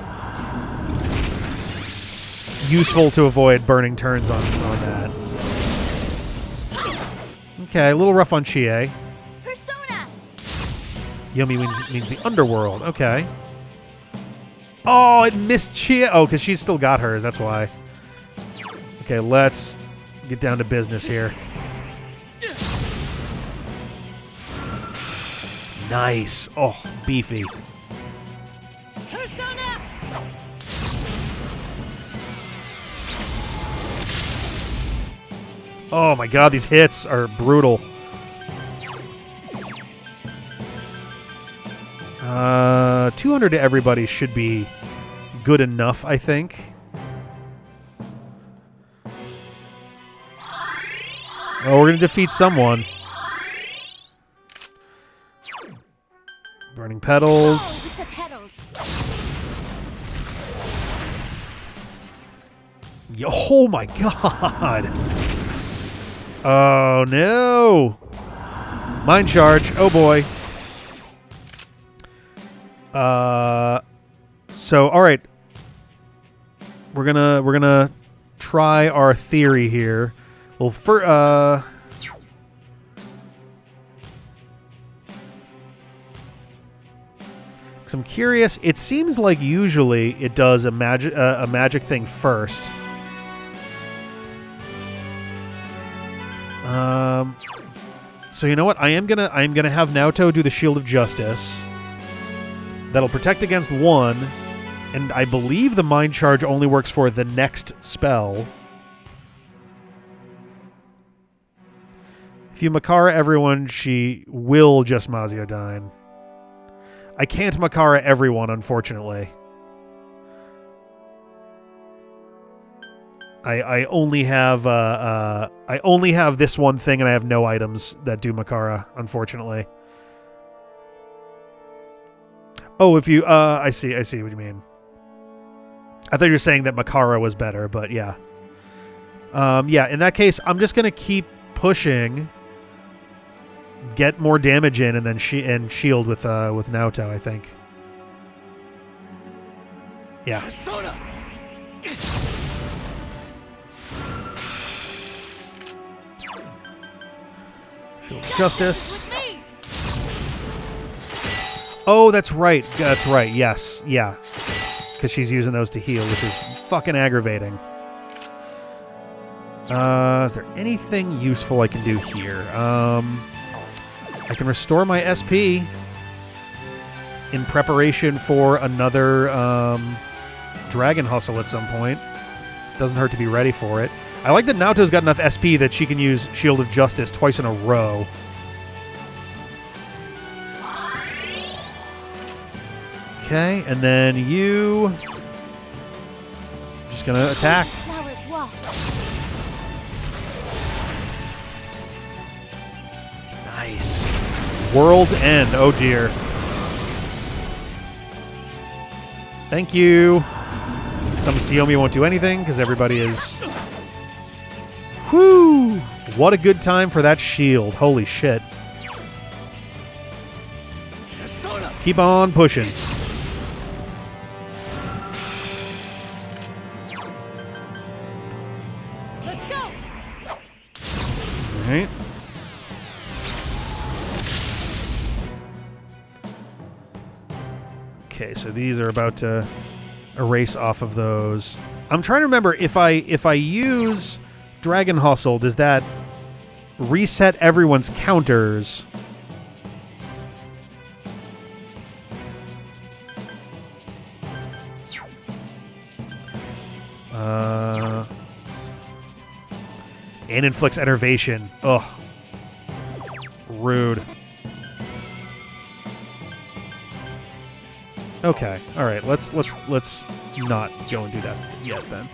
useful to avoid burning turns on that. Okay, a little rough on Chie. Persona. Yomi means the underworld. Okay. Oh, it missed Chie. Oh, because she's still got hers. That's why. Okay, let's get down to business here. Nice. Oh, beefy. Persona. Oh my god, these hits are brutal. 200 to everybody should be good enough, I think. Oh, we're going to defeat someone. Burning petals. With the petals. Oh my god. Oh no. Mind charge. Oh boy. So all right. We're gonna try our theory here. Well, cuz I'm curious. It seems like usually it does a magic thing first. So you know what? I'm gonna have Naoto do the Shield of Justice. That'll protect against one, and I believe the Mind Charge only works for the next spell. If you Makara everyone, she will just Maziodyne. I can't Makara everyone, unfortunately. I only have this one thing, and I have no items that do Makara, unfortunately. Oh, if you I see what you mean. I thought you were saying that Makara was better, but yeah. Yeah, in that case, I'm just gonna keep pushing, get more damage in, and then shield with Naoto, I think. Yeah. Shield of Justice. Oh, that's right. That's right. Yes. Yeah. Because she's using those to heal, which is fucking aggravating. Is there anything useful I can do here? I can restore my SP in preparation for another Dragon Hustle at some point. Doesn't hurt to be ready for it. I like that Naoto's got enough SP that she can use Shield of Justice twice in a row. Okay, and then you... just gonna attack. Nice. World's End. Oh dear. Thank you. Summons Tiyomi won't do anything because everybody is... Whew! What a good time for that shield. Holy shit. Keep on pushing. Let's go. All right. Okay, so these are about to erase off of those. I'm trying to remember if I use Dragon Hustle, does that reset everyone's counters? And inflicts enervation. Ugh. Rude. Okay. All right. Let's not go and do that yet then.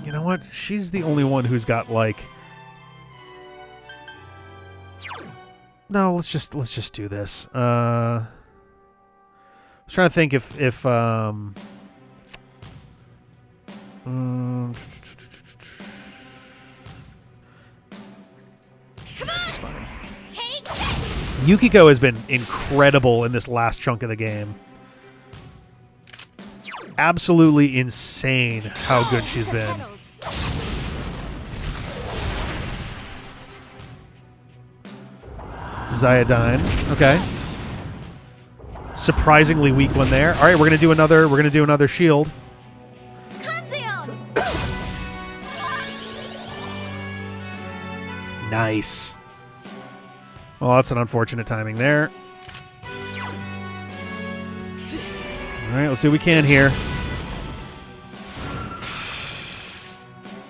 You know what? She's the only one who's got like... No, let's just do this. I was trying to think if this is fine. Yukiko has been incredible in this last chunk of the game. Absolutely insane how good she's been. Ziodyne. Okay. Surprisingly weak one there. All right, we're gonna do another shield. Nice. Well, that's an unfortunate timing there. All right, let's see what we can here.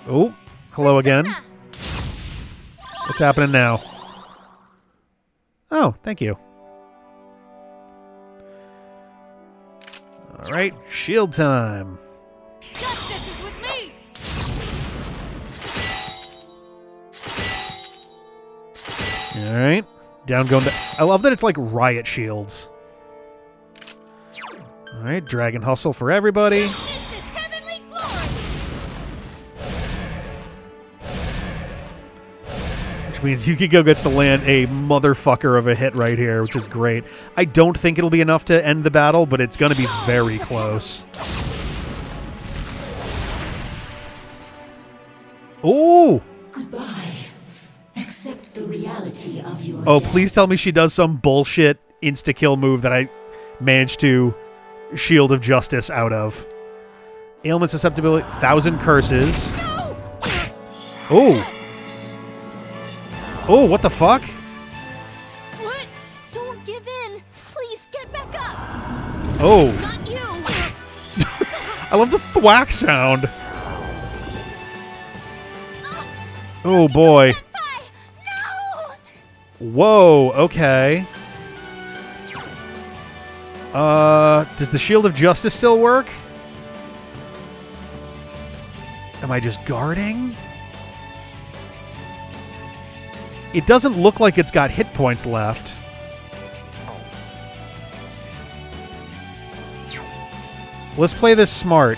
Oh, hello again. What's happening now? Oh, thank you. All right, shield time. Justice is with me. All right. Down going. I love that it's like riot shields. All right. Dragon hustle for everybody. Which means Yukiko gets to land a motherfucker of a hit right here, which is great. I don't think it'll be enough to end the battle, but it's going to be very close. Ooh! Goodbye. Accept the reality of your Oh, death. please tell me she does some bullshit insta-kill move that I managed to Shield of Justice out of. Ailment susceptibility, 1,000 curses. Oh! Oh, what the fuck? What? Don't give in. Please get back up. Oh. Not you. I love the thwack sound. Oh, boy. Whoa, okay. Does the Shield of Justice still work? Am I just guarding? It doesn't look like it's got hit points left. Let's play this smart.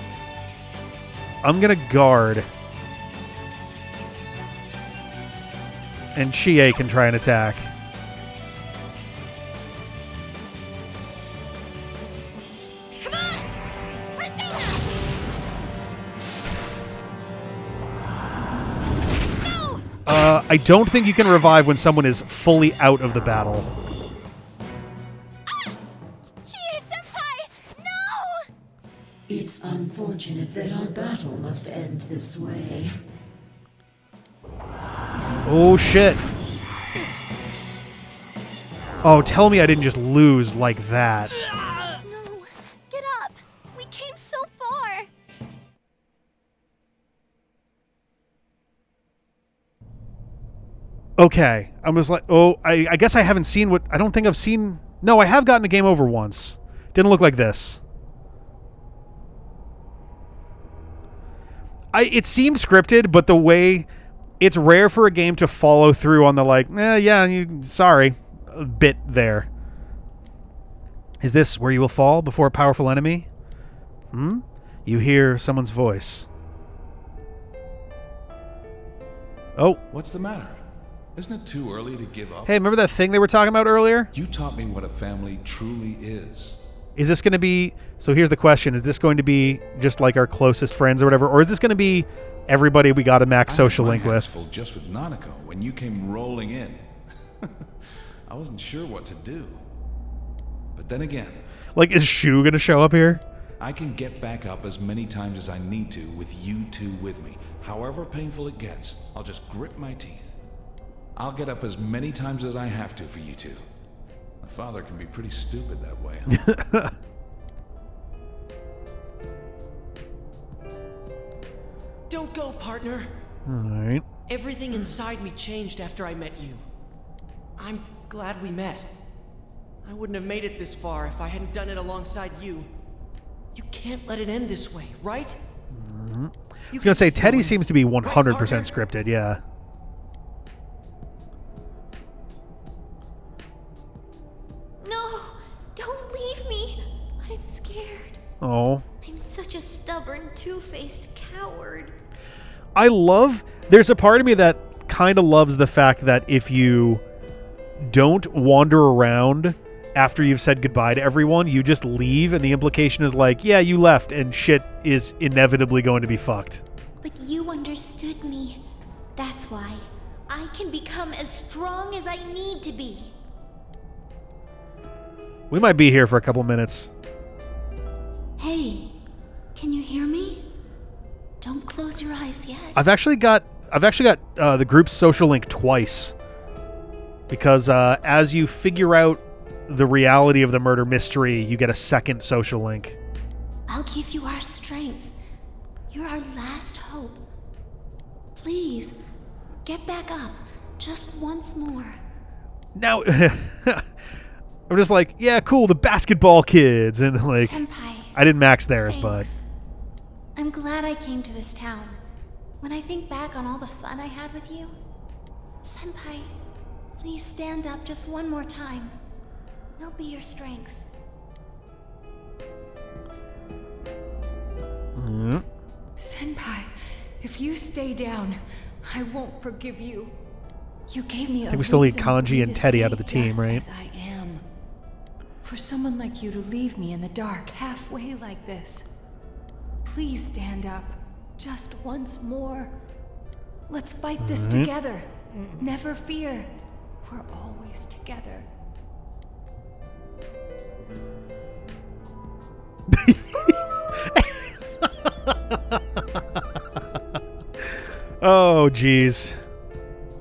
I'm gonna guard. And Chie can try and attack. I don't think you can revive when someone is fully out of the battle. Chie-senpai! No! It's unfortunate that our battle must end this way. Oh, shit. Oh, tell me I didn't just lose like that. No. Get up. We came so far. Okay. I'm just like, oh, I guess I haven't seen what... I don't think I've seen... No, I have gotten a game over once. Didn't look like this. It seemed scripted, but the way... It's rare for a game to follow through on the like, sorry, bit there. Is this where you will fall before a powerful enemy? You hear someone's voice. Oh. What's the matter? Isn't it too early to give up? Hey, remember that thing they were talking about earlier? You taught me what a family truly is. Is this going to be... So here's the question. Is this going to be just like our closest friends or whatever? Or is this going to be everybody we got a max social link with? Full just with Nanako when you came rolling in. I wasn't sure what to do. But then again... Like, is Shu going to show up here? I can get back up as many times as I need to with you two with me. However painful it gets, I'll just grit my teeth. I'll get up as many times as I have to for you two. My father can be pretty stupid that way. Huh? Don't go, partner. All right. Everything inside me changed after I met you. I'm glad we met. I wouldn't have made it this far if I hadn't done it alongside you. You can't let it end this way, right? I was going to say, Teddy seems to be 100% scripted, yeah. No! Don't leave me! I'm scared. Oh. I'm such a stubborn, two-faced coward. I love... There's a part of me that kind of loves the fact that if you don't wander around after you've said goodbye to everyone, you just leave, and the implication is like, yeah, you left, and shit is inevitably going to be fucked. But you understood me. That's why. I can become as strong as I need to be. We might be here for a couple minutes. Hey, can you hear me? Don't close your eyes yet. I've actually got the group's social link twice, because as you figure out the reality of the murder mystery, you get a second social link. I'll give you our strength. You're our last hope. Please, get back up. Just once more. Now, I'm just like, yeah, cool, the basketball kids, and like, Senpai, I didn't max theirs, thanks. I'm glad I came to this town. When I think back on all the fun I had with you, Senpai, Please stand up just one more time. They'll be your strength. Senpai, if you stay down, I won't forgive you. You gave me I a think we still need reason for Kanji me and to Teddy out stay of the team, just right? as I am. For someone like you to leave me in the dark halfway like this. Please stand up. Just once more. Let's fight this Alright. together. Never fear. We're always together. Oh, jeez.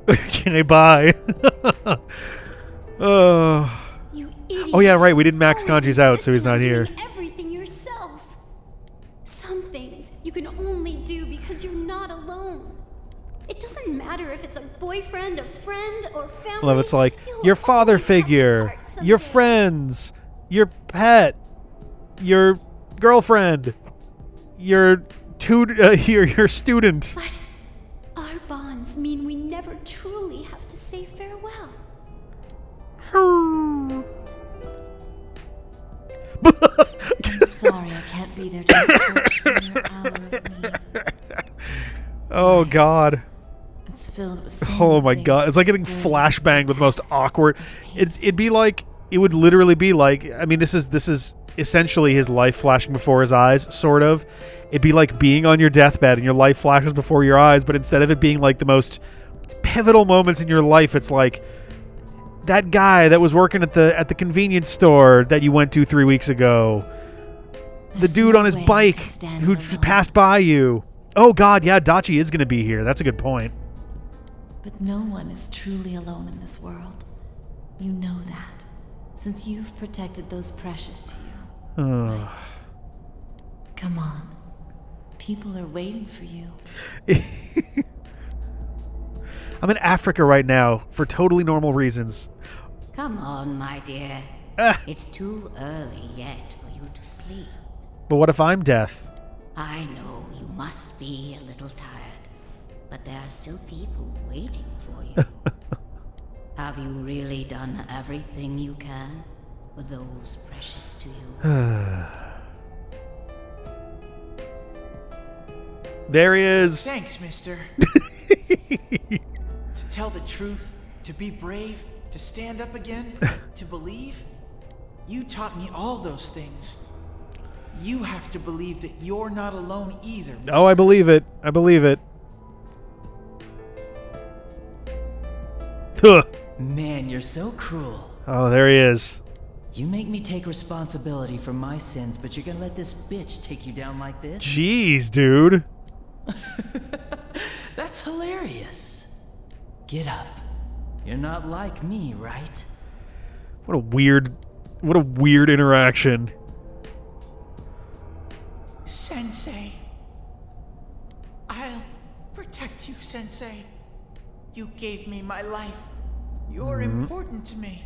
Can I buy? Oh. Oh, yeah, right. We didn't max Kanji's out, so he's not here. Everything yourself. Some things you can only do because you're not alone. It doesn't matter if it's a boyfriend, a friend, or family. Love, it's like your father figure, your friends, your pet, your girlfriend, your your student. But our bonds mean we never truly have to say farewell. I'm sorry I can't be there to support you in your hour of need. Oh God. It's filled with so Oh many my things God. It's like getting flashbanged with the most awkward. It'd be like, it would literally be like, I mean, this is essentially his life flashing before his eyes, sort of. It'd be like being on your deathbed and your life flashes before your eyes, but instead of it being like the most pivotal moments in your life, it's like that guy that was working at the convenience store that you went to 3 weeks ago. The dude on his bike who passed by you. Oh God, yeah, Dachi is going to be here. That's a good point. But no one is truly alone in this world. You know that, since you've protected those precious to you. Oh. Come on. People are waiting for you. I'm in Africa right now for totally normal reasons. Come on, my dear. It's too early yet for you to sleep. But what if I'm death? I know you must be a little tired, but there are still people waiting for you. Have you really done everything you can for those precious to you? There he is. Thanks, mister. To tell the truth, to be brave, to stand up again, to believe. You taught me all those things. You have to believe that you're not alone either. Mister. Oh, I believe it. I believe it. Huh. Man, you're so cruel. Oh, there he is. You make me take responsibility for my sins, but you're gonna let this bitch take you down like this? Jeez, dude. That's hilarious. Get up. You're not like me, right? What a weird interaction. Sensei. I'll protect you, Sensei. You gave me my life. You're important to me.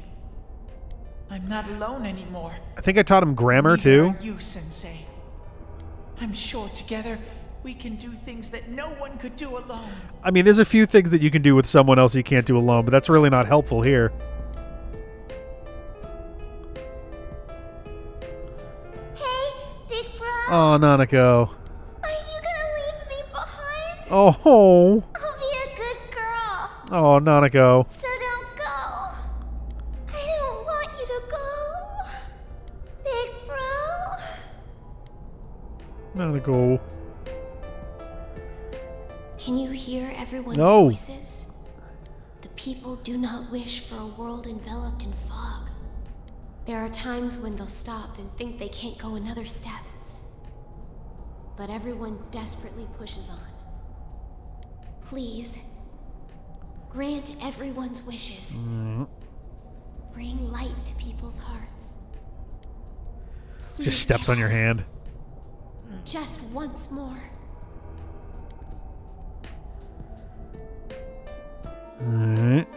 I'm not alone anymore. I think I taught him grammar Neither too. are you, Sensei. I'm sure together we can do things that no one could do alone. I mean, there's a few things that you can do with someone else you can't do alone, but that's really not helpful here. Hey, big bro. Oh, Nanako. Are you gonna leave me behind? Oh. I'll be a good girl. Oh, Nanako. So don't go. I don't want you to go. Big bro. Nanako. Can you hear everyone's No. voices? The people do not wish for a world enveloped in fog. There are times when they'll stop and think they can't go another step. But everyone desperately pushes on. Please, grant everyone's wishes. Bring light to people's hearts. Please Just steps on your hand. just once more. Alright.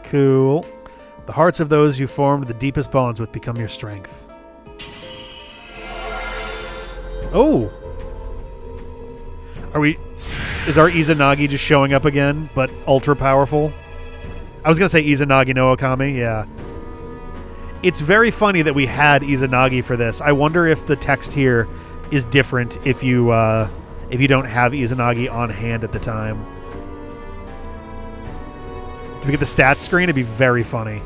Cool. The hearts of those you formed the deepest bonds with become your strength. Oh. Is our Izanagi just showing up again, but ultra powerful? I was going to say Izanagi no Okami, yeah. It's very funny that we had Izanagi for this. I wonder if the text here is different if you don't have Izanagi on hand at the time. Do we get the stats screen? It'd be very funny.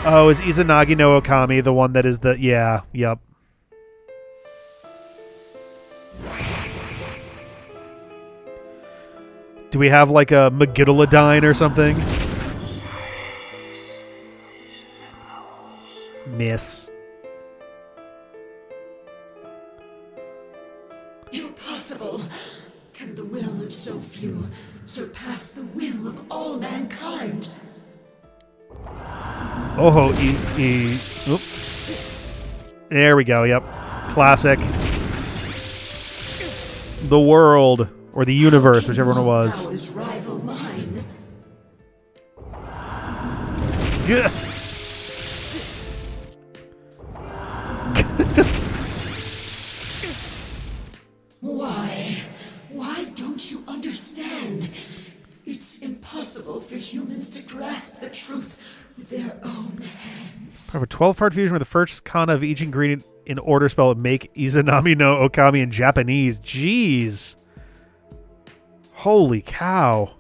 Oh, is Izanagi no Okami the one that is the... Yeah, yep. Do we have like a Megiddoladine or something? Miss. Impossible. Can the will of so few surpass the will of all mankind? Oh, Oop. There we go, yep. Classic. The world. Or the universe, whichever one it was. Powers rival mine. Gah. Why don't you understand? It's impossible for humans to grasp the truth with their own hands. Part of a 12-part fusion where the first kana of each ingredient in order spell would make Izanami no Okami in Japanese. Jeez. Holy cow.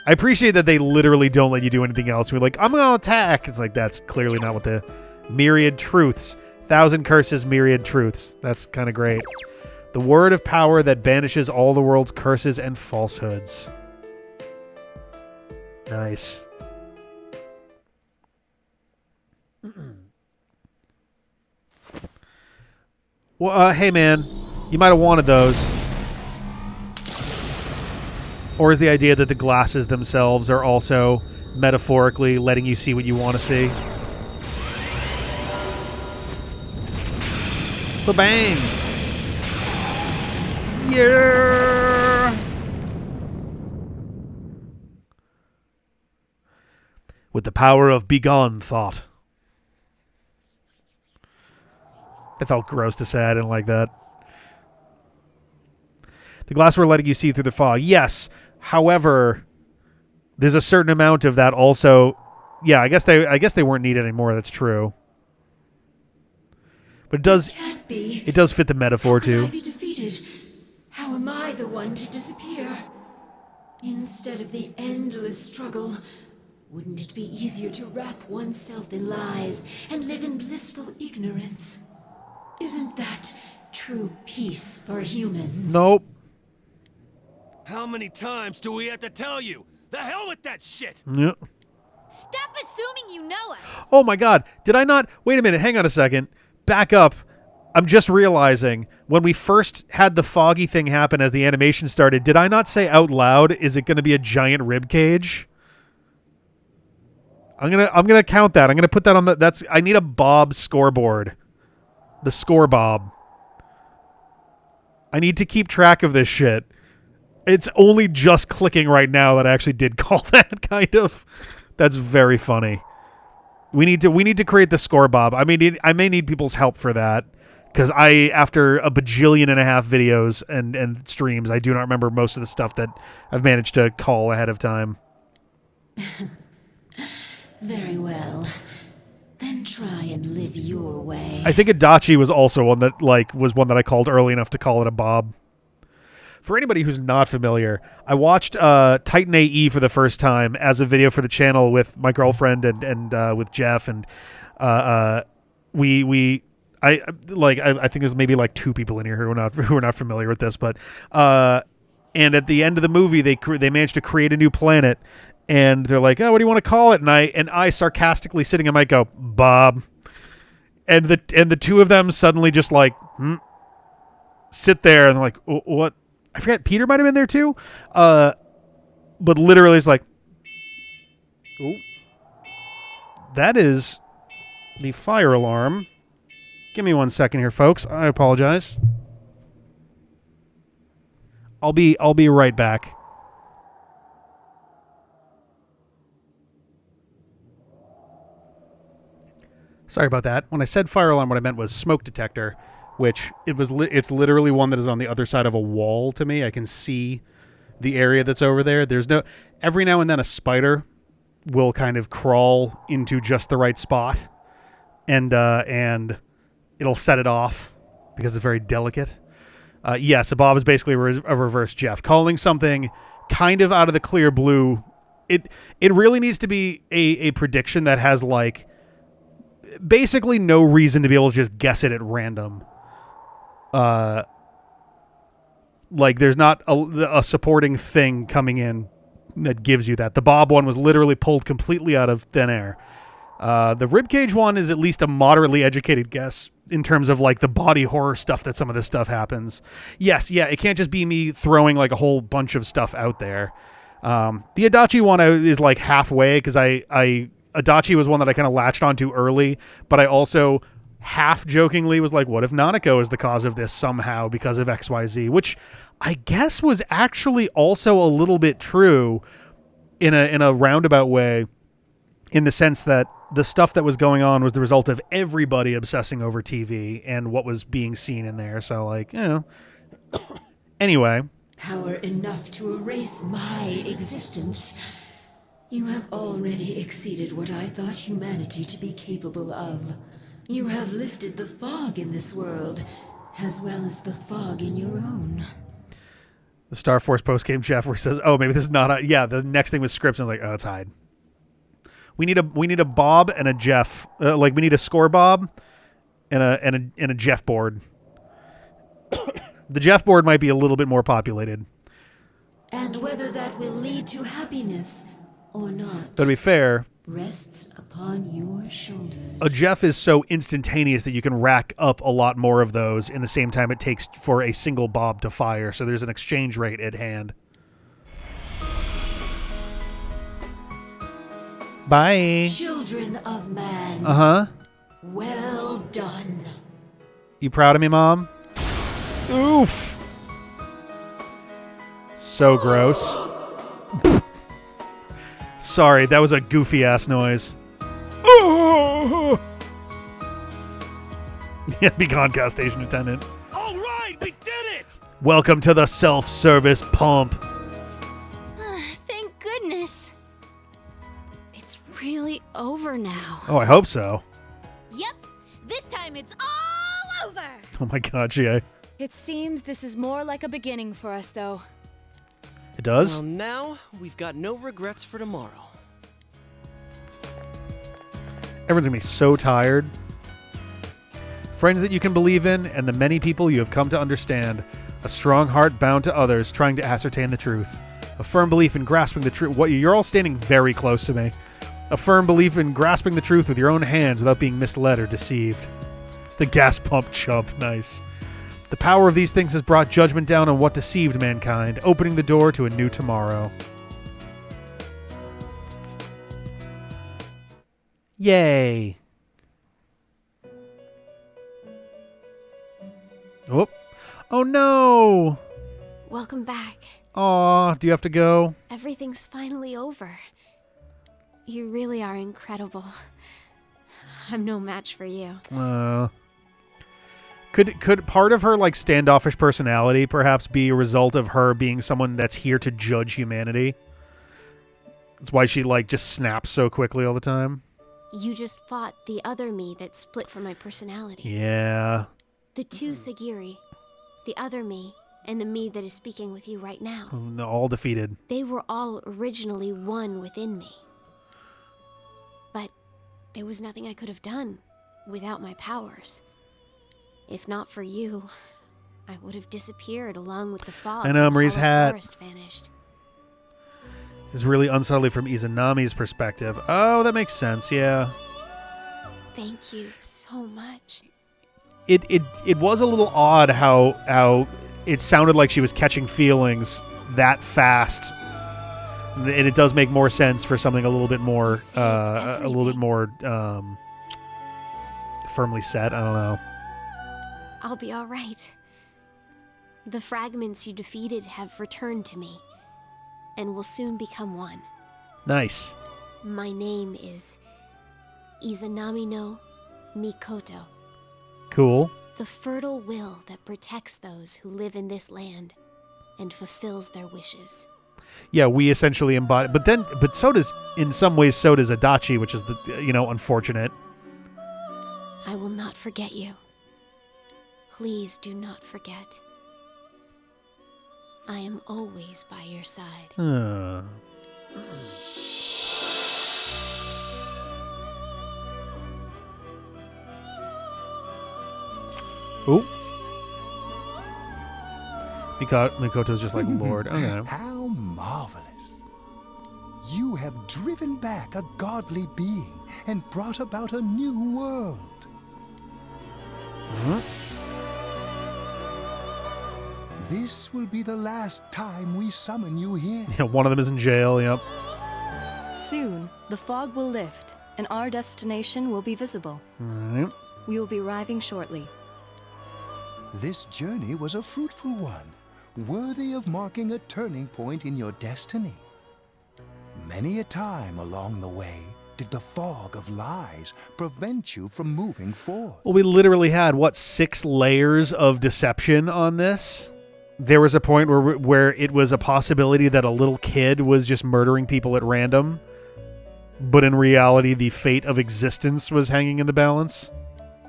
I appreciate that they literally don't let you do anything else. We're like, I'm going to attack. It's like, that's clearly not what the... Myriad truths. 1,000 curses, myriad truths. That's kind of great. The word of power that banishes all the world's curses and falsehoods. Nice. Well, hey man, you might have wanted those. Or is the idea that the glasses themselves are also metaphorically letting you see what you want to see? Ba-bang! Yeah! With the power of begone thought. That felt gross to say. I didn't like that. The glass were letting you see through the fog. Yes. However, there's a certain amount of that also. Yeah, I guess they weren't needed anymore. That's true. But it does fit the metaphor How too. could I be defeated? How am I the one to disappear? Instead of the endless struggle, wouldn't it be easier to wrap oneself in lies and live in blissful ignorance? Isn't that true peace for humans? Nope. How many times do we have to tell you? The hell with that shit! Yep. Stop assuming you know us. Oh my god. Did I not? Wait a minute. Hang on a second. Back up. I'm just realizing when we first had the foggy thing happen as the animation started, did I not say out loud, is it going to be a giant rib cage? I'm going to count that. I'm going to put that on I need a Bob scoreboard. The score Bob. I need to keep track of this shit. It's only just clicking right now that I actually did call that, kind of. That's very funny. We need to create the score Bob. I may need people's help for that. Because after a bajillion and a half videos and streams, I do not remember most of the stuff that I've managed to call ahead of time. Very well. Then try and live your way. I think Adachi was also one that I called early enough to call it a Bob. For anybody who's not familiar, I watched Titan AE for the first time as a video for the channel with my girlfriend and with Jeff, and I think there's maybe like 2 people in here who are not familiar with this, but and at the end of the movie they managed to create a new planet, and they're like, oh, what do you want to call it? And I sarcastically sitting on mic go, Bob, and the 2 of them suddenly just like sit there and they're like, what? I forget, Peter might have been there too, but literally it's like, oh, that is the fire alarm. Give me 1 second here, folks. I apologize. I'll be right back. Sorry about that. When I said fire alarm, what I meant was smoke detector, which it's literally one that is on the other side of a wall to me. I can see the area that's over there. Every now and then a spider will kind of crawl into just the right spot, and it'll set it off because it's very delicate. Yes, a Bob is basically a reverse Jeff. Calling something kind of out of the clear blue, it really needs to be a prediction that has like basically no reason to be able to just guess it at random. Like there's not a supporting thing coming in that gives you that. The Bob one was literally pulled completely out of thin air. The ribcage one is at least a moderately educated guess in terms of like the body horror stuff that some of this stuff happens. Yes, yeah, it can't just be me throwing like a whole bunch of stuff out there. The Adachi one is like halfway because Adachi was one that I kind of latched onto early, but I also half jokingly was like, what if Nanako is the cause of this somehow because of XYZ, which I guess was actually also a little bit true in a roundabout way, in the sense that the stuff that was going on was the result of everybody obsessing over TV and what was being seen in there. So like, you know, anyway. Power enough to erase my existence. You have already exceeded what I thought humanity to be capable of. You have lifted the fog in this world, as well as the fog in your own. The Star Force postgame Jeff where he says, oh, maybe this is not yeah, the next thing was scripts, and I was like, oh, it's Hyde. We need a Bob and a Jeff. Like we need a score Bob and a Jeff board. The Jeff board might be a little bit more populated. And whether that will lead to happiness or not, but to be fair, rests upon your shoulders. A Jeff is so instantaneous that you can rack up a lot more of those in the same time it takes for a single Bob to fire. So there's an exchange rate at hand. Bye. Children of man. Uh-huh. Well done. You proud of me, Mom? Oof. So gross. Sorry, that was a goofy-ass noise. Yeah, be gone, gas station attendant. All right, we did it! Welcome to the self-service pump. Thank goodness. It's really over now. Oh, I hope so. Yep, this time it's all over. Oh my god, GA. It seems this is more like a beginning for us, though. It does? Well, now we've got no regrets for tomorrow. Everyone's gonna be so tired. Friends that you can believe in, and the many people you have come to understand. A strong heart bound to others, trying to ascertain the truth. A firm belief in grasping the truth. What, you're all standing very close to me. A firm belief in grasping the truth with your own hands without being misled or deceived. The gas pump chump, nice. The power of these things has brought judgment down on what deceived mankind, opening the door to a new tomorrow. Yay. Oh. Oh no. Welcome back. Aw, do you have to go? Everything's finally over. You really are incredible. I'm no match for you. Could part of her like standoffish personality perhaps be a result of her being someone that's here to judge humanity? That's why she like just snaps so quickly all the time. You just fought the other me that split from my personality. Yeah. The two Sagiri, the other me, and the me that is speaking with you right now. All defeated. They were all originally one within me. But there was nothing I could have done without my powers. If not for you, I would have disappeared along with the fog. I know, Marie's and the hat. forest vanished. Is really unsubtly from Izanami's perspective. Oh, that makes sense, yeah. Thank you so much. It was a little odd how it sounded like she was catching feelings that fast. And it does make more sense for something a little bit more firmly set. I don't know. I'll be all right. The fragments you defeated have returned to me, and will soon become one. Nice. My name is Izanami no Mikoto. Cool. The fertile will that protects those who live in this land and fulfills their wishes. Yeah, we essentially embody, but so does, in some ways, so does Adachi, which is unfortunate. I will not forget you. Please do not forget. I am always by your side. Ooh. Mikoto's just like, Lord. Okay. How marvelous. You have driven back a godly being and brought about a new world. Huh? This will be the last time we summon you here. Yeah, one of them is in jail, yep. Soon, the fog will lift, and our destination will be visible. Right. We will be arriving shortly. This journey was a fruitful one, worthy of marking a turning point in your destiny. Many a time along the way did the fog of lies prevent you from moving forward. Well, we literally had, 6 layers of deception on this? There was a point where it was a possibility that a little kid was just murdering people at random, but in reality, the fate of existence was hanging in the balance.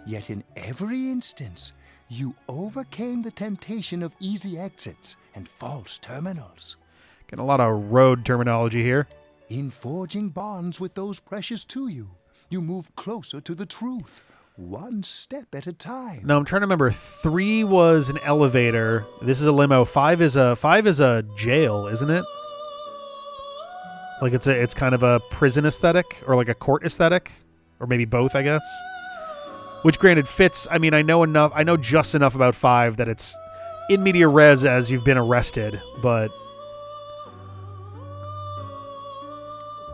Yet in every instance, you overcame the temptation of easy exits and false terminals. Getting a lot of road terminology here. In forging bonds with those precious to you, you moved closer to the truth, one step at a time. No, I'm trying to remember. 3 was an elevator. This is a limo. 5 is a jail, isn't it? Like it's kind of a prison aesthetic, or like a court aesthetic, or maybe both, I guess. Which, granted, fits. I mean, I know just enough about 5 that it's in media res as you've been arrested, but.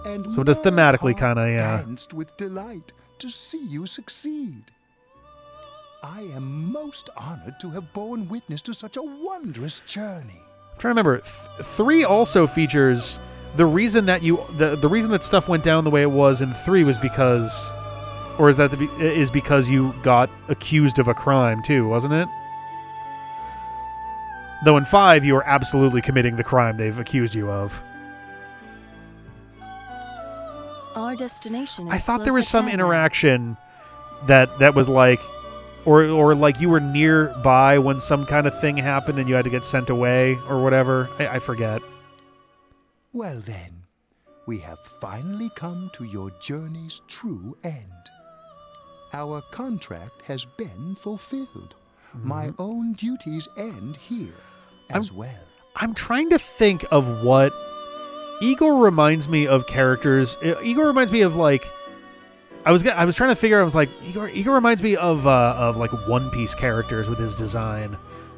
And so it does thematically kind of, yeah. Danced with delight to see you succeed. I am most honored to have borne witness to such a wondrous journey. I'm trying to remember. 3 also features the reason that the reason that stuff went down the way it was in 3 was because, or is because you got accused of a crime too, wasn't it? Though in 5 you are absolutely committing the crime they've accused you of. Our destination is I thought close there was at some hand. interaction that was like, or like you were nearby when some kind of thing happened and you had to get sent away or whatever. I forget. Well then, we have finally come to your journey's true end. Our contract has been fulfilled. My own duties end here as well. I'm trying to think of what Igor reminds me of characters. Igor reminds me of like I was trying to figure out. I was like Igor reminds me of like One Piece characters with his design.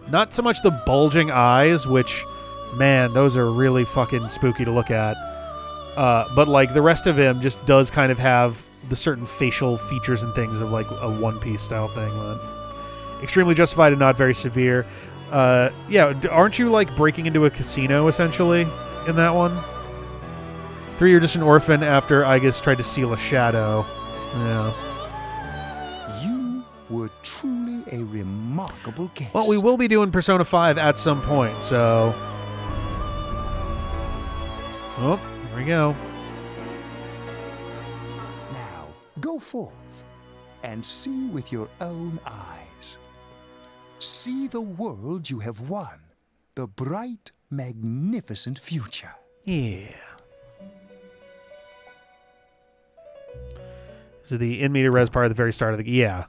Not so much the bulging eyes, which, man, those are really fucking spooky to look at. But like the rest of him just does kind of have the certain facial features and things of like a One Piece style thing. But extremely justified and not very severe. Yeah, aren't you like breaking into a casino essentially in that one? 3, you're just an orphan after Aigis tried to steal a shadow. Yeah. You were truly a remarkable guest. Well, we will be doing Persona 5 at some point, so. Oh, here we go. Now, go forth and see with your own eyes. See the world you have won, the bright, magnificent future. Yeah. So the in media res part at the very start of the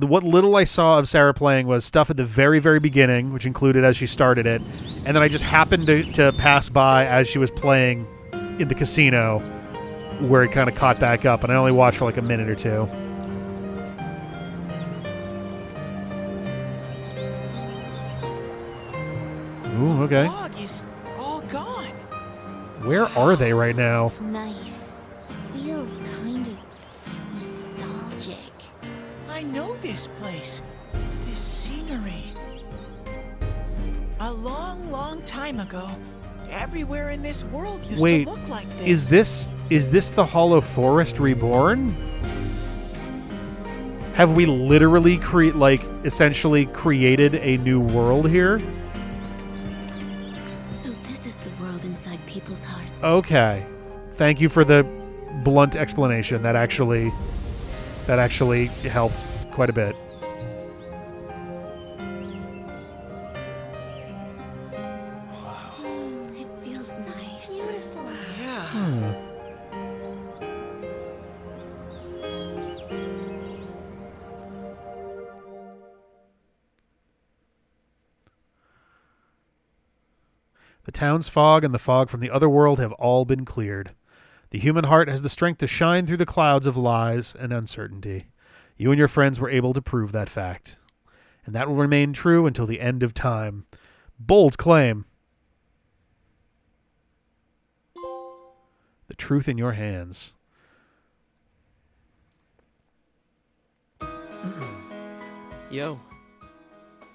what little I saw of Sarah playing was stuff at the very, very beginning, which included as she started it, and then I just happened to pass by as she was playing in the casino, where it kind of caught back up, and I only watched for like a minute or 2. Ooh, okay. The fog is all gone. Where are they right now? It's nice. It feels kind of nostalgic. I know this place. This scenery. A long, long time ago, everywhere in this world used Wait, to look like this. is this the Hollow Forest Reborn? Have we literally essentially created a new world here? So this is the world inside people's hearts. Okay. Thank you for the blunt explanation. That actually helped quite a bit. It feels nice. It's beautiful. Yeah. The town's fog and the fog from the other world have all been cleared. The human heart has the strength to shine through the clouds of lies and uncertainty. You and your friends were able to prove that fact. And that will remain true until the end of time. Bold claim. The truth in your hands. Yo.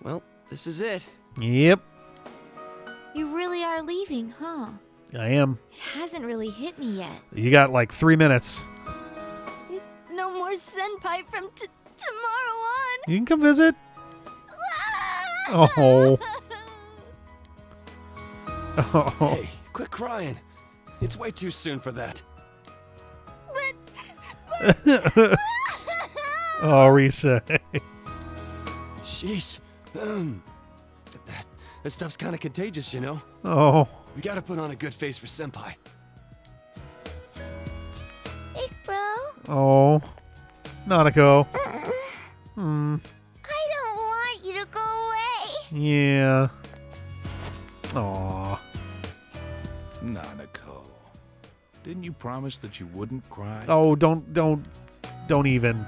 Well, this is it. Yep, You really are leaving, huh? I am. It hasn't really hit me yet. You got like 3 minutes. No more senpai from tomorrow on. You can come visit. Oh. Oh. Hey, quit crying. It's way too soon for that. Oh, Risa. Sheesh. That stuff's kind of contagious, you know? Oh. We gotta put on a good face for Senpai. Big bro. Oh. Nanako. I don't want you to go away. Yeah. Aw. Nanako, didn't you promise that you wouldn't cry? Oh, don't even.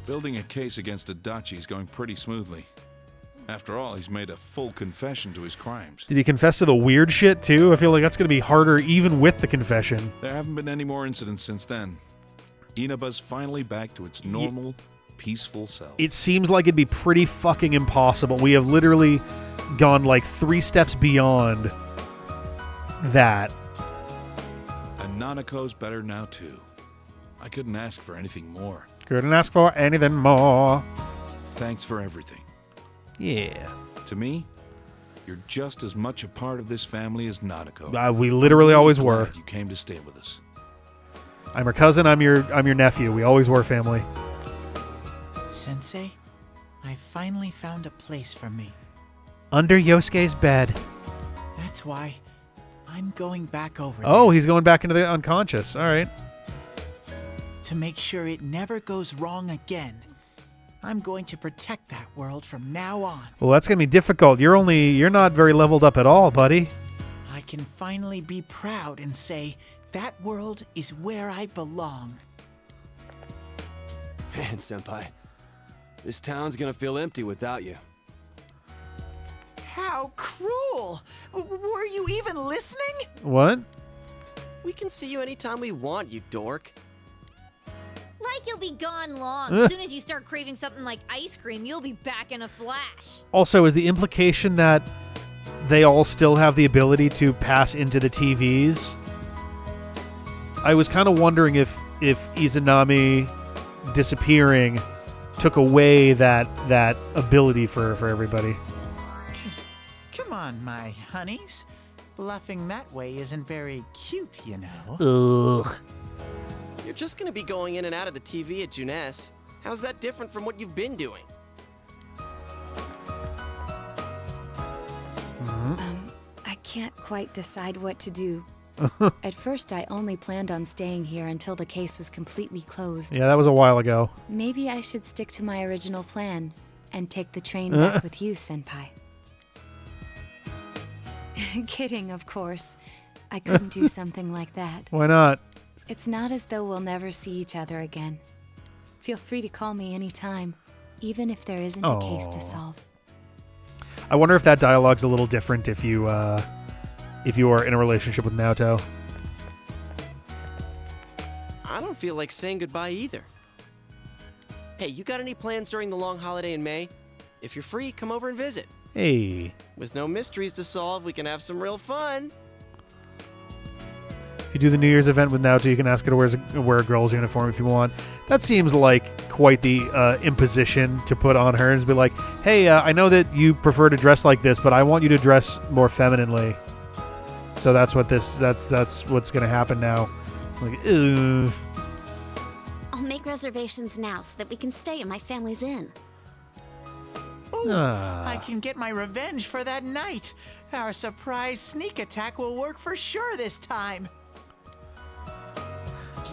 Building a case against Adachi is going pretty smoothly. After all, he's made a full confession to his crimes. Did he confess to the weird shit, too? I feel like that's going to be harder even with the confession. There haven't been any more incidents since then. Inaba's finally back to its normal, peaceful self. It seems like it'd be pretty fucking impossible. We have literally gone like 3 steps beyond that. And Nanako's better now, too. I couldn't ask for anything more. Couldn't ask for anything more. Thanks for everything. Yeah. To me, you're just as much a part of this family as Nanako. We literally always Glad were. You came to stay with us. I'm her cousin. I'm your nephew. We always were family. Sensei, I finally found a place for me. Under Yosuke's bed. That's why I'm going back over Oh, he's going back into the unconscious. All right. to make sure it never goes wrong again. I'm going to protect that world from now on. Well, that's gonna be difficult. You're not very leveled up at all, buddy. I can finally be proud and say that world is where I belong. Man, Senpai, this town's gonna feel empty without you. How cruel! Were you even listening? What? We can see you anytime we want, you dork. Like you'll be gone long. As soon as you start craving something like ice cream, you'll be back in a flash. Also, is the implication that they all still have the ability to pass into the TVs? I was kind of wondering if Izanami disappearing took away that ability for everybody. Come on, my honeys. Bluffing that way isn't very cute, you know. Ugh. You're just gonna be going in and out of the TV at Juness. How's that different from what you've been doing? I can't quite decide what to do. At first, I only planned on staying here until the case was completely closed. Yeah, that was a while ago. Maybe I should stick to my original plan and take the train back with you, Senpai. Kidding, of course. I couldn't do something like that. Why not? It's not as though we'll never see each other again. Feel free to call me anytime, even if there isn't a case to solve. I wonder if that dialogue's a little different if you are in a relationship with Naoto. I don't feel like saying goodbye either. Hey, you got any plans during the long holiday in May? If you're free, come over and visit. Hey. With no mysteries to solve, we can have some real fun. If you do the New Year's event with Naoto, you can ask her to wear a girl's uniform if you want. That seems like quite the imposition to put on her and be like, hey, I know that you prefer to dress like this, but I want you to dress more femininely. So that's what's going to happen now. It's like, ugh. I'll make reservations now so that we can stay in my family's inn. Ooh, I can get my revenge for that night. Our surprise sneak attack will work for sure this time.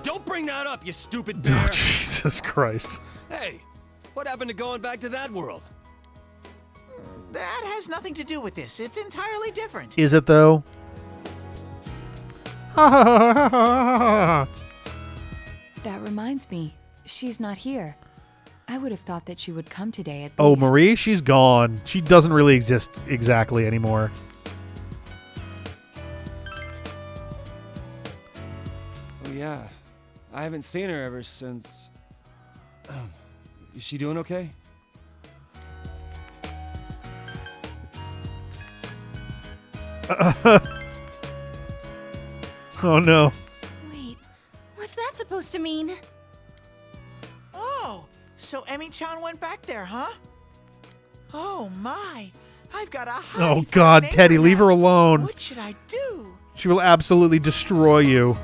Don't bring that up, you stupid bear. Oh, Jesus Christ. Hey, what happened to going back to that world? That has nothing to do with this. It's entirely different. Is it, though? That reminds me, she's not here. I would have thought that she would come today at least. Oh, Marie? She's gone. She doesn't really exist exactly anymore. Oh, yeah. I haven't seen her ever since... Is she doing okay? Oh, no. Wait, what's that supposed to mean? Oh, so Emmy-chan went back there, huh? Oh my, I've got a Oh, God, Teddy, leave her alone. What should I do? She will absolutely destroy you.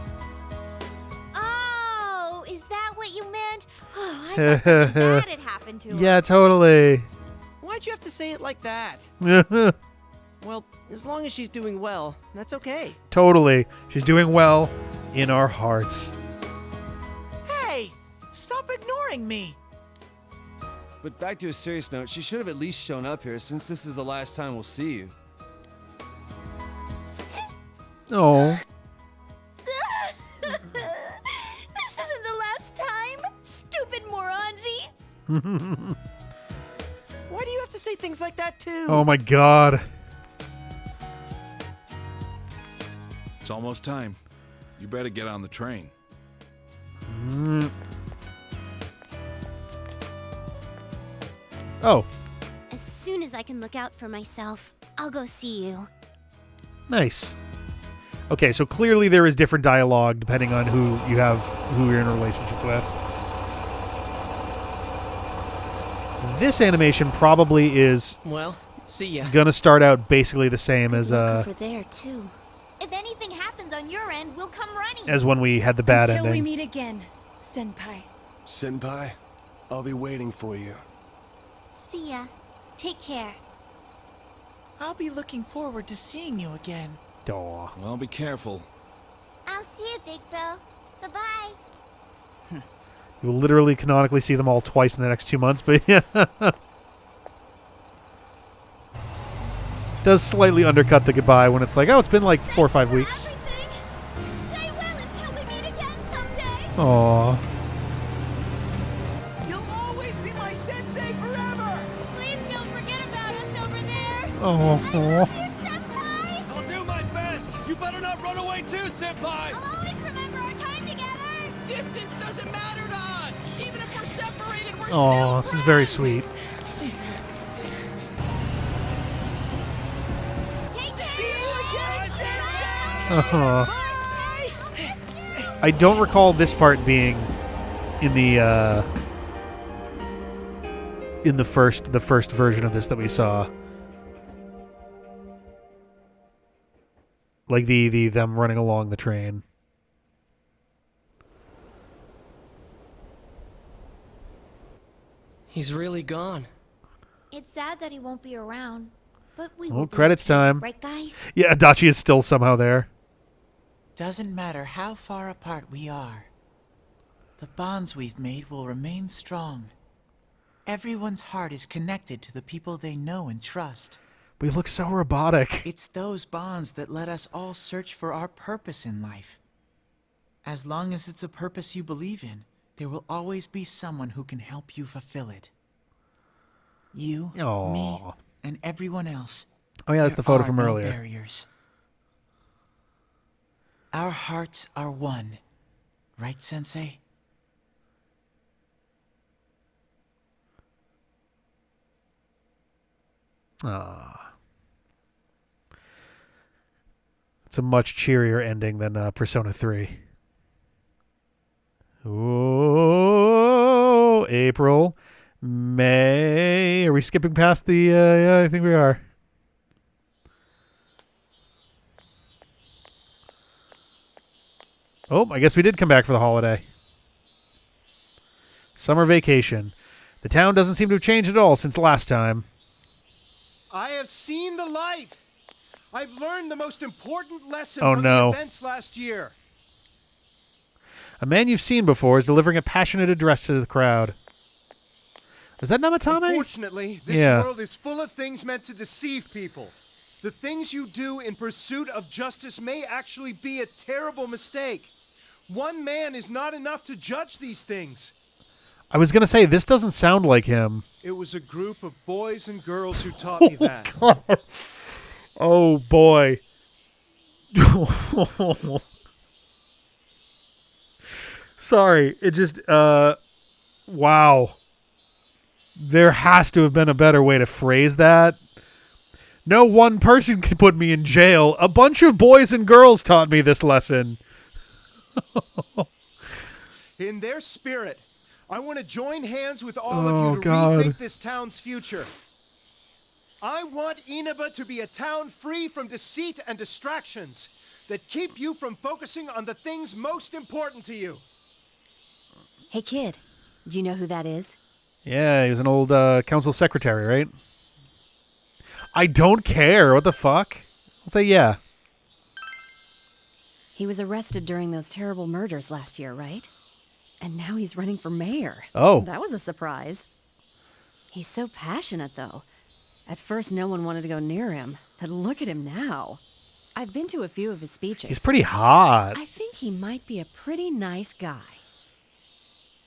Oh, is that what you meant? Oh, I thought something bad had happened to her. Yeah, totally. Why'd you have to say it like that? Well, as long as she's doing well, that's okay. Totally. She's doing well in our hearts. Hey, stop ignoring me. But back to a serious note, she should have at least shown up here since this is the last time we'll see you. Oh. This isn't the last time, stupid moronji. Why do you have to say things like that too? Oh my God. It's almost time. You better get on the train. Oh, As soon as I can look out for myself, I'll go see you. nice. Okay, so clearly there is different dialogue depending on who you're in a relationship with. This animation probably is Well, see ya. gonna start out basically the same as Over there too. If anything happens on your end, we'll come running. as when we had the bad Until we ending. meet again, Senpai. Senpai, I'll be waiting for you. See ya. Take care. I'll be looking forward to seeing you again. Aw. Well, be careful. I'll see you, Big Bro. Bye-bye. You will literally canonically see them all twice in the next 2 months, but yeah. Does slightly undercut the goodbye when it's like, oh, it's been like 4 or 5 weeks. Stay well until we meet again someday. Aw. You'll always be my sensei forever. Please don't forget about us over there. Oh. I'll do my best. You better not run away too, Senpai. I'll always remember our time together. Distance doesn't matter to us. Even if we're separated, we're Oh, this is very sweet. See you again, sensei. I don't recall this part being in the first version of this that we saw. Like them running along the train. He's really gone. It's sad that he won't be around, but we Well, will be credits okay, time. right, guys? Yeah, Adachi is still somehow there. Doesn't matter how far apart we are. The bonds we've made will remain strong. Everyone's heart is connected to the people they know and trust. We look so robotic. It's those bonds that let us all search for our purpose in life. As long as it's a purpose you believe in, there will always be someone who can help you fulfill it. You, Aww. me, and everyone else. Oh yeah, that's the There photo are from no earlier. barriers. Our hearts are one. Right, Sensei? Ah. It's a much cheerier ending than Persona 3. Oh, April, May. Are we skipping past the... yeah, I think we are. Oh, I guess we did come back for the holiday. Summer vacation. The town doesn't seem to have changed at all since last time. I have seen the light. I've learned the most important lesson Oh, from no. the events last year. A man you've seen before is delivering a passionate address to the crowd. Is that Namatame? Unfortunately, this world is full of things meant to deceive people. The things you do in pursuit of justice may actually be a terrible mistake. One man is not enough to judge these things. I was going to say, this doesn't sound like him. It was a group of boys and girls who taught me that. God. Oh, boy. Sorry. It just, wow. There has to have been a better way to phrase that. No one person can put me in jail. A bunch of boys and girls taught me this lesson. In their spirit, I want to join hands with all of you to God. rethink this town's future. I want Inaba to be a town free from deceit and distractions that keep you from focusing on the things most important to you. Hey, kid. Do you know who that is? Yeah, he was an old council secretary, right? I don't care. What the fuck? I'll say yeah. He was arrested during those terrible murders last year, right? And now he's running for mayor. Oh. That was a surprise. He's so passionate, though. At first, no one wanted to go near him. But look at him now. I've been to a few of his speeches. He's pretty hot. I think he might be a pretty nice guy.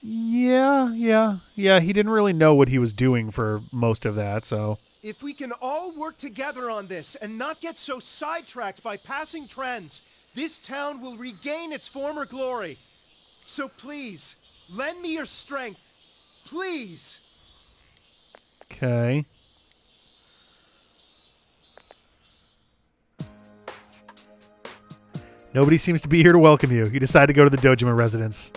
Yeah. He didn't really know what he was doing for most of that, so... If we can all work together on this and not get so sidetracked by passing trends, this town will regain its former glory. So please, lend me your strength. Please. Okay. Nobody seems to be here to welcome you. You decide to go to the Dojima residence.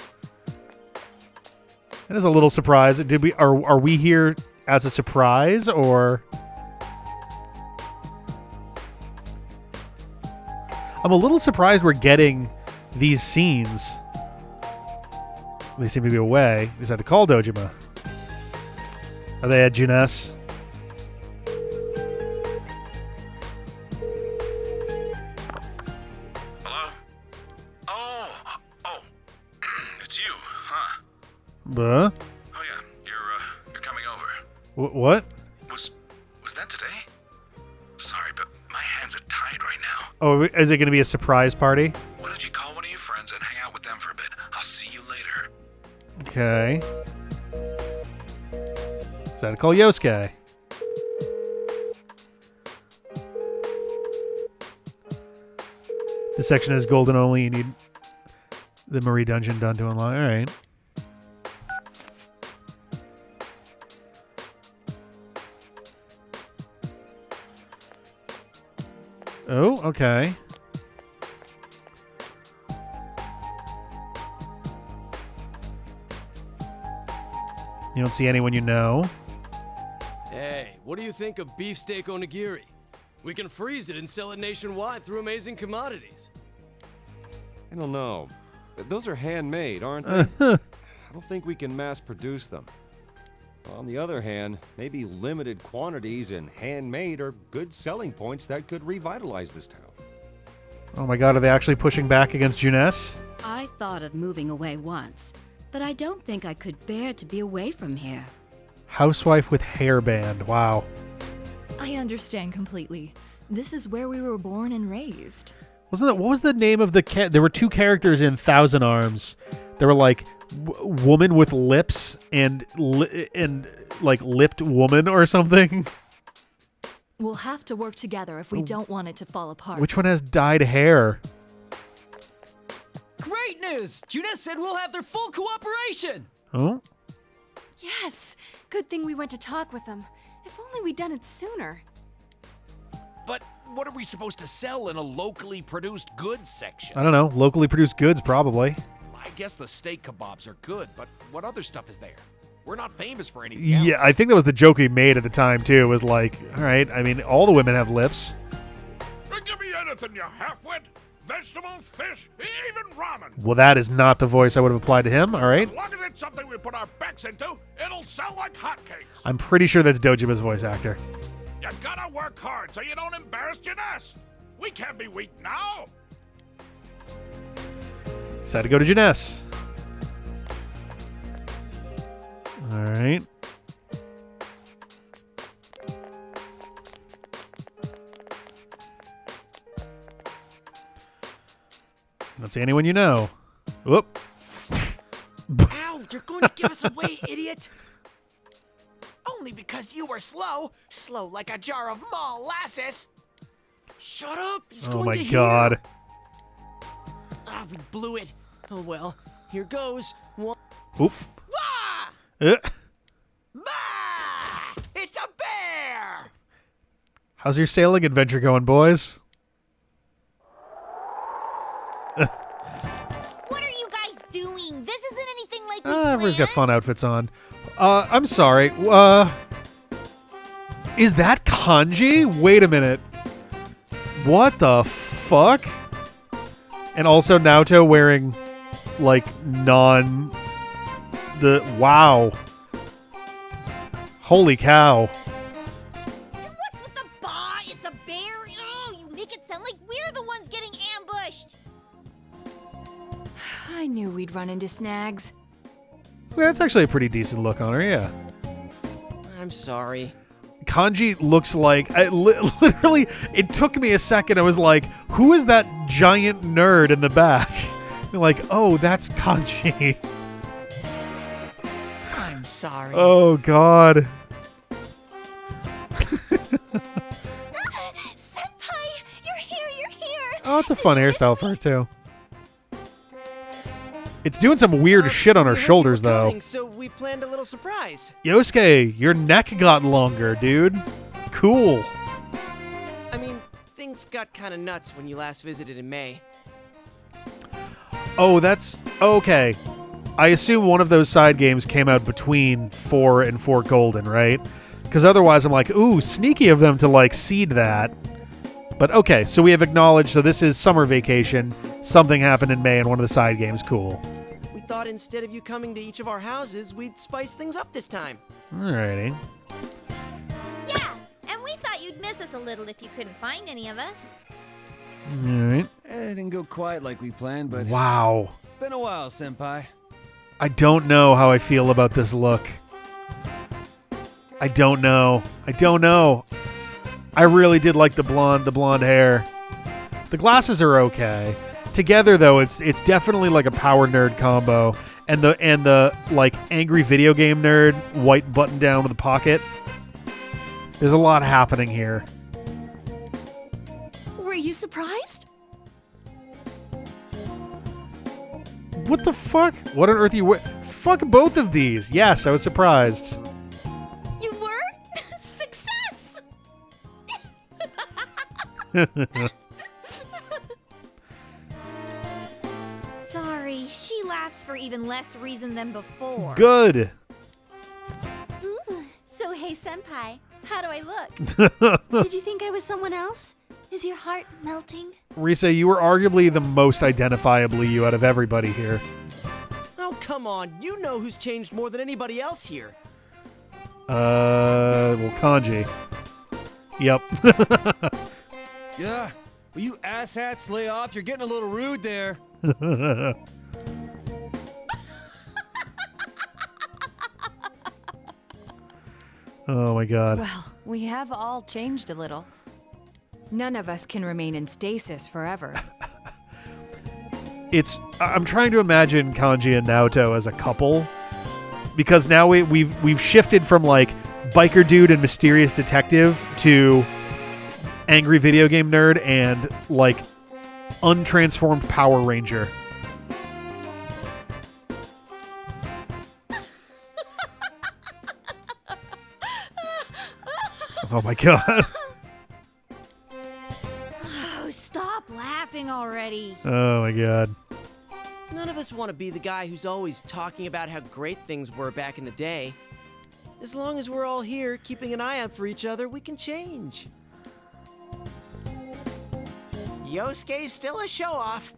That is a little surprise. Are we here as a surprise, or... I'm a little surprised we're getting these scenes. They seem to be away. We just had to call Dojima. Are they at Junes? Hello? Oh, it's you, huh? Huh? Oh yeah, you're coming over. What? Was that today? Sorry, but my hands are tied right now. Oh, is it going to be a surprise party? Why don't you call one of your friends and hang out with them for a bit? I'll see you later. Okay. Is that to call Yosuke? This section is golden only. You need the Marie dungeon done to unlock. All right. Oh, okay. You don't see anyone you know. Hey, what do you think of beefsteak onigiri? We can freeze it and sell it nationwide through Amazing Commodities. I don't know. Those are handmade, aren't they? I don't think we can mass produce them. On the other hand, maybe limited quantities and handmade are good selling points that could revitalize this town. Oh my god, are they actually pushing back against Junes? I thought of moving away once, but I don't think I could bear to be away from here. Housewife with hairband. Wow. I understand completely. This is where we were born and raised. Wasn't that, what was the name of the there were two characters in Thousand Arms. They were like woman with lips and like lipped woman or something. We'll have to work together if we don't want it to fall apart. Which one has dyed hair? Great news! Junes said we'll have their full cooperation! Oh? Yes! Good thing we went to talk with them. If only we'd done it sooner. But What are we supposed to sell in a locally produced goods section? I don't know. Locally produced goods, probably. I guess the steak kebabs are good, but what other stuff is there? We're not famous for anything Yeah, else. I think that was the joke he made at the time, too. Was like, all right, I mean, all the women have lips. Give me anything, you half-wit. Vegetables, fish, even ramen. Well, that is not the voice I would have applied to him. All right. As long as it's something we put our backs into, it'll sell like hotcakes. I'm pretty sure that's Dojima's voice actor. You gotta work hard so you don't embarrass Janess. We can't be weak now. Decided to go to Janess. All right. Don't see anyone you know. Whoop. Ow, you're going to give us away, idiot! Only because you were slow. Slow like a jar of molasses. Shut up, he's Oh going my to god. hear. Ah, we blew it. Oh well, here goes. One. Oop. Ah! Uh, Ah! It's a bear! How's your sailing adventure going, boys? What are you guys doing? This isn't anything like we Everyone's got planned. fun outfits on. I'm sorry. Is that kanji? Wait a minute. What the fuck? And also Naoto wearing, like, wow. Holy cow. What's with the bah? It's a bear? Oh, you make it sound like we're the ones getting ambushed. I knew we'd run into snags. That's actually a pretty decent look on her, yeah. I'm sorry. Kanji looks like, literally, it took me a second. I was like, who is that giant nerd in the back? You're like, oh, that's Kanji. I'm sorry. Oh, God. Senpai, you're here. Oh, it's a fun hairstyle for her, too. It's doing some weird shit on her shoulders, though. So we planned a little surprise. Yosuke, your neck got longer, dude. Cool. I mean, things got kind of nuts when you last visited in May. Oh, that's... Okay. I assume one of those side games came out between 4 and 4 Golden, right? Because otherwise I'm like, ooh, sneaky of them to, like, seed that. But okay, so we have acknowledged, so this is summer vacation. Something happened in May in one of the side games. Cool. We thought instead of you coming to each of our houses, we'd spice things up this time. Alrighty. Yeah, and we thought you'd miss us a little if you couldn't find any of us. Alright. It didn't go quite like we planned, but... Wow. It's been a while, Senpai. I don't know how I feel about this look. I don't know. I really did like the blonde hair. The glasses are okay. Together though, it's definitely like a power nerd combo. And the like angry video game nerd white button down with a pocket. There's a lot happening here. Were you surprised? What the fuck? What on earth are you fuck both of these. Yes, I was surprised. You were? Success! Sorry, she laughs for even less reason than before. Good. Ooh, so hey, Senpai, how do I look? Did you think I was someone else? Is your heart melting? Risa, you were arguably the most identifiably you out of everybody here. Oh, come on. You know who's changed more than anybody else here. Well, Kanji. Yep. Yeah. Will you asshats lay off? You're getting a little rude there. Oh my god. Well, we have all changed a little. None of us can remain in stasis forever. I'm trying to imagine Kanji and Naoto as a couple, because now we've shifted from like biker dude and mysterious detective to angry video game nerd and like untransformed Power Ranger. Oh my god. laughing already. Oh my god. None of us want to be the guy who's always talking about how great things were back in the day. As long as we're all here, keeping an eye out for each other, we can change. Yosuke's still a show-off.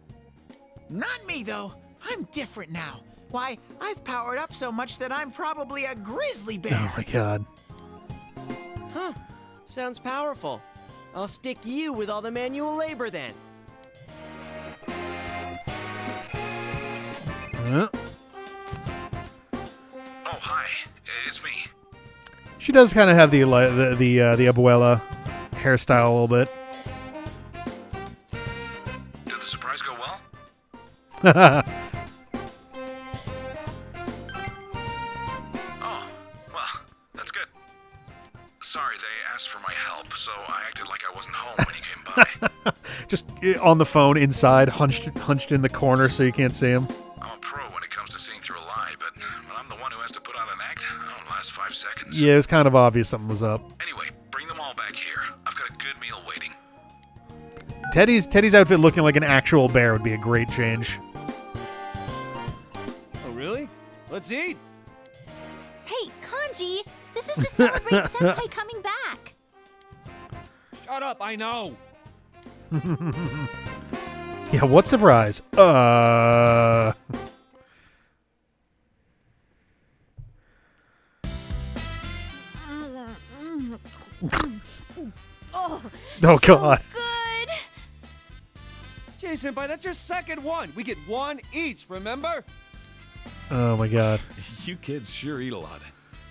Not me, though. I'm different now. Why, I've powered up so much that I'm probably a grizzly bear. Oh my god. Huh. Sounds powerful. I'll stick you with all the manual labor then. Huh? Oh, hi. It's me. She does kind of have the abuela hairstyle a little bit. Did the surprise go well? Oh, well, that's good. Sorry, they asked for my help, so I acted like I wasn't home when you came by. Just on the phone inside, hunched in the corner so you can't see him. I'm a pro when it comes to seeing through a lie, but when I'm the one who has to put on an act, I don't last 5 seconds. Yeah, it was kind of obvious something was up. Anyway, bring them all back here. I've got a good meal waiting. Teddy's outfit looking like an actual bear would be a great change. Oh, really? Let's eat. Hey, Kanji, this is to celebrate Senpai coming back. Shut up, I know. Yeah, what surprise? Oh god. Good. Jay Senpai, that's your second one. We get one each, remember? Oh my god. You kids sure eat a lot.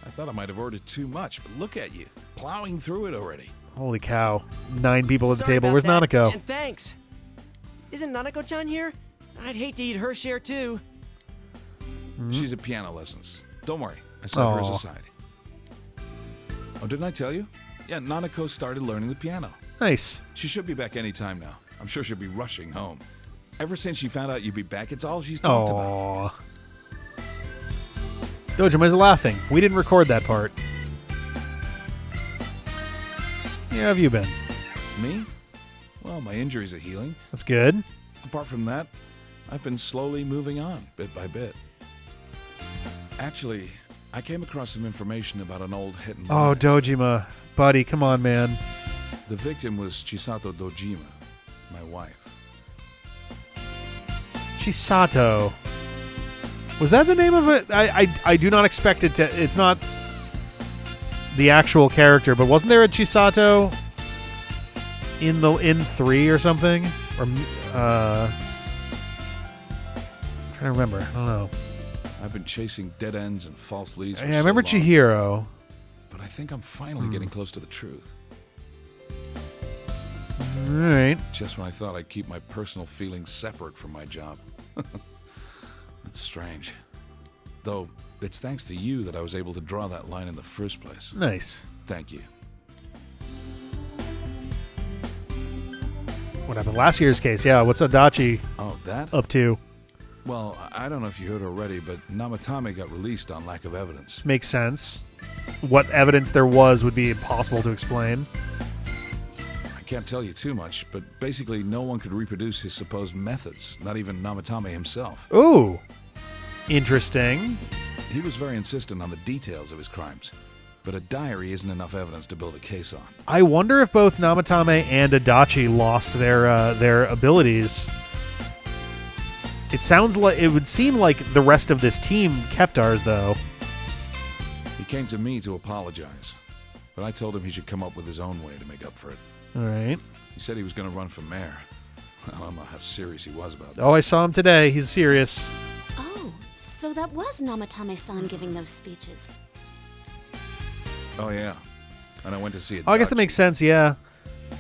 I thought I might have ordered too much, but look at you, plowing through it already. Holy cow. 9 people at the Sorry table. about Where's that, Nanako? And thanks. Isn't Nanako-chan here? I'd hate to eat her share too. She's at piano lessons. Don't worry, I set hers Aw. aside. Oh, didn't I tell you? Yeah, Nanako started learning the piano. Nice. She should be back any time now. I'm sure she'll be rushing home. Ever since she found out you'd be back, it's all she's talked about. Aww. Dojima is laughing. We didn't record that part. Yeah, how have you been? Me? Well, my injuries are healing. That's good. Apart from that, I've been slowly moving on, bit by bit. Actually, I came across some information about an old hit and Oh, run. Dojima. Buddy, come on, man. The victim was Chisato Dojima, my wife. Chisato. Was that the name of it? I do not expect it to... It's not the actual character, but wasn't there a Chisato in 3 or something? Or I'm trying to remember. I don't know. I've been chasing dead ends and false leads for Yeah, I remember so long, Chihiro. but I think I'm finally getting close to the truth. All right. Just when I thought I'd keep my personal feelings separate from my job. It's strange. Though, it's thanks to you that I was able to draw that line in the first place. Nice. Thank you. What happened last year's case? Yeah, what's Adachi Oh, that? up to? Well, I don't know if you heard already, but Namatame got released on lack of evidence. Makes sense. What evidence there was would be impossible to explain. I can't tell you too much, but basically no one could reproduce his supposed methods, not even Namatame himself. Ooh. Interesting. He was very insistent on the details of his crimes, but a diary isn't enough evidence to build a case on. I wonder if both Namatame and Adachi lost their abilities. It sounds like it would seem like the rest of this team kept ours, though. He came to me to apologize, but I told him he should come up with his own way to make up for it. All right. He said he was going to run for mayor. I don't know how serious he was about that. Oh, I saw him today. He's serious. Oh, so that was Namatame-san giving those speeches. Oh, yeah. And I went to see it. Oh, I guess that makes sense, yeah.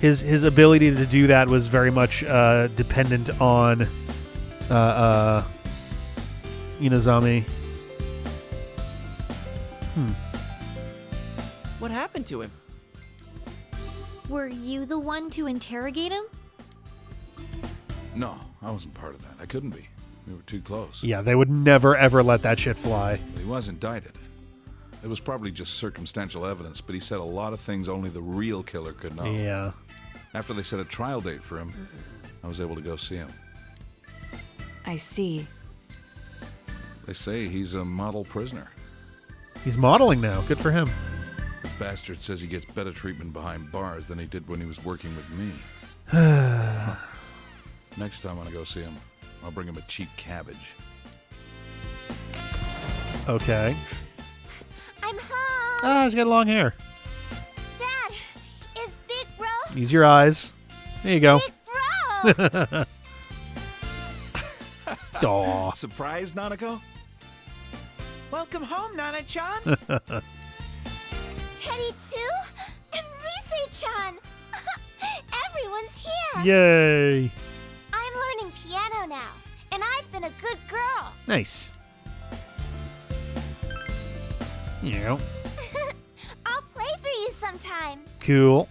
His ability to do that was very much dependent on Inazami. What happened to him? Were you the one to interrogate him? No, I wasn't part of that. I couldn't be. We were too close. Yeah, they would never, ever let that shit fly. He was indicted. It was probably just circumstantial evidence, but he said a lot of things only the real killer could know. Yeah. After they set a trial date for him, I was able to go see him. I see. They say he's a model prisoner. He's modeling now. Good for him. The bastard says he gets better treatment behind bars than he did when he was working with me. Next time when I go see him, I'll bring him a cheap cabbage. Okay. I'm home. Ah, he's got long hair. Dad, is Big Bro? Use your eyes. There you go. Big Bro. Aw. Surprise, Nanako? Welcome home, Nana-chan. Teddy too? And Rise-chan. Everyone's here. Yay. I'm learning piano now, and I've been a good girl. Nice. Yeah. I'll play for you sometime. Cool.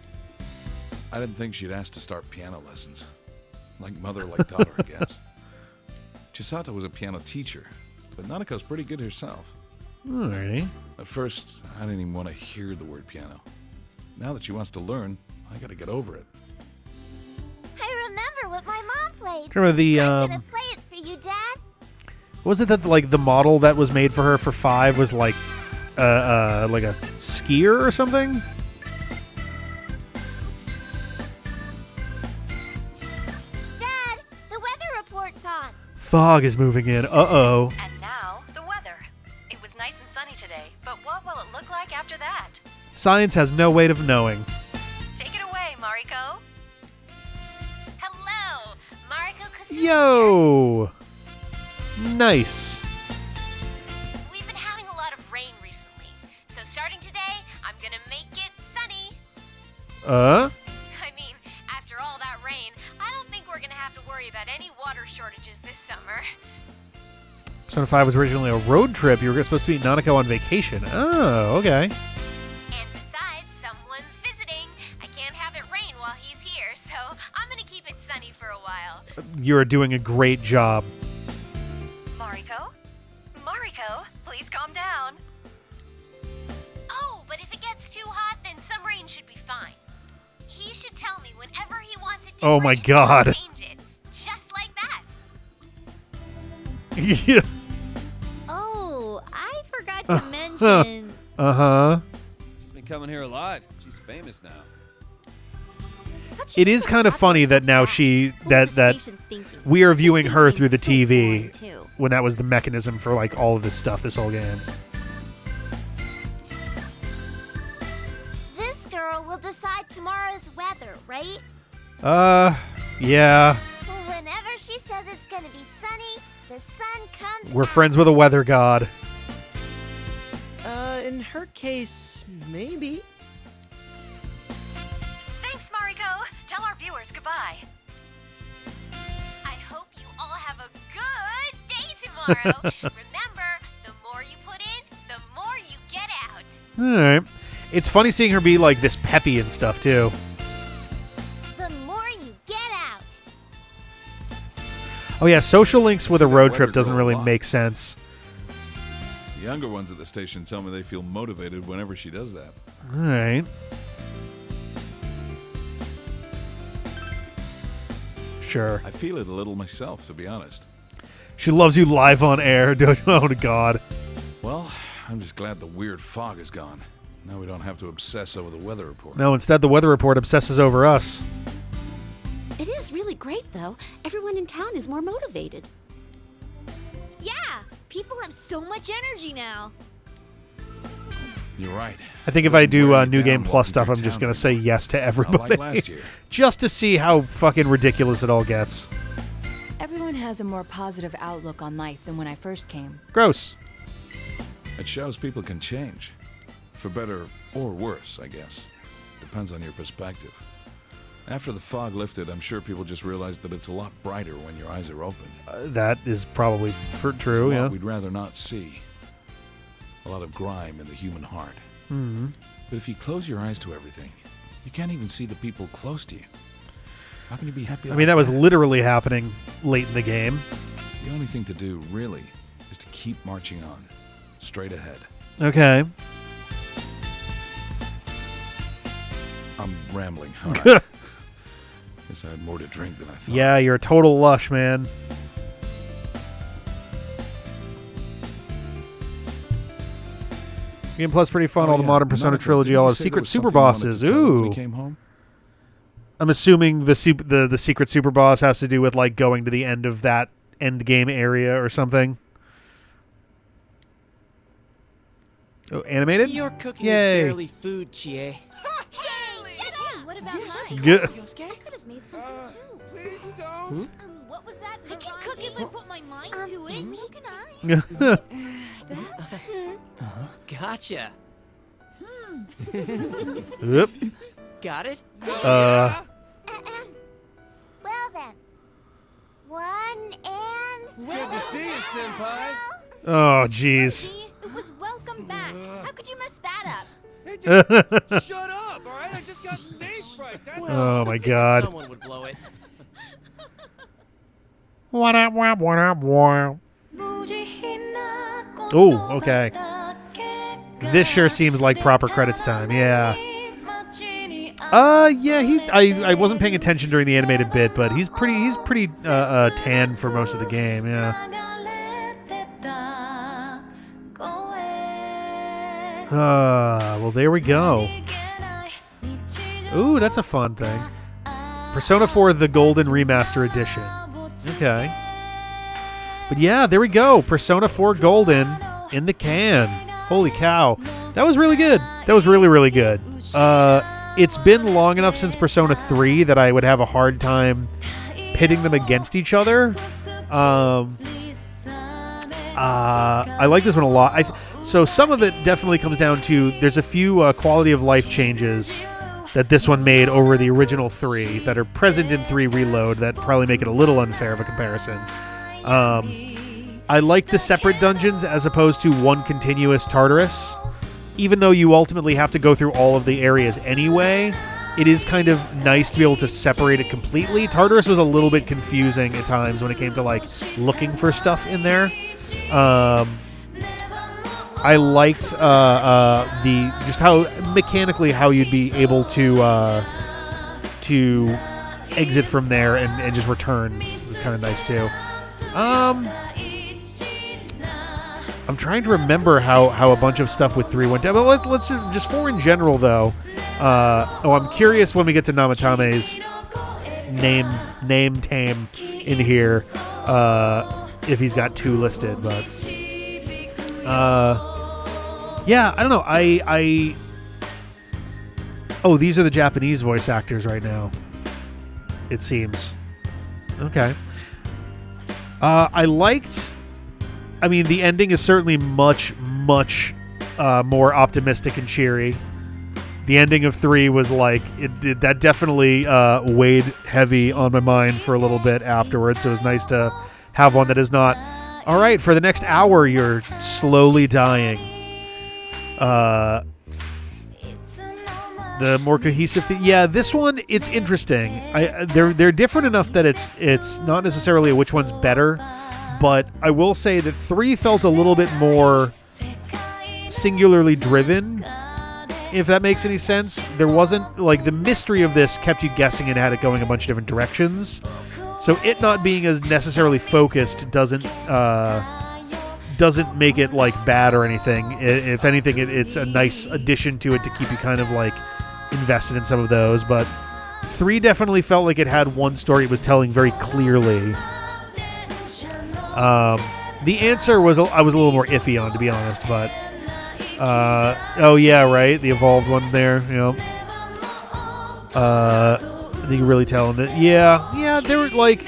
I didn't think she'd ask to start piano lessons. Like mother, like daughter, I guess. Chisato was a piano teacher, but Nanako's pretty good herself. Alrighty. At first, I didn't even want to hear the word piano. Now that she wants to learn, I gotta get over it. I remember what my mom played. Remember the, I'm gonna play it for you, Dad. Was it that like the model that was made for her for 5 was like a skier or something? Dad, the weather report's on. Fog is moving in. Uh-oh. And now, the weather. It was nice and sunny today, but what will it look like after that? Science has no way of knowing. Take it away, Mariko. Hello, Mariko Kazumi. Yo! Nice. We've been having a lot of rain recently, so starting today, I'm gonna make it sunny. I mean, after all that rain, I don't think we're gonna have to worry about any water shortages this summer. Persona 5 was originally a road trip. You were supposed to meet Nanako on vacation. Oh, okay. And besides, someone's visiting. I can't have it rain while he's here, so I'm gonna keep it sunny for a while. You're doing a great job. Mariko? Mariko, please calm down. Oh, but if it gets too hot, then some rain should be fine. He should tell me whenever he wants it different. Oh my and God. I'll change it, just like that. Yeah. Oh, I forgot to mention. Uh-huh. She's been coming here a lot. She's famous now. It is kind of funny that now that we are viewing her through the TV when that was the mechanism for like all of this stuff, this whole game. This girl will decide tomorrow's weather, right? Yeah. Whenever she says it's gonna be sunny, the sun comes We're out. friends with a weather god. In her case, maybe. Thanks, Mariko. Tell our viewers goodbye. I hope you all have a good day tomorrow. Remember, the more you put in, the more you get out. Alright. It's funny seeing her be like this peppy and stuff too. The more you get out. Oh yeah, social links with a See that road weather trip doesn't girl a really lot. make sense. The younger ones at the station tell me they feel motivated whenever she does that. Alright. Sure. I feel it a little myself, to be honest. She loves you live on air. Oh, God. Well, I'm just glad the weird fog is gone. Now we don't have to obsess over the weather report. No, instead the weather report obsesses over us. It is really great, though. Everyone in town is more motivated. Yeah, people have so much energy now. You're right. I think if I do Wearing New it Game down Plus welcomes stuff, your I'm just town going to say yes to Not everybody. like last year. Just to see how fucking ridiculous it all gets. Everyone has a more positive outlook on life than when I first came. Gross. It shows people can change. For better or worse, I guess. Depends on your perspective. After the fog lifted, I'm sure people just realized that it's a lot brighter when your eyes are open. That is probably true, It's a lot yeah. we'd rather not see. A lot of grime in the human heart. Mhm. But if you close your eyes to everything, you can't even see the people close to you. How can you be happy? I mean, that was literally happening late in the game. The only thing to do, really, is to keep marching on. Straight ahead. Okay. I'm rambling. All right. Guess I had more to drink than I thought. Yeah, you're a total lush, man. Game Plus pretty fun. All the modern Persona trilogy, all the secret super bosses. Ooh. Came home? I'm assuming the secret super boss has to do with like going to the end of that end game area or something. Oh, animated? Your cooking Yay. is barely food, Chie. Hey, shut up! What about mine? Good. I could have made something too. Please don't. What was that? I can cook if I put my mind to it. So can I. That's. Gotcha. Yep. Got it? Well then. One and. It's good to see you, Senpai. Oh, jeez. It was welcome back. How could you mess that up? Hey, just shut up, all right? I just got stage fright. That's Oh my God. Someone would blow it. What up, wap, what up, wap. Oh, okay. This sure seems like proper credits time. Yeah. Yeah. I wasn't paying attention during the animated bit, but he's pretty tan for most of the game. Yeah. Well, there we go. Ooh, that's a fun thing. Persona 4 The Golden Remaster Edition. Okay. But yeah, there we go. Persona 4 Golden in the can. Holy cow. That was really good. That was really, really good. It's been long enough since Persona 3 that I would have a hard time pitting them against each other. I like this one a lot. So some of it definitely comes down to there's a few quality of life changes that this one made over the original 3 that are present in 3 Reload that probably make it a little unfair of a comparison. I like the separate dungeons as opposed to one continuous Tartarus. Even though you ultimately have to go through all of the areas anyway, it is kind of nice to be able to separate it completely. Tartarus was a little bit confusing at times when it came to like looking for stuff in there. I liked the just how mechanically how you'd be able to exit from there and just return. It was kind of nice too. I'm trying to remember how a bunch of stuff with 3 went down. But let's just 4 in general though. I'm curious when we get to Namatame's name tame in here if he's got 2 listed, but yeah, I don't know. Oh, these are the Japanese voice actors right now, it seems. Okay. I mean, the ending is certainly much more optimistic and cheery. The ending of 3 was like, that definitely weighed heavy on my mind for a little bit afterwards, so it was nice to have one that is not, all right, for the next hour you're slowly dying. The more cohesive thing. Yeah, this one, it's interesting. They're different enough that it's not necessarily which one's better, but I will say that 3 felt a little bit more singularly driven, if that makes any sense. There wasn't, like, the mystery of this kept you guessing and had it going a bunch of different directions. So it not being as necessarily focused doesn't make it, like, bad or anything. If anything, it's a nice addition to it to keep you kind of, like, invested in some of those. But 3 definitely felt like it had one story it was telling very clearly. The answer was I was a little more iffy on, to be honest, but oh yeah, right, the evolved one there, you know. I think you can really tell that. Yeah, they were like,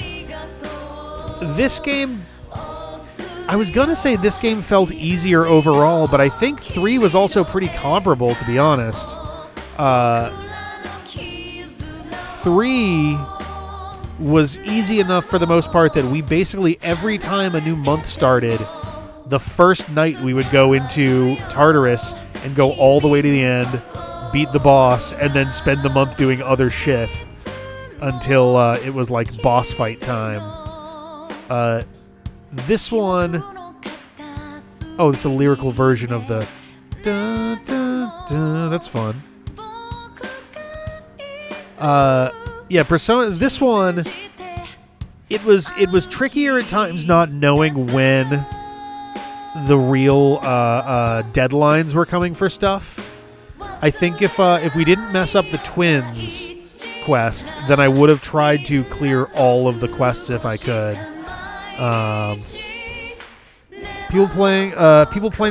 this game, I was gonna say this game felt easier overall, but I think 3 was also pretty comparable, to be honest. 3 was easy enough for the most part that we basically, every time a new month started, the first night we would go into Tartarus and go all the way to the end, beat the boss, and then spend the month doing other shit until it was like boss fight time. This one, oh, it's a lyrical version of the da, da, da, that's fun. Yeah, Persona. This one, it was trickier at times, not knowing when the real deadlines were coming for stuff. I think if we didn't mess up the twins quest, then I would have tried to clear all of the quests if I could. People playing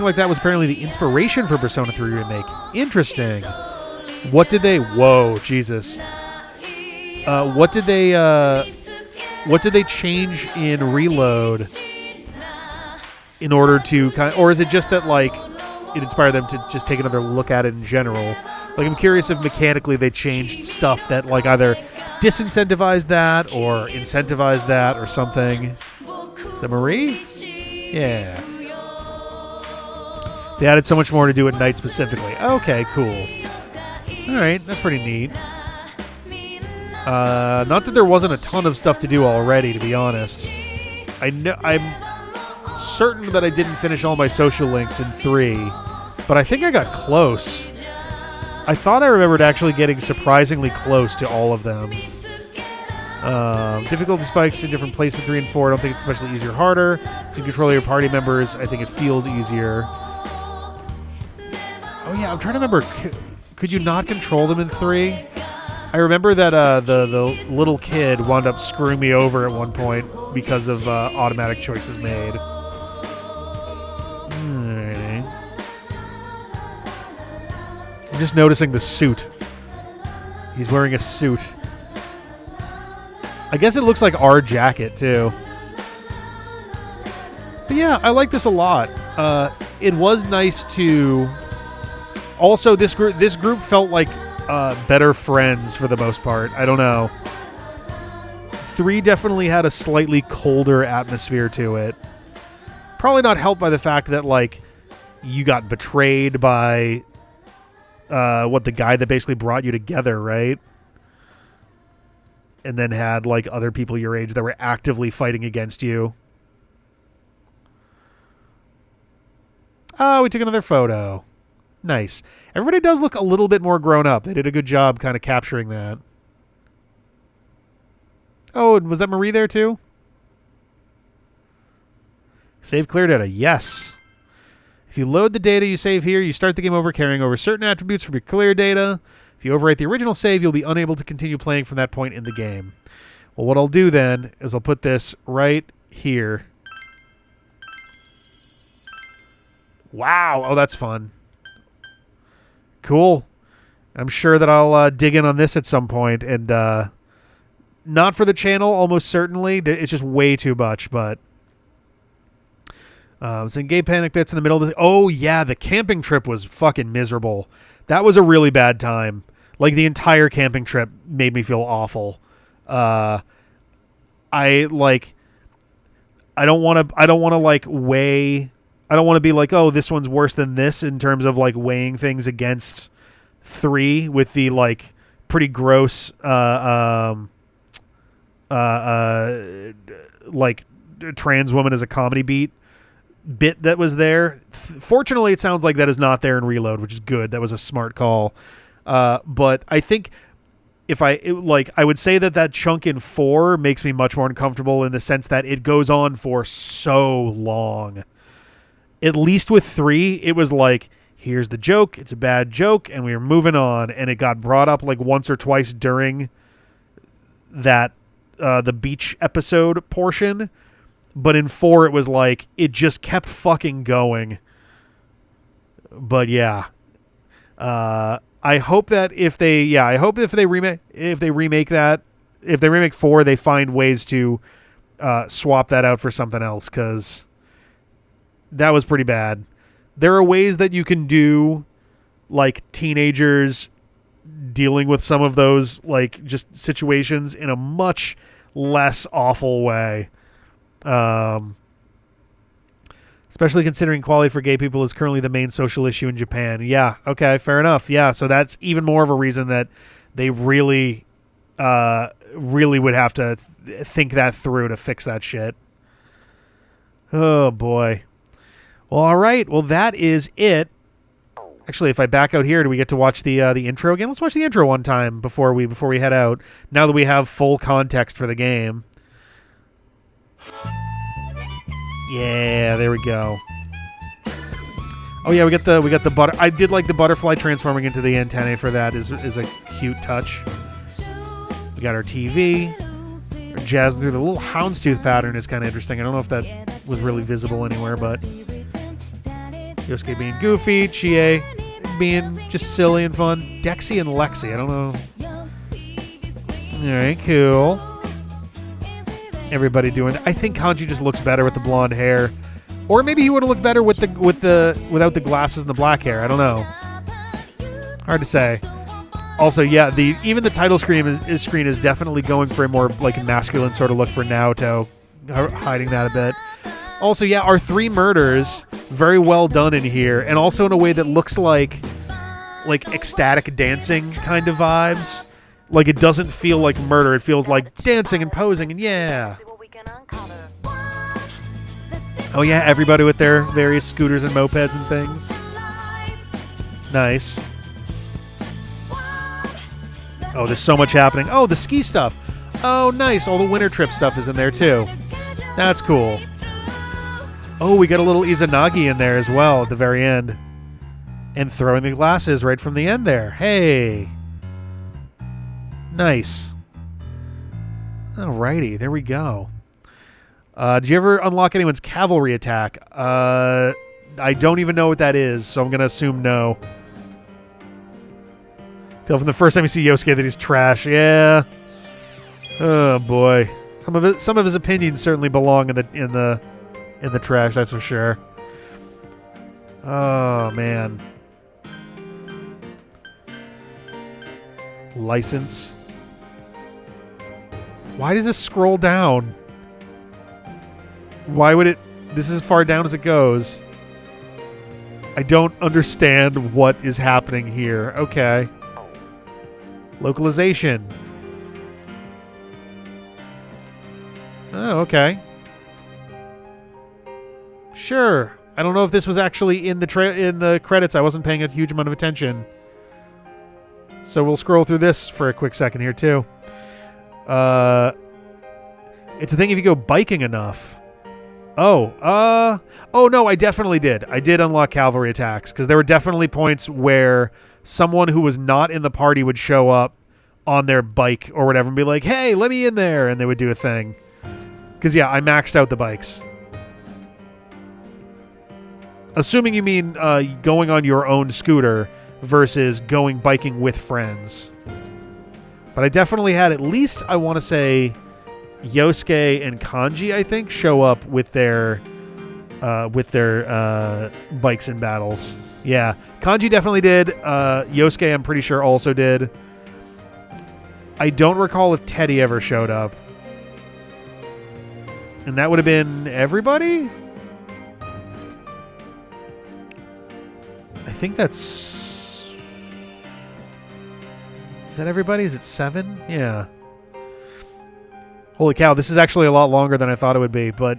like that was apparently the inspiration for Persona 3 Remake. Interesting. What did they? Whoa, Jesus. What did they change in Reload in order to or is it just that like it inspired them to just take another look at it in general? Like, I'm curious if mechanically they changed stuff that like either disincentivized that or incentivized that or something. Is that Marie? Yeah. They added so much more to do at night specifically. Okay, cool. Alright, that's pretty neat. Not that there wasn't a ton of stuff to do already, to be honest. I'm certain that I didn't finish all my social links in 3, but I think I got close. I thought I remembered actually getting surprisingly close to all of them. Difficulty spikes in different places in 3 and 4. I don't think it's especially easier or harder. So you control your party members. I think it feels easier. Oh yeah, I'm trying to remember. Could you not control them in 3? I remember that the little kid wound up screwing me over at one point because of automatic choices made. Alrighty. I'm just noticing the suit. He's wearing a suit. I guess it looks like our jacket, too. But yeah, I like this a lot. It was nice to... Also, this group felt like better friends for the most part. I don't know. 3 definitely had a slightly colder atmosphere to it. Probably not helped by the fact that, like, you got betrayed by the guy that basically brought you together, right? And then had, like, other people your age that were actively fighting against you. Oh, we took another photo. Nice. Everybody does look a little bit more grown up. They did a good job kind of capturing that. Oh, and was that Marie there too? Save clear data. Yes. If you load the data you save here, you start the game over carrying over certain attributes from your clear data. If you overwrite the original save, you'll be unable to continue playing from that point in the game. Well, what I'll do then is I'll put this right here. Wow. Oh, that's fun. Cool. I'm sure that I'll dig in on this at some point, and not for the channel, almost certainly. It's just way too much, but some gay panic bits in the middle of this. Oh, yeah, the camping trip was fucking miserable. That was a really bad time. Like, the entire camping trip made me feel awful. I don't want to like weigh... I don't want to be like, oh, this one's worse than this in terms of like weighing things against 3 with the like pretty gross like trans woman as a comedy bit that was there. Fortunately, it sounds like that is not there in Reload, which is good. That was a smart call. But I think I would say that chunk in 4 makes me much more uncomfortable in the sense that it goes on for so long. At least with 3, it was like, here's the joke, it's a bad joke, and we were moving on, and it got brought up like once or twice during that the beach episode portion, but in 4 it was like, it just kept fucking going. But yeah. I hope that if they remake 4, they find ways to swap that out for something else, because that was pretty bad. There are ways that you can do like teenagers dealing with some of those like just situations in a much less awful way. Especially considering equality for gay people is currently the main social issue in Japan. Yeah, okay, fair enough. Yeah, so that's even more of a reason that they really would have to think that through to fix that shit. Oh, boy. Well, all right. Well, that is it. Actually, if I back out here, do we get to watch the intro again? Let's watch the intro one time before we head out. Now that we have full context for the game. Yeah, there we go. Oh yeah, we got the butter. I did like the butterfly transforming into the antennae for that. Is a cute touch. We got our TV. We're jazzing through the little houndstooth pattern is kind of interesting. I don't know if that was really visible anywhere, but Yosuke being goofy, Chie being just silly and fun, Dexy and Lexi. I don't know. All right, cool. Everybody doing. I think Kanji just looks better with the blonde hair, or maybe he would have looked better without the glasses and the black hair. I don't know. Hard to say. Also, yeah, even the title screen is definitely going for a more like masculine sort of look for Naoto, hiding that a bit. Also, yeah, our 3 murders very well done in here, and also in a way that looks like ecstatic dancing kind of vibes. Like it doesn't feel like murder; it feels like dancing and posing, and yeah. Oh yeah, everybody with their various scooters and mopeds and things. Nice. Oh, there's so much happening. Oh, the ski stuff. Oh, nice. All the winter trip stuff is in there, too. That's cool. Oh, we got a little Izanagi in there as well at the very end. And throwing the glasses right from the end there. Hey. Nice. Alrighty, there we go. Did you ever unlock anyone's cavalry attack? I don't even know what that is, so I'm going to assume no. Tell from the first time you see Yosuke that he's trash. Yeah. Oh boy. Some of his opinions certainly belong in the trash, that's for sure. Oh man. License. Why does this scroll down? Why would it... This is as far down as it goes. I don't understand what is happening here. Okay. Localization. Oh, okay. Sure. I don't know if this was actually in the credits. I wasn't paying a huge amount of attention. So we'll scroll through this for a quick second here, too. It's a thing if you go biking enough. Oh, no, I definitely did. I did unlock cavalry attacks, because there were definitely points where someone who was not in the party would show up on their bike or whatever and be like, hey, let me in there, and they would do a thing. Because, yeah, I maxed out the bikes. Assuming you mean going on your own scooter versus going biking with friends. But I definitely had at least, I want to say, Yosuke and Kanji, I think, show up with their bikes in battles. Yeah, Kanji definitely did. Yosuke, I'm pretty sure, also did. I don't recall if Teddy ever showed up. And that would have been everybody? I think that's... Is that everybody? Is it 7? Yeah. Holy cow, this is actually a lot longer than I thought it would be, but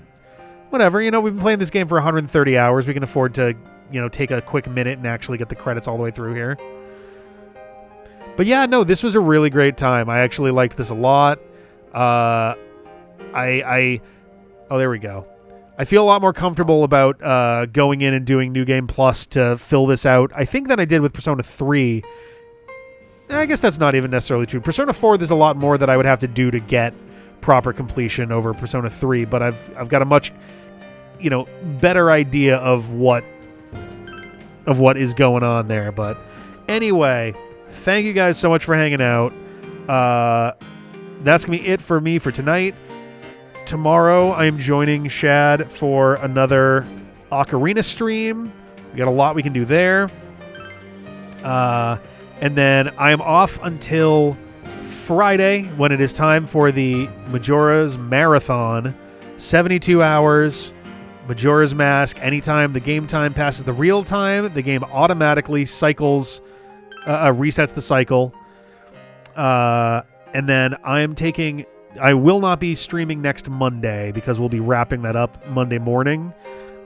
whatever. You know, we've been playing this game for 130 hours. We can afford to, you know, take a quick minute and actually get the credits all the way through here. But yeah, no, this was a really great time. I actually liked this a lot. Oh, there we go. I feel a lot more comfortable about going in and doing New Game Plus to fill this out, I think, than I did with Persona 3. I guess that's not even necessarily true. Persona 4, there's a lot more that I would have to do to get proper completion over Persona 3, but I've got a much, you know, better idea of what is going on there. But anyway, thank you guys so much for hanging out. That's gonna be it for me for tonight. Tomorrow I am joining Shad for another Ocarina stream. We got a lot we can do there. And then I am off until Friday, when it is time for the Majora's Marathon. 72 hours, Majora's Mask. Anytime the game time passes the real time, the game automatically cycles, resets the cycle. And then I will not be streaming next Monday because we'll be wrapping that up Monday morning.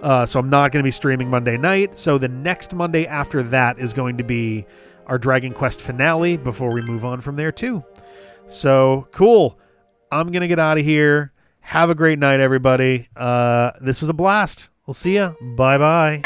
So I'm not going to be streaming Monday night. So the next Monday after that is going to be our Dragon Quest finale before we move on from there too. So cool. I'm going to get out of here. Have a great night, everybody. This was a blast. We'll see ya. Bye-bye.